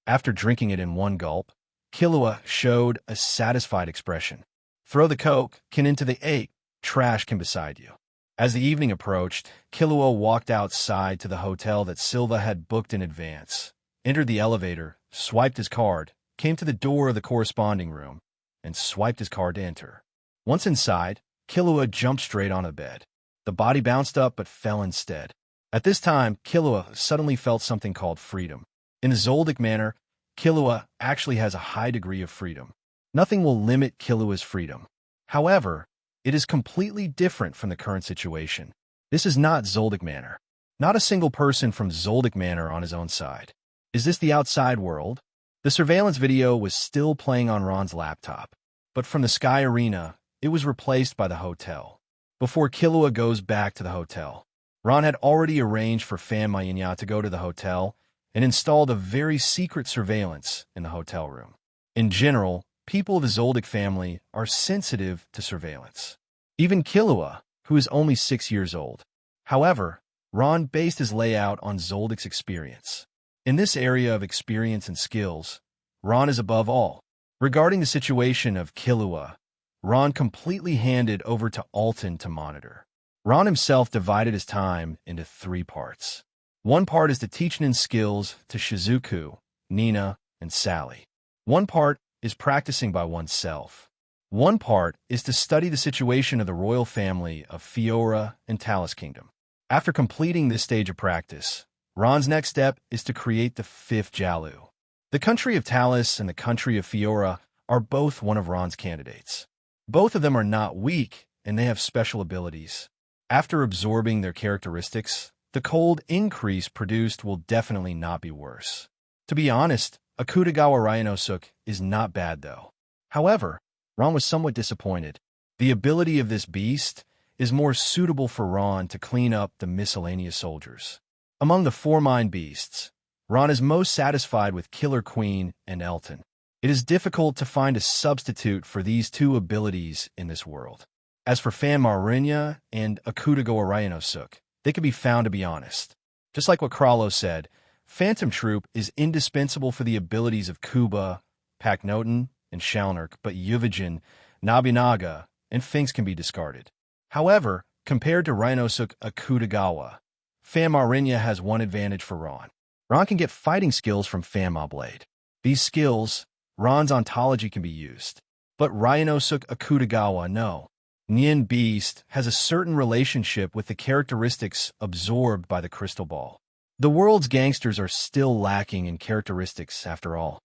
After drinking it in one gulp, Killua showed a satisfied expression. Throw the Coke can into the 8 trash can beside you. As the evening approached, Killua walked outside to the hotel that Silva had booked in advance, entered the elevator, swiped his card, came to the door of the corresponding room, and swiped his card to enter. Once inside, Killua jumped straight on the bed. The body bounced up but fell instead. At this time, Killua suddenly felt something called freedom. In the Zoldyck Manor, Killua actually has a high degree of freedom. Nothing will limit Killua's freedom. However, it is completely different from the current situation. This is not Zoldyck Manor. Not a single person from Zoldyck Manor on his own side. Is this the outside world? The surveillance video was still playing on Ron's laptop, but from the Sky Arena, it was replaced by the hotel. Before Killua goes back to the hotel, Ron had already arranged for Fan Molina to go to the hotel and installed a very secret surveillance in the hotel room. In general, people of the Zoldyck family are sensitive to surveillance. Even Killua, who is only 6 years old. However, Ron based his layout on Zoldyck's experience. In this area of experience and skills, Ron is above all. Regarding the situation of Killua, Ron completely handed over to Alton to monitor. Ron himself divided his time into 3 parts. One part is to teach Nen skills to Shizuku, Nina, and Sally. One part is practicing by oneself. One part is to study the situation of the royal family of Fiora and Talus Kingdom. After completing this stage of practice, Ron's next step is to create the 5th Jialu. The country of Talus and the country of Fiora are both one of Ron's candidates. Both of them are not weak, and they have special abilities. After absorbing their characteristics, the cold increase produced will definitely not be worse. To be honest, Akutagawa Ryonosuke is not bad though. However, Ron was somewhat disappointed. The ability of this beast is more suitable for Ron to clean up the miscellaneous soldiers. Among the four mind beasts, Ron is most satisfied with Killer Queen and Elton. It is difficult to find a substitute for these two abilities in this world. As for Fanfarinya and Akutagawa Ryonosuke, they can be found, to be honest. Just like what Krallo said, Phantom Troop is indispensable for the abilities of Kuba, Paknoten, and Shalnark, but Yuvajin, Nabinaga, and Finks can be discarded. However, compared to Ryonosuke Akutagawa, Fanfarinya has one advantage for Ron. Ron can get fighting skills from Fanma Blade. These skills, Ron's ontology can be used. But Ryonosuke Akutagawa, no. Nen Beast has a certain relationship with the characteristics absorbed by the crystal ball. The world's gangsters are still lacking in characteristics after all.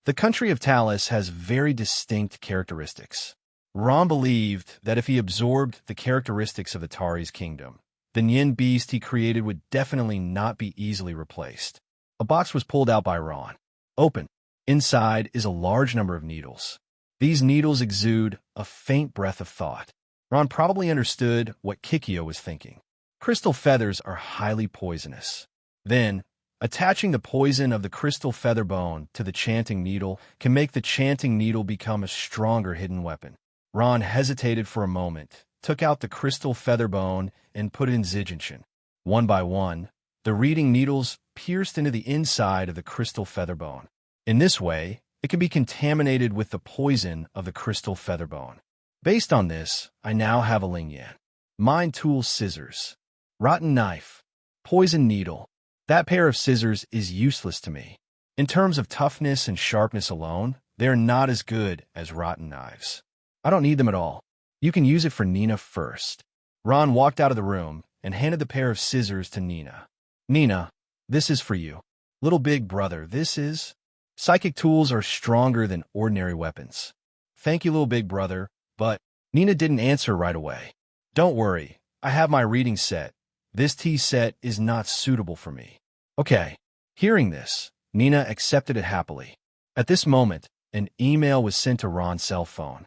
The country of Talus has very distinct characteristics. Ron believed that if he absorbed the characteristics of the Tari's kingdom, the Nen Beast he created would definitely not be easily replaced. A box was pulled out by Ron. Open. Inside is a large number of needles. These needles exude a faint breath of thought. Ron probably understood what Kikyo was thinking. Crystal feathers are highly poisonous. Then, attaching the poison of the crystal feather bone to the chanting needle can make the chanting needle become a stronger hidden weapon. Ron hesitated for a moment, took out the crystal feather bone, and put in Zijenshin. One by one, the reading needles pierced into the inside of the crystal feather bone. In this way, it can be contaminated with the poison of the crystal feather bone. Based on this, I now have a Lingyan. Mind tool scissors. Rotten knife. Poison needle. That pair of scissors is useless to me. In terms of toughness and sharpness alone, they are not as good as rotten knives. I don't need them at all. You can use it for Nina first. Ron walked out of the room and handed the pair of scissors to Nina. Nina, this is for you. Little big brother, this is... Psychic tools are stronger than ordinary weapons. Thank you, little big brother, but Nina didn't answer right away. Don't worry, I have my reading set. This tea set is not suitable for me. Okay. Hearing this, Nina accepted it happily. At this moment, an email was sent to Ron's cell phone.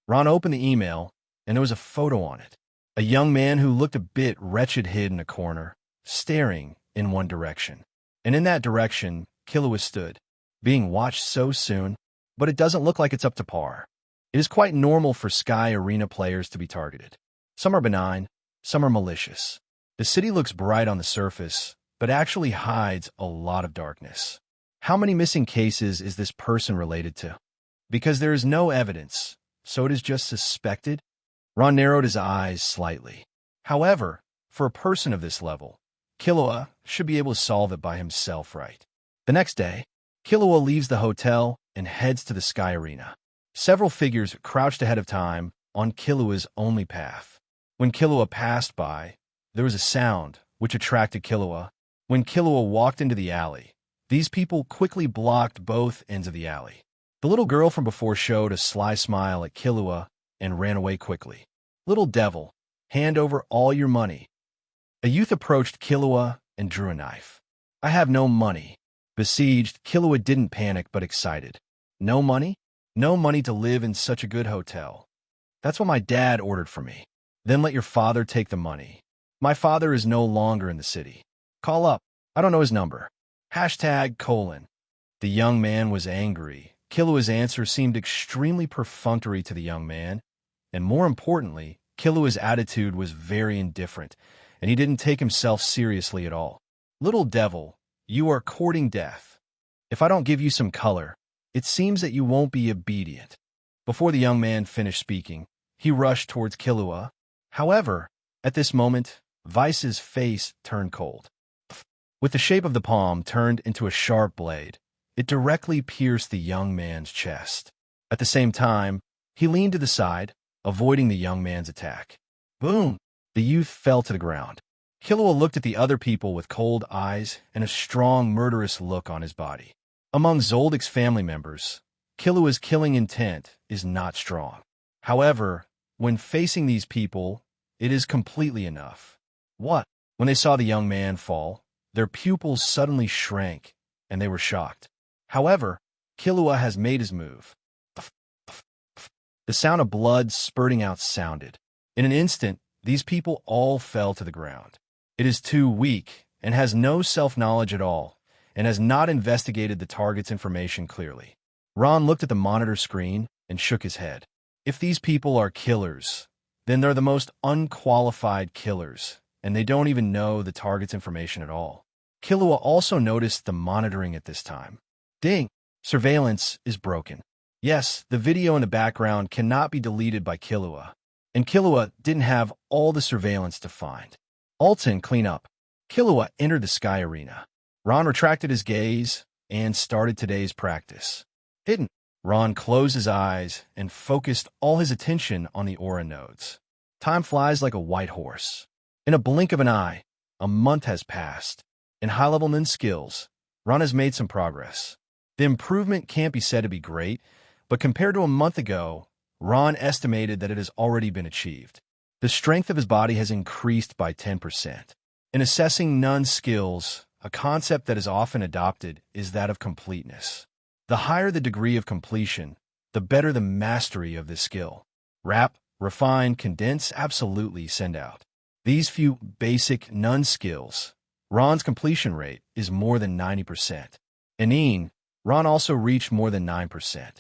Ron opened the email, and there was a photo on it. A young man who looked a bit wretched hid in a corner, staring in one direction. And in that direction, Killua stood, being watched so soon, but it doesn't look like it's up to par. It is quite normal for Sky Arena players to be targeted. Some are benign, some are malicious. The city looks bright on the surface, but actually hides a lot of darkness. How many missing cases is this person related to? Because there is no evidence, so it is just suspected? Ron narrowed his eyes slightly. However, for a person of this level, Killua should be able to solve it by himself, right? The next day, Killua leaves the hotel and heads to the Sky Arena. Several figures crouched ahead of time on Killua's only path. When Killua passed by, there was a sound which attracted Killua. When Killua walked into the alley, these people quickly blocked both ends of the alley. The little girl from before showed a sly smile at Killua and ran away quickly. Little devil, hand over all your money. A youth approached Killua and drew a knife. I have no money. Besieged, Killua didn't panic but excited. No money? No money to live in such a good hotel. That's what my dad ordered for me. Then let your father take the money. My father is no longer in the city. Call up. I don't know his number. #:. The young man was angry. Killua's answer seemed extremely perfunctory to the young man, and more importantly, Killua's attitude was very indifferent, and he didn't take himself seriously at all. Little devil, you are courting death. If I don't give you some color, it seems that you won't be obedient. Before the young man finished speaking, he rushed towards Killua. However, at this moment, Vice's face turned cold. With the shape of the palm turned into a sharp blade, it directly pierced the young man's chest. At the same time, he leaned to the side, avoiding the young man's attack. Boom! The youth fell to the ground. Killua looked at the other people with cold eyes and a strong, murderous look on his body. Among Zoldyk's family members, Killua's killing intent is not strong. However, when facing these people, it is completely enough. What? When they saw the young man fall, their pupils suddenly shrank, and they were shocked. However, Killua has made his move. The sound of blood spurting out sounded. In an instant, these people all fell to the ground. It is too weak and has no self-knowledge at all, and has not investigated the target's information clearly. Ron looked at the monitor screen and shook his head. If these people are killers, then they're the most unqualified killers, and they don't even know the target's information at all. Killua also noticed the monitoring at this time. Ding! Surveillance is broken. Yes, the video in the background cannot be deleted by Killua, and Killua didn't have all the surveillance to find. Alton, clean up. Killua entered the sky arena. Ron retracted his gaze and started today's practice. Hidden. Ron closed his eyes and focused all his attention on the aura nodes. Time flies like a white horse. In a blink of an eye, a month has passed. In high-level Nen skills, Ron has made some progress. The improvement can't be said to be great, but compared to a month ago, Ron estimated that it has already been achieved. The strength of his body has increased by 10%. In assessing Nen skills, a concept that is often adopted is that of completeness. The higher the degree of completion, the better the mastery of this skill. Wrap, refine, condense, absolutely send out. These few basic Nen skills, Ron's completion rate is more than 90%. In Nen, Ron also reached more than 9%.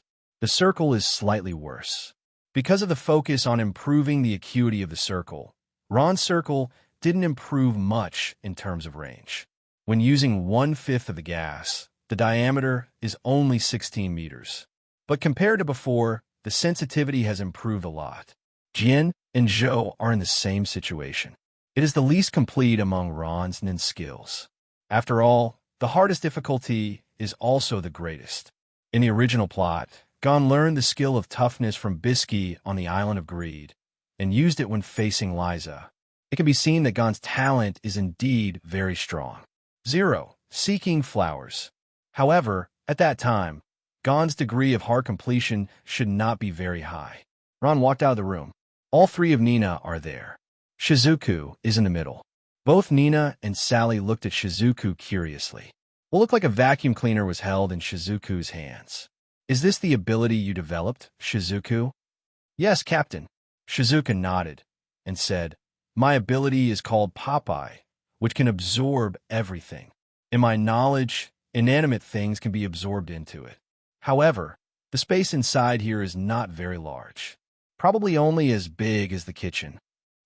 The circle is slightly worse. Because of the focus on improving the acuity of the circle, Ron's circle didn't improve much in terms of range. When using 1/5 of the gas, the diameter is only 16 meters. But compared to before, the sensitivity has improved a lot. Jian and Zhou are in the same situation. It is the least complete among Ron's Nen skills. After all, the hardest difficulty is also the greatest. In the original plot, Gon learned the skill of toughness from Bisky on the Island of Greed, and used it when facing Liza. It can be seen that Gon's talent is indeed very strong. 0. Seeking flowers. However, at that time, Gon's degree of hard completion should not be very high. Ron walked out of the room. All three of Nina are there. Shizuku is in the middle. Both Nina and Sally looked at Shizuku curiously. What looked like a vacuum cleaner was held in Shizuku's hands. Is this the ability you developed, Shizuku? Yes, Captain. Shizuku nodded and said, My ability is called Popeye, which can absorb everything. In my knowledge, inanimate things can be absorbed into it. However, the space inside here is not very large. Probably only as big as the kitchen.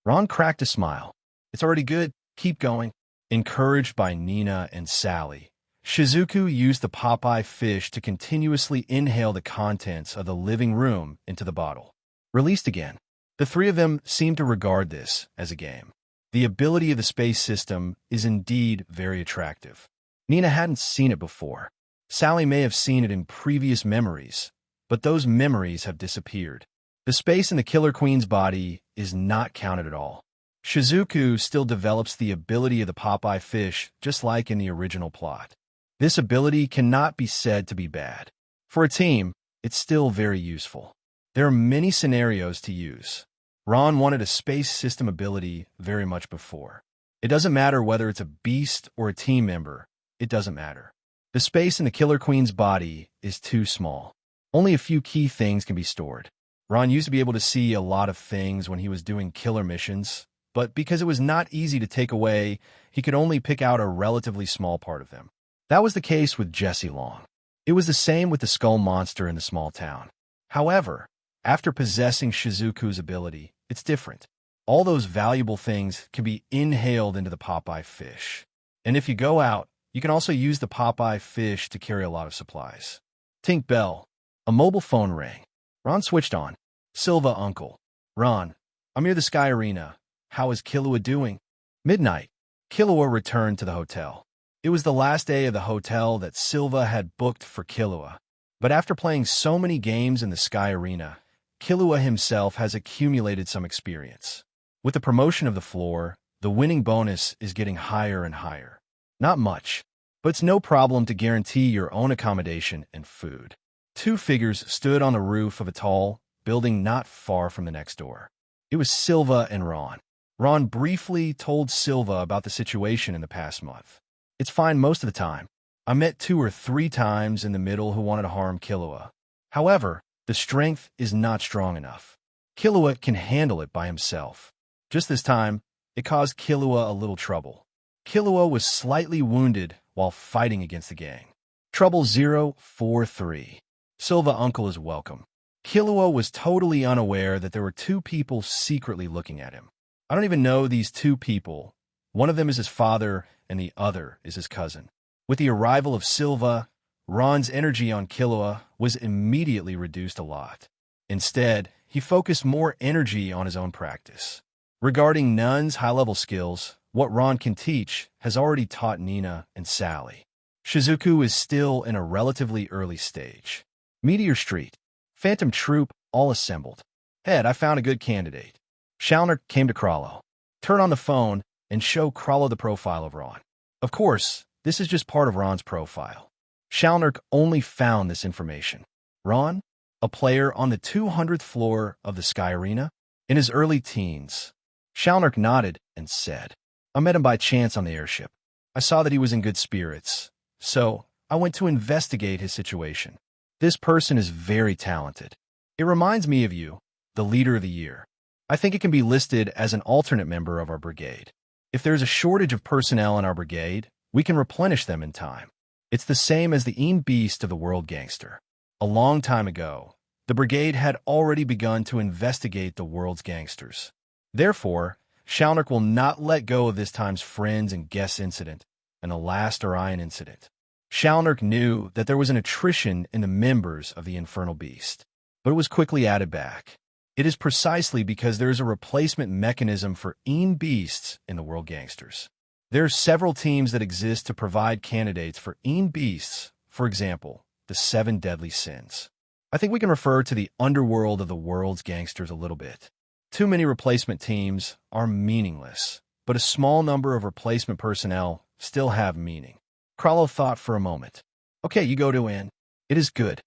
Ron cracked a smile. It's already good. Keep going. Encouraged by Nina and Sally, Shizuku used the Popeye fish to continuously inhale the contents of the living room into the bottle. Released again. The three of them seemed to regard this as a game. The ability of the space system is indeed very attractive. Nina hadn't seen it before. Sally may have seen it in previous memories, but those memories have disappeared. The space in the Killer Queen's body is not counted at all. Shizuku still develops the ability of the Popeye fish just like in the original plot. This ability cannot be said to be bad. For a team, it's still very useful. There are many scenarios to use. Ron wanted a space system ability very much before. It doesn't matter whether it's a beast or a team member. It doesn't matter. The space in the Killer Queen's body is too small. Only a few key things can be stored. Ron used to be able to see a lot of things when he was doing killer missions, but because it was not easy to take away, he could only pick out a relatively small part of them. That was the case with Jesse Long. It was the same with the skull monster in the small town. However, after possessing Shizuku's ability, it's different. All those valuable things can be inhaled into the Popeye fish. And if you go out, you can also use the Popeye fish to carry a lot of supplies. Tink bell. A mobile phone rang. Ron switched on. Silva uncle. Ron, I'm near the Sky Arena. How is Killua doing? Midnight. Killua returned to the hotel. It was the last day of the hotel that Silva had booked for Killua. But after playing so many games in the Sky Arena, Killua himself has accumulated some experience. With the promotion of the floor, the winning bonus is getting higher and higher. Not much, but it's no problem to guarantee your own accommodation and food. Two figures stood on the roof of a tall building not far from the next door. It was Silva and Ron. Ron briefly told Silva about the situation in the past month. It's fine most of the time. I met 2 or 3 times in the middle who wanted to harm Killua. However, the strength is not strong enough. Killua can handle it by himself. Just this time, it caused Killua a little trouble. Killua was slightly wounded while fighting against the gang. Trouble 043. Silva uncle is welcome. Killua was totally unaware that there were 2 people secretly looking at him. I don't even know these 2 people. One of them is his father, and the other is his cousin. With the arrival of Silva, Ron's energy on Killua was immediately reduced a lot. Instead, he focused more energy on his own practice. Regarding Nun's high-level skills, what Ron can teach has already taught Nina and Sally. Shizuku is still in a relatively early stage. Meteor Street, Phantom Troop, all assembled. Head, I found a good candidate. Shalner came to Krallo. Turn on the phone and show Krallo the profile of Ron. Of course, this is just part of Ron's profile. Shalner only found this information. Ron, a player on the 200th floor of the Sky Arena, in his early teens. Shalner nodded and said, I met him by chance on the airship. I saw that he was in good spirits, so I went to investigate his situation. This person is very talented. It reminds me of you, the leader of the year. I think it can be listed as an alternate member of our brigade. If there's a shortage of personnel in our brigade, we can replenish them in time. It's the same as the Nen Beasts of the World Gangster. A long time ago, the brigade had already begun to investigate the world's gangsters. Therefore, Shalner will not let go of this time's friends and guests incident and the last Orion incident. Shalner knew that there was an attrition in the members of the Infernal Beast, but it was quickly added back. It is precisely because there is a replacement mechanism for Nen Beasts in the World Gangsters. There are several teams that exist to provide candidates for Nen Beasts, for example, the 7 Deadly Sins. I think we can refer to the underworld of the world's gangsters a little bit. Too many replacement teams are meaningless, but a small number of replacement personnel still have meaning. Krallo thought for a moment. Okay, you go to in. It is good.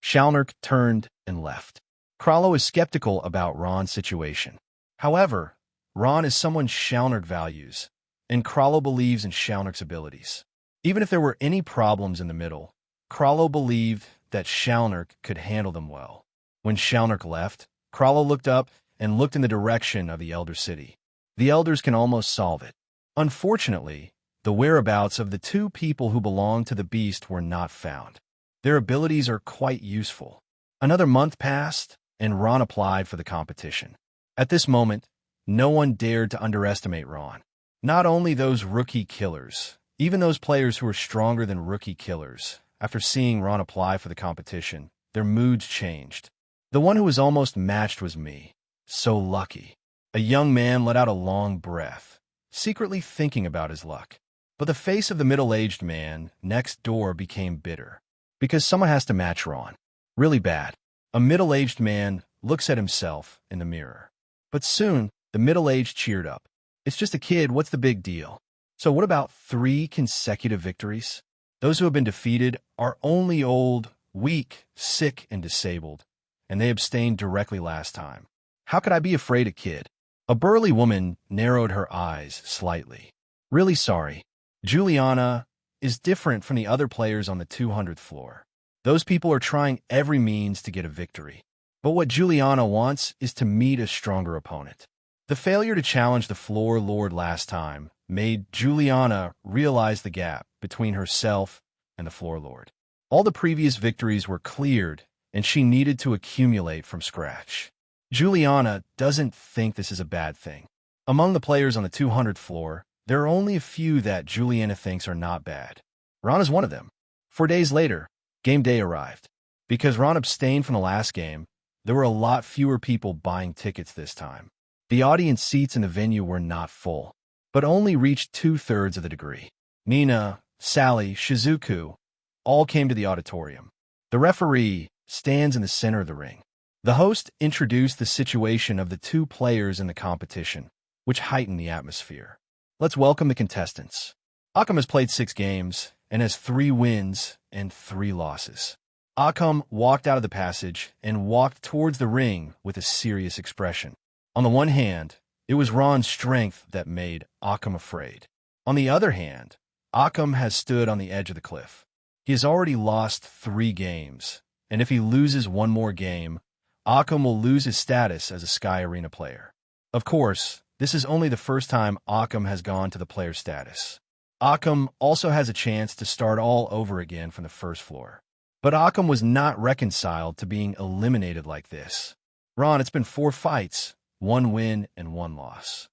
Shalner turned and left. Krallo is skeptical about Ron's situation. However, Ron is someone Shalner values, and Krallo believes in Shalner's abilities. Even if there were any problems in the middle, Krallo believed that Shalner could handle them well. When Shalner left, Krallo looked up and looked in the direction of the Elder City. The Elders can almost solve it. Unfortunately, the whereabouts of the 2 people who belong to the Beast were not found. Their abilities are quite useful. Another month passed, and Ron applied for the competition. At this moment, no one dared to underestimate Ron. Not only those rookie killers, even those players who are stronger than rookie killers, after seeing Ron apply for the competition, their moods changed. The one who was almost matched was me. So lucky. A young man let out a long breath, secretly thinking about his luck. But the face of the middle-aged man next door became bitter, because someone has to match Ron. Really bad. A middle-aged man looks at himself in the mirror. But soon, the middle-aged cheered up. It's just a kid, what's the big deal? So what about 3 consecutive victories? Those who have been defeated are only old, weak, sick, and disabled, and they abstained directly last time. How could I be afraid, a kid? A burly woman narrowed her eyes slightly. Really sorry. Juliana is different from the other players on the 200th floor. Those people are trying every means to get a victory. But what Juliana wants is to meet a stronger opponent. The failure to challenge the floor lord last time made Juliana realize the gap between herself and the floor lord. All the previous victories were cleared, and she needed to accumulate from scratch. Juliana doesn't think this is a bad thing. Among the players on the 200th floor, there are only a few that Juliana thinks are not bad. Ron is one of them. 4 days later, game day arrived. Because Ron abstained from the last game, there were a lot fewer people buying tickets this time. The audience seats in the venue were not full, but only reached 2/3 of the degree. Nina, Sally, Shizuku all came to the auditorium. The referee stands in the center of the ring. The host introduced the situation of the 2 players in the competition, which heightened the atmosphere. Let's welcome the contestants. Occam has played 6 games and has 3 wins and 3 losses. Occam walked out of the passage and walked towards the ring with a serious expression. On the one hand, it was Ron's strength that made Occam afraid. On the other hand, Occam has stood on the edge of the cliff. He has already lost 3 games, and if he loses one more game, Occam will lose his status as a Sky Arena player. Of course, this is only the first time Occam has gone to the player status. Occam also has a chance to start all over again from the first floor. But Occam was not reconciled to being eliminated like this. Ron, it's been 4 fights, 1 win and 1 loss.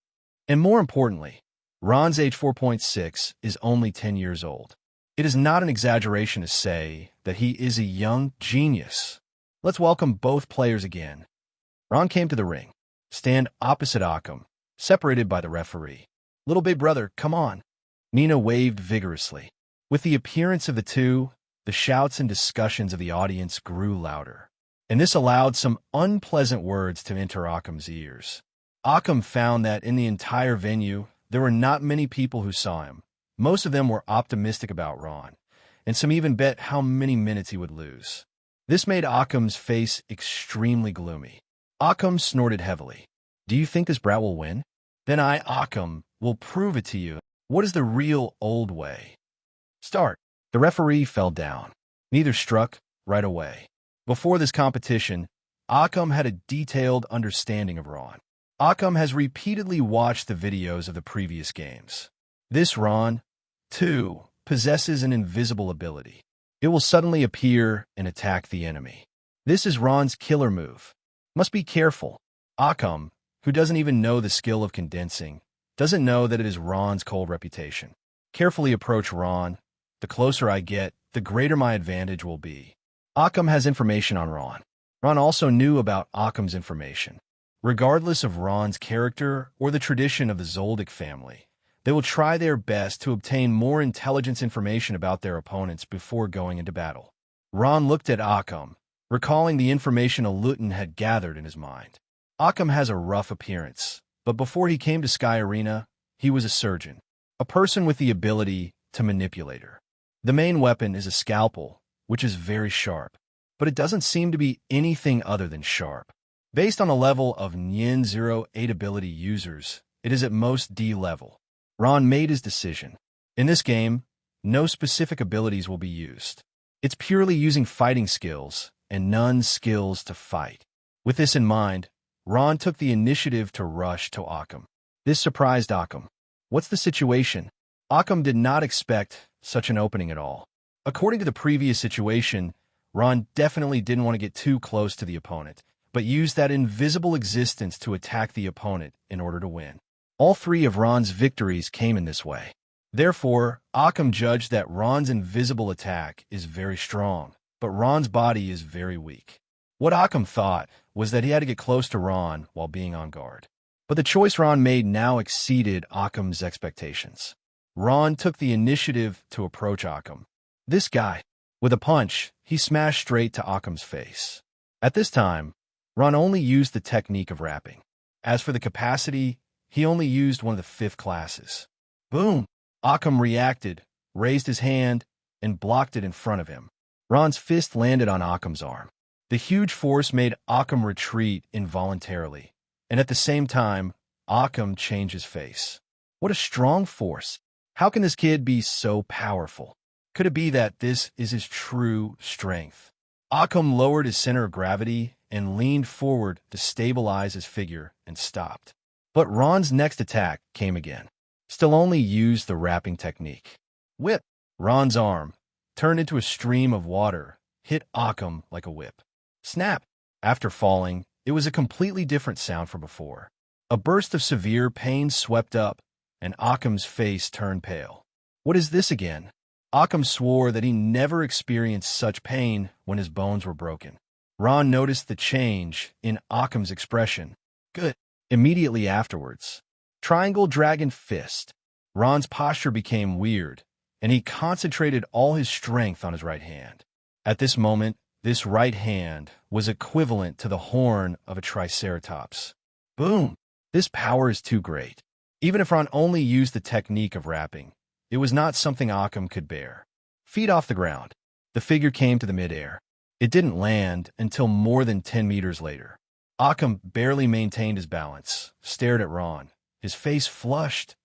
And more importantly, Ron's age 4.6 is only 10 years old. It is not an exaggeration to say that he is a young genius. Let's welcome both players again. Ron came to the ring, stand opposite Occam, separated by the referee. Little big brother, come on. Nina waved vigorously. With the appearance of the two, the shouts and discussions of the audience grew louder, and this allowed some unpleasant words to enter Occam's ears. Occam found that in the entire venue, there were not many people who saw him. Most of them were optimistic about Ron, and some even bet how many minutes he would lose. This made Occam's face extremely gloomy. Occam snorted heavily. Do you think this brat will win? Then I, Occam, will prove it to you. What is the real old way? Start. The referee fell down. Neither struck right away. Before this competition, Occam had a detailed understanding of Ron. Occam has repeatedly watched the videos of the previous games. This Ron, too, possesses an invisible ability. It will suddenly appear and attack the enemy. This is Ron's killer move. Must be careful. Occam, who doesn't even know the skill of condensing, doesn't know that it is Ron's cold reputation. Carefully approach Ron. The closer I get, the greater my advantage will be. Occam has information on Ron. Ron also knew about Occam's information. Regardless of Ron's character or the tradition of the Zoldyck family, they will try their best to obtain more intelligence information about their opponents before going into battle. Ron looked at Occam, recalling the information a Luton had gathered in his mind. Occam has a rough appearance, but before he came to Sky Arena, he was a surgeon, a person with the ability to manipulate her. The main weapon is a scalpel, which is very sharp, but it doesn't seem to be anything other than sharp. Based on the level of Nen 08 ability users, it is at most D level. Ron made his decision. In this game, no specific abilities will be used. It's purely using fighting skills and none skills to fight. With this in mind, Ron took the initiative to rush to Occam. This surprised Occam. What's the situation? Occam did not expect such an opening at all. According to the previous situation, Ron definitely didn't want to get too close to the opponent, but used that invisible existence to attack the opponent in order to win. All 3 of Ron's victories came in this way. Therefore, Occam judged that Ron's invisible attack is very strong, but Ron's body is very weak. What Occam thought was that he had to get close to Ron while being on guard. But the choice Ron made now exceeded Occam's expectations. Ron took the initiative to approach Occam. This guy, with a punch, he smashed straight to Occam's face. At this time, Ron only used the technique of wrapping. As for the capacity, he only used one of the 5th classes. Boom! Occam reacted, raised his hand, and blocked it in front of him. Ron's fist landed on Occam's arm. The huge force made Occam retreat involuntarily, and at the same time, Occam changed his face. What a strong force! How can this kid be so powerful? Could it be that this is his true strength? Occam lowered his center of gravity and leaned forward to stabilize his figure and stopped. But Ron's next attack came again. Still only used the wrapping technique. Whip! Ron's arm, turned into a stream of water, hit Occam like a whip. Snap! After falling, it was a completely different sound from before. A burst of severe pain swept up, and Occam's face turned pale. What is this again? Occam swore that he never experienced such pain when his bones were broken. Ron noticed the change in Occam's expression. Good. Immediately afterwards, Triangle Dragon Fist. Ron's posture became weird, and he concentrated all his strength on his right hand. At this moment, this right hand was equivalent to the horn of a triceratops. Boom! This power is too great. Even if Ron only used the technique of wrapping, It was not something Occam could bear. Feet off the ground, the figure came to the midair. It didn't land until more than 10 meters later. Occam barely maintained his balance, stared at Ron. His face flushed,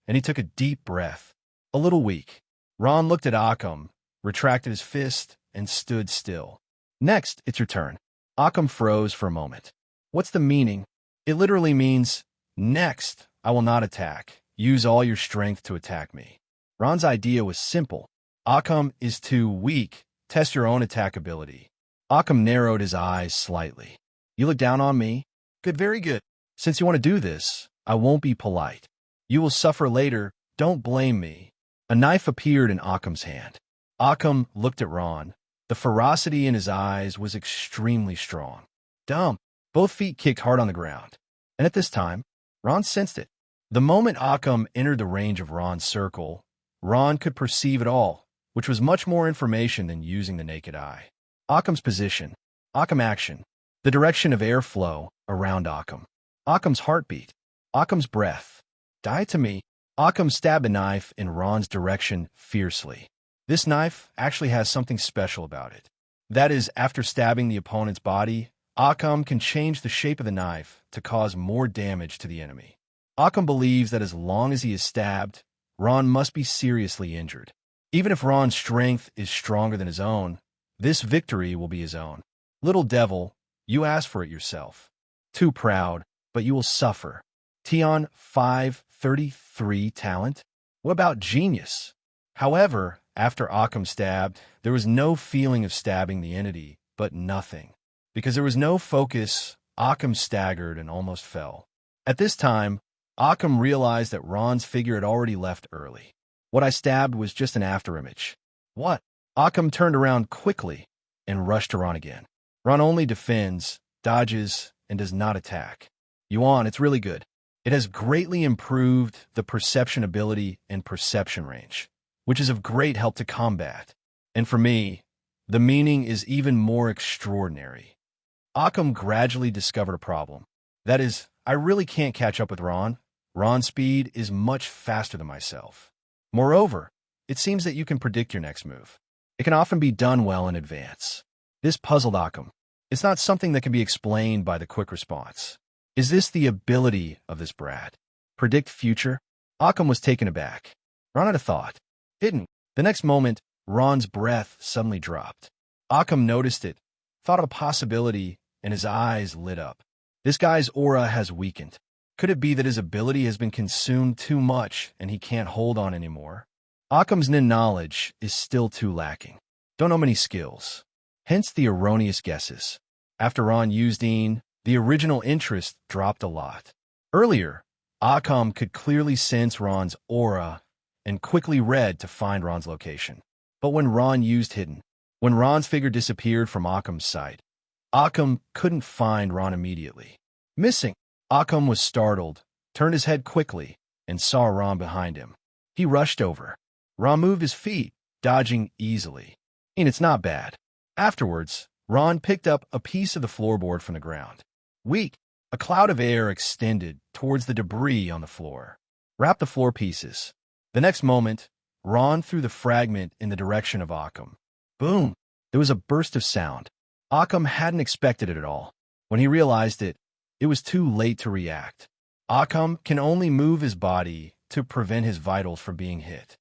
and he took a deep breath. A little weak. Ron looked at Occam, retracted his fist, and stood still. Next, it's your turn. Occam froze for a moment. What's the meaning? It literally means, next, I will not attack. Use all your strength to attack me. Ron's idea was simple. Occam is too weak. Test your own attack ability. Occam narrowed his eyes slightly. You look down on me? Good, very good. Since you want to do this, I won't be polite. You will suffer later. Don't blame me. A knife appeared in Occam's hand. Occam looked at Ron. The ferocity in his eyes was extremely strong. Dumb. Both feet kicked hard on the ground. And at this time, Ron sensed it. The moment Occam entered the range of Ron's circle, Ron could perceive it all, which was much more information than using the naked eye. Occam's position, Occam action, the direction of airflow around Occam, Occam's heartbeat, Occam's breath. Die to me. Occam stabbed a knife in Ron's direction fiercely. This knife actually has something special about it. That is, after stabbing the opponent's body, Occam can change the shape of the knife to cause more damage to the enemy. Occam believes that as long as he is stabbed, Ron must be seriously injured. Even if Ron's strength is stronger than his own, this victory will be his own. Little devil, you asked for it yourself. Too proud, but you will suffer. Tion 533 talent? What about genius? However, after Occam stabbed, there was no feeling of stabbing the entity, but nothing. Because there was no focus, Occam staggered and almost fell. At this time, Occam realized that Ron's figure had already left early. What I stabbed was just an afterimage. What? Occam turned around quickly and rushed to Ron again. Ron only defends, dodges, and does not attack. Yuan, it's really good. It has greatly improved the perception ability and perception range, which is of great help to combat. And for me, the meaning is even more extraordinary. Occam gradually discovered a problem. That is, I really can't catch up with Ron. Ron's speed is much faster than myself. Moreover, it seems that you can predict your next move. It can often be done well in advance. This puzzled Occam. It's not something that can be explained by the quick response. Is this the ability of this brat? Predict future? Occam was taken aback. Ron had a thought. Hidden. The next moment, Ron's breath suddenly dropped. Occam noticed it, thought of a possibility, and his eyes lit up. This guy's aura has weakened. Could it be that his ability has been consumed too much and he can't hold on anymore? Occam's Nen knowledge is still too lacking. Don't know many skills. Hence the erroneous guesses. After Ron used Nen, the original interest dropped a lot. Earlier, Occam could clearly sense Ron's aura and quickly read to find Ron's location. But when Ron used Hidden, when Ron's figure disappeared from Occam's sight, Occam couldn't find Ron immediately. Missing. Occam was startled, turned his head quickly, and saw Ron behind him. He rushed over. Ron moved his feet, dodging easily. And it's not bad. Afterwards, Ron picked up a piece of the floorboard from the ground. Weak. A cloud of air extended towards the debris on the floor. Wrap the floor pieces. The next moment, Ron threw the fragment in the direction of Occam. Boom! There was a burst of sound. Occam hadn't expected it at all. When he realized it, it was too late to react. Occam can only move his body to prevent his vitals from being hit.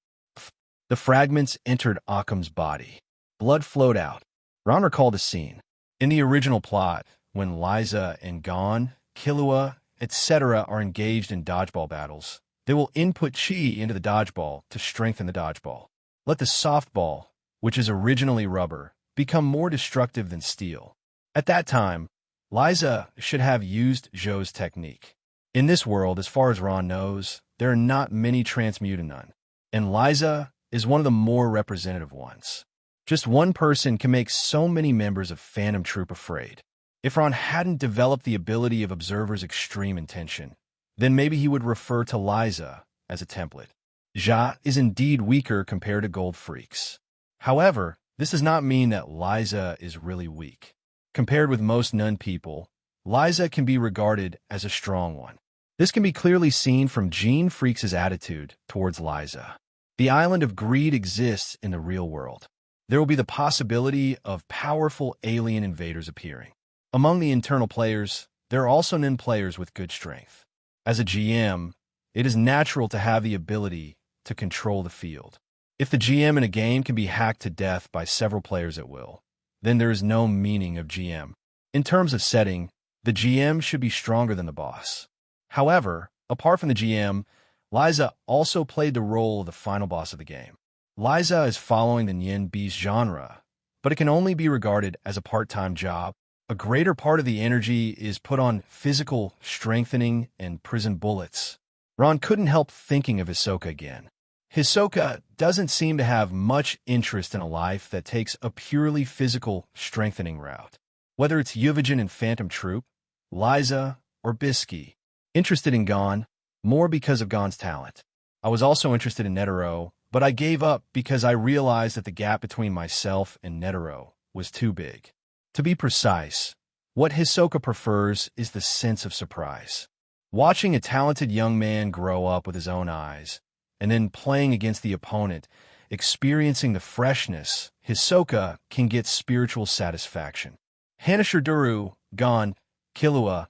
The fragments entered Occam's body. Blood flowed out. Ron recalled the scene. In the original plot, when Liza and Gon, Killua, etc. are engaged in dodgeball battles, they will input chi into the dodgeball to strengthen the dodgeball. Let the softball, which is originally rubber, become more destructive than steel. At that time, Liza should have used Zhou's technique. In this world, as far as Ron knows, there are not many transmutanun, and Liza is one of the more representative ones. Just one person can make so many members of Phantom Troop afraid. If Ron hadn't developed the ability of Observer's extreme intention, then maybe he would refer to Liza as a template. Xia is indeed weaker compared to Gold Freaks. However, this does not mean that Liza is really weak. Compared with most Nun people, Liza can be regarded as a strong one. This can be clearly seen from Gene Freaks' attitude towards Liza. The island of greed exists in the real world. There will be the possibility of powerful alien invaders appearing. Among the internal players, there are also Nen players with good strength. As a GM, it is natural to have the ability to control the field. If the GM in a game can be hacked to death by several players at will, then there is no meaning of GM. In terms of setting, the GM should be stronger than the boss. However, apart from the GM, Liza also played the role of the final boss of the game. Liza is following the Nen Beasts genre, but it can only be regarded as a part-time job. A greater part of the energy is put on physical strengthening and prison bullets. Ron couldn't help thinking of Hisoka again. Hisoka doesn't seem to have much interest in a life that takes a purely physical strengthening route. Whether it's Ukexan and Phantom Troop, Liza, or Bisky. Interested in Gon, more because of Gon's talent. I was also interested in Netero, but I gave up because I realized that the gap between myself and Netero was too big. To be precise, what Hisoka prefers is the sense of surprise. Watching a talented young man grow up with his own eyes, and then playing against the opponent, experiencing the freshness, Hisoka can get spiritual satisfaction. Hanashiduru, Gon, Killua,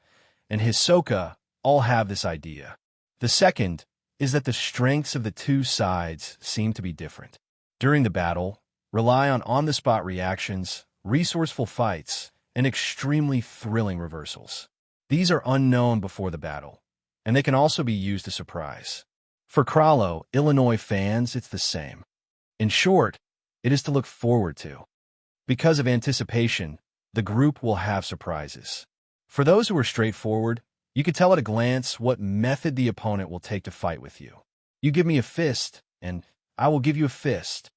and Hisoka all have this idea. The second is that the strengths of the two sides seem to be different. During the battle, rely on on-the-spot reactions, resourceful fights, and extremely thrilling reversals. These are unknown before the battle, and they can also be used to surprise. For Krallo, Illinois fans, it's the same. In short, it is to look forward to. Because of anticipation, the group will have surprises. For those who are straightforward, you can tell at a glance what method the opponent will take to fight with you. You give me a fist, and I will give you a fist.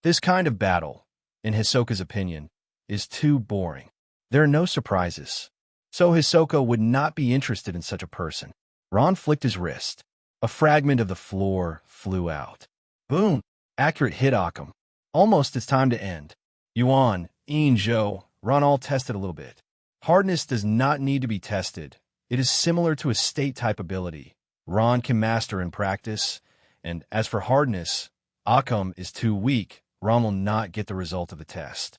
This kind of battle, in Hisoka's opinion, is too boring. There are no surprises. So Hisoka would not be interested in such a person. Ron flicked his wrist. A fragment of the floor flew out. Boom! Accurate hit Occam. Almost it's time to end. Yuan, Ian, Zhou, Ron all tested a little bit. Hardness does not need to be tested. It is similar to a state-type ability. Ron can master in practice, and as for hardness, Occam is too weak. Ron will not get the result of the test.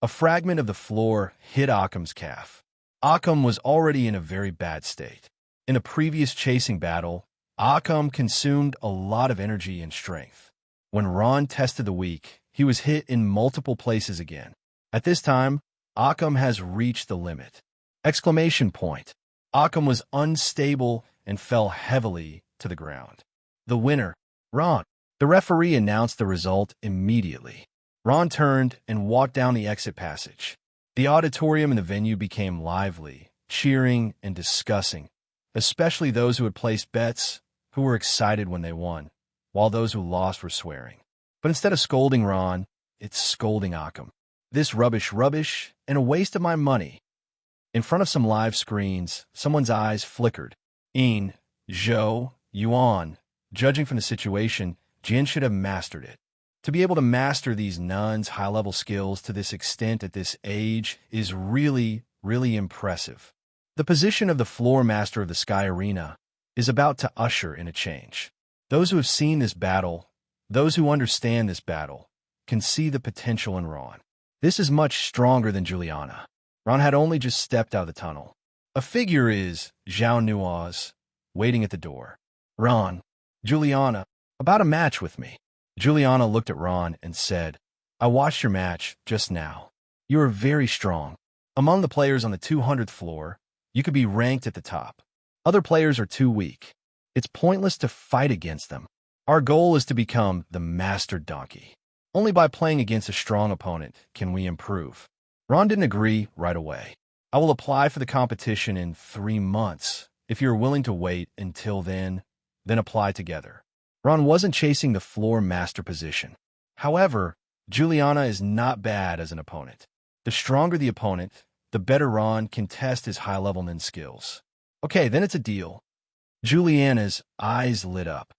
A fragment of the floor hit Occam's calf. Occam was already in a very bad state. In a previous chasing battle, Occam consumed a lot of energy and strength. When Ron tested the weak, he was hit in multiple places again. At this time, Occam has reached the limit. Exclamation point. Occam was unstable and fell heavily to the ground. The winner, Ron. The referee announced the result immediately. Ron turned and walked down the exit passage. The auditorium in the venue became lively, cheering and discussing, especially those who had placed bets, who were excited when they won, while those who lost were swearing. But instead of scolding Ron, it's scolding Occam. This rubbish, and a waste of my money. In front of some live screens, someone's eyes flickered. Ian, Zhou, Yuan. Judging from the situation, Jin should have mastered it. To be able to master these nuns' high-level skills to this extent at this age is really, really impressive. The position of the floor master of the Sky Arena is about to usher in a change. Those who have seen this battle, those who understand this battle, can see the potential in Ron. This is much stronger than Juliana. Ron had only just stepped out of the tunnel. A figure is Zhao Nuaz, waiting at the door. Ron, Juliana, about a match with me. Juliana looked at Ron and said, I watched your match just now. You are very strong. Among the players on the 200th floor, you could be ranked at the top. Other players are too weak. It's pointless to fight against them. Our goal is to become the master donkey. Only by playing against a strong opponent can we improve. Ron didn't agree right away. I will apply for the competition in 3 months. If you're willing to wait until then apply together. Ron wasn't chasing the floor master position. However, Juliana is not bad as an opponent. The stronger the opponent, the better Ron can test his high-level nin skills. Okay, then it's a deal. Juliana's eyes lit up.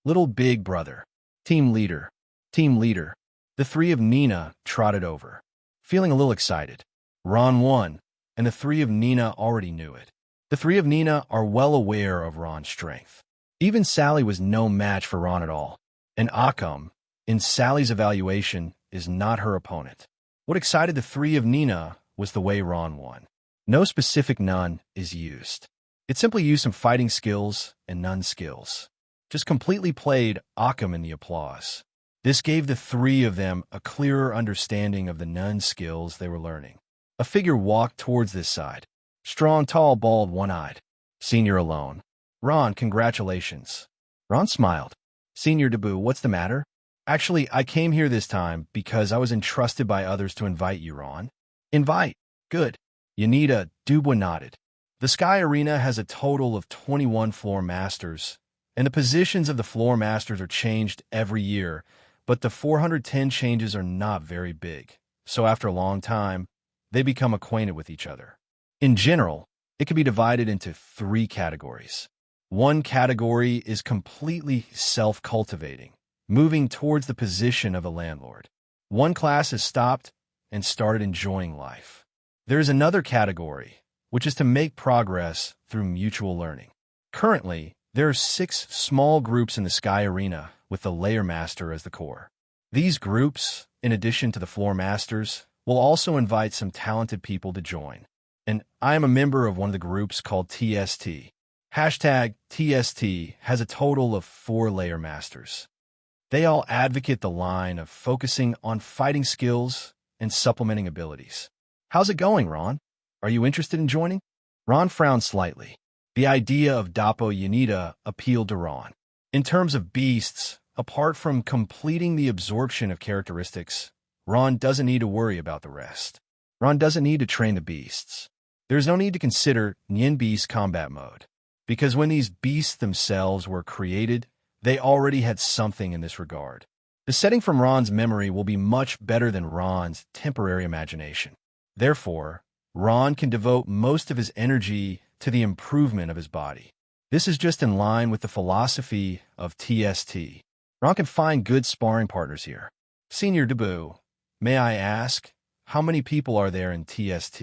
Little big brother. Team leader. Team leader. The three of Nina trotted over. Feeling a little excited. Ron won, and the three of Nina already knew it. The three of Nina are well aware of Ron's strength. Even Sally was no match for Ron at all. And Occam, in Sally's evaluation, is not her opponent. What excited the three of Nina was the way Ron won. No specific none is used. It simply used some fighting skills and none skills. Just completely played Occam in the applause. This gave the three of them a clearer understanding of the none skills they were learning. A figure walked towards this side. Strong, tall, bald, one-eyed. Senior alone. Ron, congratulations. Ron smiled. Senior debut, what's the matter? Actually, I came here this time because I was entrusted by others to invite you, Ron. Invite? Good. Yanita Dubois nodded. The Sky Arena has a total of 21 floor masters, and the positions of the floor masters are changed every year, but the 410 changes are not very big, so after a long time, they become acquainted with each other. In general, it can be divided into 3 categories. One category is completely self-cultivating, moving towards the position of a landlord. One class has stopped and started enjoying life. There is another category, which is to make progress through mutual learning. Currently, there are 6 small groups in the Sky Arena with the Layer Master as the core. These groups, in addition to the Floor Masters, will also invite some talented people to join. And I am a member of one of the groups called TST. Hashtag TST has a total of 4 Layer Masters. They all advocate the line of focusing on fighting skills and supplementing abilities. How's it going, Ron? Are you interested in joining? Ron frowned slightly. The idea of Dapo Yanita appealed to Ron. In terms of beasts, apart from completing the absorption of characteristics, Ron doesn't need to worry about the rest. Ron doesn't need to train the beasts. There's no need to consider Nen Beasts combat mode, because when these beasts themselves were created, they already had something in this regard. The setting from Ron's memory will be much better than Ron's temporary imagination. Therefore, Ron can devote most of his energy to the improvement of his body. This is just in line with the philosophy of TST. Ron can find good sparring partners here. Senior debut, may I ask, how many people are there in TST?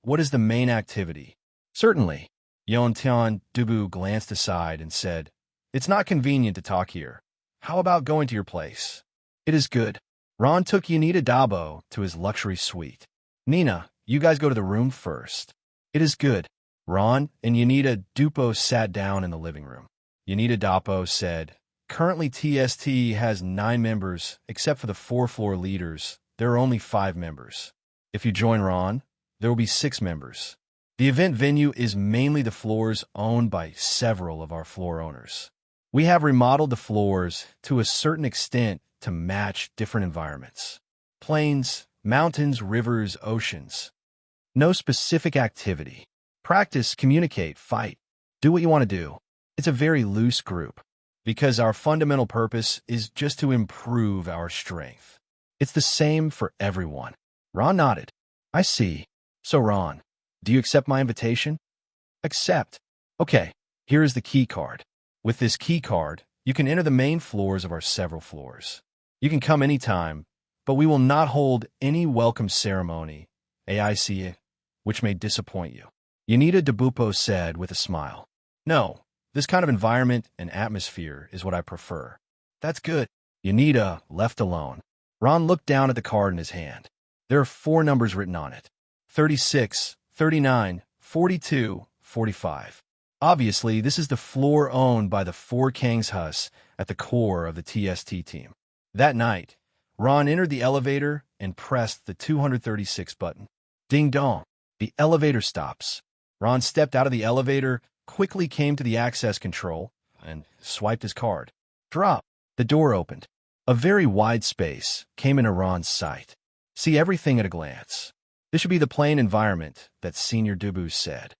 What is the main activity? Certainly. Yontian Dubu glanced aside and said, It's not convenient to talk here. How about going to your place? It is good. Ron took Yanita Dabo to his luxury suite. Nina, you guys go to the room first. It is good. Ron and Yanita Dupo sat down in the living room. Yanita Dapo said, Currently TST has 9 members, except for the 4 floor leaders. There are only 5 members. If you join Ron, there will be 6 members. The event venue is mainly the floors owned by several of our floor owners. We have remodeled the floors to a certain extent to match different environments. Plains, mountains, rivers, oceans. No specific activity. Practice, communicate, fight. Do what you want to do. It's a very loose group, because our fundamental purpose is just to improve our strength. It's the same for everyone. Ron nodded. I see. So Ron, do you accept my invitation? Accept. Okay, here is the key card. With this key card, you can enter the main floors of our several floors. You can come anytime, but we will not hold any welcome ceremony, AIC, which may disappoint you. Yanita Debupo said with a smile. No, this kind of environment and atmosphere is what I prefer. That's good. Yanita left alone. Ron looked down at the card in his hand. There are 4 numbers written on it. 36, 39, 42, 45. Obviously, this is the floor owned by the 4 Kang's Hus at the core of the TST team. That night, Ron entered the elevator and pressed the 236 button. Ding dong. The elevator stops. Ron stepped out of the elevator, quickly came to the access control, and swiped his card. Drop. The door opened. A very wide space came into Ron's sight. See everything at a glance. This should be the plain environment that Senior Dubu said.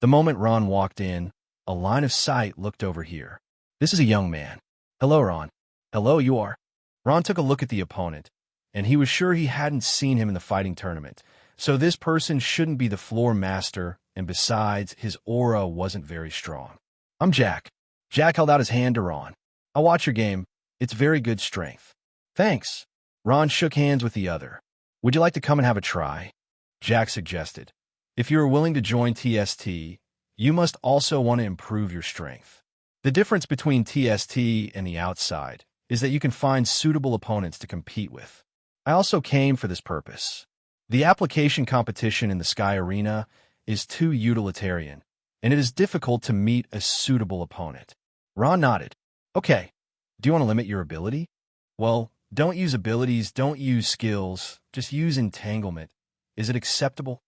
The moment Ron walked in, a line of sight looked over here. This is a young man. Hello, Ron. Hello, you are. Ron took a look at the opponent, and he was sure he hadn't seen him in the fighting tournament, so this person shouldn't be the floor master, and besides, his aura wasn't very strong. I'm Jack. Jack held out his hand to Ron. I'll watch your game. It's very good strength. Thanks. Ron shook hands with the other. Would you like to come and have a try? Jack suggested. If you are willing to join TST, you must also want to improve your strength. The difference between TST and the outside is that you can find suitable opponents to compete with. I also came for this purpose. The application competition in the Sky Arena is too utilitarian, and it is difficult to meet a suitable opponent. Ron nodded. Okay, do you want to limit your ability? Well, don't use abilities, don't use skills, just use entanglement. Is it acceptable?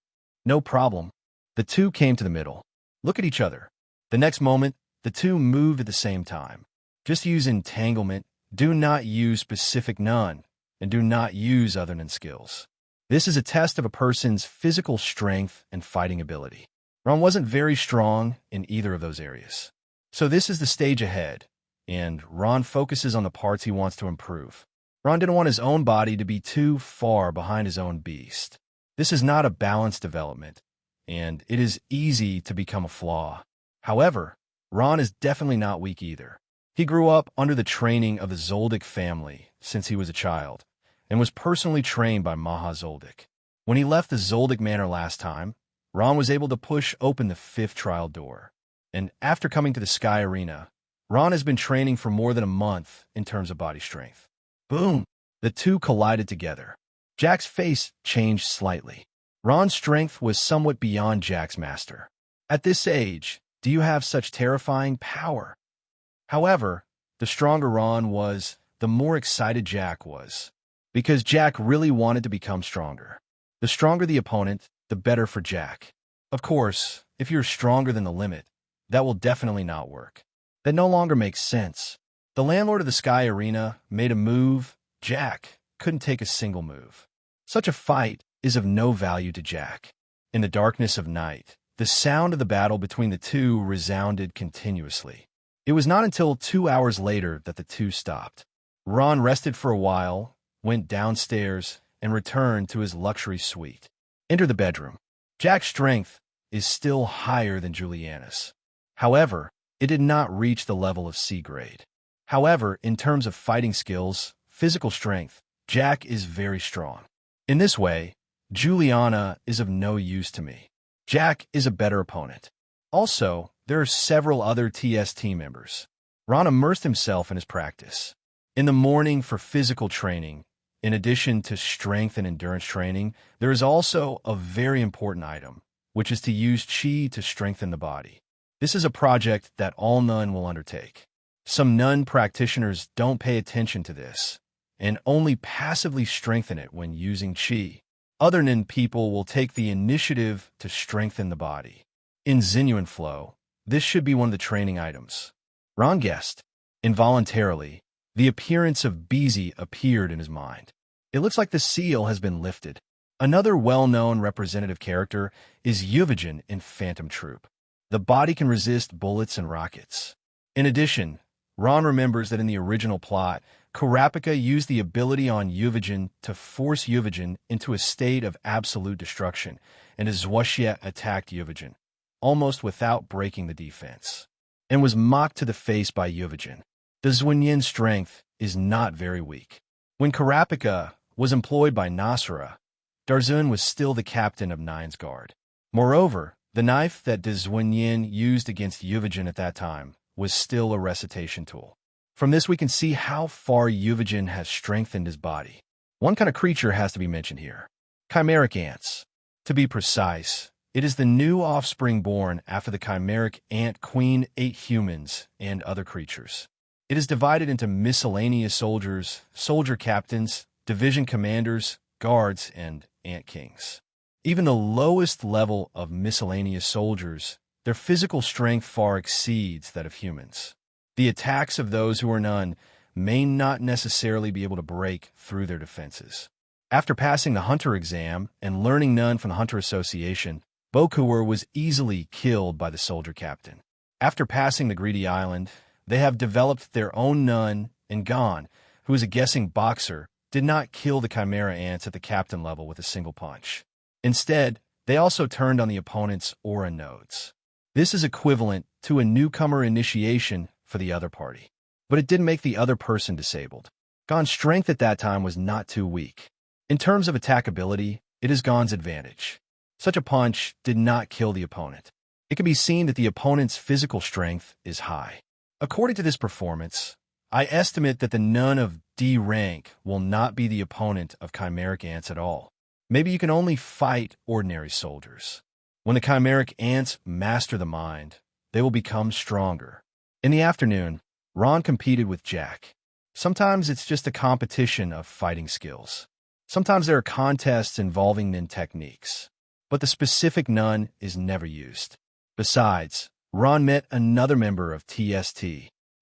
No problem. The two came to the middle. Look at each other. The next moment, the two moved at the same time. Just use entanglement, do not use specific none, and do not use other than skills. This is a test of a person's physical strength and fighting ability. Ron wasn't very strong in either of those areas. So this is the stage ahead, and Ron focuses on the parts he wants to improve. Ron didn't want his own body to be too far behind his own beast. This is not a balanced development, and it is easy to become a flaw. However, Ron is definitely not weak either. He grew up under the training of the Zoldyck family since he was a child, and was personally trained by Zoldyck. When he left the Zoldyck Manor last time, Ron was able to push open the 5th trial door. And after coming to the Sky Arena, Ron has been training for more than a month in terms of body strength. Boom! The two collided together. Jack's face changed slightly. Ron's strength was somewhat beyond Jack's master. At this age, do you have such terrifying power? However, the stronger Ron was, the more excited Jack was, because Jack really wanted to become stronger. The stronger the opponent, the better for Jack. Of course, if you're stronger than the limit, that will definitely not work. That no longer makes sense. The landlord of the Sky Arena made a move. Jack couldn't take a single move. Such a fight is of no value to Jack. In the darkness of night, the sound of the battle between the two resounded continuously. It was not until 2 hours later that the two stopped. Ron rested for a while, went downstairs, and returned to his luxury suite. Enter the bedroom. Jack's strength is still higher than Juliana's. However, it did not reach the level of C grade. However, in terms of fighting skills, physical strength, Jack is very strong. In this way, Juliana is of no use to me. Jack is a better opponent. Also, there are several other TS team members. Ron immersed himself in his practice. In the morning for physical training, in addition to strength and endurance training, there is also a very important item, which is to use Qi to strengthen the body. This is a project that all nun will undertake. Some nun practitioners don't pay attention to this, and only passively strengthen it when using Qi. Other nun people will take the initiative to strengthen the body. In Xinyuan flow, this should be one of the training items. Ron guessed. Involuntarily, the appearance of Beezy appeared in his mind. It looks like the seal has been lifted. Another well-known representative character is Ukexan in Phantom Troop. The body can resist bullets and rockets. In addition, Ron remembers that in the original plot, Kurapika used the ability on Ukexan to force Ukexan into a state of absolute destruction, and Zhuoxia attacked Ukexan, almost without breaking the defense, and was mocked to the face by Ukexan. The Xuanyin strength is not very weak. When Kurapika was employed by Nasra, Darzun was still the captain of Nine's Guard. Moreover, the knife that Xuanyin used against Ukexan at that time was still a recitation tool. From this we can see how far Ukexan has strengthened his body. One kind of creature has to be mentioned here. Chimeric ants. To be precise, it is the new offspring born after the chimeric ant queen ate humans and other creatures. It is divided into miscellaneous soldiers, soldier captains, division commanders, guards, and ant kings. Even the lowest level of miscellaneous soldiers, their physical strength far exceeds that of humans. The attacks of those who are none may not necessarily be able to break through their defenses. After passing the Hunter exam and learning none from the Hunter Association, Bokuer was easily killed by the soldier captain. After passing the Greedy Island, they have developed their own nun, and Gon, who is a guessing boxer, did not kill the Chimera ants at the captain level with a single punch. Instead, they also turned on the opponent's aura nodes. This is equivalent to a newcomer initiation for the other party, but it didn't make the other person disabled. Gon's strength at that time was not too weak. In terms of attackability, it is Gon's advantage. Such a punch did not kill the opponent. It can be seen that the opponent's physical strength is high. According to this performance, I estimate that the nun of D rank will not be the opponent of chimeric ants at all. Maybe you can only fight ordinary soldiers. When the chimeric ants master the mind, they will become stronger. In the afternoon, Ron competed with Jack. Sometimes it's just a competition of fighting skills. Sometimes there are contests involving nin techniques. But the specific nun is never used. Besides, Ron met another member of TST,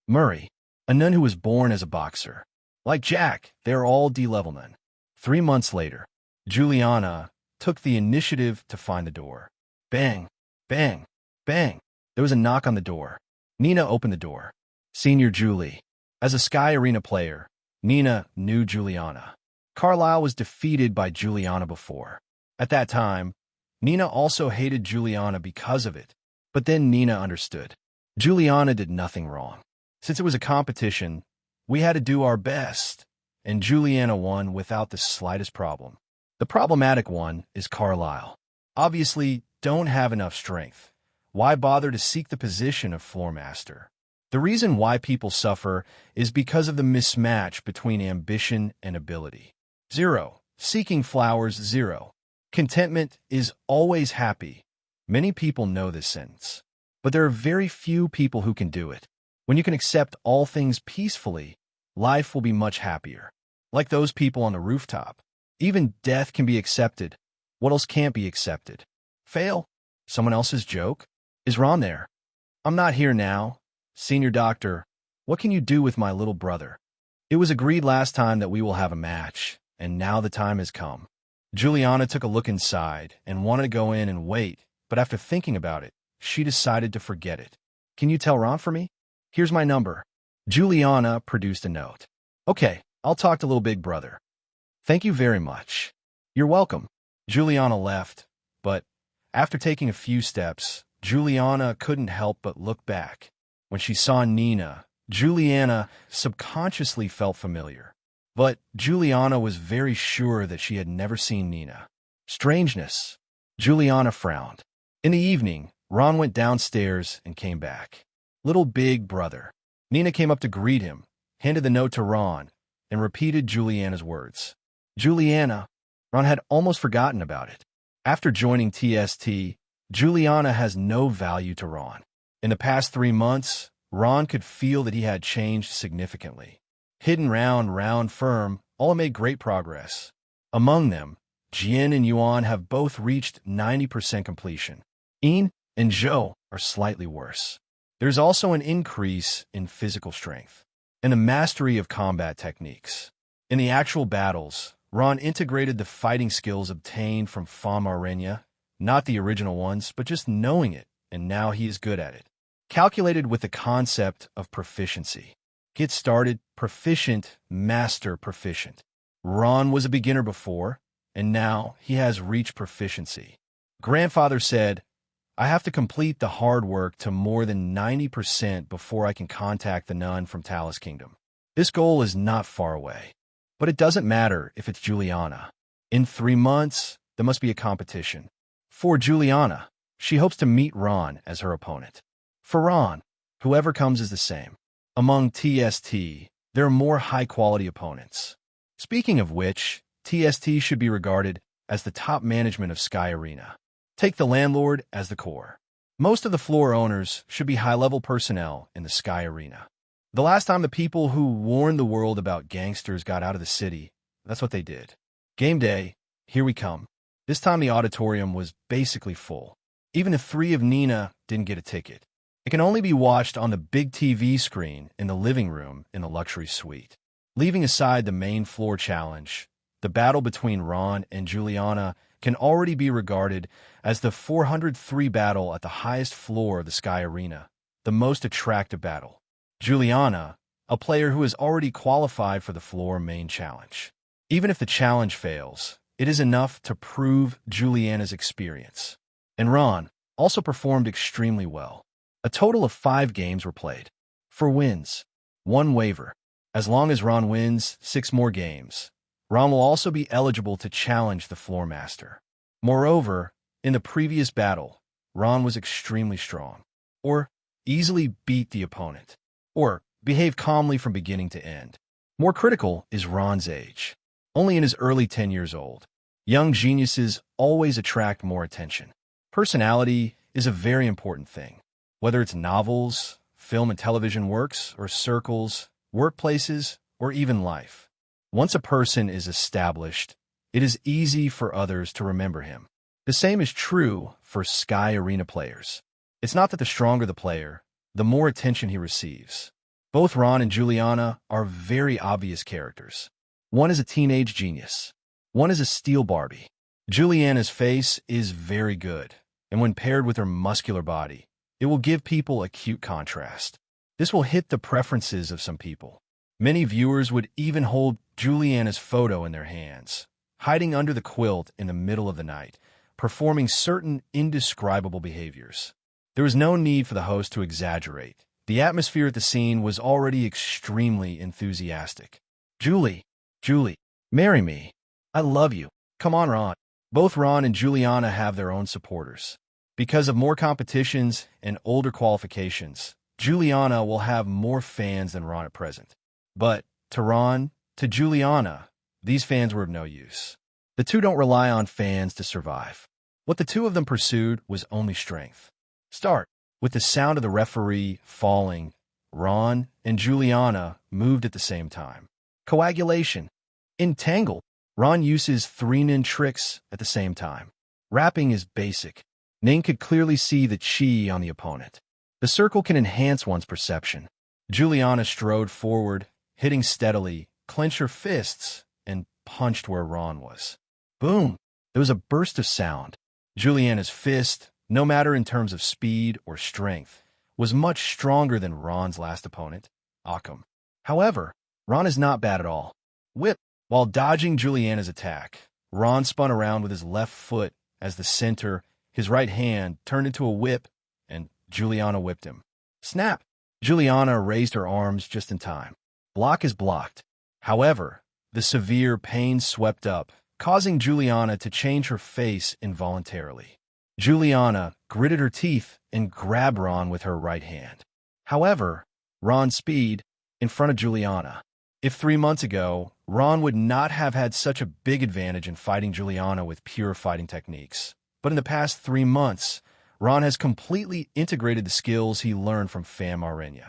Murray, a nun who was born as a boxer. Like Jack, they are all D-level nun. 3 months later, Juliana took the initiative to find the door. Bang, bang, bang. There was a knock on the door. Nina opened the door. Senior Julie. As a Sky Arena player, Nina knew Juliana. Carlisle was defeated by Juliana before. At that time, Nina also hated Juliana because of it. But then Nina understood. Juliana did nothing wrong. Since it was a competition, we had to do our best, and Juliana won without the slightest problem. The problematic one is Carlisle. Obviously, don't have enough strength. Why bother to seek the position of floor master? The reason why people suffer is because of the mismatch between ambition and ability. 0. Seeking flowers. 0. Contentment is always happy. Many people know this sentence, but there are very few people who can do it. When you can accept all things peacefully, life will be much happier. Like those people on the rooftop. Even death can be accepted. What else can't be accepted? Fail? Someone else's joke? Is Ron there? I'm not here now. Senior Doctor, what can you do with my little brother? It was agreed last time that we will have a match, and now the time has come. Juliana took a look inside and wanted to go in and wait, but after thinking about it, she decided to forget it. Can you tell Ron for me? Here's my number. Juliana produced a note. Okay, I'll talk to little big brother. Thank you very much. You're welcome. Juliana left, but after taking a few steps, Juliana couldn't help but look back. When she saw Nina, Juliana subconsciously felt familiar. But Juliana was very sure that she had never seen Nina. Strangeness. Juliana frowned. In the evening, Ron went downstairs and came back. Little big brother. Nina came up to greet him, handed the note to Ron, and repeated Juliana's words. Juliana. Ron had almost forgotten about it. After joining TST, Juliana has no value to Ron. In the past 3 months, Ron could feel that he had changed significantly. Hidden round firm all made great progress. Among them, Jian and Yuan have both reached 90% completion. Ian and Zhou are slightly worse. There's also an increase in physical strength and the mastery of combat techniques. In the actual battles, Ron integrated the fighting skills obtained from Arenya, not the original ones, but just knowing it, and now he is good at it. Calculated with the concept of proficiency. Get started, proficient, master proficient. Ron was a beginner before, and now he has reached proficiency. Grandfather said, I have to complete the hard work to more than 90% before I can contact the nun from Talus Kingdom. This goal is not far away. But it doesn't matter if it's Juliana. In 3 months, there must be a competition. For Juliana, she hopes to meet Ron as her opponent. For Ron, whoever comes is the same. Among TST, there are more high-quality opponents. Speaking of which, TST should be regarded as the top management of Sky Arena. Take the landlord as the core. Most of the floor owners should be high-level personnel in the Sky Arena. The last time the people who warned the world about gangsters got out of the city, that's what they did. Game day, here we come. This time the auditorium was basically full. Even if 3 of Nina didn't get a ticket. It can only be watched on the big TV screen in the living room in the luxury suite. Leaving aside the main floor challenge, the battle between Ron and Juliana can already be regarded as the 403 battle at the highest floor of the Sky Arena, the most attractive battle. Juliana, a player who has already qualified for the floor main challenge. Even if the challenge fails, it is enough to prove Juliana's experience. And Ron also performed extremely well. A total of 5 games were played. For wins, 1 waiver. As long as Ron wins 6 more games, Ron will also be eligible to challenge the floor master. Moreover, in the previous battle, Ron was extremely strong, or easily beat the opponent, or behave calmly from beginning to end. More critical is Ron's age. Only in his early 10 years old. Young geniuses always attract more attention. Personality is a very important thing. Whether it's novels, film and television works, or circles, workplaces, or even life. Once a person is established, it is easy for others to remember him. The same is true for Sky Arena players. It's not that the stronger the player, the more attention he receives. Both Ron and Juliana are very obvious characters. One is a teenage genius. One is a steel Barbie. Juliana's face is very good, and when paired with her muscular body, it will give people a cute contrast. This will hit the preferences of some people. Many viewers would even hold Juliana's photo in their hands, hiding under the quilt in the middle of the night, performing certain indescribable behaviors. There was no need for the host to exaggerate. The atmosphere at the scene was already extremely enthusiastic. Julie, marry me. I love you. Come on, Ron. Both Ron and Juliana have their own supporters. Because of more competitions and older qualifications, Juliana will have more fans than Ron at present. But to Juliana, these fans were of no use. The two don't rely on fans to survive. What the two of them pursued was only strength. Start. With the sound of the referee falling, Ron and Juliana moved at the same time. Coagulation. Entangle. Ron uses 3 Nen tricks at the same time. Wrapping is basic. Nen could clearly see the chi on the opponent. The circle can enhance one's perception. Juliana strode forward, hitting steadily, clenched her fists, and punched where Ron was. Boom! There was a burst of sound. Juliana's fist, no matter in terms of speed or strength, was much stronger than Ron's last opponent, Occam. However, Ron is not bad at all. Whip. While dodging Juliana's attack, Ron spun around with his left foot as the center, his right hand turned into a whip, and Juliana whipped him. Snap! Juliana raised her arms just in time. Block is blocked. However, the severe pain swept up, causing Juliana to change her face involuntarily. Juliana gritted her teeth and grabbed Ron with her right hand. However, Ron's speed in front of Juliana. If 3 months ago, Ron would not have had such a big advantage in fighting Juliana with pure fighting techniques. But in the past 3 months, Ron has completely integrated the skills he learned from FanFic.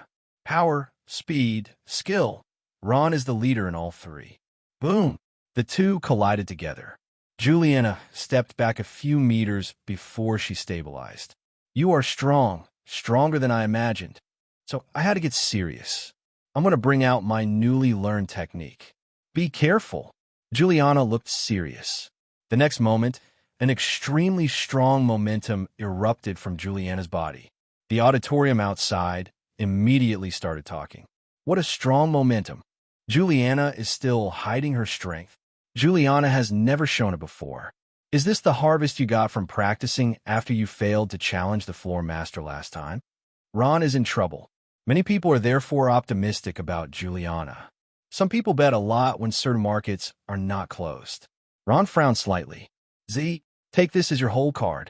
Power, speed, skill. Ron is the leader in all 3. Boom! The two collided together. Juliana stepped back a few meters before she stabilized. You are strong, stronger than I imagined. So I had to get serious. I'm going to bring out my newly learned technique. Be careful. Juliana looked serious. The next moment, an extremely strong momentum erupted from Juliana's body. The auditorium outside immediately started talking. What a strong momentum. Juliana is still hiding her strength. Juliana has never shown it before. Is this the harvest you got from practicing after you failed to challenge the floor master last time? Ron is in trouble. Many people are therefore optimistic about Juliana. Some people bet a lot when certain markets are not closed. Ron frowned slightly. Z, take this as your whole card.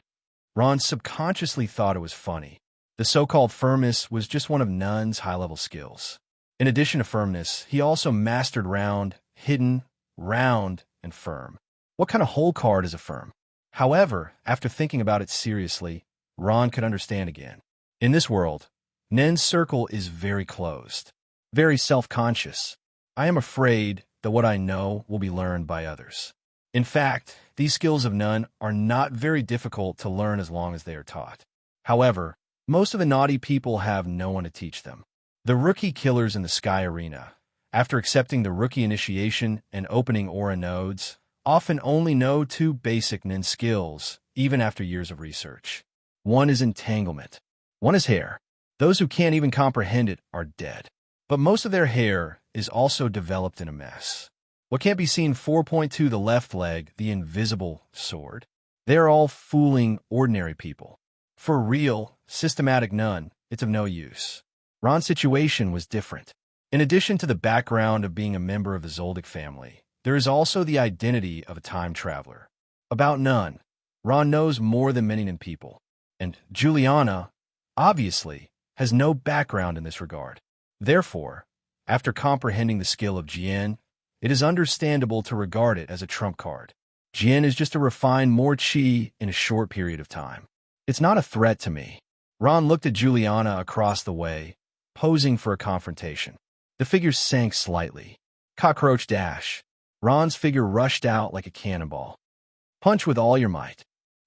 Ron subconsciously thought it was funny. The so-called firmness was just one of Nen's high-level skills. In addition to firmness, he also mastered round, hidden, round, and firm. What kind of whole card is a firm? However, after thinking about it seriously, Ron could understand again. In this world, Nen's circle is very closed, very self-conscious. I am afraid that what I know will be learned by others. In fact, these skills of Nen are not very difficult to learn as long as they are taught. However, most of the naughty people have no one to teach them. The rookie killers in the Sky Arena, after accepting the rookie initiation and opening aura nodes, often only know 2 basic Nen skills, even after years of research. One is entanglement. One is hair. Those who can't even comprehend it are dead. But most of their hair is also developed in a mess. What can't be seen 4.2 the left leg, the invisible sword. They're all fooling ordinary people. For real, systematic Nen, it's of no use. Ron's situation was different. In addition to the background of being a member of the Zoldyck family, there is also the identity of a time traveler. About Nen, Ron knows more than many Nen people. And Juliana, obviously, has no background in this regard. Therefore, after comprehending the skill of Jian, it is understandable to regard it as a trump card. Jian is just to refine more chi in a short period of time. It's not a threat to me. Ron looked at Juliana across the way, posing for a confrontation. The figure sank slightly. Cockroach dash. Ron's figure rushed out like a cannonball. Punch with all your might.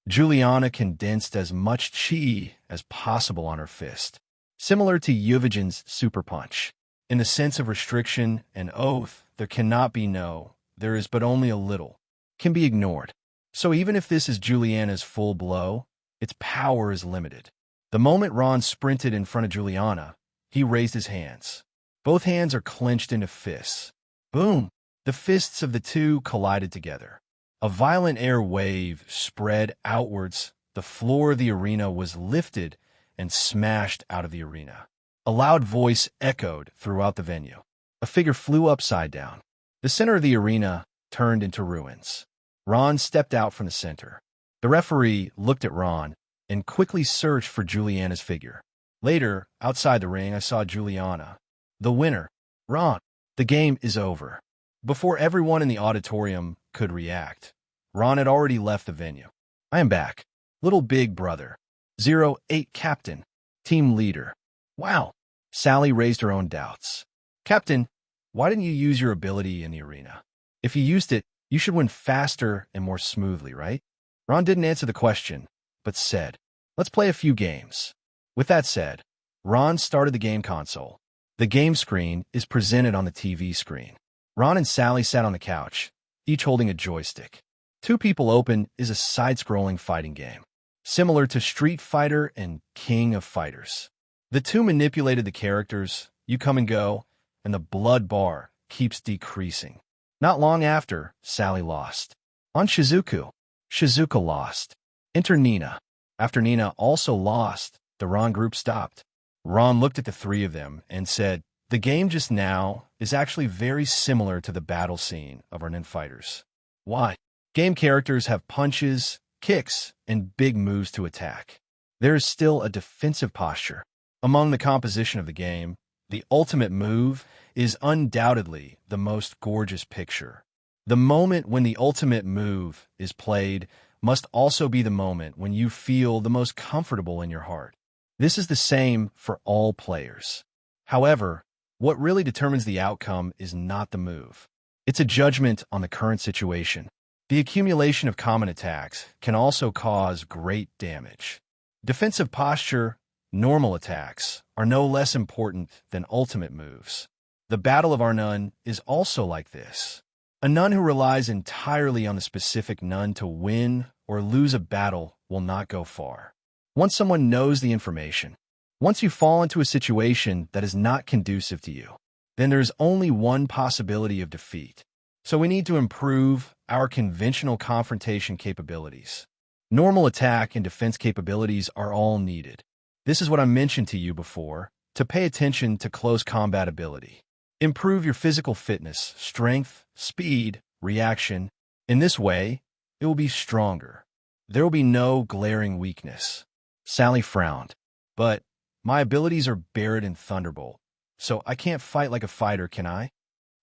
Juliana condensed as much chi as possible on her fist, similar to Yuvigen's super punch. In the sense of restriction and oath, there cannot be no, there is but only a little, can be ignored. So even if this is Juliana's full blow, its power is limited. The moment Ron sprinted in front of Juliana, he raised his hands. Both hands are clenched into fists. Boom! The fists of the two collided together. A violent air wave spread outwards. The floor of the arena was lifted and smashed out of the arena. A loud voice echoed throughout the venue. A figure flew upside down. The center of the arena turned into ruins. Ron stepped out from the center. The referee looked at Ron and quickly searched for Juliana's figure. Later, outside the ring, I saw Juliana. The winner. Ron. The game is over. Before everyone in the auditorium could react, Ron had already left the venue. I am back. Little big brother. 08 captain. Team leader. Wow. Sally raised her own doubts. Captain, why didn't you use your ability in the arena? If you used it, you should win faster and more smoothly, right? Ron didn't answer the question, but said, let's play a few games. With that said, Ron started the game console. The game screen is presented on the TV screen. Ron and Sally sat on the couch, each holding a joystick. Two People Open is a side-scrolling fighting game, similar to Street Fighter and King of Fighters. The two manipulated the characters, you come and go, and the blood bar keeps decreasing. Not long after, Sally lost. On Shizuku, Shizuka lost. Enter Nina. After Nina also lost, the Ron group stopped. Ron looked at the three of them and said, the game just now is actually very similar to the battle scene of our Nen fighters. Why? Game characters have punches, kicks, and big moves to attack. There is still a defensive posture. Among the composition of the game, the ultimate move is undoubtedly the most gorgeous picture. The moment when the ultimate move is played must also be the moment when you feel the most comfortable in your heart. This is the same for all players. However, what really determines the outcome is not the move. It's a judgment on the current situation. The accumulation of common attacks can also cause great damage. Defensive posture, normal attacks, are no less important than ultimate moves. The Battle of our Nun is also like this. A nun who relies entirely on the specific nun to win or lose a battle will not go far. Once someone knows the information, once you fall into a situation that is not conducive to you, then there is only one possibility of defeat. So we need to improve our conventional confrontation capabilities. Normal attack and defense capabilities are all needed. This is what I mentioned to you before, to pay attention to close combat ability. Improve your physical fitness, strength, speed, reaction. In this way, it will be stronger. There will be no glaring weakness. Sally frowned. But my abilities are Barret and Thunderbolt, so I can't fight like a fighter, can I?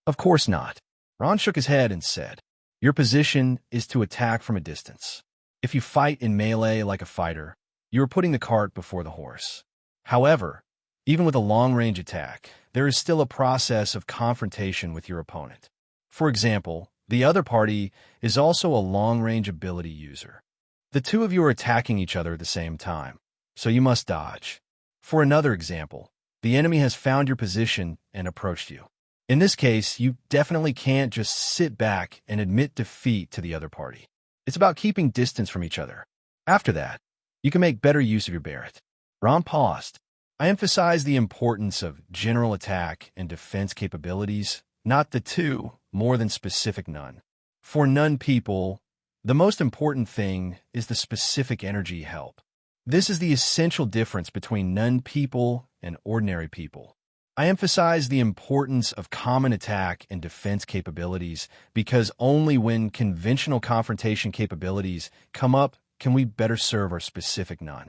Of course not. Ron shook his head and said, your position is to attack from a distance. If you fight in melee like a fighter, you are putting the cart before the horse. However, even with a long-range attack, there is still a process of confrontation with your opponent. For example, the other party is also a long-range ability user. The two of you are attacking each other at the same time, so you must dodge. For another example, the enemy has found your position and approached you. In this case, you definitely can't just sit back and admit defeat to the other party. It's about keeping distance from each other. After that, you can make better use of your Barret. Ron paused. I emphasize the importance of general attack and defense capabilities, not the two, more than specific nun. For nun people, the most important thing is the specific energy help. This is the essential difference between nun people and ordinary people. I emphasize the importance of common attack and defense capabilities because only when conventional confrontation capabilities come up can we better serve our specific nun.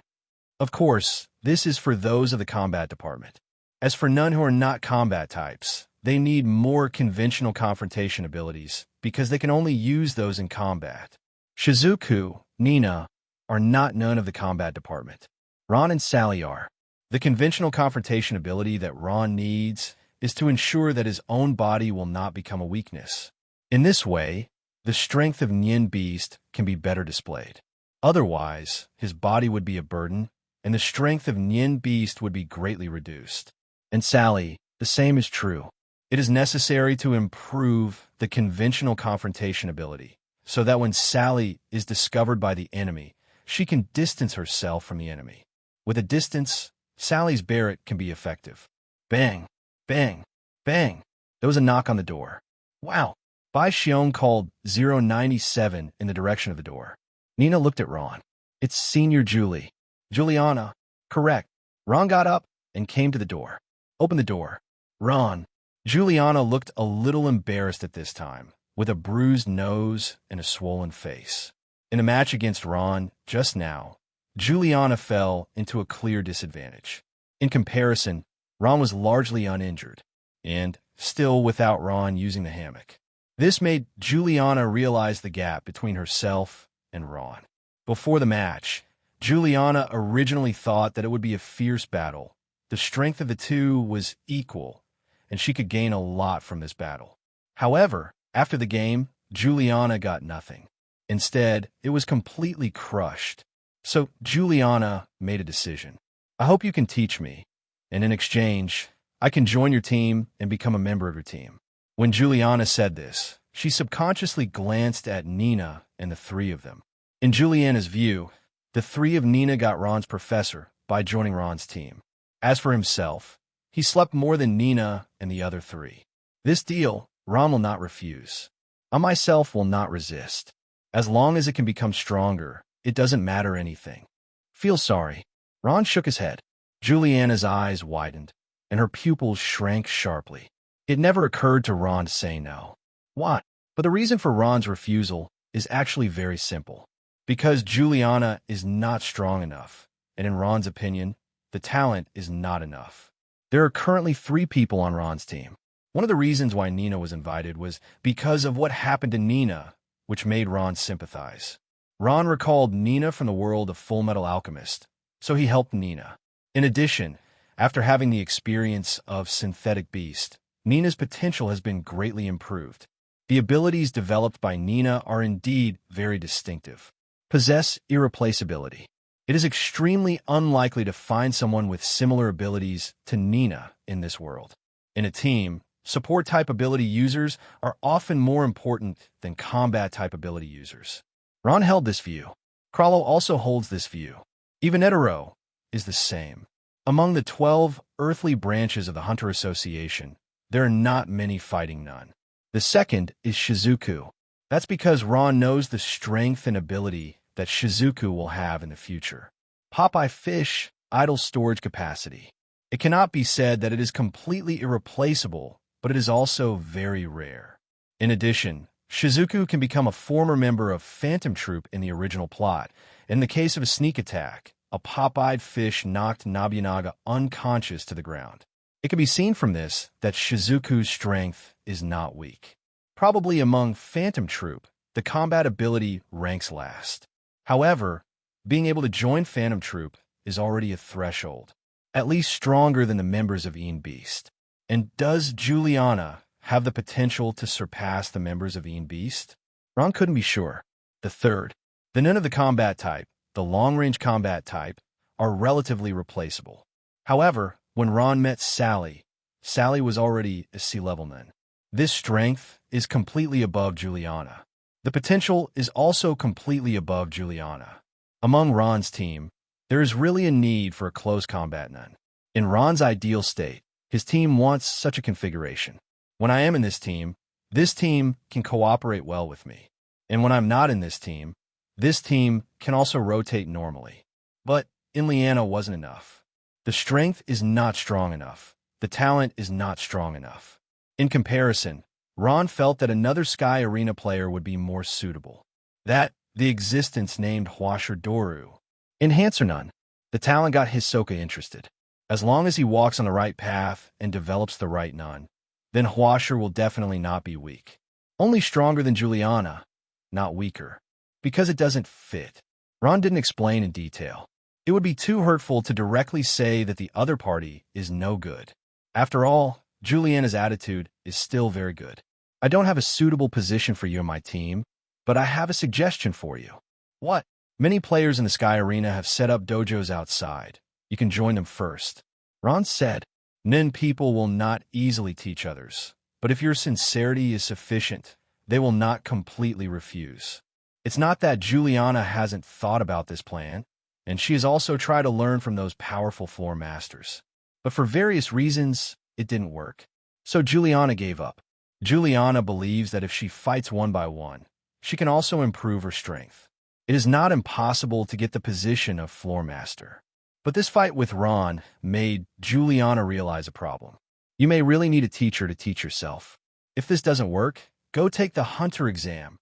Of course, this is for those of the combat department. As for none who are not combat types, they need more conventional confrontation abilities because they can only use those in combat. Shizuku, Nina, are not none of the combat department. Ron and Sally are. The conventional confrontation ability that Ron needs is to ensure that his own body will not become a weakness. In this way, the strength of Nen Beast can be better displayed. Otherwise, his body would be a burden, and the strength of Nen Beast would be greatly reduced. And Sally, the same is true. It is necessary to improve the conventional confrontation ability, so that when Sally is discovered by the enemy, she can distance herself from the enemy. With a distance, Sally's Barrett can be effective. Bang, bang, bang. There was a knock on the door. Wow. Bai Xiong called 097 in the direction of the door. Nina looked at Ron. It's Senior Julie. Juliana. Correct. Ron got up and came to the door. Open the door. Ron. Juliana looked a little embarrassed at this time, with a bruised nose and a swollen face. In a match against Ron, just now, Juliana fell into a clear disadvantage. In comparison, Ron was largely uninjured, and still without Ron using the hammock. This made Juliana realize the gap between herself and Ron. Before the match, Juliana originally thought that it would be a fierce battle. The strength of the two was equal, and she could gain a lot from this battle. However, after the game, Juliana got nothing. Instead, it was completely crushed. So Juliana made a decision. I hope you can teach me, and in exchange, I can join your team and become a member of your team. When Juliana said this, she subconsciously glanced at Nina and the three of them. In Juliana's view, the three of Nina got Ron's professor by joining Ron's team. As for himself, he slept more than Nina and the other three. This deal, Ron will not refuse. I myself will not resist. As long as it can become stronger, it doesn't matter anything. Feel sorry. Ron shook his head. Juliana's eyes widened, and her pupils shrank sharply. It never occurred to Ron to say no. Why? But the reason for Ron's refusal is actually very simple. Because Juliana is not strong enough, and in Ron's opinion, the talent is not enough. There are currently 3 people on Ron's team. One of the reasons why Nina was invited was because of what happened to Nina, which made Ron sympathize. Ron recalled Nina from the world of Full Metal Alchemist, so he helped Nina. In addition, after having the experience of Synthetic Beast, Nina's potential has been greatly improved. The abilities developed by Nina are indeed very distinctive. Possess irreplaceability. It is extremely unlikely to find someone with similar abilities to Nina in this world. In a team, support-type ability users are often more important than combat-type ability users. Ron held this view. Krallo also holds this view. Even Netero is the same. Among the 12 earthly branches of the Hunter Association, there are not many fighting none. The second is Shizuku. That's because Ron knows the strength and ability that Shizuku will have in the future. Popeye Fish, idle storage capacity. It cannot be said that it is completely irreplaceable, but it is also very rare. In addition, Shizuku can become a former member of Phantom Troop in the original plot. In the case of a sneak attack, a pop-eyed fish knocked Nobunaga unconscious to the ground. It can be seen from this that Shizuku's strength is not weak. Probably among Phantom Troop, the combat ability ranks last. However, being able to join Phantom Troop is already a threshold, at least stronger than the members of Nen Beast. And does Juliana have the potential to surpass the members of Nen Beast? Ron couldn't be sure. The third, the none of the combat type, the long-range combat type, are relatively replaceable. However, when Ron met Sally, Sally was already a sea-level nun. This strength is completely above Juliana. The potential is also completely above Juliana. Among Ron's team, there is really a need for a close combat nun. In Ron's ideal state, his team wants such a configuration. When I am in this team can cooperate well with me. And when I'm not in this team can also rotate normally. But in Liana wasn't enough. The strength is not strong enough. The talent is not strong enough. In comparison, Ron felt that another Sky Arena player would be more suitable. That, the existence named Huasher Doru. Enhancer none. The talent got Hisoka interested. As long as he walks on the right path and develops the right nun, then Huasher will definitely not be weak. Only stronger than Juliana, not weaker. Because it doesn't fit. Ron didn't explain in detail. It would be too hurtful to directly say that the other party is no good. After all, Juliana's attitude is still very good. I don't have a suitable position for you in my team, but I have a suggestion for you. What? Many players in the Sky Arena have set up dojos outside. You can join them first. Ron said, Nen people will not easily teach others, but if your sincerity is sufficient, they will not completely refuse. It's not that Juliana hasn't thought about this plan, and she has also tried to learn from those powerful floor masters. But for various reasons, it didn't work. So Juliana gave up. Juliana believes that if she fights one by one, she can also improve her strength. It is not impossible to get the position of floor master. But this fight with Ron made Juliana realize a problem. You may really need a teacher to teach yourself. If this doesn't work, go take the Hunter exam.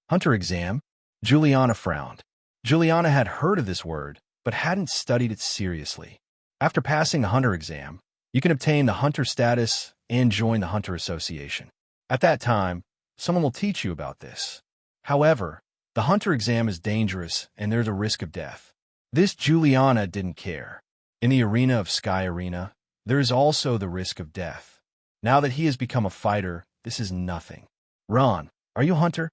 Hunter exam? Juliana frowned. Juliana had heard of this word, but hadn't studied it seriously. After passing the Hunter exam, you can obtain the Hunter status and join the Hunter Association. At that time, someone will teach you about this. However, the Hunter exam is dangerous and there's a risk of death. This Juliana didn't care. In the arena of Sky Arena, there is also the risk of death. Now that he has become a fighter, this is nothing. Ron, are you a hunter?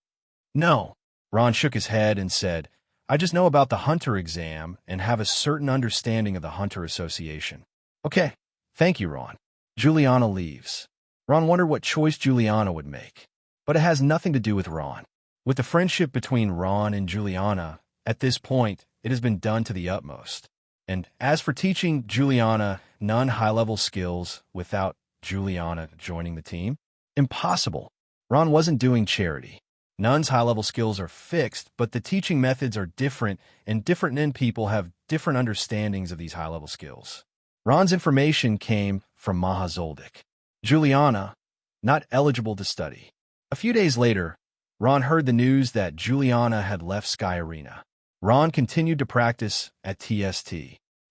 No. Ron shook his head and said, I just know about the Hunter exam and have a certain understanding of the Hunter Association. Okay, thank you, Ron. Juliana leaves. Ron wondered what choice Juliana would make. But it has nothing to do with Ron. With the friendship between Ron and Juliana, at this point, it has been done to the utmost. And as for teaching Juliana non-high-level skills without Juliana joining the team, impossible. Ron wasn't doing charity. Nun's high-level skills are fixed, but the teaching methods are different, and different Nen people have different understandings of these high-level skills. Ron's information came from Maha Zoldyck. Juliana, not eligible to study. A few days later, Ron heard the news that Juliana had left Sky Arena. Ron continued to practice at TST.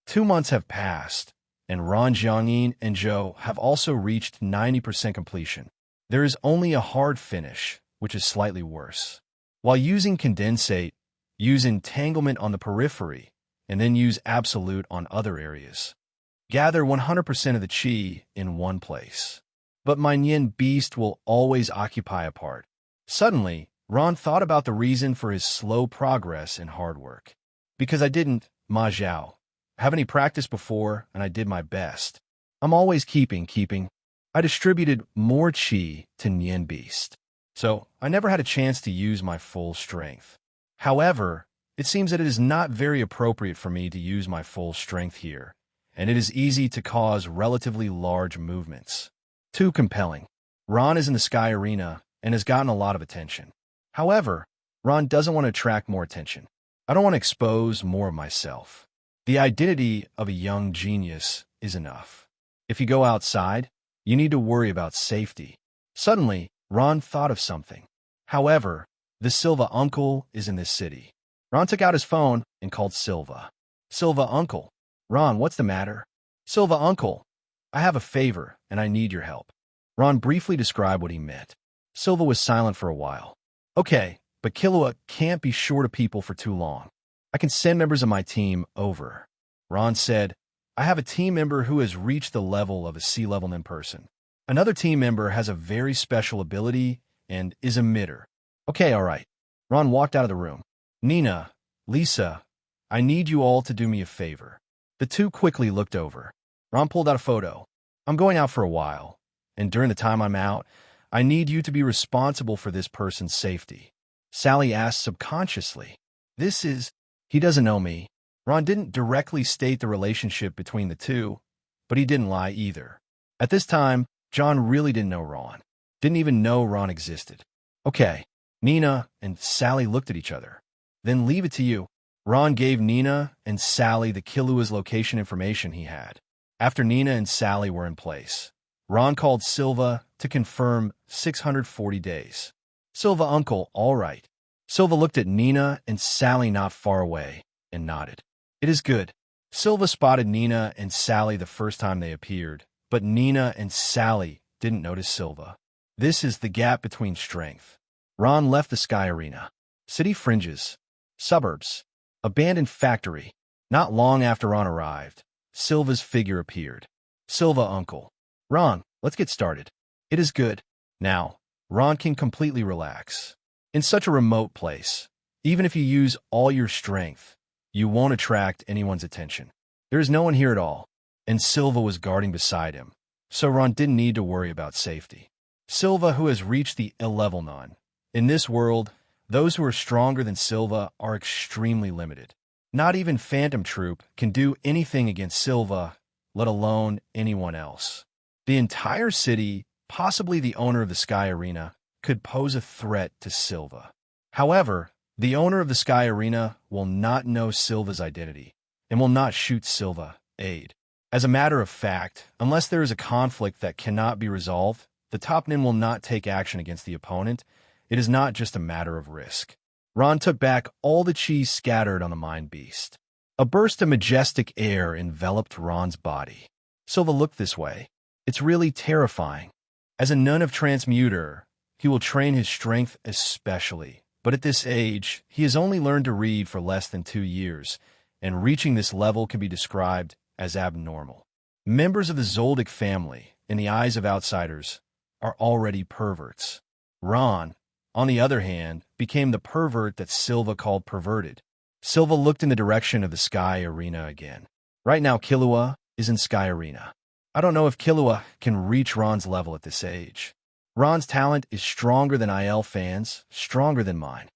2 months have passed, and Ron, Jiangyin, and Zhou have also reached 90% completion. There is only a hard finish, which is slightly worse. While using condensate, use entanglement on the periphery, and then use absolute on other areas. Gather 100% of the chi in one place. But my Nen Beast will always occupy a part. Suddenly, Ron thought about the reason for his slow progress and hard work. Because I didn't, Ma Zhao, have any practice before, and I did my best. I'm always keeping. I distributed more chi to Nen Beast. So, I never had a chance to use my full strength. However, it seems that it is not very appropriate for me to use my full strength here, and it is easy to cause relatively large movements. Too compelling. Ron is in the Sky Arena and has gotten a lot of attention. However, Ron doesn't want to attract more attention. I don't want to expose more of myself. The identity of a young genius is enough. If you go outside, you need to worry about safety. Suddenly, Ron thought of something. However, the Silva uncle is in this city. Ron took out his phone and called Silva. Silva uncle. Ron, what's the matter? Silva uncle. I have a favor, and I need your help. Ron briefly described what he meant. Silva was silent for a while. Okay, but Killua can't be short of people for too long. I can send members of my team over. Ron said, I have a team member who has reached the level of a C-level Nen person. Another team member has a very special ability and is a emitter. Okay, all right. Ron walked out of the room. Nina, Lisa, I need you all to do me a favor. The two quickly looked over. Ron pulled out a photo. I'm going out for a while, and during the time I'm out, I need you to be responsible for this person's safety. Sally asked subconsciously. He doesn't know me. Ron didn't directly state the relationship between the two, but he didn't lie either. At this time, John really didn't know Ron. Didn't even know Ron existed. Okay, Nina and Sally looked at each other. Then leave it to you. Ron gave Nina and Sally the Killua's location information he had. After Nina and Sally were in place, Ron called Silva to confirm 640 days. Silva uncle, all right. Silva looked at Nina and Sally not far away and nodded. It is good. Silva spotted Nina and Sally the first time they appeared, but Nina and Sally didn't notice Silva. This is the gap between strength. Ron left the Sky Arena. City fringes. Suburbs. Abandoned factory. Not long after Ron arrived, Silva's figure appeared. Silva, uncle. Ron, let's get started. It is good. Now, Ron can completely relax. In such a remote place, even if you use all your strength, you won't attract anyone's attention. There is no one here at all, and Silva was guarding beside him, so Ron didn't need to worry about safety. Silva, who has reached the level 9. In this world, those who are stronger than Silva are extremely limited. Not even Phantom Troop can do anything against Silva, let alone anyone else. The entire city, possibly the owner of the Sky Arena, could pose a threat to Silva. However, the owner of the Sky Arena will not know Silva's identity and will not shoot Silva aid. As a matter of fact, unless there is a conflict that cannot be resolved, the top nin will not take action against the opponent. It is not just a matter of risk. Ron took back all the cheese scattered on the Mind Beast. A burst of majestic air enveloped Ron's body. Silva looked this way. It's really terrifying. As a nun of transmuter, he will train his strength especially. But at this age, he has only learned to read for less than 2 years, and reaching this level can be described as abnormal. Members of the Zoldyck family, in the eyes of outsiders, are already perverts. Ron, on the other hand, became the pervert that Silva called perverted. Silva looked in the direction of the Sky Arena again. Right now, Killua is in Sky Arena. I don't know if Killua can reach Ron's level at this age. Ron's talent is stronger than IL fans, stronger than mine.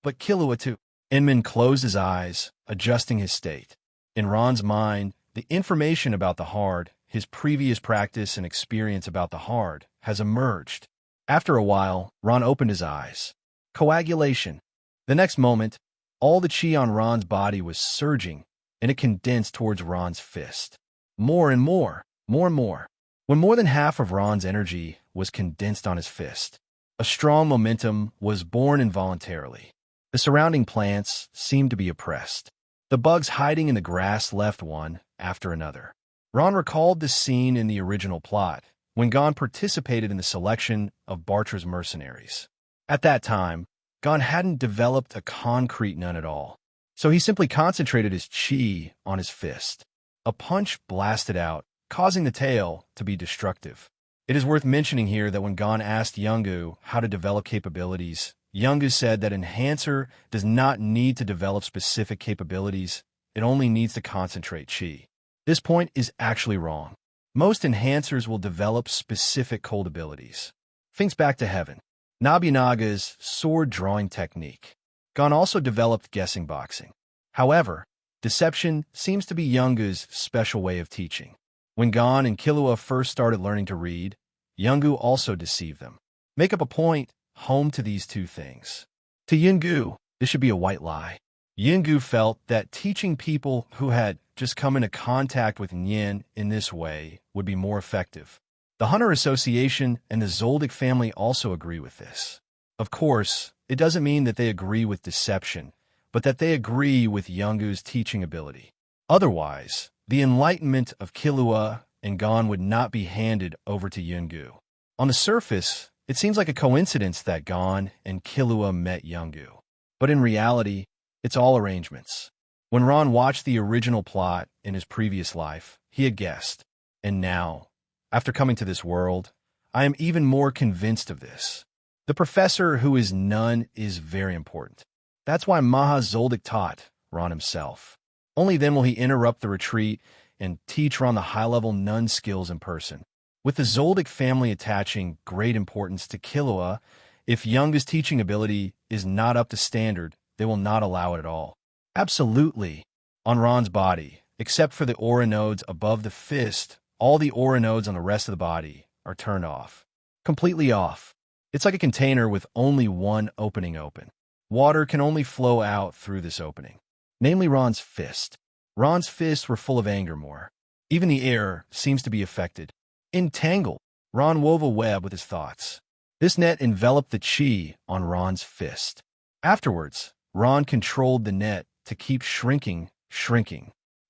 But Killua too. Inman closed his eyes, adjusting his state. In Ron's mind, the information about the Hard, his previous practice and experience about the Hard, has emerged. After a while, Ron opened his eyes. Coagulation. The next moment, all the chi on Ron's body was surging, and it condensed towards Ron's fist. More and more, more and more. When more than half of Ron's energy was condensed on his fist, a strong momentum was born involuntarily. The surrounding plants seemed to be oppressed. The bugs hiding in the grass left one after another. Ron recalled this scene in the original plot, when Gon participated in the selection of Bartra's mercenaries. At that time, Gon hadn't developed a concrete nun at all, so he simply concentrated his chi on his fist. A punch blasted out, causing the tail to be destructive. It is worth mentioning here that when Gon asked Yungu how to develop capabilities, Yungu said that Enhancer does not need to develop specific capabilities, it only needs to concentrate chi. This point is actually wrong. Most Enhancers will develop specific cold abilities. Things back to heaven. Nobunaga's sword drawing technique. Gon also developed guessing boxing. However, deception seems to be Yungu's special way of teaching. When Gon and Killua first started learning to read, Yungu also deceived them. Make up a point home to these two things. To Yungu, this should be a white lie. Yungu felt that teaching people who had just come into contact with Nen in this way would be more effective. The Hunter Association and the Zoldyck family also agree with this. Of course, it doesn't mean that they agree with deception, but that they agree with Yungu's teaching ability. Otherwise, the enlightenment of Killua and Gon would not be handed over to Yungu. On the surface, it seems like a coincidence that Gon and Killua met Yungu. But in reality, it's all arrangements. When Ron watched the original plot in his previous life, he had guessed. And now, after coming to this world, I am even more convinced of this. The professor who is none is very important. That's why Maha Zoldyck taught Ron himself. Only then will he interrupt the retreat and teach Ron the high-level nun skills in person. With the Zoldyck family attaching great importance to Killua, if Yungu's teaching ability is not up to standard, they will not allow it at all. Absolutely. On Ron's body, except for the aura nodes above the fist, all the aura nodes on the rest of the body are turned off. Completely off. It's like a container with only one opening open. Water can only flow out through this opening. Namely Ron's fist. Ron's fists were full of anger more. Even the air seems to be affected. Entangled. Ron wove a web with his thoughts. This net enveloped the chi on Ron's fist. Afterwards, Ron controlled the net to keep shrinking.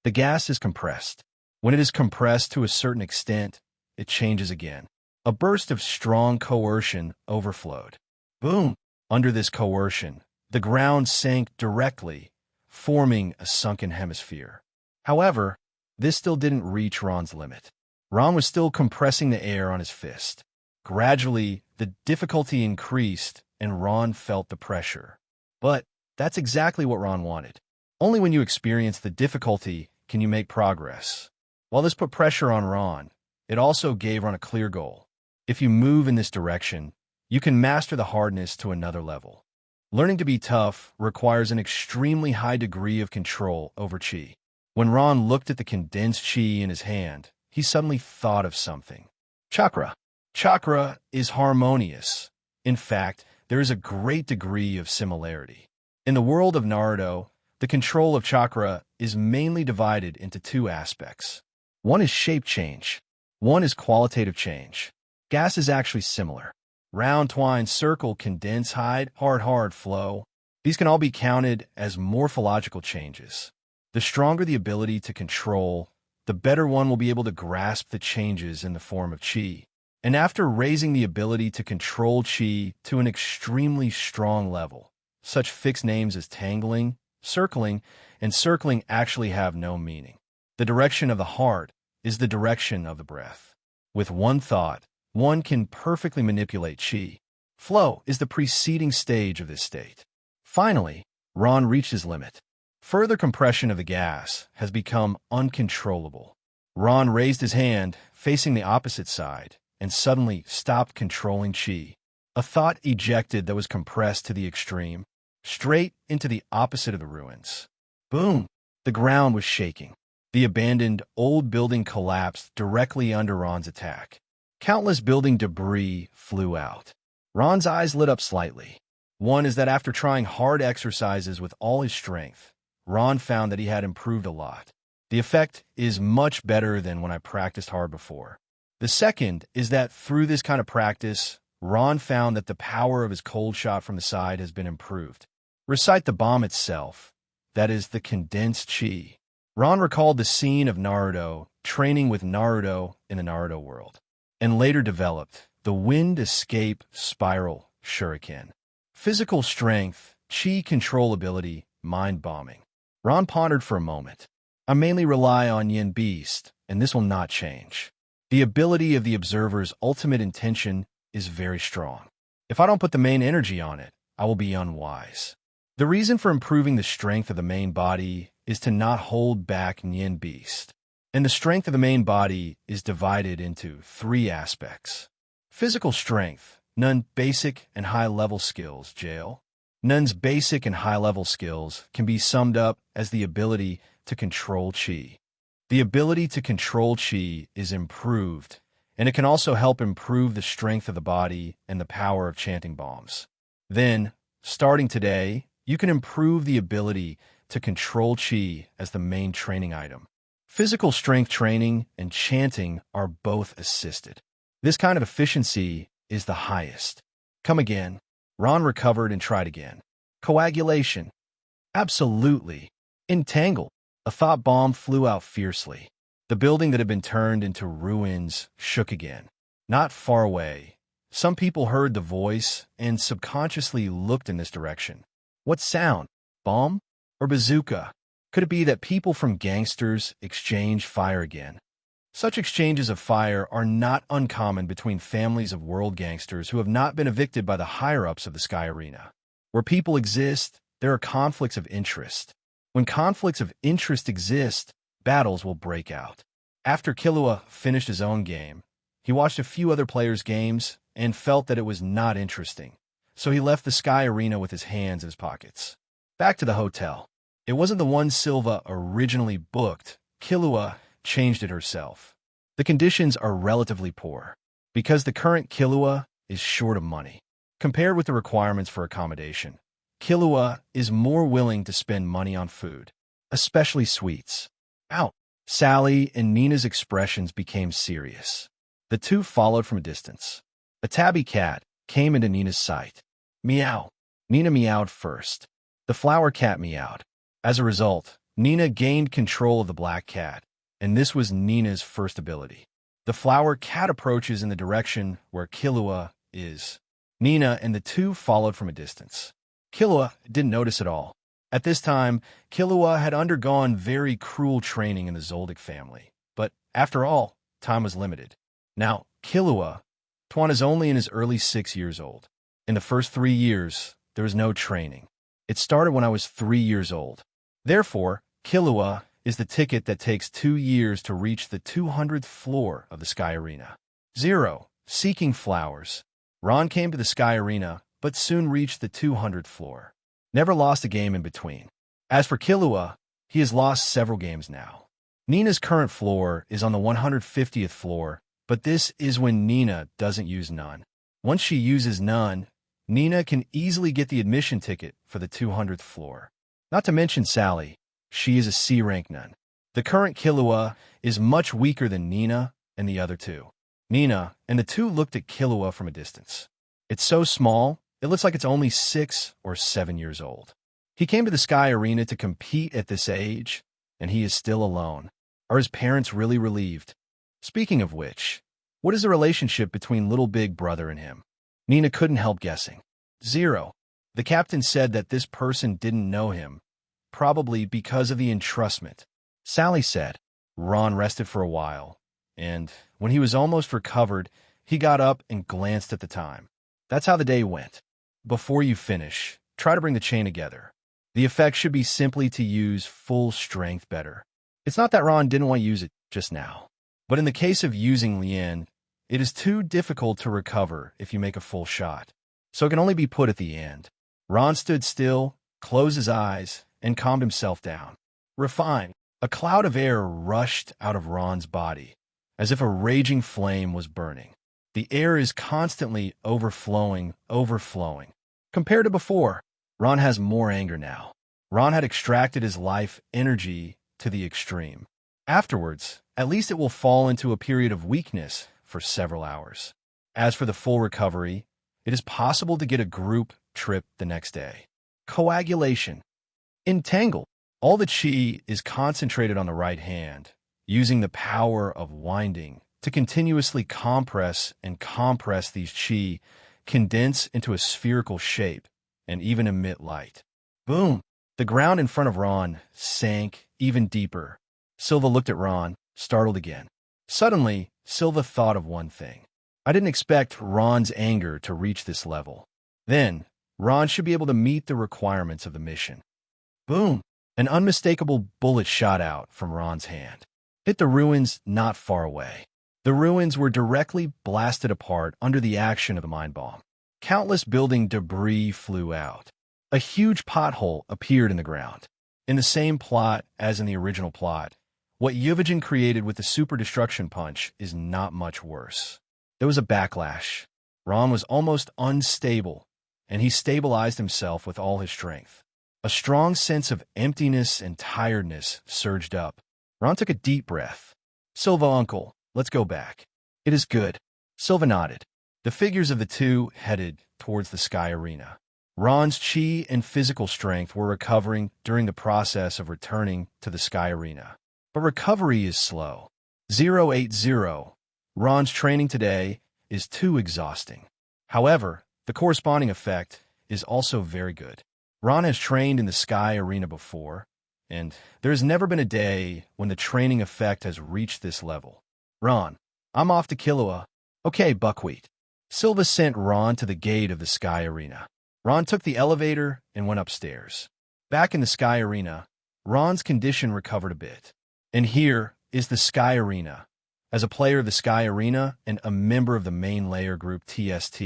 The gas is compressed. When it is compressed to a certain extent, it changes again. A burst of strong coercion overflowed. Boom! Under this coercion, the ground sank directly, forming a sunken hemisphere. However, this still didn't reach Ron's limit. Ron was still compressing the air on his fist. Gradually, the difficulty increased, and Ron felt the pressure. But that's exactly what Ron wanted. Only when you experience the difficulty can you make progress. While this put pressure on Ron, it also gave Ron a clear goal. If you move in this direction, you can master the hardness to another level. Learning to be tough requires an extremely high degree of control over chi. When Ron looked at the condensed chi in his hand, he suddenly thought of something. Chakra. Chakra is harmonious. In fact, there is a great degree of similarity. In the world of Naruto, the control of chakra is mainly divided into two aspects. One is shape change. One is qualitative change. Gas is actually similar. Round, twine, circle, condense, hide, hard, flow. These can all be counted as morphological changes. The stronger the ability to control, the better one will be able to grasp the changes in the form of chi. And after raising the ability to control chi to an extremely strong level, such fixed names as tangling, circling, and circling actually have no meaning. The direction of the heart is the direction of the breath. With one thought, one can perfectly manipulate chi. Flow is the preceding stage of this state. Finally, Ron reached his limit. Further compression of the gas has become uncontrollable. Ron raised his hand, facing the opposite side, and suddenly stopped controlling chi. A thought ejected that was compressed to the extreme, straight into the opposite of the ruins. Boom! The ground was shaking. The abandoned old building collapsed directly under Ron's attack. Countless building debris flew out. Ron's eyes lit up slightly. One is that after trying hard exercises with all his strength, Ron found that he had improved a lot. The effect is much better than when I practiced hard before. The second is that through this kind of practice, Ron found that the power of his cold shot from the side has been improved. Recite the bomb itself, that is the condensed chi. Ron recalled the scene of Naruto training with Naruto in the Naruto world, and later developed the wind escape spiral shuriken. Physical strength, chi control ability, mind bombing. Ron pondered for a moment. I mainly rely on Nen Beasts, and this will not change. The ability of the observer's ultimate intention is very strong. If I don't put the main energy on it, I will be unwise. The reason for improving the strength of the main body is to not hold back Nen Beast. And the strength of the main body is divided into three aspects. Physical strength, Nen's basic and high-level skills, jail. Nen's basic and high-level skills can be summed up as the ability to control chi. The ability to control chi is improved, and it can also help improve the strength of the body and the power of chanting bombs. Then, starting today, you can improve the ability to control chi as the main training item. Physical strength training and chanting are both assisted. This kind of efficiency is the highest. Come again. Ron recovered and tried again. Coagulation. Absolutely. Entangled. A thought bomb flew out fiercely. The building that had been turned into ruins shook again. Not far away, some people heard the voice and subconsciously looked in this direction. What sound? Bomb? Or bazooka? Could it be that people from gangsters exchange fire again? Such exchanges of fire are not uncommon between families of world gangsters who have not been evicted by the higher-ups of the Sky Arena. Where people exist, there are conflicts of interest. When conflicts of interest exist, battles will break out. After Killua finished his own game, he watched a few other players' games and felt that it was not interesting, so he left the Sky Arena with his hands in his pockets. Back to the hotel. It wasn't the one Silva originally booked. Killua changed it herself. The conditions are relatively poor, because the current Killua is short of money. Compared with the requirements for accommodation, Killua is more willing to spend money on food, especially sweets. Out. Sally and Nina's expressions became serious. The two followed from a distance. A tabby cat came into Nina's sight. Meow. Nina meowed first. The flower cat meowed. As a result, Nina gained control of the black cat, and this was Nina's first ability. The flower cat approaches in the direction where Killua is. Nina and the two followed from a distance. Killua didn't notice at all. At this time, Killua had undergone very cruel training in the Zoldyck family. But after all, time was limited. Now, Killua, Tuan is only in his early 6 years old. In the first 3 years, there was no training. It started when I was 3 years old. Therefore, Killua is the ticket that takes 2 years to reach the 200th floor of the Sky Arena. 0. Seeking flowers. Ron came to the Sky Arena, but soon reached the 200th floor. Never lost a game in between. As for Killua, he has lost several games now. Nina's current floor is on the 150th floor, but this is when Nina doesn't use none. Once she uses none, Nina can easily get the admission ticket for the 200th floor. Not to mention Sally, she is a C-rank nun. The current Killua is much weaker than Nina and the other two. Nina and the two looked at Killua from a distance. It's so small, it looks like it's only 6 or 7 years old. He came to the Sky Arena to compete at this age, and he is still alone. Are his parents really relieved? Speaking of which, what is the relationship between little big brother and him? Nina couldn't help guessing. 0. The captain said that this person didn't know him, probably because of the entrustment. Sally said. Ron rested for a while, and when he was almost recovered, he got up and glanced at the time. That's how the day went. Before you finish, try to bring the chain together. The effect should be simply to use full strength better. It's not that Ron didn't want to use it just now. But in the case of using Lien, it is too difficult to recover if you make a full shot. So it can only be put at the end. Ron stood still, closed his eyes, and calmed himself down. Refine. A cloud of air rushed out of Ron's body, as if a raging flame was burning. The air is constantly overflowing. Compared to before, Ron has more anger now. Ron had extracted his life energy to the extreme. Afterwards, at least it will fall into a period of weakness for several hours. As for the full recovery, it is possible to get a group trip the next day. Coagulation. Entangle. All the chi is concentrated on the right hand, using the power of winding to continuously compress these chi, condense into a spherical shape, and even emit light. Boom! The ground in front of Ron sank even deeper. Silva looked at Ron, startled again. Suddenly, Silva thought of one thing. I didn't expect Ron's anger to reach this level. Then, Ron should be able to meet the requirements of the mission. Boom! An unmistakable bullet shot out from Ron's hand. Hit the ruins not far away. The ruins were directly blasted apart under the action of the mind bomb. Countless building debris flew out. A huge pothole appeared in the ground. In the same plot as in the original plot, what Xiaoji created with the super destruction punch is not much worse. There was a backlash. Ron was almost unstable, and he stabilized himself with all his strength. A strong sense of emptiness and tiredness surged up. Ron took a deep breath. Silva, uncle, let's go back. It is good. Silva nodded. The figures of the two headed towards the Sky Arena. Ron's chi and physical strength were recovering during the process of returning to the Sky Arena. But recovery is slow. 080. Ron's training today is too exhausting. However, the corresponding effect is also very good. Ron has trained in the Sky Arena before, and there has never been a day when the training effect has reached this level. Ron, I'm off to Killua. Okay, Buckwheat. Silva sent Ron to the gate of the Sky Arena. Ron took the elevator and went upstairs. Back in the Sky Arena, Ron's condition recovered a bit. And here is the Sky Arena. As a player of the Sky Arena and a member of the main layer group TST,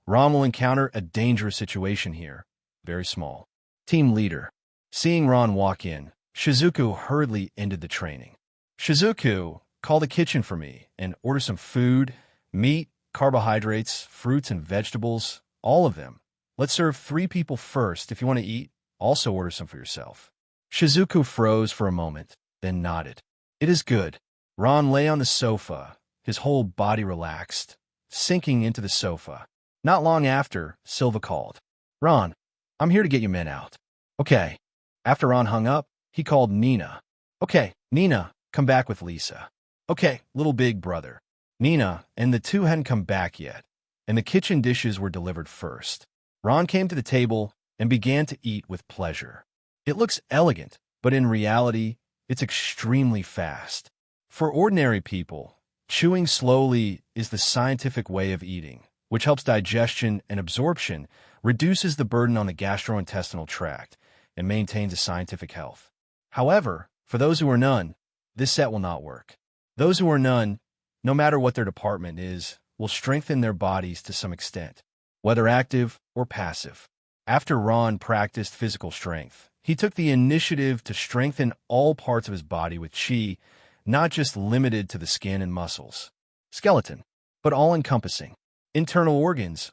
Ron will encounter a dangerous situation here. Very small. Team leader. Seeing Ron walk in, Shizuku hurriedly ended the training. Shizuku, call the kitchen for me and order some food, meat, carbohydrates, fruits and vegetables, all of them. Let's serve 3 people first. If you want to eat, also order some for yourself. Shizuku froze for a moment, then nodded. It is good. Ron lay on the sofa, his whole body relaxed, sinking into the sofa. Not long after, Silva called. Ron, I'm here to get you men out. Okay. After Ron hung up, he called Nina. Okay, Nina, come back with Lisa. Okay, little big brother. Nina and the two hadn't come back yet, and the kitchen dishes were delivered first. Ron came to the table and began to eat with pleasure. It looks elegant, but in reality, it's extremely fast. For ordinary people, chewing slowly is the scientific way of eating, which helps digestion and absorption, reduces the burden on the gastrointestinal tract, and maintains a scientific health. However, for those who are none, this set will not work. Those who are none, no matter what their department is, will strengthen their bodies to some extent, whether active or passive. After Ron practiced physical strength, he took the initiative to strengthen all parts of his body with chi, not just limited to the skin and muscles, skeleton, but all-encompassing. Internal organs,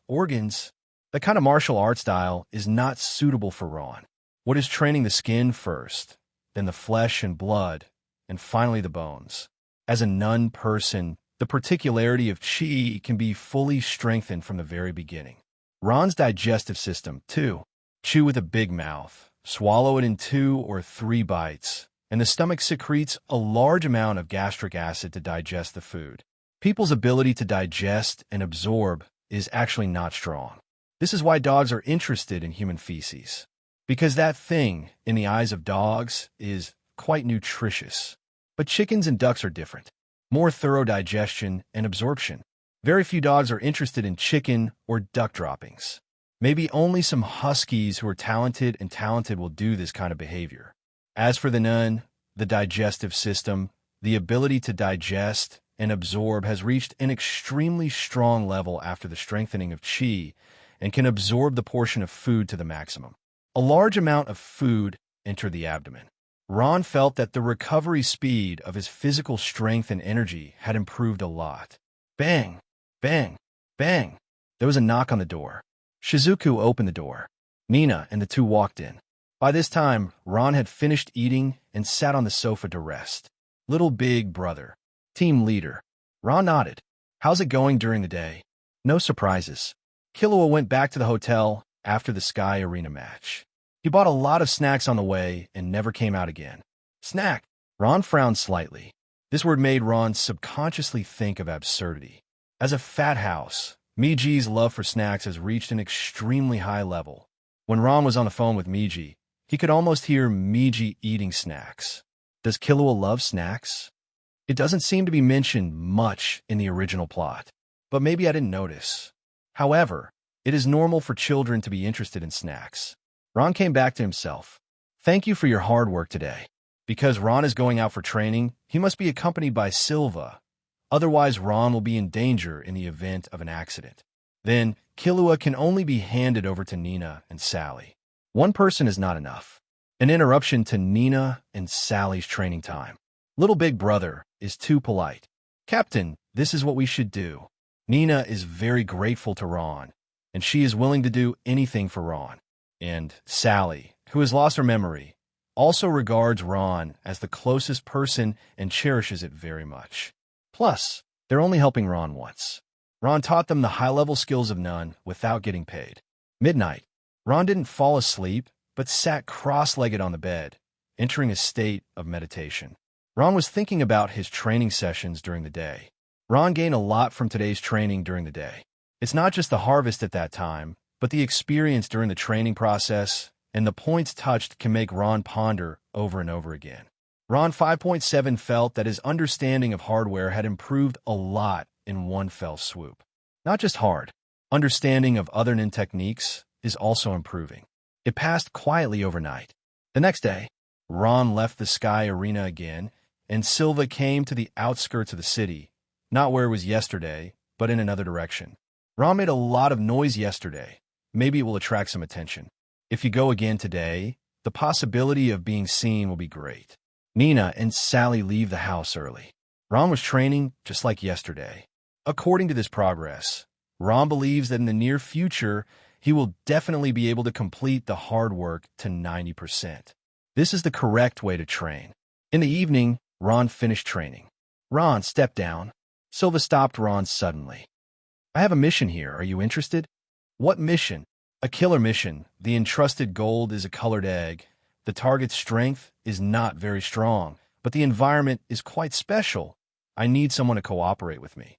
that kind of martial art style is not suitable for Ron. What is training the skin first, then the flesh and blood, and finally the bones. As a nun person, the particularity of chi can be fully strengthened from the very beginning. Ron's digestive system, too. Chew with a big mouth, swallow it in 2 or 3 bites, and the stomach secretes a large amount of gastric acid to digest the food. People's ability to digest and absorb is actually not strong. This is why dogs are interested in human feces, because that thing, in the eyes of dogs, is quite nutritious. But chickens and ducks are different. More thorough digestion and absorption. Very few dogs are interested in chicken or duck droppings. Maybe only some huskies who are talented will do this kind of behavior. As for the nun, the digestive system, the ability to digest and absorb has reached an extremely strong level after the strengthening of chi and can absorb the portion of food to the maximum. A large amount of food entered the abdomen. Ron felt that the recovery speed of his physical strength and energy had improved a lot. Bang, bang, bang. There was a knock on the door. Shizuku opened the door. Nina and the two walked in. By this time, Ron had finished eating and sat on the sofa to rest. Little big brother. Team leader. Ron nodded. How's it going during the day? No surprises. Killua went back to the hotel after the Sky Arena match. He bought a lot of snacks on the way and never came out again. Snack. Ron frowned slightly. This word made Ron subconsciously think of absurdity. As a fat house, Miji's love for snacks has reached an extremely high level. When Ron was on the phone with Miji, he could almost hear Miji eating snacks. Does Killua love snacks? It doesn't seem to be mentioned much in the original plot, but maybe I didn't notice. However, it is normal for children to be interested in snacks. Ron came back to himself. Thank you for your hard work today. Because Ron is going out for training, he must be accompanied by Silva. Otherwise, Ron will be in danger in the event of an accident. Then, Killua can only be handed over to Nina and Sally. One person is not enough. An interruption to Nina and Sally's training time. Little big brother is too polite. Captain, this is what we should do. Nina is very grateful to Ron, and she is willing to do anything for Ron. And Sally, who has lost her memory, also regards Ron as the closest person and cherishes it very much. Plus, they're only helping Ron once. Ron taught them the high-level skills of none without getting paid. Midnight. Ron didn't fall asleep, but sat cross-legged on the bed, entering a state of meditation. Ron was thinking about his training sessions during the day. Ron gained a lot from today's training during the day. It's not just the harvest at that time, but the experience during the training process and the points touched can make Ron ponder over and over again. Ron 5.7 felt that his understanding of hardware had improved a lot in one fell swoop. Not just hard, understanding of other Nen techniques is also improving. It passed quietly overnight. The next day, Ron left the Sky Arena again, and Silva came to the outskirts of the city, not where it was yesterday, but in another direction. Ron made a lot of noise yesterday. Maybe it will attract some attention. If you go again today, the possibility of being seen will be great. Nina and Sally leave the house early. Ron was training just like yesterday. According to this progress, Ron believes that in the near future, he will definitely be able to complete the hard work to 90%. This is the correct way to train. In the evening, Ron finished training. Ron, step down. Silva stopped Ron suddenly. I have a mission here. Are you interested? What mission? A killer mission. The entrusted gold is a colored egg. The target's strength is not very strong, but the environment is quite special. I need someone to cooperate with me.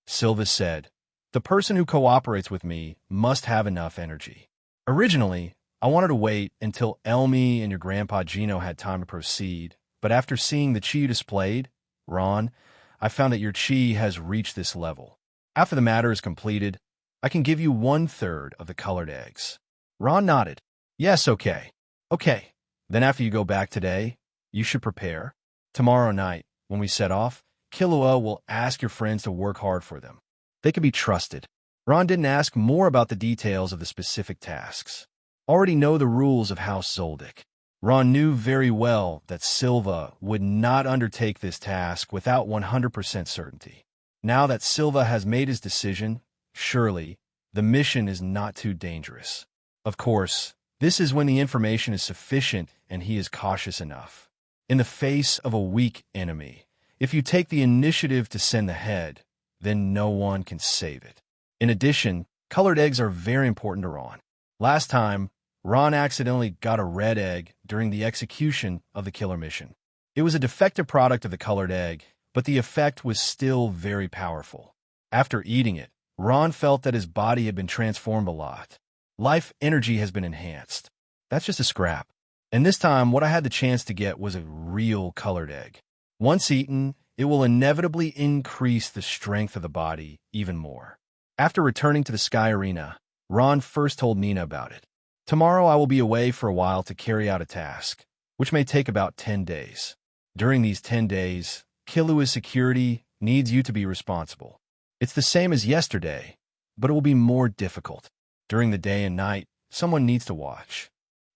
Sylva said, the person who cooperates with me must have enough energy. Originally, I wanted to wait until Elmi and your grandpa Gino had time to proceed, but after seeing the chi you displayed, Ron, I found that your chi has reached this level. After the matter is completed, I can give you 1/3 of the colored eggs. Ron nodded. Yes, okay. Okay. Then after you go back today, you should prepare. Tomorrow night, when we set off, Killua will ask your friends to work hard for them. They can be trusted. Ron didn't ask more about the details of the specific tasks. Already know the rules of House Zoldyck. Ron knew very well that Sylva would not undertake this task without 100% certainty. Now that Sylva has made his decision, surely the mission is not too dangerous. Of course, this is when the information is sufficient and he is cautious enough. In the face of a weak enemy, if you take the initiative to send the head, then no one can save it. In addition, colored eggs are very important to Ron. Last time, Ron accidentally got a red egg during the execution of the killer mission. It was a defective product of the colored egg, but the effect was still very powerful. After eating it, Ron felt that his body had been transformed a lot. Life energy has been enhanced. That's just a scrap. And this time, what I had the chance to get was a real colored egg. Once eaten, it will inevitably increase the strength of the body even more. After returning to the Sky Arena, Ron first told Nina about it. Tomorrow I will be away for a while to carry out a task, which may take about 10 days. During these 10 days, Killua's security needs you to be responsible. It's the same as yesterday, but it will be more difficult. During the day and night, someone needs to watch.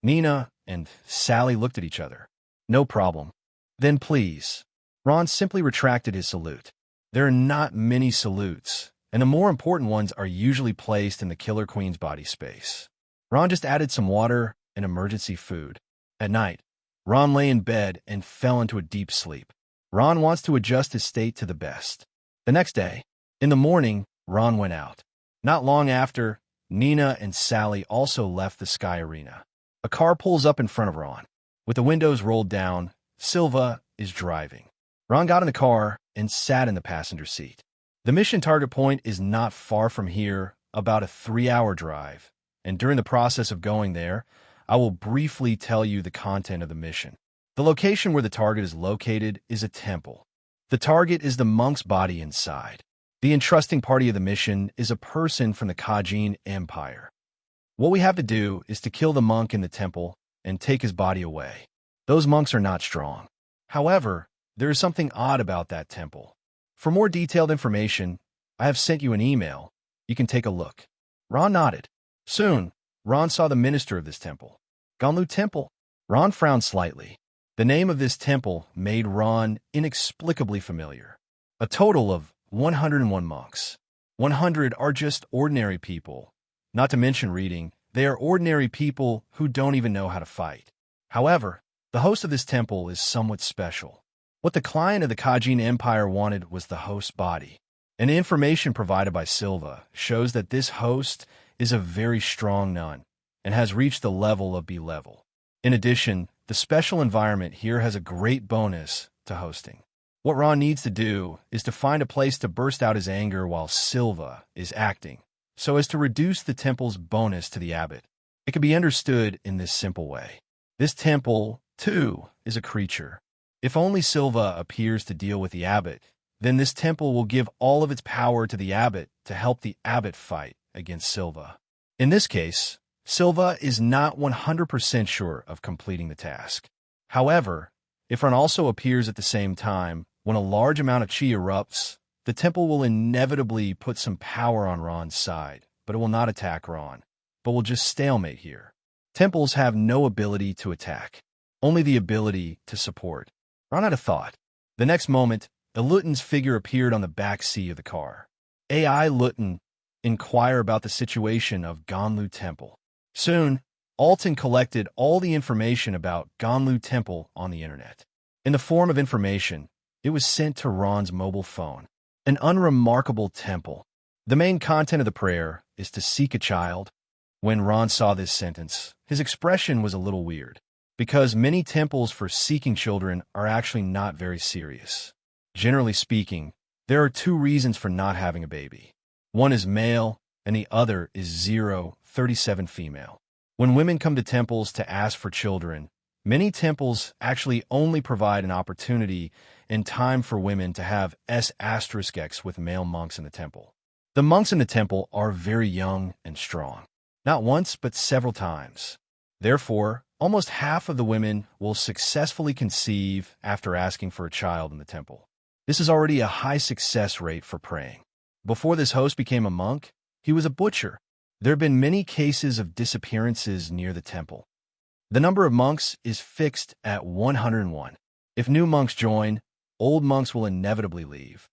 Nina and Sally looked at each other. No problem. Then please. Ron simply retracted his salute. There are not many salutes, and the more important ones are usually placed in the Killer Queen's body space. Ron just added some water and emergency food. At night, Ron lay in bed and fell into a deep sleep. Ron wants to adjust his state to the best. The next day, in the morning, Ron went out. Not long after, Nina and Sally also left the Sky Arena. A car pulls up in front of Ron. With the windows rolled down, Sylva is driving. Ron got in the car and sat in the passenger seat. The mission target point is not far from here, about a 3-hour drive, and during the process of going there, I will briefly tell you the content of the mission. The location where the target is located is a temple. The target is the monk's body inside. The entrusting party of the mission is a person from the Kajin Empire. What we have to do is to kill the monk in the temple and take his body away. Those monks are not strong. However, there is something odd about that temple. For more detailed information, I have sent you an email. You can take a look. Ron nodded. Soon, Ron saw the minister of this temple. Ganlu Temple. Ron frowned slightly. The name of this temple made Ron inexplicably familiar. A total of 101 monks. 100 are just ordinary people. Not to mention reading, they are ordinary people who don't even know how to fight. However, the host of this temple is somewhat special. What the client of the Kajin Empire wanted was the host's body. And the information provided by Sylva shows that this host is a very strong nun and has reached the level of B-level. In addition, the special environment here has a great bonus to hosting. What Ron needs to do is to find a place to burst out his anger while Sylva is acting, so as to reduce the temple's bonus to the abbot. It can be understood in this simple way. This temple, too, is a creature. If only Sylva appears to deal with the abbot, then this temple will give all of its power to the abbot to help the abbot fight against Sylva. In this case, Sylva is not 100% sure of completing the task. However, if Ron also appears at the same time, when a large amount of chi erupts, the temple will inevitably put some power on Ron's side, but it will not attack Ron, but will just stalemate here. Temples have no ability to attack, only the ability to support. Ron had a thought. The next moment, a Luten's figure appeared on the back seat of the car. AI Luten inquire about the situation of Ganlu Temple. Soon, Alton collected all the information about Ganlu Temple on the internet. In the form of information, it was sent to Ron's mobile phone. An unremarkable temple. The main content of the prayer is to seek a child. When Ron saw this sentence, his expression was a little weird. because many temples for seeking children are actually not very serious. Generally speaking, there are two reasons for not having a baby. One is male, and the other is 37 female. When women come to temples to ask for children, many temples actually only provide an opportunity and time for women to have S*X with male monks in the temple. The monks in the temple are very young and strong, not once but several times. Therefore, almost half of the women will successfully conceive after asking for a child in the temple. This is already a high success rate for praying. Before this host became a monk, he was a butcher. There have been many cases of disappearances near the temple. The number of monks is fixed at 101. If new monks join, old monks will inevitably leave.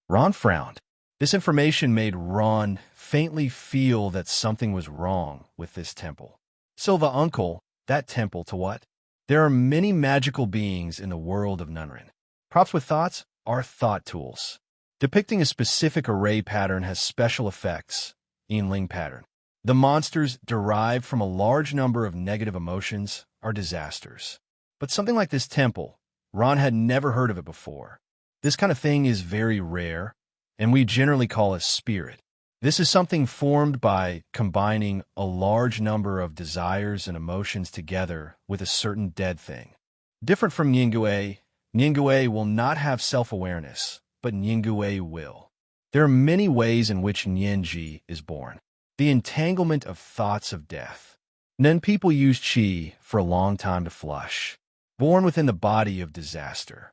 Ron frowned. This information made Ron faintly feel that something was wrong with this temple. Silva uncle, that temple to what? There are many magical beings in the world of Nunrin. Props with thoughts are thought tools. Depicting a specific array pattern has special effects. Yinling pattern. The monsters derived from a large number of negative emotions are disasters. But something like this temple, Ron had never heard of it before. This kind of thing is very rare, and we generally call it spirit. This is something formed by combining a large number of desires and emotions together with a certain dead thing. Different from Nyingue, Nyingue will not have self-awareness, but Nyingue will. There are many ways in which Nianji is born. The entanglement of thoughts of death. Nen people use qi for a long time to flush. Born within the body of disaster.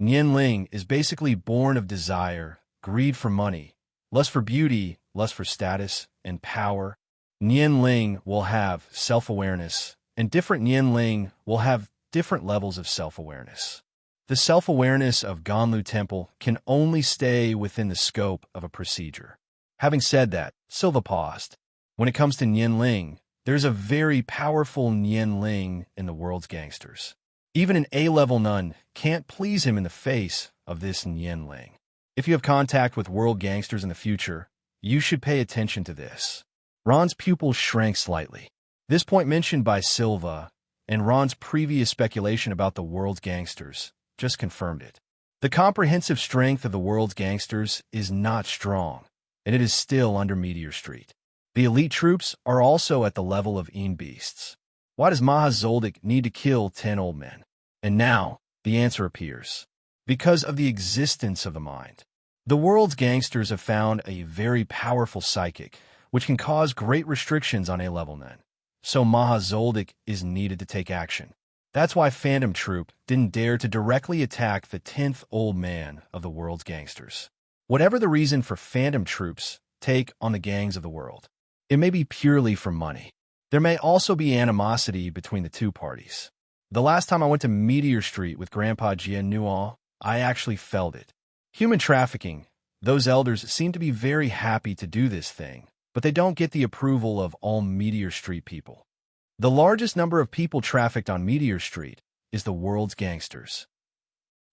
Nianling is basically born of desire, greed for money, lust for beauty, lust for status, and power. Nianling will have self-awareness, and different Nianling will have different levels of self-awareness. The self-awareness of Ganlu Temple can only stay within the scope of a procedure. Having said that, Silva paused. When it comes to Nianling, there's a very powerful Nianling in the world's gangsters. Even an A-level nun can't please him in the face of this Nianling. If you have contact with world gangsters in the future, you should pay attention to this. Ron's pupils shrank slightly. This point mentioned by Silva and Ron's previous speculation about the world's gangsters just confirmed it. The comprehensive strength of the world's gangsters is not strong, and it is still under Meteor Street. The elite troops are also at the level of Nen Beasts. Why does Zoldyck need to kill 10 old men? And now, the answer appears. Because of the existence of the mind. The world's gangsters have found a very powerful psychic, which can cause great restrictions on A-level men. So Zoldyck is needed to take action. That's why Phantom Troop didn't dare to directly attack the 10th old man of the world's gangsters. Whatever the reason for Phantom Troops take on the gangs of the world, it may be purely for money. There may also be animosity between the two parties. The last time I went to Meteor Street with Grandpa Jian Nuo, I actually felt it. Human trafficking. Those elders seem to be very happy to do this thing, but they don't get the approval of all Meteor Street people. The largest number of people trafficked on Meteor Street is the world's gangsters.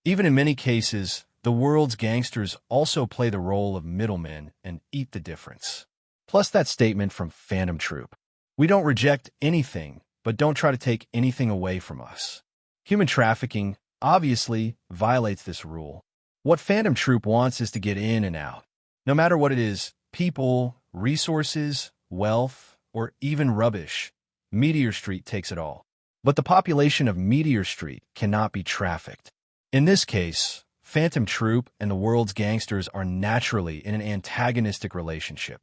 Even in many cases, the world's gangsters also play the role of middlemen and eat the difference. Plus that statement from Phantom Troop. We don't reject anything, but don't try to take anything away from us. Human trafficking obviously violates this rule. What Phantom Troop wants is to get in and out. No matter what it is, people, resources, wealth, or even rubbish, Meteor Street takes it all. But the population of Meteor Street cannot be trafficked. In this case, Phantom Troop and the world's gangsters are naturally in an antagonistic relationship.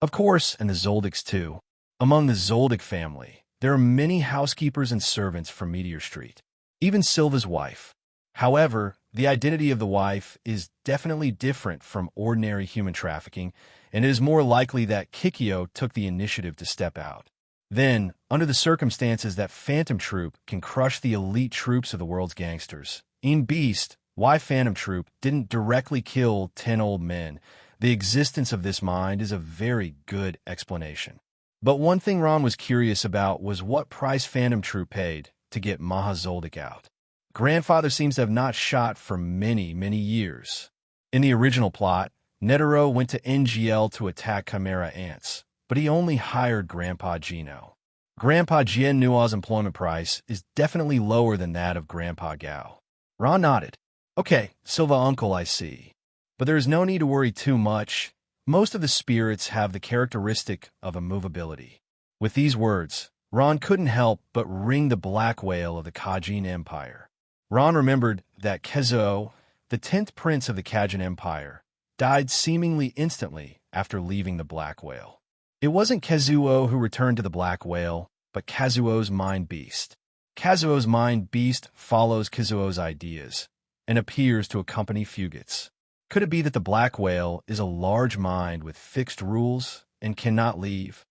Of course, and the Zoldicks too. Among the Zoldyck family, there are many housekeepers and servants from Meteor Street. Even Silva's wife. However, the identity of the wife is definitely different from ordinary human trafficking, and it is more likely that Kikyo took the initiative to step out. Then, under the circumstances that Phantom Troop can crush the elite troops of the world's gangsters, Nen Beasts, why Phantom Troop didn't directly kill 10 old men, the existence of this mind is a very good explanation. But one thing Ron was curious about was what price Phantom Troop paid to get Zoldyck out. Grandfather seems to have not shot for many, many years. In the original plot, Netero went to NGL to attack Chimera ants, but he only hired Grandpa Gino. Grandpa Jian Nua's employment price is definitely lower than that of Grandpa Gao. Ron nodded. Okay, Silva uncle, I see. But there is no need to worry too much. Most of the spirits have the characteristic of immovability. With these words, Ron couldn't help but ring the black whale of the Kajin Empire. Ron remembered that Kezuo, the 10th prince of the Kajin Empire, died seemingly instantly after leaving the black whale. It wasn't Kezuo who returned to the black whale, but Kazuo's mind beast. Kazuo's mind beast follows Kezuo's ideas and appears to accompany fugates. Could it be that the black whale is a large mind with fixed rules and cannot leave?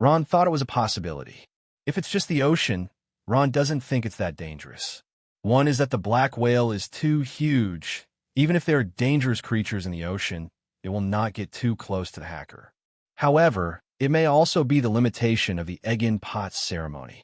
Ron thought it was a possibility. If it's just the ocean, Ron doesn't think it's that dangerous. One is that the black whale is too huge. Even if there are dangerous creatures in the ocean, it will not get too close to the hacker. However, it may also be the limitation of the egg in pot ceremony.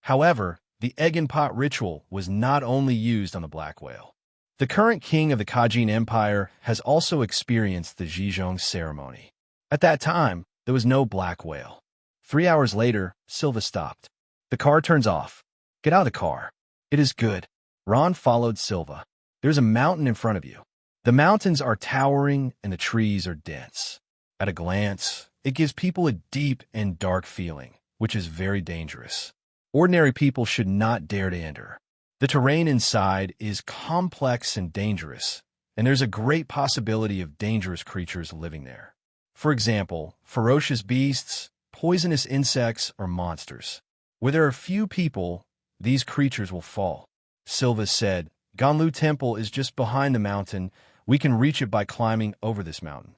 However, the egg in pot ritual was not only used on the black whale. The current king of the Kajin Empire has also experienced the Zhizhong ceremony. At that time, there was no black whale. 3 hours later, Silva stopped. The car turns off. Get out of the car. It is good. Ron followed Silva. There's a mountain in front of you. The mountains are towering and the trees are dense. At a glance, it gives people a deep and dark feeling, which is very dangerous. Ordinary people should not dare to enter. The terrain inside is complex and dangerous, and there's a great possibility of dangerous creatures living there. For example, ferocious beasts, poisonous insects, or monsters. Where there are few people, these creatures will fall. Silva said, Ganlu Temple is just behind the mountain. We can reach it by climbing over this mountain.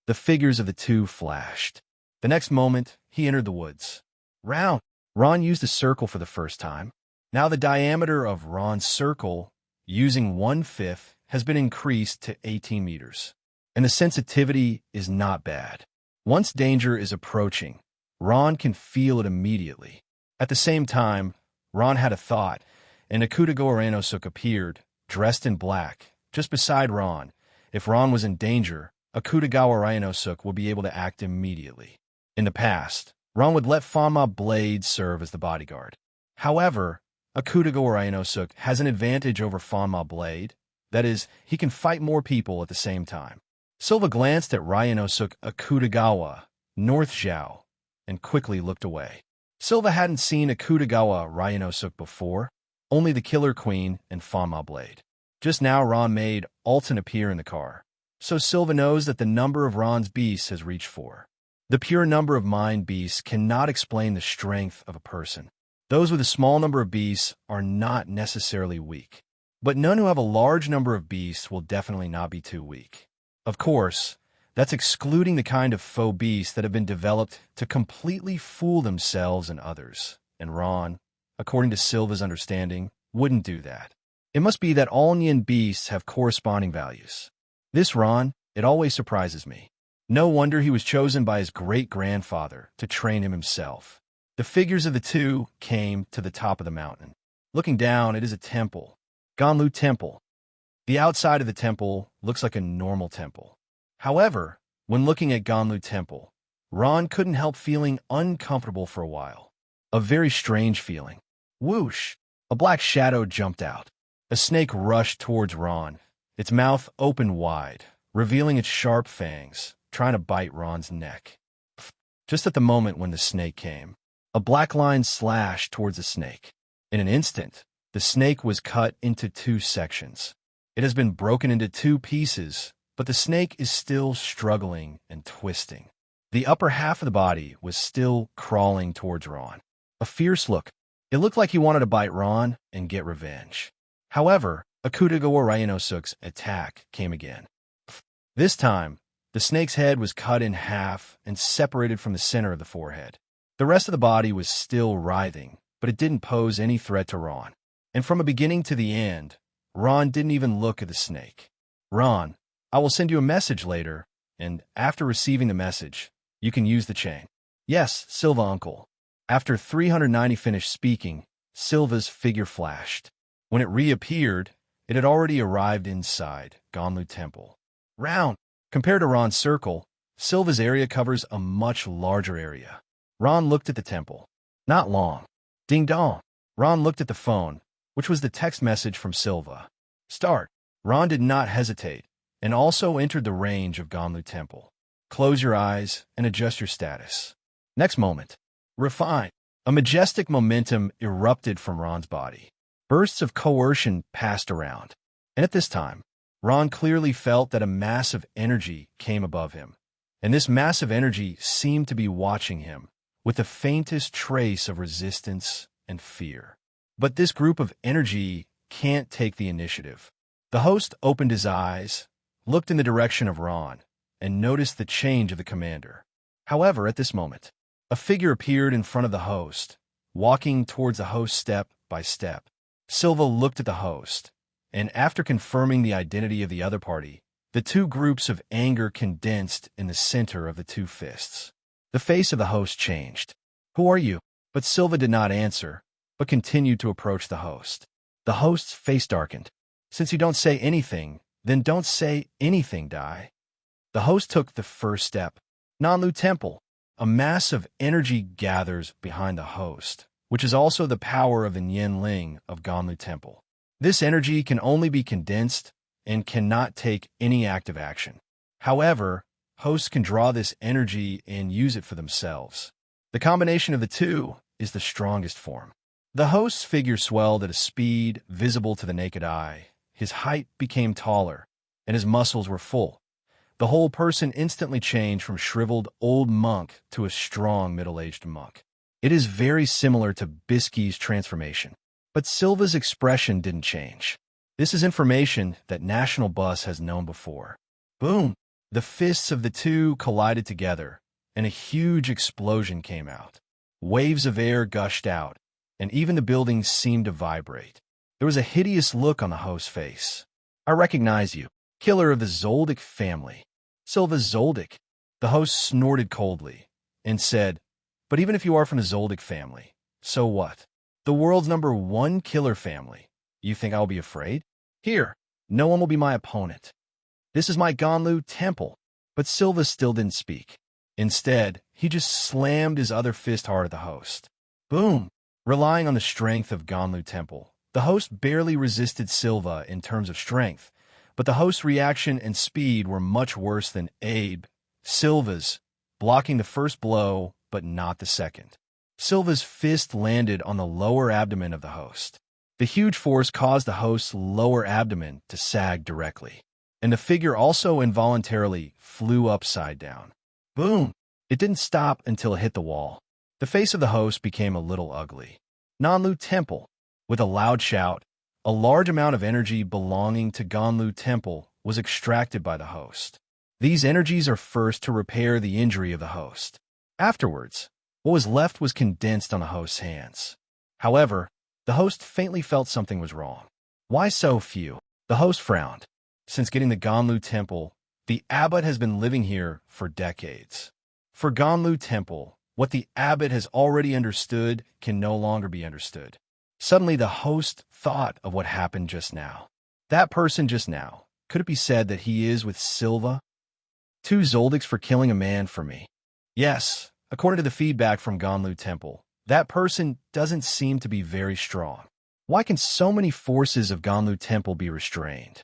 The figures of the two flashed. The next moment, he entered the woods. Round. Ron used a circle for the first time. Now the diameter of Ron's circle, using 1/5, has been increased to 18 meters. And the sensitivity is not bad. Once danger is approaching, Ron can feel it immediately. At the same time, Ron had a thought, and Akutago Aranosuk appeared, dressed in black, just beside Ron. If Ron was in danger, Akutagawa Ryanosuk would be able to act immediately. In the past, Ron would let Fanma Blade serve as the bodyguard. However, Akutagawa Ryanosuk has an advantage over Fanma Blade. That is, he can fight more people at the same time. Silva glanced at Ryanosuk Akutagawa, North Zhao, and quickly looked away. Silva hadn't seen Akutagawa Ryanosuk before, only the Killer Queen and Fanma Blade. Just now Ron made Alton appear in the car, so Silva knows that the number of Ron's beasts has reached 4. The pure number of mind beasts cannot explain the strength of a person. Those with a small number of beasts are not necessarily weak, but none who have a large number of beasts will definitely not be too weak. Of course, that's excluding the kind of faux beasts that have been developed to completely fool themselves and others, and Ron, according to Silva's understanding, wouldn't do that. It must be that all Nian beasts have corresponding values. This Ron, it always surprises me. No wonder he was chosen by his great-grandfather to train him himself. The figures of the two came to the top of the mountain. Looking down, it is a temple. Ganlu Temple. The outside of the temple looks like a normal temple. However, when looking at Ganlu Temple, Ron couldn't help feeling uncomfortable for a while. A very strange feeling. Whoosh! A black shadow jumped out. A snake rushed towards Ron, its mouth opened wide, revealing its sharp fangs, trying to bite Ron's neck. Just at the moment when the snake came, a black line slashed towards the snake. In an instant, the snake was cut into 2 sections. It has been broken into 2 pieces, but the snake is still struggling and twisting. The upper half of the body was still crawling towards Ron. A fierce look. It looked like he wanted to bite Ron and get revenge. However, Akutagawa Ryanosuk's attack came again. This time, the snake's head was cut in half and separated from the center of the forehead. The rest of the body was still writhing, but it didn't pose any threat to Ron. And from the beginning to the end, Ron didn't even look at the snake. Ron, I will send you a message later, and after receiving the message, you can use the chain. Yes, Silva uncle. After 390 finished speaking, Silva's figure flashed. When it reappeared, it had already arrived inside Ganlu Temple. Round. Compared to Ron's circle, Silva's area covers a much larger area. Ron looked at the temple. Not long. Ding dong. Ron looked at the phone, which was the text message from Silva. Start. Ron did not hesitate, and also entered the range of Ganlu Temple. Close your eyes and adjust your status. Next moment. Refine. A majestic momentum erupted from Ron's body. Bursts of coercion passed around, and at this time, Ron clearly felt that a massive energy came above him, and this massive energy seemed to be watching him with the faintest trace of resistance and fear. But this group of energy can't take the initiative. The host opened his eyes, looked in the direction of Ron, and noticed the change of the commander. However, at this moment, a figure appeared in front of the host, walking towards the host step by step. Silva looked at the host, and after confirming the identity of the other party, the two groups of anger condensed in the center of the two fists. The face of the host changed. Who are you? But Silva did not answer, but continued to approach the host. The host's face darkened. Since you don't say anything, then don't say anything, Dai. The host took the first step. Ganlu Temple. A mass of energy gathers behind the host, which is also the power of the Nianling of Ganlu Temple. This energy can only be condensed and cannot take any active action. However, hosts can draw this energy and use it for themselves. The combination of the two is the strongest form. The host's figure swelled at a speed visible to the naked eye. His height became taller, and his muscles were full. The whole person instantly changed from shriveled old monk to a strong middle-aged monk. It is very similar to Bisky's transformation. But Silva's expression didn't change. This is information that National Bus has known before. Boom! The fists of the two collided together, and a huge explosion came out. Waves of air gushed out, and even the building seemed to vibrate. There was a hideous look on the host's face. I recognize you, killer of the Zoldyck family. Silva Zoldyck. The host snorted coldly and said, but even if you are from the Zoldyck family, so what? The world's #1 killer family. You think I'll be afraid? Here, no one will be my opponent. This is my Ganlu Temple. But Silva still didn't speak. Instead, he just slammed his other fist hard at the host. Boom! Relying on the strength of Ganlu Temple, the host barely resisted Silva in terms of strength, but the host's reaction and speed were much worse than Silva's, blocking the first blow but not the second. Silva's fist landed on the lower abdomen of the host. The huge force caused the host's lower abdomen to sag directly, and the figure also involuntarily flew upside down. Boom! It didn't stop until it hit the wall. The face of the host became a little ugly. Ganlu Temple. With a loud shout, a large amount of energy belonging to Ganlu Temple was extracted by the host. These energies are first to repair the injury of the host. Afterwards, what was left was condensed on the host's hands. However, the host faintly felt something was wrong. Why so few? The host frowned. Since getting the Ganlu Temple, the abbot has been living here for decades. For Ganlu Temple, what the abbot has already understood can no longer be understood. Suddenly, the host thought of what happened just now. That person just now, could it be said that he is with Silva? 2 Zoldycks for killing a man for me. Yes, according to the feedback from Ganlu Temple, that person doesn't seem to be very strong. Why can so many forces of Ganlu Temple be restrained?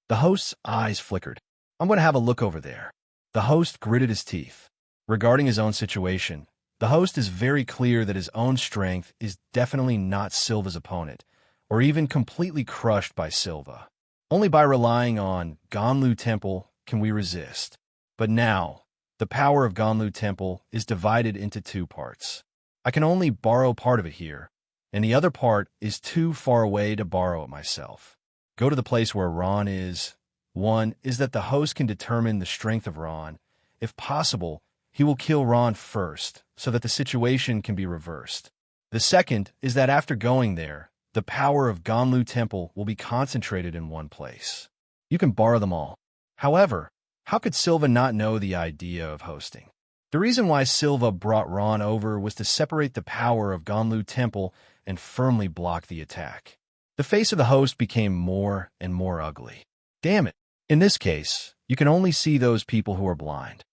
The host's eyes flickered. I'm going to have a look over there. The host gritted his teeth. Regarding his own situation, the host is very clear that his own strength is definitely not Silva's opponent, or even completely crushed by Silva. Only by relying on Ganlu Temple can we resist. But now, the power of Ganlu Temple is divided into 2 parts. I can only borrow part of it here, and the other part is too far away to borrow it myself. Go to the place where Ron is. One is that the host can determine the strength of Ron. If possible, he will kill Ron first, so that the situation can be reversed. The second is that after going there, the power of Ganlu Temple will be concentrated in one place. You can borrow them all. However, how could Silva not know the idea of hosting? The reason why Silva brought Ron over was to separate the power of Ganlu Temple and firmly block the attack. The face of the host became more and more ugly. Damn it. In this case, you can only see those people who are blind.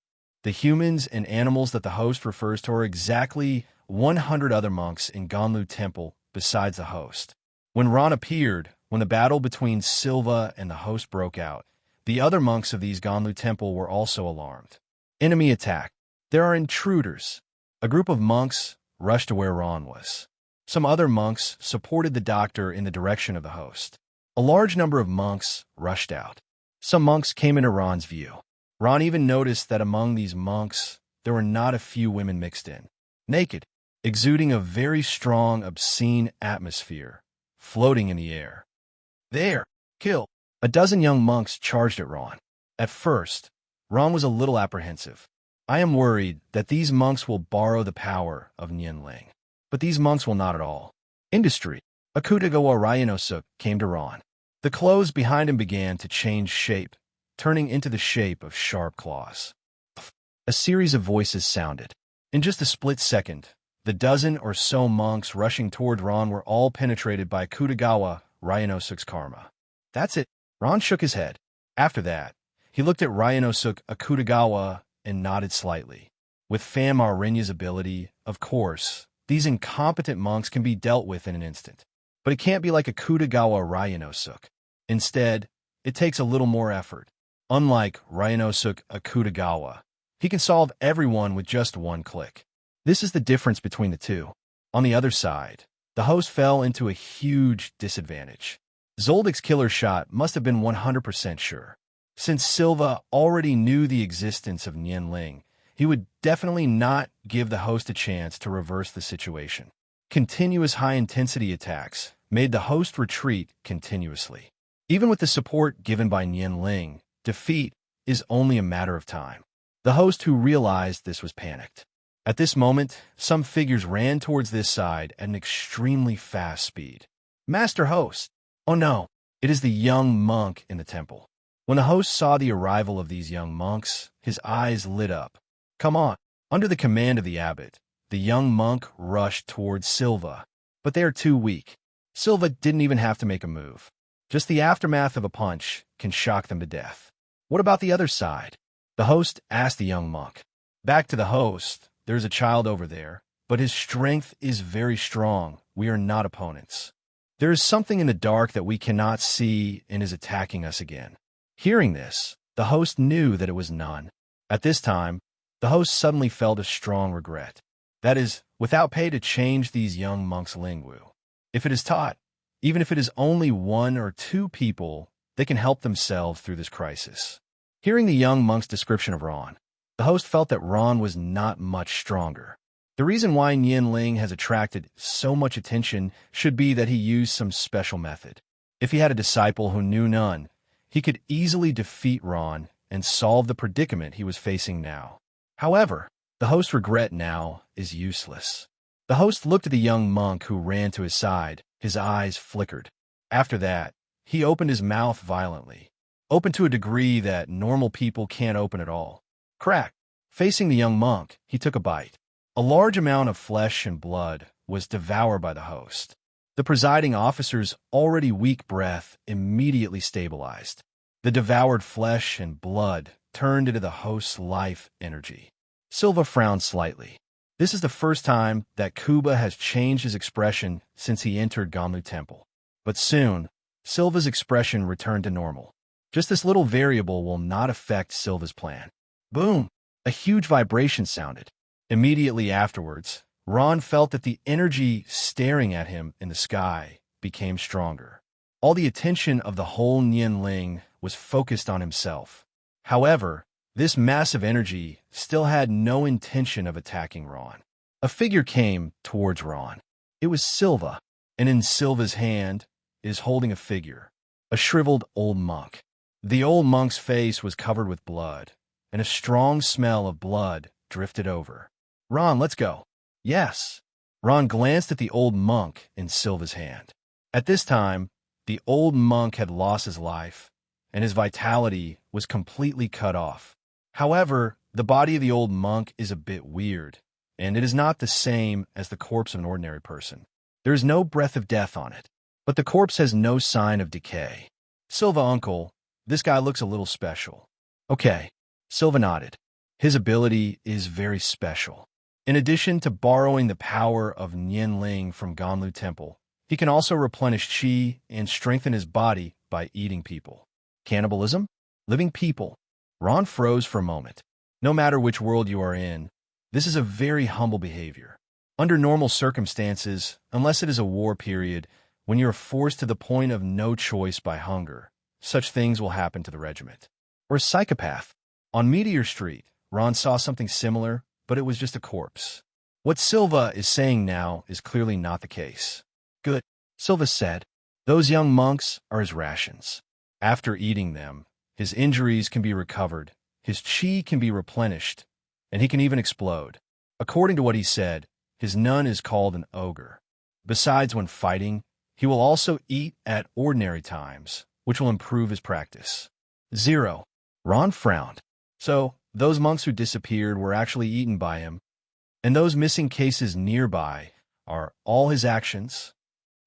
The humans and animals that the host refers to are exactly 100 other monks in Ganlu Temple besides the host. When Ron appeared, when the battle between Silva and the host broke out, the other monks of these Ganlu Temple were also alarmed. Enemy attack. There are intruders. A group of monks rushed to where Ron was. Some other monks supported the doctor in the direction of the host. A large number of monks rushed out. Some monks came into Ron's view. Ron even noticed that among these monks, there were not a few women mixed in. Naked, exuding a very strong, obscene atmosphere, floating in the air. There! Kill! A dozen young monks charged at Ron. At first, Ron was a little apprehensive. I am worried that these monks will borrow the power of Nianling. But these monks will not at all. Industry. Akutago Orionosuk came to Ron. The clothes behind him began to change shape, turning into the shape of sharp claws. A series of voices sounded. In just a split second, the dozen or so monks rushing toward Ron were all penetrated by Akutagawa Ryonosuk's karma. That's it. Ron shook his head. After that, he looked at Ryonosuk Akutagawa and nodded slightly. With Fam Arinya's ability, of course, these incompetent monks can be dealt with in an instant. But it can't be like Akutagawa Ryonosuk. Instead, it takes a little more effort. Unlike Ryonosuk Akutagawa, he can solve everyone with just one click. This is the difference between the two. On the other side, the host fell into a huge disadvantage. Zoldyck's killer shot must have been 100% sure. Since Silva already knew the existence of Nianling, he would definitely not give the host a chance to reverse the situation. Continuous high-intensity attacks made the host retreat continuously. Even with the support given by Nianling, defeat is only a matter of time. The host who realized this was panicked. At this moment, some figures ran towards this side at an extremely fast speed. Master Host! Oh no, it is the young monk in the temple. When the host saw the arrival of these young monks, his eyes lit up. Come on! Under the command of the abbot, the young monk rushed towards Silva, but they are too weak. Silva didn't even have to make a move. Just the aftermath of a punch can shock them to death. What about the other side? The host asked the young monk. Back to the host, there's a child over there, but his strength is very strong. We are not opponents. There is something in the dark that we cannot see and is attacking us again. Hearing this, the host knew that it was none. At this time, the host suddenly felt a strong regret. That is, without pay to change these young monks' lingu. If it is taught, even if it is only 1 or 2 people, they can help themselves through this crisis. Hearing the young monk's description of Ron, the host felt that Ron was not much stronger. The reason why Nianling has attracted so much attention should be that he used some special method. If he had a disciple who knew none, he could easily defeat Ron and solve the predicament he was facing now. However, the host's regret now is useless. The host looked at the young monk who ran to his side. His eyes flickered. After that, he opened his mouth violently, open to a degree that normal people can't open at all. Crack! Facing the young monk, he took a bite. A large amount of flesh and blood was devoured by the host. The presiding officer's already weak breath immediately stabilized. The devoured flesh and blood turned into the host's life energy. Silva frowned slightly. This is the first time that Kuba has changed his expression since he entered Ganlu Temple. But soon, Silva's expression returned to normal. Just this little variable will not affect Silva's plan. Boom! A huge vibration sounded. Immediately afterwards, Ron felt that the energy staring at him in the sky became stronger. All the attention of the whole Nianling was focused on himself. However, this massive energy still had no intention of attacking Ron. A figure came towards Ron. It was Silva, and in Silva's hand is holding a figure, a shriveled old monk. The old monk's face was covered with blood, and a strong smell of blood drifted over. Ron, let's go. Yes. Ron glanced at the old monk in Silva's hand. At this time, the old monk had lost his life, and his vitality was completely cut off. However, the body of the old monk is a bit weird, and it is not the same as the corpse of an ordinary person. There is no breath of death on it, but the corpse has no sign of decay. Silva, uncle, this guy looks a little special. Okay. Silva nodded. His ability is very special. In addition to borrowing the power of Nianling from Ganlu Temple, he can also replenish qi and strengthen his body by eating people. Cannibalism? Living people. Ron froze for a moment. No matter which world you are in, this is a very humble behavior. Under normal circumstances, unless it is a war period, when you are forced to the point of no choice by hunger, such things will happen to the regiment. Or a psychopath. On Meteor Street, Ron saw something similar, but it was just a corpse. What Silva is saying now is clearly not the case. Good, Silva said. Those young monks are his rations. After eating them, his injuries can be recovered, his chi can be replenished, and he can even explode. According to what he said, his nun is called an ogre. Besides, when fighting, he will also eat at ordinary times, which will improve his practice. 0. Ron frowned. So, those monks who disappeared were actually eaten by him, and those missing cases nearby are all his actions?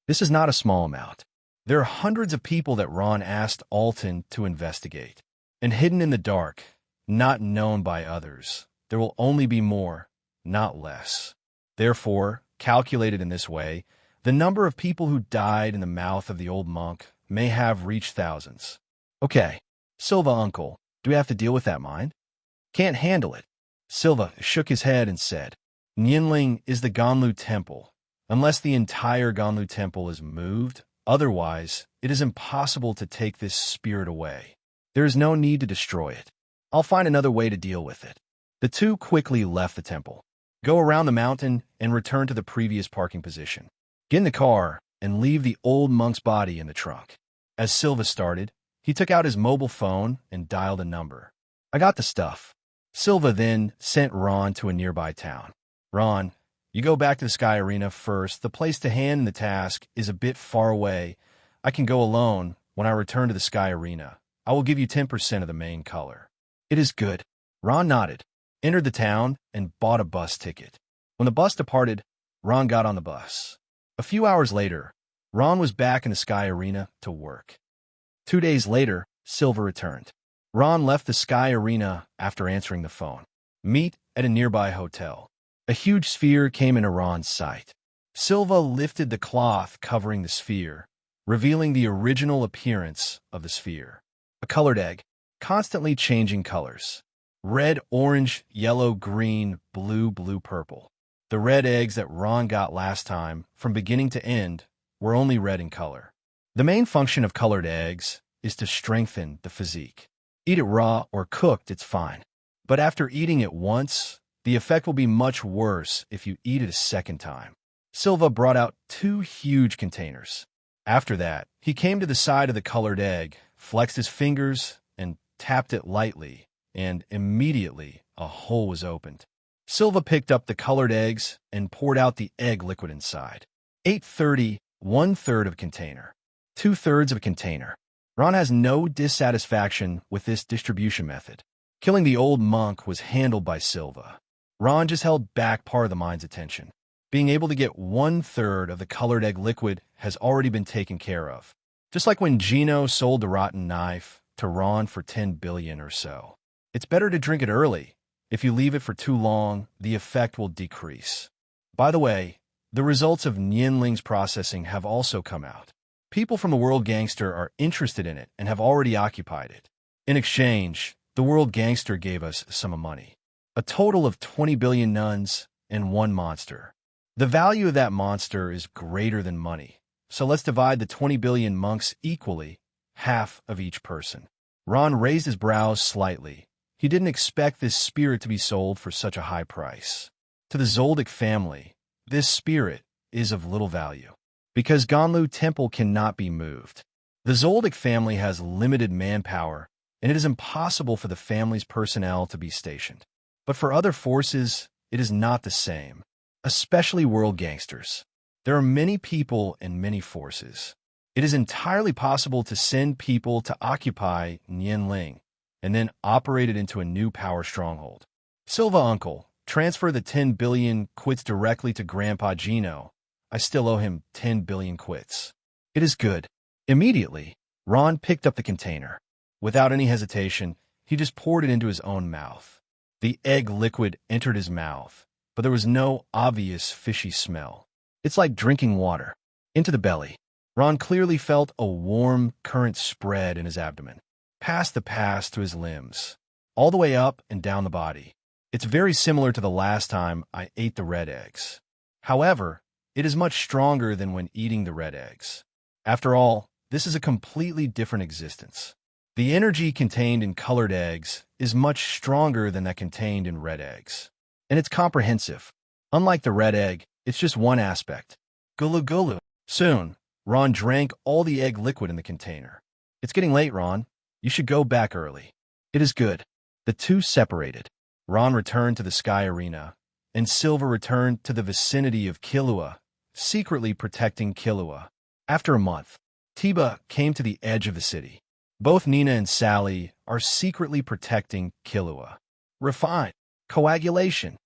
This is not a small amount. There are hundreds of people that Ron asked Alton to investigate, and hidden in the dark, not known by others. There will only be more, not less. Therefore, calculated in this way, the number of people who died in the mouth of the old monk may have reached thousands. Okay, Silva uncle, do we have to deal with that mind? Can't handle it. Silva shook his head and said, Nianling is the Ganlu Temple. Unless the entire Ganlu Temple is moved, otherwise, it is impossible to take this spirit away. There is no need to destroy it. I'll find another way to deal with it. The two quickly left the temple. Go around the mountain and return to the previous parking position. Get in the car and leave the old monk's body in the trunk. As Silva started, he took out his mobile phone and dialed a number. I got the stuff. Silva then sent Ron to a nearby town. Ron, you go back to the Sky Arena first. The place to hand the task is a bit far away. I can go alone. When I return to the Sky Arena, I will give you 10% of the main color. It is good. Ron nodded, entered the town, and bought a bus ticket. When the bus departed, Ron got on the bus. A few hours later, Ron was back in the Sky Arena to work. 2 days later, Silva returned. Ron left the Sky Arena after answering the phone. Meet at a nearby hotel. A huge sphere came into Ron's sight. Silva lifted the cloth covering the sphere, revealing the original appearance of the sphere. A colored egg, constantly changing colors. Red, orange, yellow, green, blue, blue, purple. The red eggs that Ron got last time, from beginning to end, were only red in color. The main function of colored eggs is to strengthen the physique. Eat it raw or cooked, it's fine. But after eating it once, the effect will be much worse if you eat it a second time. Silva brought out 2 huge containers. After that, he came to the side of the colored egg, flexed his fingers, and tapped it lightly, and immediately a hole was opened. Silva picked up the colored eggs and poured out the egg liquid inside. 830, 1/3 of a container. 2/3 of a container. Ron has no dissatisfaction with this distribution method. Killing the old monk was handled by Silva. Ron just held back part of the mind's attention. Being able to get 1/3 of the colored egg liquid has already been taken care of. Just like when Gino sold the rotten knife to Ron for 10 billion or so. It's better to drink it early. If you leave it for too long, the effect will decrease. By the way, the results of Nianling's processing have also come out. People from the World Gangster are interested in it and have already occupied it. In exchange, the World Gangster gave us some money. A total of 20 billion nuns and 1 monster. The value of that monster is greater than money. So let's divide the 20 billion monks equally, half of each person. Ron raised his brows slightly. He didn't expect this spirit to be sold for such a high price. To the Zoldyck family, this spirit is of little value, because Ganlu Temple cannot be moved. The Zoldyck family has limited manpower, and it is impossible for the family's personnel to be stationed. But for other forces, it is not the same, especially world gangsters. There are many people and many forces. It is entirely possible to send people to occupy Nianling, and then operate it into a new power stronghold. Silva uncle, transfer the 10 billion quits directly to Grandpa Gino. I still owe him 10 billion quits. It is good. Immediately, Ron picked up the container. Without any hesitation, he just poured it into his own mouth. The egg liquid entered his mouth, but there was no obvious fishy smell. It's like drinking water. Into the belly. Ron clearly felt a warm current spread in his abdomen, past the pass to his limbs, all the way up and down the body. It's very similar to the last time I ate the red eggs. However, it is much stronger than when eating the red eggs. After all, this is a completely different existence. The energy contained in colored eggs is much stronger than that contained in red eggs. And it's comprehensive. Unlike the red egg, it's just one aspect. Gulu gulu. Soon, Ron drank all the egg liquid in the container. It's getting late, Ron. You should go back early. It is good. The two separated. Ron returned to the Sky Arena, and Silver returned to the vicinity of Killua, secretly protecting Killua. After a month, Tiba came to the edge of the city. Both Nina and Sally are secretly protecting Killua. Refined. Coagulation.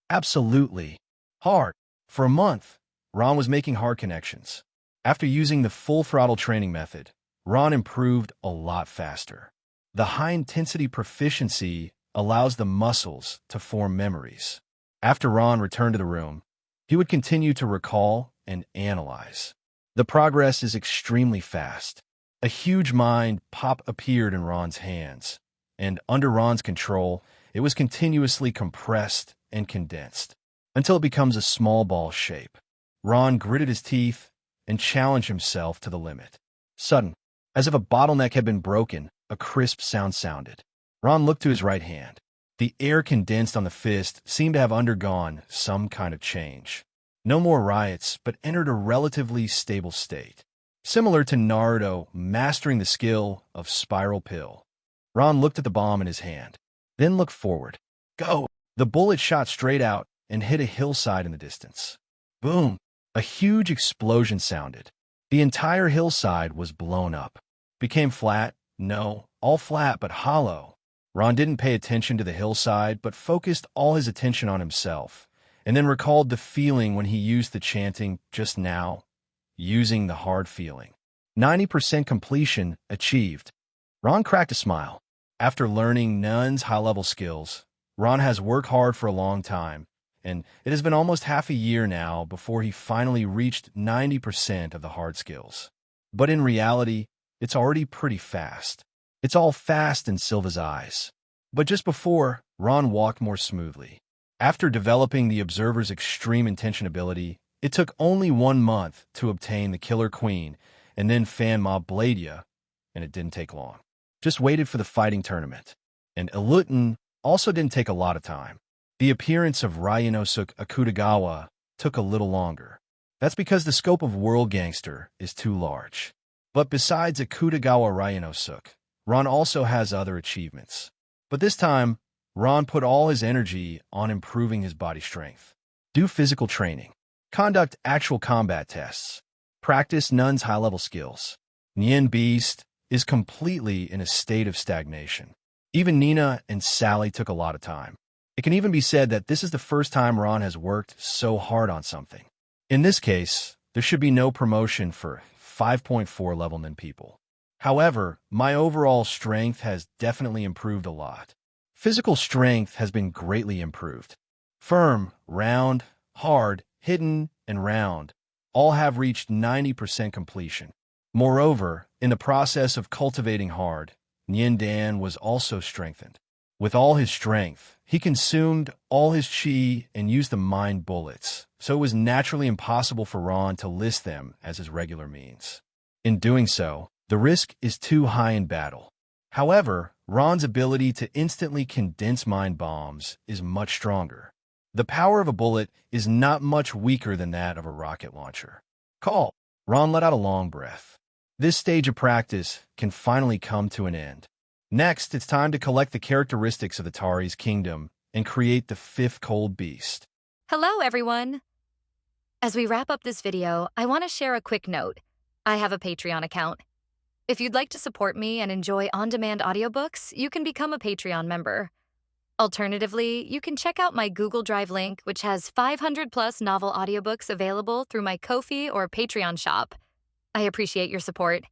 Absolutely. Hard. For a month, Ron was making hard connections. After using the full-throttle training method, Ron improved a lot faster. The high-intensity proficiency allows the muscles to form memories. After Ron returned to the room, he would continue to recall and analyze. The progress is extremely fast. A huge mind pop appeared in Ron's hands, and under Ron's control, it was continuously compressed and condensed, until it becomes a small ball shape. Ron gritted his teeth and challenged himself to the limit. Sudden, as if a bottleneck had been broken, a crisp sound sounded. Ron looked to his right hand. The air condensed on the fist seemed to have undergone some kind of change. No more riots, but entered a relatively stable state. Similar to Naruto mastering the skill of Spiral Pill. Ron looked at the bomb in his hand, then looked forward. Go! The bullet shot straight out and hit a hillside in the distance. Boom! A huge explosion sounded. The entire hillside was blown up. Became flat. No, all flat but hollow. Ron didn't pay attention to the hillside, but focused all his attention on himself, and then recalled the feeling when he used the chanting just now, using the hard feeling. 90% completion achieved. Ron cracked a smile. After learning Nun's high-level skills, Ron has worked hard for a long time, and it has been almost half a year now before he finally reached 90% of the hard skills. But in reality, it's already pretty fast. It's all fast in Silva's eyes. But just before, Ron walked more smoothly. After developing the Observer's extreme intention ability, it took only 1 month to obtain the Killer Queen and then Fan Mob Bladia, and it didn't take long. Just waited for the fighting tournament. And Elutin also didn't take a lot of time. The appearance of Ryanosuke Akutagawa took a little longer. That's because the scope of World Gangster is too large. But besides Akutagawa Ryanosuke, Ron also has other achievements. But this time, Ron put all his energy on improving his body strength. Do physical training. Conduct actual combat tests. Practice Nun's high-level skills. Nen Beasts is completely in a state of stagnation. Even Nina and Sally took a lot of time. It can even be said that this is the first time Ron has worked so hard on something. In this case, there should be no promotion for 5.4 level Nen people. However, my overall strength has definitely improved a lot. Physical strength has been greatly improved. Firm, round, hard, hidden, and round all have reached 90% completion. Moreover, in the process of cultivating hard, Nien Dan was also strengthened. With all his strength, he consumed all his chi and used the mind bullets, so it was naturally impossible for Ron to list them as his regular means. In doing so, the risk is too high in battle. However, Ron's ability to instantly condense mind bombs is much stronger. The power of a bullet is not much weaker than that of a rocket launcher. Call! Ron let out a long breath. This stage of practice can finally come to an end. Next, it's time to collect the characteristics of the Tari's kingdom and create the 5th cold beast. Hello, everyone! As we wrap up this video, I want to share a quick note. I have a Patreon account. If you'd like to support me and enjoy on-demand audiobooks, you can become a Patreon member. Alternatively, you can check out my Google Drive link, which has 500-plus novel audiobooks available through my Ko-fi or Patreon shop. I appreciate your support.